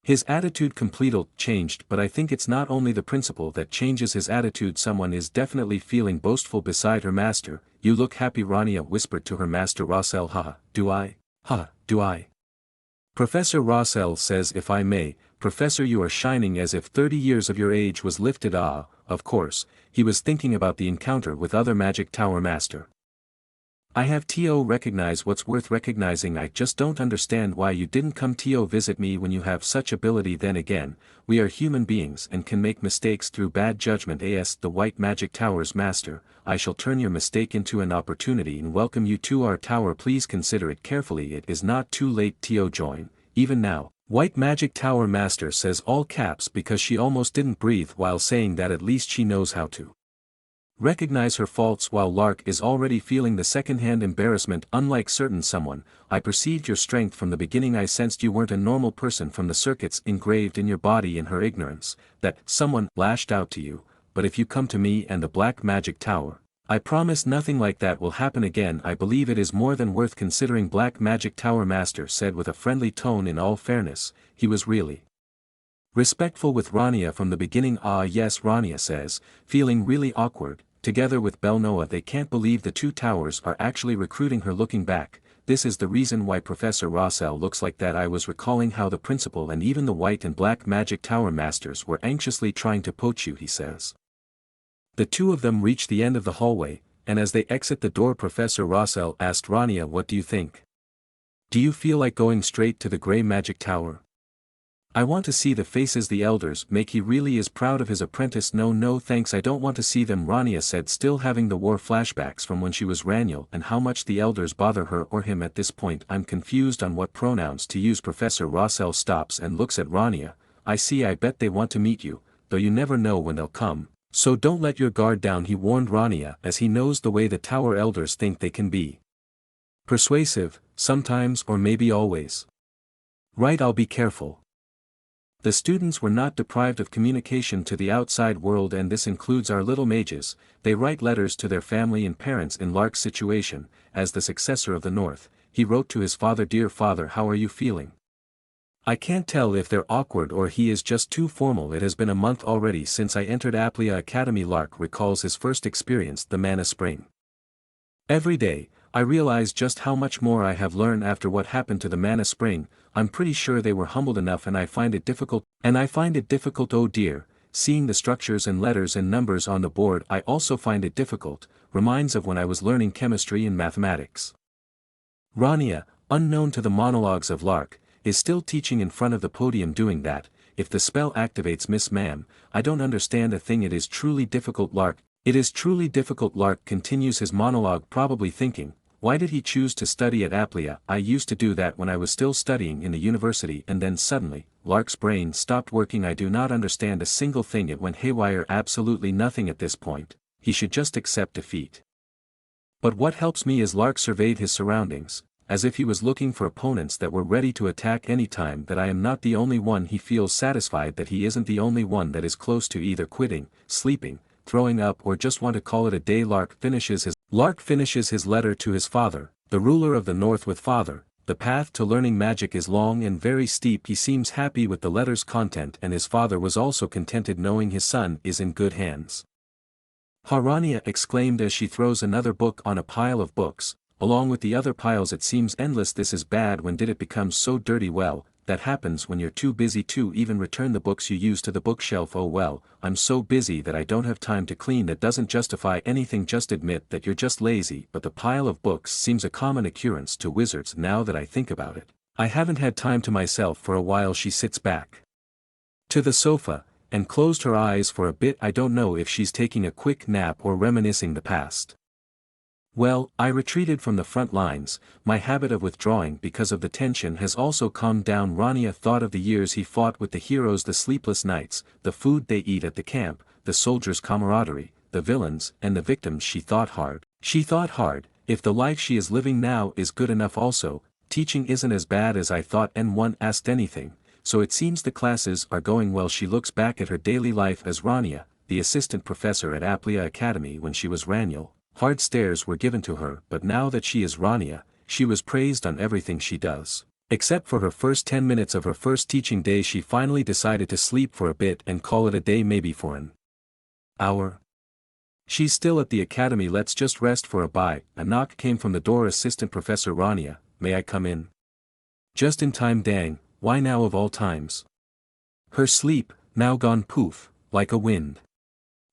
His attitude completely changed, but I think it's not only the principal that changes his attitude. Someone is definitely feeling boastful beside her master. "You look happy," Rania whispered to her master Rossell. "Haha, do I? Ha, do I?" Professor Rossell says, "If I may, Professor, you are shining as if 30 years of your age was lifted." Ah, of course, he was thinking about the encounter with other Magic Tower master. "I have to recognize what's worth recognizing. I just don't understand why you didn't come to visit me when you have such ability. Then again, we are human beings and can make mistakes through bad judgment." The White Magic Tower's master, "I shall turn your mistake into an opportunity and welcome you to our tower. Please consider it carefully. It is not too late to join, even now." White Magic Tower master says, all caps, because she almost didn't breathe while saying that. At least she knows how to recognize her faults, while Lark is already feeling the second-hand embarrassment. "Unlike certain someone, I perceived your strength from the beginning. I sensed you weren't a normal person from the circuits engraved in your body." In her ignorance, that someone lashed out to you, "But if you come to me and the Black Magic Tower, I promise nothing like that will happen again. I believe it is more than worth considering." Black Magic Tower master said with a friendly tone. In all fairness, he was really respectful with Rania from the beginning. "Ah yes," Rania says, feeling really awkward. Together with Belnoa, they can't believe the two towers are actually recruiting her. Looking back, this is the reason why Professor Rossell looks like that. I was recalling how the principal and even the White and Black Magic Tower masters were anxiously trying to poach you, he says. The two of them reach the end of the hallway, and as they exit the door, Professor Rossell asked Rania, "What do you think? Do you feel like going straight to the Grey Magic Tower? I want to see the faces the elders make. He really is proud of his apprentice." No thanks, I don't want to see them," Rania said, still having the war flashbacks from when she was Raniel and how much the elders bother her or him at this point. "I'm confused on what pronouns to use." Professor Rossell stops and looks at Rania. "I see, I bet they want to meet you, though you never know when they'll come, so don't let your guard down," he warned Rania, as he knows the way the tower elders think they can be persuasive, sometimes or maybe always. "Right, I'll be careful." The students were not deprived of communication to the outside world, and this includes our little mages. They write letters to their family and parents. In Lark's situation, as the successor of the North, he wrote to his father, "Dear father, how are you feeling? I can't tell if they're awkward or he is just too formal. It has been a month already since I entered Aplia Academy." Lark recalls his first experience, the Mana Spring. "Every day, I realize just how much more I have learned after what happened to the Mana Spring. I'm pretty sure they were humbled enough, and I find it difficult. Oh dear, seeing the structures and letters and numbers on the board. I also find it difficult. Reminds of when I was learning chemistry and mathematics." Rania, unknown to the monologues of Lark, is still teaching in front of the podium doing that. "If the spell activates, Miss Ma'am, I don't understand a thing. It is truly difficult." It is truly difficult. Lark continues his monologue, probably thinking, why did he choose to study at Aplia? I used to do that when I was still studying in the university. And then suddenly, Lark's brain stopped working. I do not understand a single thing. It went haywire. Absolutely nothing at this point. He should just accept defeat. But what helps me is Lark surveyed his surroundings, as if he was looking for opponents that were ready to attack any time. That I am not the only one. He feels satisfied that he isn't the only one that is close to either quitting, sleeping, throwing up, or just want to call it a day. Lark finishes his letter to his father, the ruler of the North, with "Father, the path to learning magic is long and very steep." He seems happy with the letter's content, and his father was also contented knowing his son is in good hands. Harania exclaimed as she throws another book on a pile of books. along with the other piles it seems endless. This is bad. When did it become so dirty? Well, that happens when you're too busy to even return the books you use to the bookshelf. Oh well, I'm so busy that I don't have time to clean. That doesn't justify anything, just admit that you're just lazy. But the pile of books seems a common occurrence to wizards now that I think about it. I haven't had time to myself for a while. She sits back to the sofa, and closed her eyes for a bit. I don't know if she's taking a quick nap or reminiscing the past. Well, I retreated from the front lines. My habit of withdrawing because of the tension has also calmed down. Rania thought of the years he fought with the heroes, the sleepless nights, the food they eat at the camp, the soldiers' camaraderie, the villains and the victims. She thought hard. If the life she is living now is good enough also, teaching isn't as bad as I thought. And one asked anything. So it seems the classes are going well. She looks back at her daily life as Rania, the assistant professor at Aplia Academy. When she was Raniel, hard stares were given to her, but now that she is Rania, she was praised on everything she does. Except for her first 10 minutes of her first teaching day. She finally decided to sleep for a bit and call it a day, maybe for an hour. She's still at the academy. Let's just rest for a bite. A knock came from the door. Assistant Professor Rania, may I come in? Just in time. Dang, why now of all times? Her sleep, now gone poof, like a wind.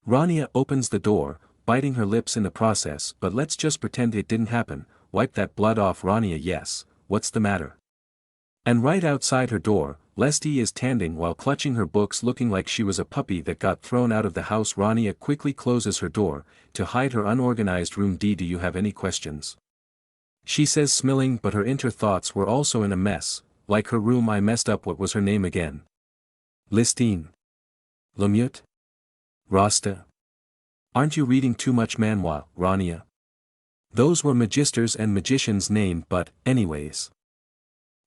Rania opens the door, biting her lips in the process. But let's just pretend it didn't happen. Wipe that blood off. Rania, yes, what's the matter? And right outside her door, Lesty is standing while clutching her books, looking like she was a puppy that got thrown out of the house. Rania quickly closes her door, to hide her unorganized room. Do you have any questions? She says, smiling, but her inner thoughts were also in a mess. Like her room. I messed up. What was her name again? Listine. Lemute? Rasta? Aren't you reading too much manhwa, Rania? Those were magisters and magicians' name. But, anyways.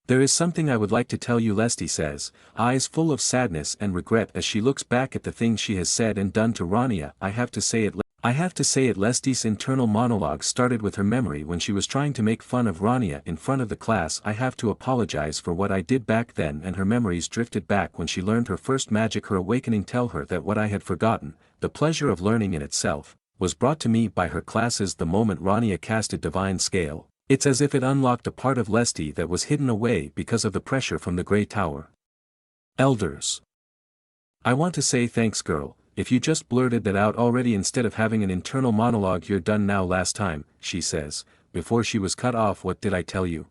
There is something I would like to tell you, Lesty says, eyes full of sadness and regret as she looks back at the things she has said and done to Rania. I have to say it. Lesty's internal monologue started with her memory when she was trying to make fun of Rania in front of the class. I have to apologize for what I did back then. And her memories drifted back when she learned her first magic. Her awakening tell her that what I had forgotten, the pleasure of learning in itself, was brought to me by her classes. The moment Rania casted Divine Scale, it's as if it unlocked a part of Lesty that was hidden away because of the pressure from the Grey Tower. Elders. I want to say thanks, girl. If you just blurted that out already instead of having an internal monologue. You're done now. Last time, she says, before she was cut off. What did I tell you?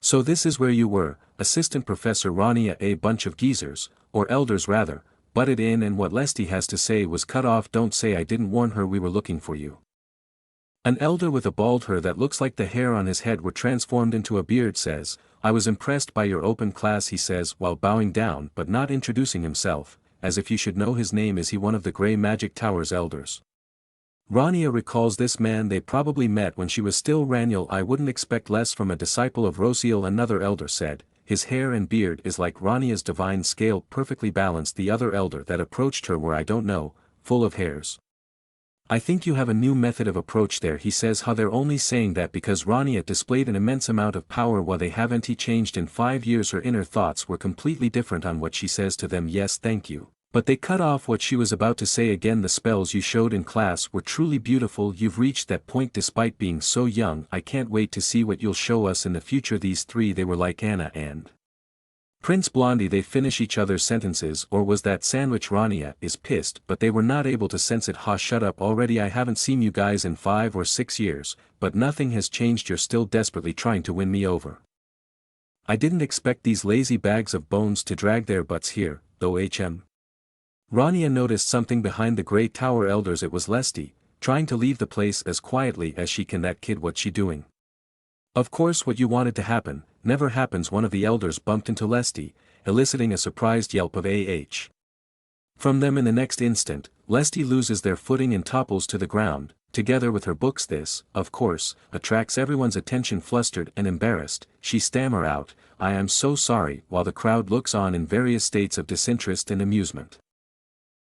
So this is where you were, Assistant Professor Rania. A bunch of geezers, or elders rather, butted in, and what Lesty has to say was cut off. Don't say I didn't warn her. We were looking for you. An elder with a bald hair that looks like the hair on his head were transformed into a beard says, I was impressed by your open class, he says while bowing down but not introducing himself. As if you should know his name. Is he one of the Grey Magic Tower's elders? Rania recalls this man. They probably met when she was still Raniel. I wouldn't expect less from a disciple of Rosiel. Another elder said, his hair and beard is like Rania's Divine Scale, perfectly balanced. The other elder that approached her were, I don't know, full of hairs. I think you have a new method of approach there, he says. How they're only saying that because Rania displayed an immense amount of power while they haven't changed in 5 years. Her inner thoughts were completely different on what she says to them. Yes, thank you. But they cut off what she was about to say again. The spells you showed in class were truly beautiful. You've reached that point despite being so young. I can't wait to see what you'll show us in the future. These three, they were like Anna and Prince Blondie. They finish each other's sentences. Or was that sandwich? Rania is pissed, but they were not able to sense it. Ha, shut up already. I haven't seen you guys in 5 or 6 years, but nothing has changed. You're still desperately trying to win me over. I didn't expect these lazy bags of bones to drag their butts here, though. Rania noticed something behind the Grey Tower elders. It was Lesty, trying to leave the place as quietly as she can. That kid, what's she doing? Of course what you wanted to happen, never happens. One of the elders bumped into Lesty, eliciting a surprised yelp of AH. From them in the next instant, Lesty loses their footing and topples to the ground, together with her books. This, of course, attracts everyone's attention. Flustered and embarrassed, she stammers out, I am so sorry, while the crowd looks on in various states of disinterest and amusement.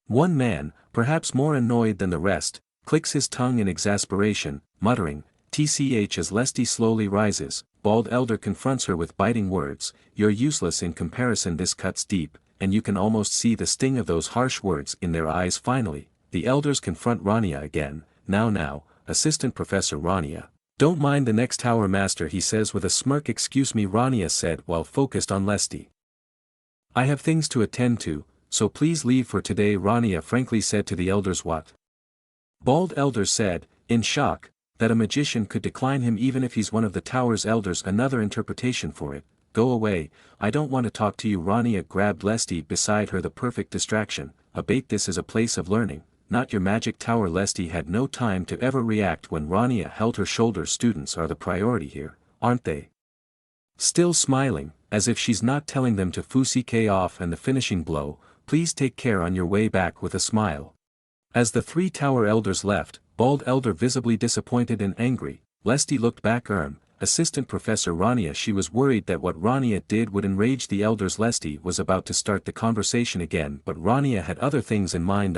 One man, perhaps more annoyed than the rest, clicks his tongue in exasperation, muttering, TCH as Lesty slowly rises. Bald elder confronts her with biting words, you're useless in comparison. This cuts deep, and you can almost see the sting of those harsh words in their eyes. Finally, the elders confront Rania again. Now, Assistant Professor Rania, Don't mind the next tower master, he says with a smirk. Excuse me, Rania said while focused on Lesty. I have things to attend to, so please leave for today, Rania frankly said to the elders. What? Bald Elder said, in shock, that a magician could decline him even if he's one of the tower's elders. Another interpretation for it: go away, I don't want to talk to you. Rania grabbed Lesty beside her, the perfect distraction. Abate, this is a place of learning, not your magic tower. Lesty had no time to ever react when Rania held her shoulder. Students are the priority here, aren't they? Still smiling, as if she's not telling them to fusike off. And the finishing blow: please take care on your way back, with a smile. As the 3 tower elders left, Bald Elder visibly disappointed and angry, Lesty looked back. Assistant Professor Rania. She was worried that what Rania did would enrage the elders. Lesty was about to start the conversation again, but Rania had other things in mind.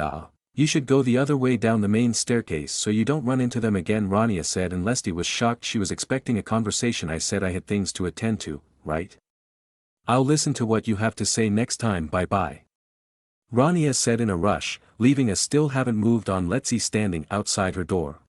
You should go the other way down the main staircase so you don't run into them again, Rania said, and Lesty was shocked. She was expecting a conversation. I said I had things to attend to, right? I'll listen to what you have to say next time, bye-bye. Rania said in a rush, leaving a still haven't moved on Lesty standing outside her door.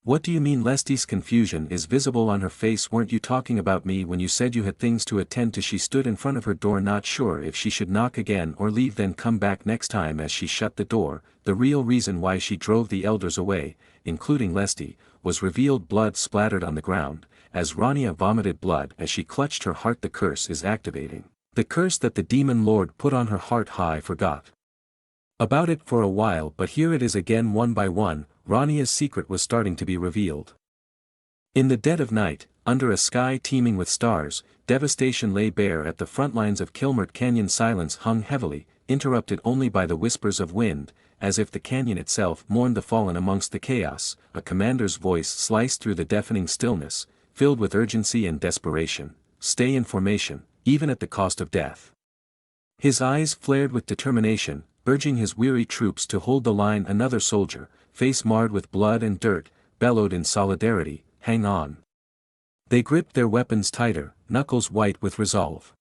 What do you mean? Lesty's confusion is visible on her face. Weren't you talking about me when you said you had things to attend to? She stood in front of her door, not sure if she should knock again or leave, then come back next time. As she shut the door, the real reason why she drove the elders away, including Lesty, was revealed. Blood splattered on the ground, as Rania vomited blood as she clutched her heart. The curse is activating. The curse that the demon lord put on her heart. I forgot about it for a while, but here it is again. One by one, Rania's secret was starting to be revealed. In the dead of night, under a sky teeming with stars, devastation lay bare at the front lines of Kilmert Canyon. Silence hung heavily, interrupted only by the whispers of wind, as if the canyon itself mourned the fallen. Amongst the chaos, a commander's voice sliced through the deafening stillness, filled with urgency and desperation: stay in formation, even at the cost of death. His eyes flared with determination, urging his weary troops to hold the line. Another soldier, face marred with blood and dirt, bellowed in solidarity, hang on. They gripped their weapons tighter, knuckles white with resolve.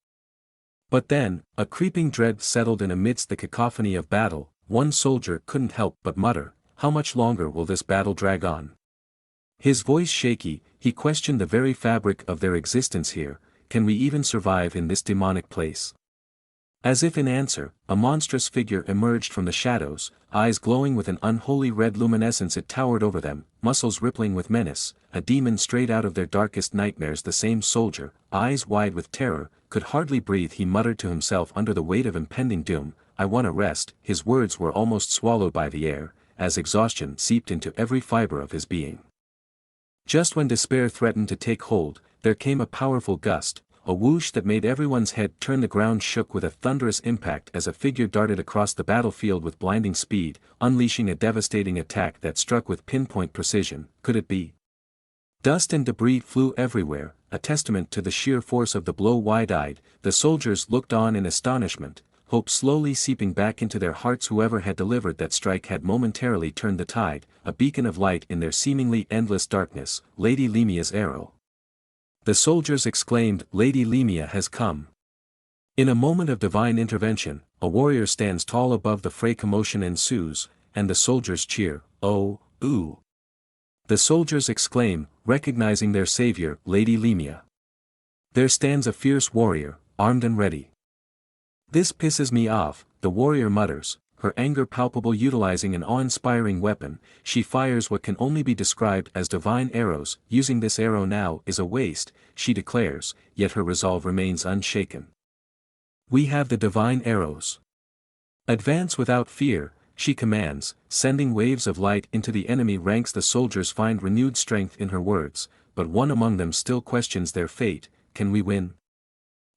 But then, a creeping dread settled in. Amidst the cacophony of battle, one soldier couldn't help but mutter, how much longer will this battle drag on? His voice shaky, he questioned the very fabric of their existence here. Can we even survive in this demonic place? As if in answer, a monstrous figure emerged from the shadows, eyes glowing with an unholy red luminescence. It towered over them, muscles rippling with menace, a demon straight out of their darkest nightmares. The same soldier, eyes wide with terror, could hardly breathe. He muttered to himself under the weight of impending doom, I want to rest. His words were almost swallowed by the air, as exhaustion seeped into every fiber of his being. Just when despair threatened to take hold, there came a powerful gust, a whoosh that made everyone's head turn. The ground shook with a thunderous impact as a figure darted across the battlefield with blinding speed, unleashing a devastating attack that struck with pinpoint precision. Could it be? Dust and debris flew everywhere, a testament to the sheer force of the blow. Wide-eyed, the soldiers looked on in astonishment, hope slowly seeping back into their hearts. Whoever had delivered that strike had momentarily turned the tide, a beacon of light in their seemingly endless darkness. Lady Lemia's arrow. The soldiers exclaimed, Lady Lemia has come. In a moment of divine intervention, a warrior stands tall above the fray. Commotion ensues, and the soldiers cheer, oh, ooh. The soldiers exclaim, recognizing their savior, Lady Lemia. There stands a fierce warrior, armed and ready. This pisses me off, the warrior mutters, her anger palpable. Utilizing an awe-inspiring weapon, she fires what can only be described as divine arrows. Using this arrow now is a waste, she declares, yet her resolve remains unshaken. We have the divine arrows. Advance without fear, she commands, sending waves of light into the enemy ranks. The soldiers find renewed strength in her words, but one among them still questions their fate. Can we win?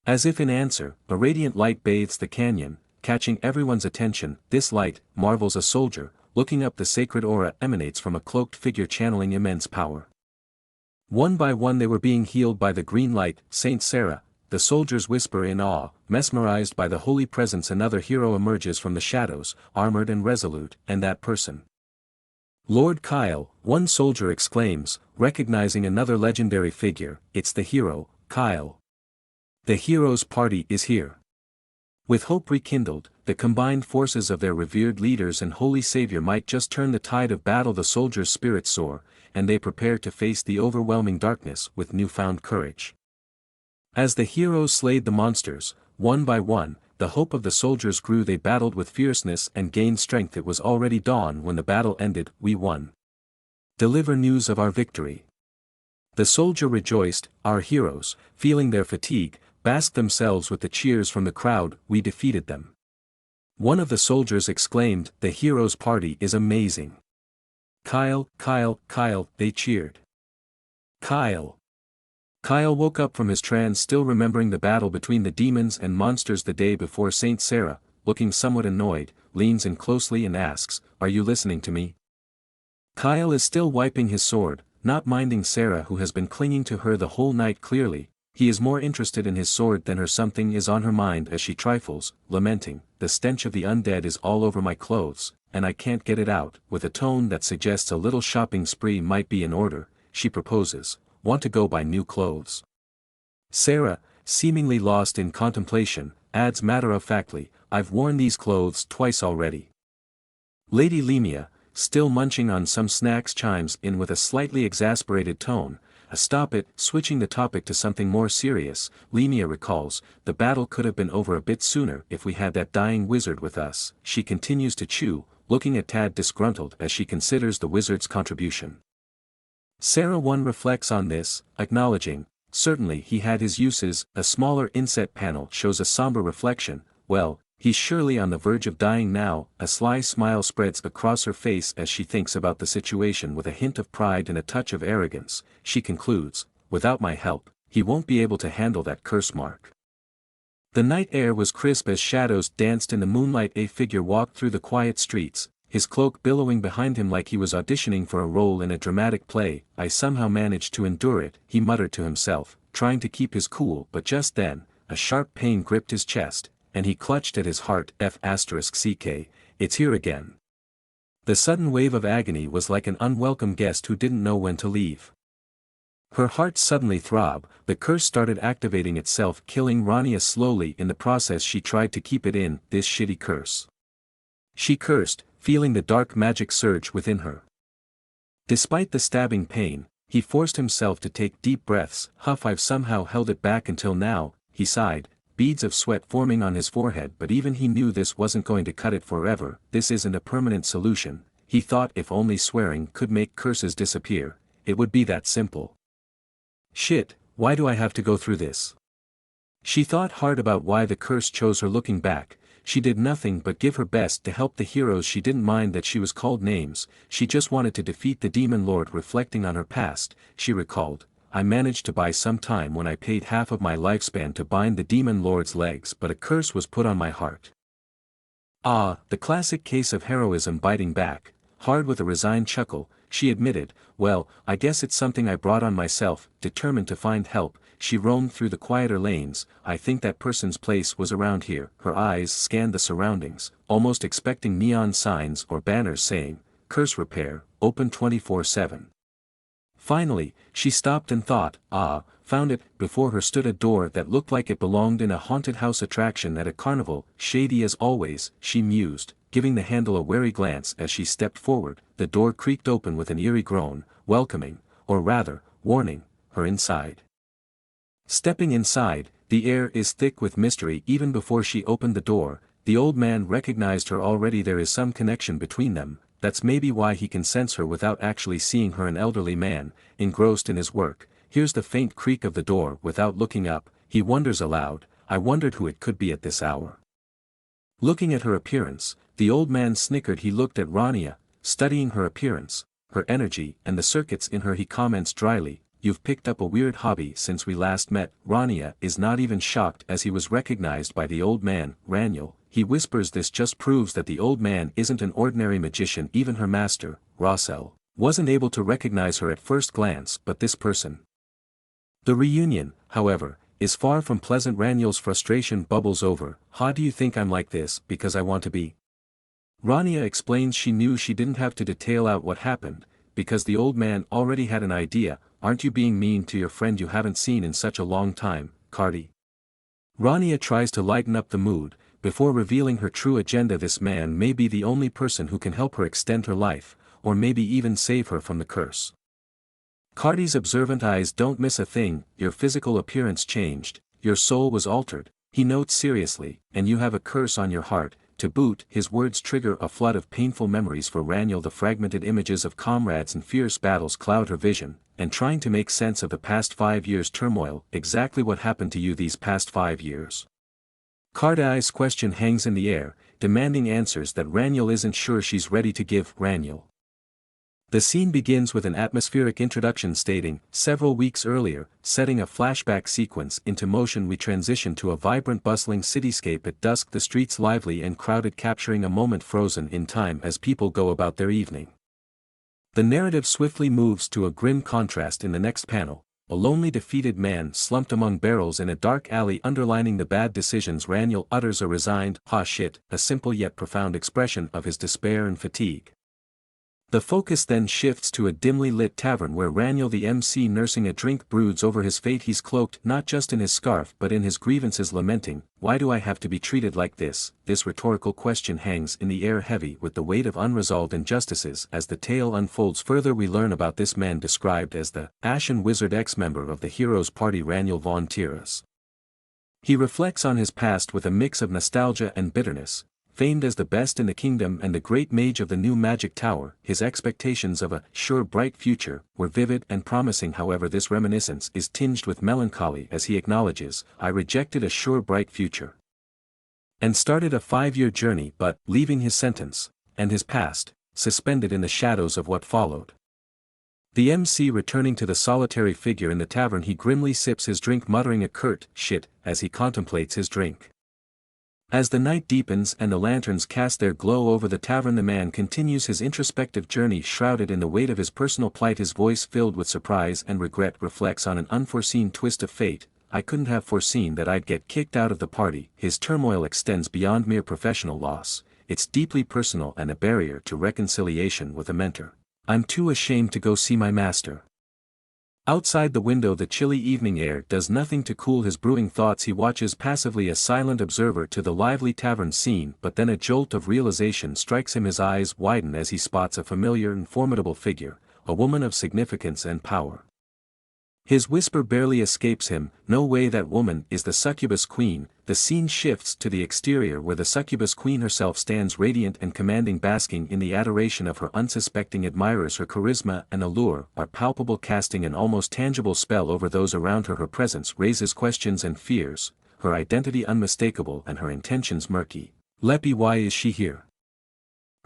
As if in answer, a radiant light bathes the canyon, catching everyone's attention. This light, marvels a soldier, looking up. The sacred aura emanates from a cloaked figure channeling immense power. One by one they were being healed by the green light. Saint Sarah, the soldiers whisper in awe, mesmerized by the holy presence. Another hero emerges from the shadows, armored and resolute, and that person. Lord Kyle, one soldier exclaims, recognizing another legendary figure, it's the hero, Kyle. The hero's party is here. With hope rekindled, the combined forces of their revered leaders and holy savior might just turn the tide of battle. The soldiers' spirits soar, and they prepare to face the overwhelming darkness with newfound courage. As the heroes slayed the monsters, one by one, the hope of the soldiers grew. They battled with fierceness and gained strength. It was already dawn when the battle ended. We won. Deliver news of our victory. The soldier rejoiced. Our heroes, feeling their fatigue, basked themselves with the cheers from the crowd. We defeated them. One of the soldiers exclaimed, the heroes' party is amazing. Kyle, Kyle, Kyle, they cheered. Kyle. Kyle woke up from his trance, still remembering the battle between the demons and monsters the day before. Saint Sarah, looking somewhat annoyed, leans in closely and asks, are you listening to me? Kyle is still wiping his sword, not minding Sarah, who has been clinging to her the whole night. Clearly, he is more interested in his sword than her. Something is on her mind as she trifles, lamenting, the stench of the undead is all over my clothes, and I can't get it out. With a tone that suggests a little shopping spree might be in order, she proposes, want to go buy new clothes? Sarah, seemingly lost in contemplation, adds matter-of-factly, I've worn these clothes twice already. Lady Lemia, still munching on some snacks, chimes in with a slightly exasperated tone, stop it. Switching the topic to something more serious, Lemia recalls, the battle could have been over a bit sooner if we had that dying wizard with us. She continues to chew, looking a tad disgruntled as she considers the wizard's contribution. Sarah one reflects on this, acknowledging, certainly he had his uses. A smaller inset panel shows a somber reflection, well, he's surely on the verge of dying now. A sly smile spreads across her face as she thinks about the situation. With a hint of pride and a touch of arrogance, she concludes, without my help, he won't be able to handle that curse mark. The night air was crisp as shadows danced in the moonlight. A figure walked through the quiet streets, his cloak billowing behind him like he was auditioning for a role in a dramatic play. I somehow managed to endure it, he muttered to himself, trying to keep his cool. But just then, a sharp pain gripped his chest, and he clutched at his heart. F***ck, it's here again. The sudden wave of agony was like an unwelcome guest who didn't know when to leave. Her heart suddenly throbbed. The curse started activating itself, killing Rania slowly. In the process she tried to keep it in, this shitty curse. She cursed, feeling the dark magic surge within her. Despite the stabbing pain, he forced himself to take deep breaths. I've somehow held it back until now, he sighed, beads of sweat forming on his forehead. But even he knew this wasn't going to cut it forever. This isn't a permanent solution, he thought. If only swearing could make curses disappear, it would be that simple. Shit, why do I have to go through this? She thought hard about why the curse chose her. Looking back, she did nothing but give her best to help the heroes. She didn't mind that she was called names, she just wanted to defeat the demon lord. Reflecting on her past, she recalled, I managed to buy some time when I paid half of my lifespan to bind the demon lord's legs, but a curse was put on my heart. Ah, the classic case of heroism biting back, hard. With a resigned chuckle, she admitted, well, I guess it's something I brought on myself. Determined to find help, she roamed through the quieter lanes. I think that person's place was around here. Her eyes scanned the surroundings, almost expecting neon signs or banners saying, curse repair, open 24/7. Finally, she stopped and thought, found it. Before her stood a door that looked like it belonged in a haunted house attraction at a carnival. Shady as always, she mused, giving the handle a wary glance as she stepped forward. The door creaked open with an eerie groan, welcoming, or rather, warning, her inside. Stepping inside, the air is thick with mystery. Even before she opened the door, the old man recognized her already. There is some connection between them, that's maybe why he can sense her without actually seeing her. An elderly man, engrossed in his work, hears the faint creak of the door. Without looking up, he wonders aloud, I wondered who it could be at this hour. Looking at her appearance, the old man snickered. He looked at Rania, studying her appearance, her energy and the circuits in her. He comments dryly, you've picked up a weird hobby since we last met. Rania is not even shocked as he was recognized by the old man. Raniel, he whispers. This just proves that the old man isn't an ordinary magician. Even her master, Rossel, wasn't able to recognize her at first glance. But this person. The reunion, however, is far from pleasant. Raniel's frustration bubbles over. How do you think I'm like this because I want to be? Rania explains she knew she didn't have to detail out what happened, because the old man already had an idea. Aren't you being mean to your friend you haven't seen in such a long time, Cardi? Rania tries to lighten up the mood, before revealing her true agenda. This man may be the only person who can help her extend her life, or maybe even save her from the curse. Cardi's observant eyes don't miss a thing. Your physical appearance changed, your soul was altered, he notes seriously, and you have a curse on your heart. To boot, his words trigger a flood of painful memories for Raniel. The fragmented images of comrades and fierce battles cloud her vision, and trying to make sense of the past 5 years' turmoil. Exactly what happened to you these past 5 years? Cardi's question hangs in the air, demanding answers that Raniel isn't sure she's ready to give. Raniel. The scene begins with an atmospheric introduction stating, several weeks earlier, setting a flashback sequence into motion. We transition to a vibrant bustling cityscape at dusk, the streets lively and crowded, capturing a moment frozen in time as people go about their evening. The narrative swiftly moves to a grim contrast in the next panel, a lonely defeated man slumped among barrels in a dark alley, underlining the bad decisions. Raniel utters a resigned, "Ha shit," a simple yet profound expression of his despair and fatigue. The focus then shifts to a dimly lit tavern where Raniel the MC, nursing a drink, broods over his fate. He's cloaked not just in his scarf but in his grievances, lamenting, "Why do I have to be treated like this?" This rhetorical question hangs in the air, heavy with the weight of unresolved injustices. As the tale unfolds further, we learn about this man, described as the Ashen Wizard, ex-member of the hero's party Raniel von Tiras. He reflects on his past with a mix of nostalgia and bitterness. Famed as the best in the kingdom and the great mage of the new magic tower, his expectations of a sure bright future were vivid and promising. However, this reminiscence is tinged with melancholy as he acknowledges, "I rejected a sure bright future and started a 5-year journey, but, leaving his sentence, and his past, suspended in the shadows of what followed." The MC returning to the solitary figure in the tavern, he grimly sips his drink, muttering a curt "shit" as he contemplates his drink. As the night deepens and the lanterns cast their glow over the tavern, the man continues his introspective journey, shrouded in the weight of his personal plight. His voice, filled with surprise and regret, reflects on an unforeseen twist of fate. "I couldn't have foreseen that I'd get kicked out of the party." His turmoil extends beyond mere professional loss, it's deeply personal and a barrier to reconciliation with a mentor. "I'm too ashamed to go see my master." Outside the window, the chilly evening air does nothing to cool his brewing thoughts. He watches passively, a silent observer to the lively tavern scene, but then a jolt of realization strikes him. His eyes widen as he spots a familiar and formidable figure, a woman of significance and power. His whisper barely escapes him, "No way, that woman is the succubus queen." The scene shifts to the exterior where the succubus queen herself stands, radiant and commanding, basking in the adoration of her unsuspecting admirers. Her charisma and allure are palpable, casting an almost tangible spell over those around her. Her presence raises questions and fears, her identity unmistakable and her intentions murky. "Leppy, why is she here?"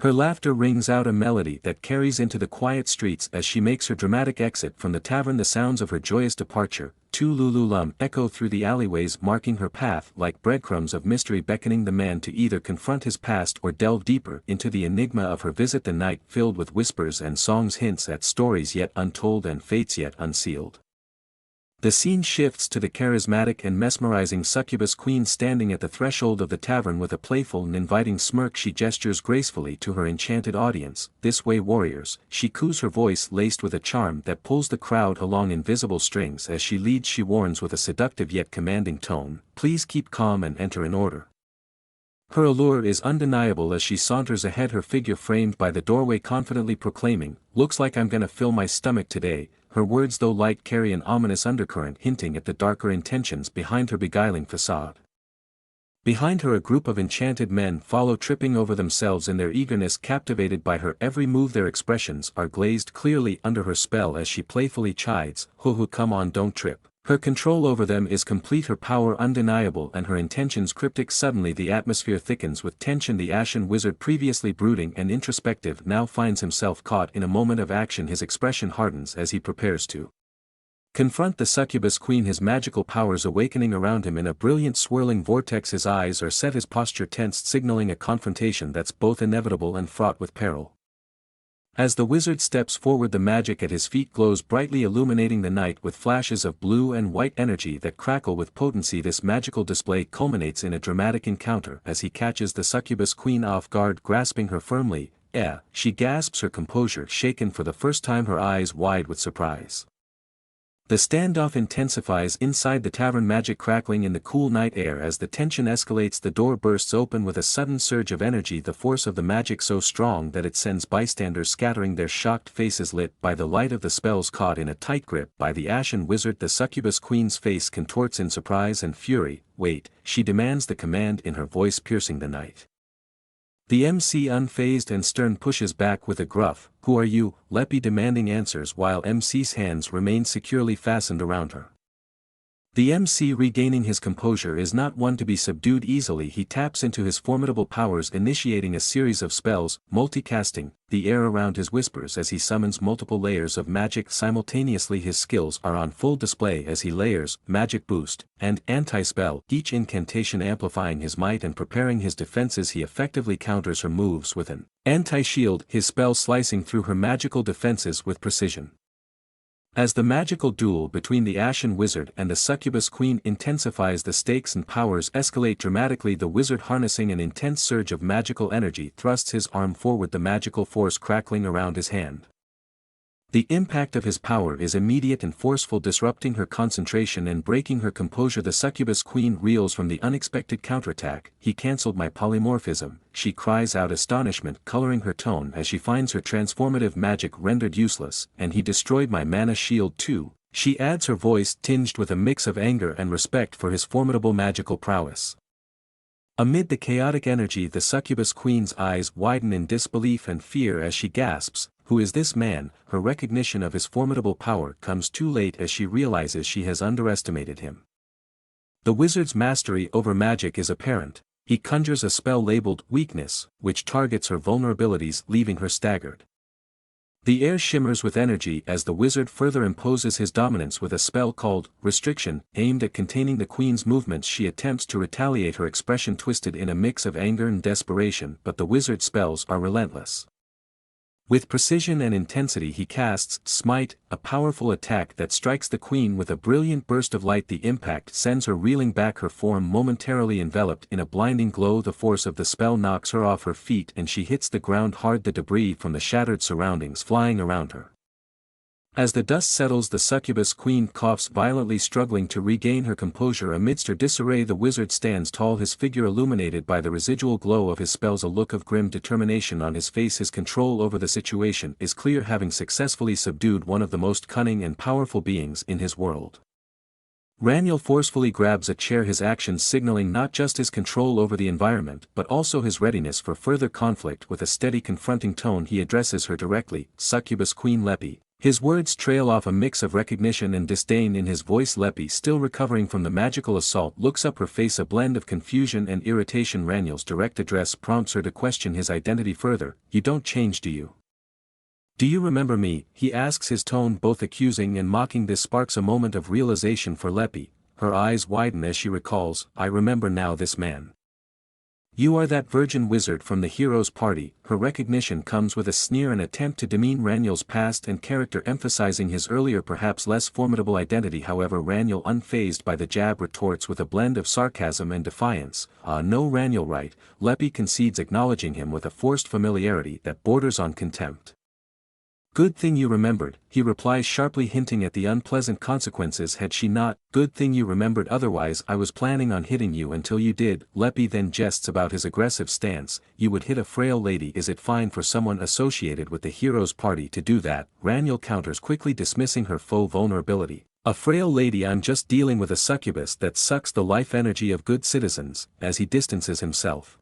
Her laughter rings out, a melody that carries into the quiet streets as she makes her dramatic exit from the tavern. The sounds of her joyous departure, "Tu lululum," echo through the alleyways, marking her path like breadcrumbs of mystery, beckoning the man to either confront his past or delve deeper into the enigma of her visit. The night, filled with whispers and songs, hints at stories yet untold and fates yet unsealed. The scene shifts to the charismatic and mesmerizing succubus queen standing at the threshold of the tavern with a playful and inviting smirk. She gestures gracefully to her enchanted audience, "This way, warriors." She coos, her voice laced with a charm that pulls the crowd along invisible strings. As she leads, she warns with a seductive yet commanding tone, "Please keep calm and enter in order." Her allure is undeniable as she saunters ahead, her figure framed by the doorway, confidently proclaiming, "Looks like I'm gonna fill my stomach today." Her words, though light, carry an ominous undercurrent, hinting at the darker intentions behind her beguiling facade. Behind her, a group of enchanted men follow, tripping over themselves in their eagerness, captivated by her every move. Their expressions are glazed, clearly under her spell as she playfully chides, "Hoo, come on, don't trip." Her control over them is complete, her power undeniable and her intentions cryptic. Suddenly the atmosphere thickens with tension. The Ashen Wizard, previously brooding and introspective, now finds himself caught in a moment of action. His expression hardens as he prepares to confront the succubus queen, his magical powers awakening around him in a brilliant swirling vortex. His eyes are set, his posture tensed, signaling a confrontation that's both inevitable and fraught with peril. As the wizard steps forward, the magic at his feet glows brightly, illuminating the night with flashes of blue and white energy that crackle with potency. This magical display culminates in a dramatic encounter as he catches the succubus queen off guard, grasping her firmly. She gasps, her composure shaken for the first time, her eyes wide with surprise. The standoff intensifies inside the tavern, magic crackling in the cool night air. As the tension escalates, the door bursts open with a sudden surge of energy, the force of the magic so strong that it sends bystanders scattering, their shocked faces lit by the light of the spells. Caught in a tight grip by the Ashen Wizard, the succubus queen's face contorts in surprise and fury. Wait, she demands, the command in her voice piercing the night. The MC, unfazed and stern, pushes back with a gruff, "Who are you?" Leppy demanding answers while MC's hands remain securely fastened around her. The MC, regaining his composure, is not one to be subdued easily. He taps into his formidable powers, initiating a series of spells, multicasting. The air around his whispers as he summons multiple layers of magic simultaneously. His skills are on full display as he layers Magic Boost and Anti-Spell, each incantation amplifying his might and preparing his defenses. He effectively counters her moves with an Anti-Shield, his spell slicing through her magical defenses with precision. As the magical duel between the Ashen Wizard and the Succubus Queen intensifies, the stakes and powers escalate dramatically. The wizard, harnessing an intense surge of magical energy, thrusts his arm forward, the magical force crackling around his hand. The impact of his power is immediate and forceful, disrupting her concentration and breaking her composure. The Succubus Queen reels from the unexpected counterattack. "He cancelled my polymorphism," she cries out, astonishment coloring her tone as she finds her transformative magic rendered useless. "And he destroyed my mana shield too," she adds, her voice tinged with a mix of anger and respect for his formidable magical prowess. Amid the chaotic energy, the Succubus Queen's eyes widen in disbelief and fear as she gasps, "Who is this man?" Her recognition of his formidable power comes too late as she realizes she has underestimated him. The wizard's mastery over magic is apparent. He conjures a spell labeled Weakness, which targets her vulnerabilities, leaving her staggered. The air shimmers with energy as the wizard further imposes his dominance with a spell called Restriction, aimed at containing the queen's movements. She attempts to retaliate, her expression twisted in a mix of anger and desperation, but the wizard's spells are relentless. With precision and intensity he casts Smite, a powerful attack that strikes the queen with a brilliant burst of light. The impact sends her reeling back, her form momentarily enveloped in a blinding glow. The force of the spell knocks her off her feet and she hits the ground hard, the debris from the shattered surroundings flying around her. As the dust settles, the Succubus Queen coughs violently, struggling to regain her composure. Amidst her disarray, the wizard stands tall, his figure illuminated by the residual glow of his spells, a look of grim determination on his face. His control over the situation is clear, having successfully subdued one of the most cunning and powerful beings in his world. Raniel forcefully grabs a chair, his actions signaling not just his control over the environment but also his readiness for further conflict. With a steady, confronting tone he addresses her directly, "Succubus Queen Leppy." His words trail off a mix of recognition and disdain in his voice. Leppy, still recovering from the magical assault, looks up, her face a blend of confusion and irritation. Raniel's direct address prompts her to question his identity further. "You don't change, do you? Do you remember me?" he asks, his tone both accusing and mocking. This sparks a moment of realization for Leppy. Her eyes widen as she recalls, "I remember now, this man. You are that virgin wizard from the hero's party." Her recognition comes with a sneer, an attempt to demean Raniel's past and character, emphasizing his earlier, perhaps less formidable identity. However, Raniel, unfazed by the jab, retorts with a blend of sarcasm and defiance, No, Raniel, right." Leppy concedes, acknowledging him with a forced familiarity that borders on contempt. "Good thing you remembered," he replies sharply, hinting at the unpleasant consequences had she not. "Good thing you remembered, otherwise I was planning on hitting you until you did." Leppy then jests about his aggressive stance. "You would hit a frail lady? Is it fine for someone associated with the hero's party to do that?" Raniel counters quickly, dismissing her faux vulnerability. "A frail lady? I'm just dealing with a succubus that sucks the life energy of good citizens," as he distances himself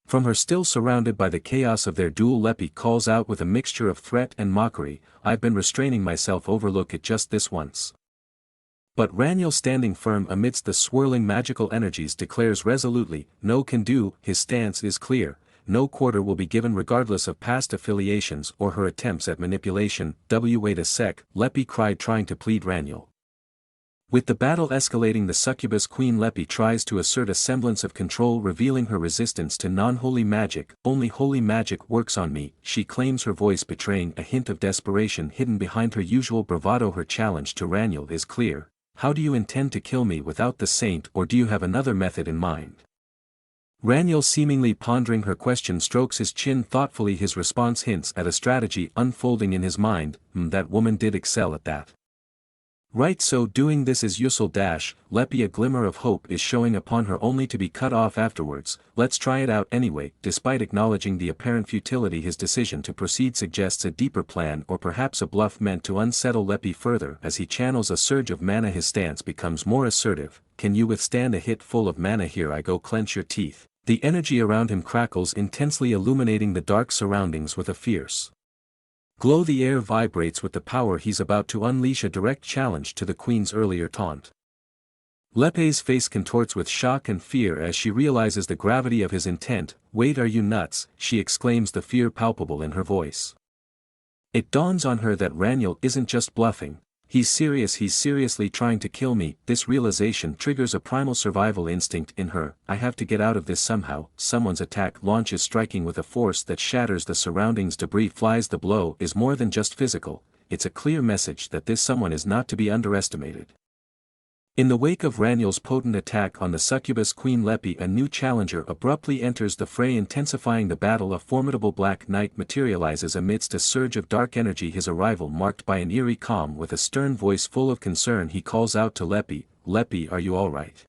from her. Still surrounded by the chaos of their duel, Leppy calls out with a mixture of threat and mockery, "I've been restraining myself, overlook it just this once." But Raniel, standing firm amidst the swirling magical energies, declares resolutely, "No, can do." His stance is clear, no quarter will be given regardless of past affiliations or her attempts at manipulation. "Wait a sec," Leppy cried, trying to plead Raniel. With the battle escalating, the Succubus Queen Leppy tries to assert a semblance of control, revealing her resistance to non-holy magic. "Only holy magic works on me," she claims, her voice betraying a hint of desperation hidden behind her usual bravado. Her challenge to Raniel is clear. "How do you intend to kill me without the saint, or do you have another method in mind?" Raniel, seemingly pondering her question, strokes his chin thoughtfully. His response hints at a strategy unfolding in his mind. That woman did excel at that." Right, so doing this is useful dash, Leppy, a glimmer of hope is showing upon her only to be cut off afterwards. Let's try it out anyway. Despite acknowledging the apparent futility, his decision to proceed suggests a deeper plan, or perhaps a bluff meant to unsettle Leppy further. As he channels a surge of mana, his stance becomes more assertive. Can you withstand a hit full of mana? Here I go, clench your teeth. The energy around him crackles intensely, illuminating the dark surroundings with a fierce glow. The air vibrates with the power he's about to unleash, a direct challenge to the queen's earlier taunt. Leppy's face contorts with shock and fear as she realizes the gravity of his intent. Wait, are you nuts? She exclaims, the fear palpable in her voice. It dawns on her that Raniel isn't just bluffing. He's serious, he's seriously trying to kill me. This realization triggers a primal survival instinct in her. I have to get out of this somehow. Someone's attack launches, striking with a force that shatters the surroundings. Debris flies. The blow is more than just physical, it's a clear message that this someone is not to be underestimated. In the wake of Raniel's potent attack on the succubus queen, Leppy, a new challenger, abruptly enters the fray, intensifying the battle. A formidable black knight materializes amidst a surge of dark energy, his arrival marked by an eerie calm. With a stern voice full of concern, he calls out to Leppy, Leppy, are you alright?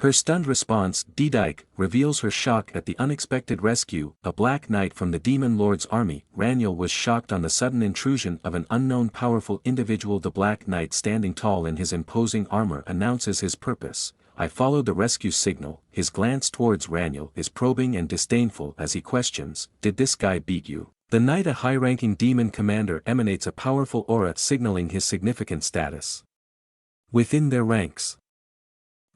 Her stunned response, D-Dyke, reveals her shock at the unexpected rescue. A black knight from the demon lord's army. Raniel was shocked on the sudden intrusion of an unknown powerful individual. The black knight, standing tall in his imposing armor, announces his purpose. I followed the rescue signal. His glance towards Raniel is probing and disdainful as he questions, did this guy beat you? The knight, a high-ranking demon commander, emanates a powerful aura signaling his significant status within their ranks.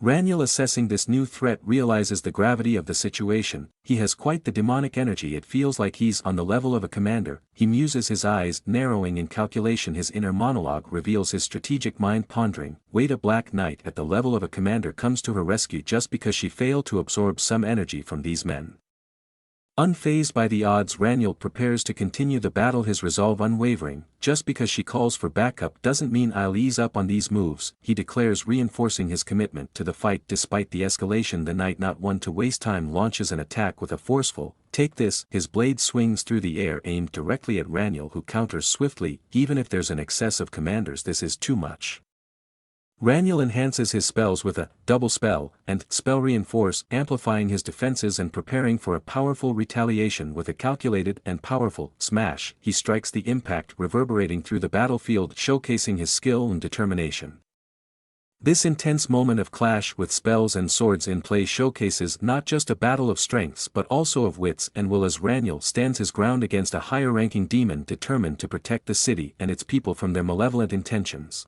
Raniel, assessing this new threat, realizes the gravity of the situation. He has quite the demonic energy. It feels like he's on the level of a commander. He muses, his eyes narrowing in calculation. His inner monologue reveals his strategic mind pondering. Wait, a black knight at the level of a commander comes to her rescue just because she failed to absorb some energy from these men. Unfazed by the odds, Raniel prepares to continue the battle, his resolve unwavering. Just because she calls for backup doesn't mean I'll ease up on these moves, he declares, reinforcing his commitment to the fight. Despite the escalation, the knight, not one to waste time, launches an attack with a forceful, take this. His blade swings through the air, aimed directly at Raniel, who counters swiftly. Even if there's an excess of commanders, this is too much. Raniel enhances his spells with a double spell and spell reinforce, amplifying his defenses and preparing for a powerful retaliation. With a calculated and powerful smash, he strikes, the impact reverberating through the battlefield, showcasing his skill and determination. This intense moment of clash with spells and swords in play showcases not just a battle of strengths but also of wits and will, as Raniel stands his ground against a higher-ranking demon determined to protect the city and its people from their malevolent intentions.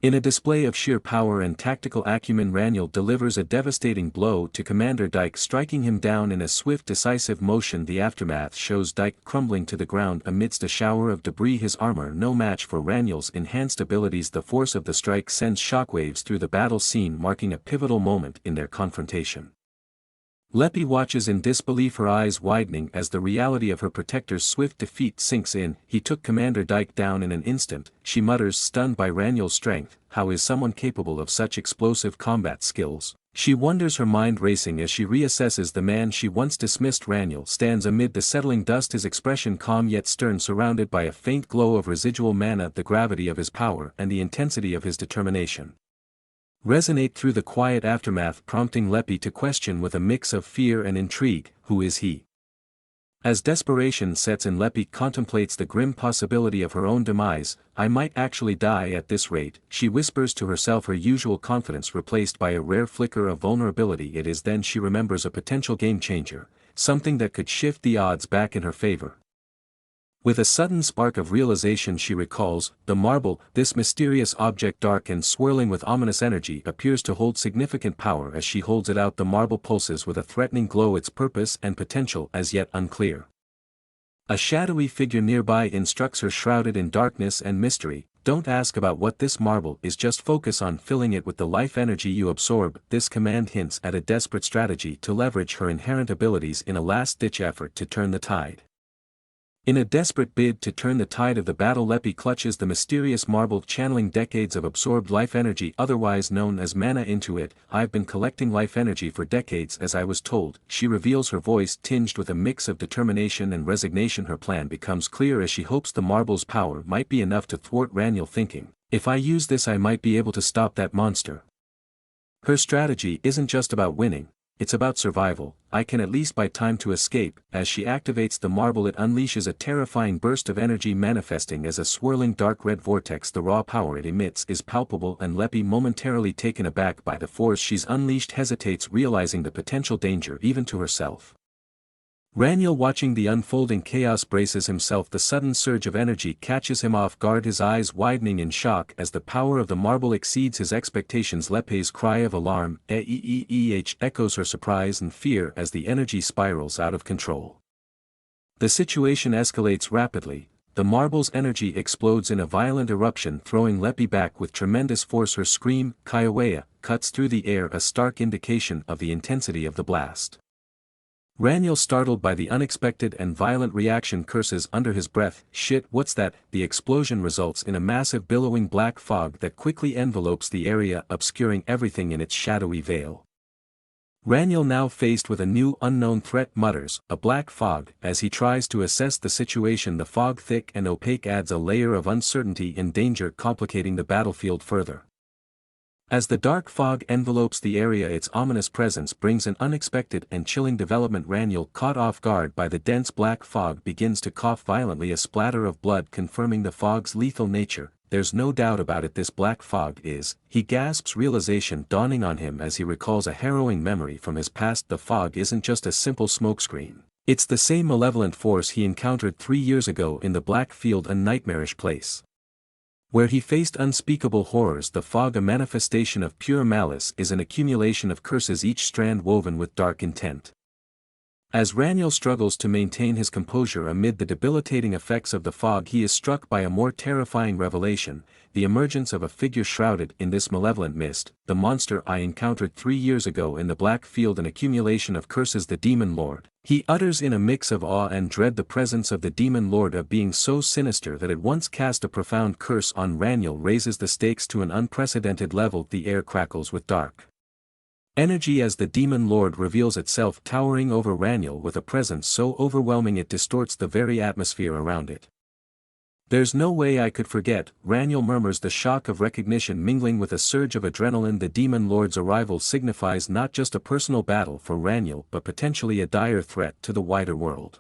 In a display of sheer power and tactical acumen, Raniel delivers a devastating blow to Commander Dyke, striking him down in a swift, decisive motion. The aftermath shows Dyke crumbling to the ground amidst a shower of debris, his armor no match for Raniel's enhanced abilities. The force of the strike sends shockwaves through the battle scene, marking a pivotal moment in their confrontation. Leppy watches in disbelief, her eyes widening as the reality of her protector's swift defeat sinks in. He took Commander Dyke down in an instant, she mutters, stunned by Raniel's strength. How is someone capable of such explosive combat skills? She wonders, her mind racing as she reassesses the man she once dismissed. Raniel stands amid the settling dust, his expression calm yet stern, surrounded by a faint glow of residual mana. The gravity of his power and the intensity of his determination resonate through the quiet aftermath, prompting Leppy to question with a mix of fear and intrigue, who is he? As desperation sets in, Leppy contemplates the grim possibility of her own demise. I might actually die at this rate, she whispers to herself, her usual confidence replaced by a rare flicker of vulnerability. It is then she remembers a potential game-changer, something that could shift the odds back in her favor. With a sudden spark of realization, she recalls the marble. This mysterious object, dark and swirling with ominous energy, appears to hold significant power. As she holds it out, the marble pulses with a threatening glow, its purpose and potential as yet unclear. A shadowy figure nearby instructs her, shrouded in darkness and mystery, don't ask about what this marble is, just focus on filling it with the life energy you absorb. This command hints at a desperate strategy to leverage her inherent abilities in a last-ditch effort to turn the tide. In a desperate bid to turn the tide of the battle, Leppy clutches the mysterious marble, channeling decades of absorbed life energy, otherwise known as mana, into it. I've been collecting life energy for decades, as I was told, she reveals, her voice tinged with a mix of determination and resignation. Her plan becomes clear as she hopes the marble's power might be enough to thwart Raniel, thinking, If I use this I might be able to stop that monster. Her strategy isn't just about winning, it's about survival. I can at least buy time to escape. As she activates the marble, it unleashes a terrifying burst of energy, manifesting as a swirling dark red vortex. The raw power it emits is palpable, and Leppy, momentarily taken aback by the force she's unleashed, hesitates, realizing the potential danger even to herself. Raniel, watching the unfolding chaos, braces himself. The sudden surge of energy catches him off guard, his eyes widening in shock as the power of the marble exceeds his expectations. Leppy's cry of alarm echoes her surprise and fear as the energy spirals out of control. The situation escalates rapidly. The marble's energy explodes in a violent eruption, throwing Leppy back with tremendous force. Her scream, Kaiowea, cuts through the air, a stark indication of the intensity of the blast. Raniel, startled by the unexpected and violent reaction, curses under his breath. Shit, what's that? The explosion results in a massive billowing black fog that quickly envelopes the area, obscuring everything in its shadowy veil. Raniel, now faced with a new unknown threat, mutters, "A black fog." As he tries to assess the situation, the fog, thick and opaque, adds a layer of uncertainty and danger, complicating the battlefield further. As the dark fog envelopes the area, its ominous presence brings an unexpected and chilling development. Raniel, caught off guard by the dense black fog, begins to cough violently, a splatter of blood confirming the fog's lethal nature. There's no doubt about it, this black fog is, he gasps, realization dawning on him as he recalls a harrowing memory from his past. The fog isn't just a simple smokescreen. It's the same malevolent force he encountered 3 years ago in the Black Field, a nightmarish place where he faced unspeakable horrors. The fog, a manifestation of pure malice, is an accumulation of curses, each strand woven with dark intent. As Raniel struggles to maintain his composure amid the debilitating effects of the fog, he is struck by a more terrifying revelation: the emergence of a figure shrouded in this malevolent mist. The monster I encountered 3 years ago in the Black Field, an accumulation of curses, the Demon Lord. He utters in a mix of awe and dread. The presence of the Demon Lord, a being so sinister that it once cast a profound curse on Raniel, raises the stakes to an unprecedented level. The air crackles with dark energy as the Demon Lord reveals itself, towering over Raniel with a presence so overwhelming it distorts the very atmosphere around it. "There's no way I could forget," Raniel murmurs, the shock of recognition mingling with a surge of adrenaline. The Demon Lord's arrival signifies not just a personal battle for Raniel, but potentially a dire threat to the wider world.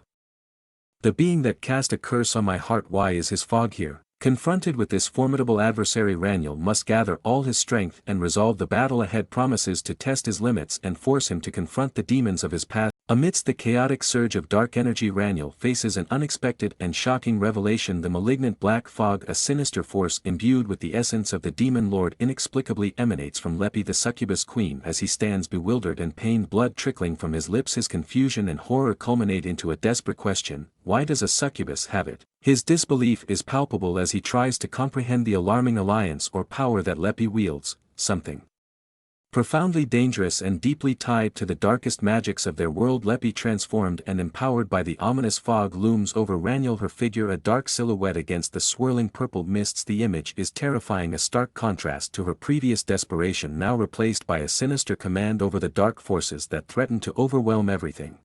"The being that cast a curse on my heart, why is his fog here?" Confronted with this formidable adversary, Raniel must gather all his strength and resolve. The battle ahead promises to test his limits and force him to confront the demons of his past. Amidst the chaotic surge of dark energy, Raniel faces an unexpected and shocking revelation: the malignant black fog, a sinister force imbued with the essence of the Demon Lord, inexplicably emanates from Leppy, the succubus queen. As he stands bewildered and pained, blood trickling from his lips, his confusion and horror culminate into a desperate question: why does a succubus have it? His disbelief is palpable as he tries to comprehend the alarming alliance or power that Leppy wields, something profoundly dangerous and deeply tied to the darkest magics of their world. Leppy, transformed and empowered by the ominous fog, looms over Raniel, her figure a dark silhouette against the swirling purple mists. The image is terrifying, a stark contrast to her previous desperation, now replaced by a sinister command over the dark forces that threaten to overwhelm everything.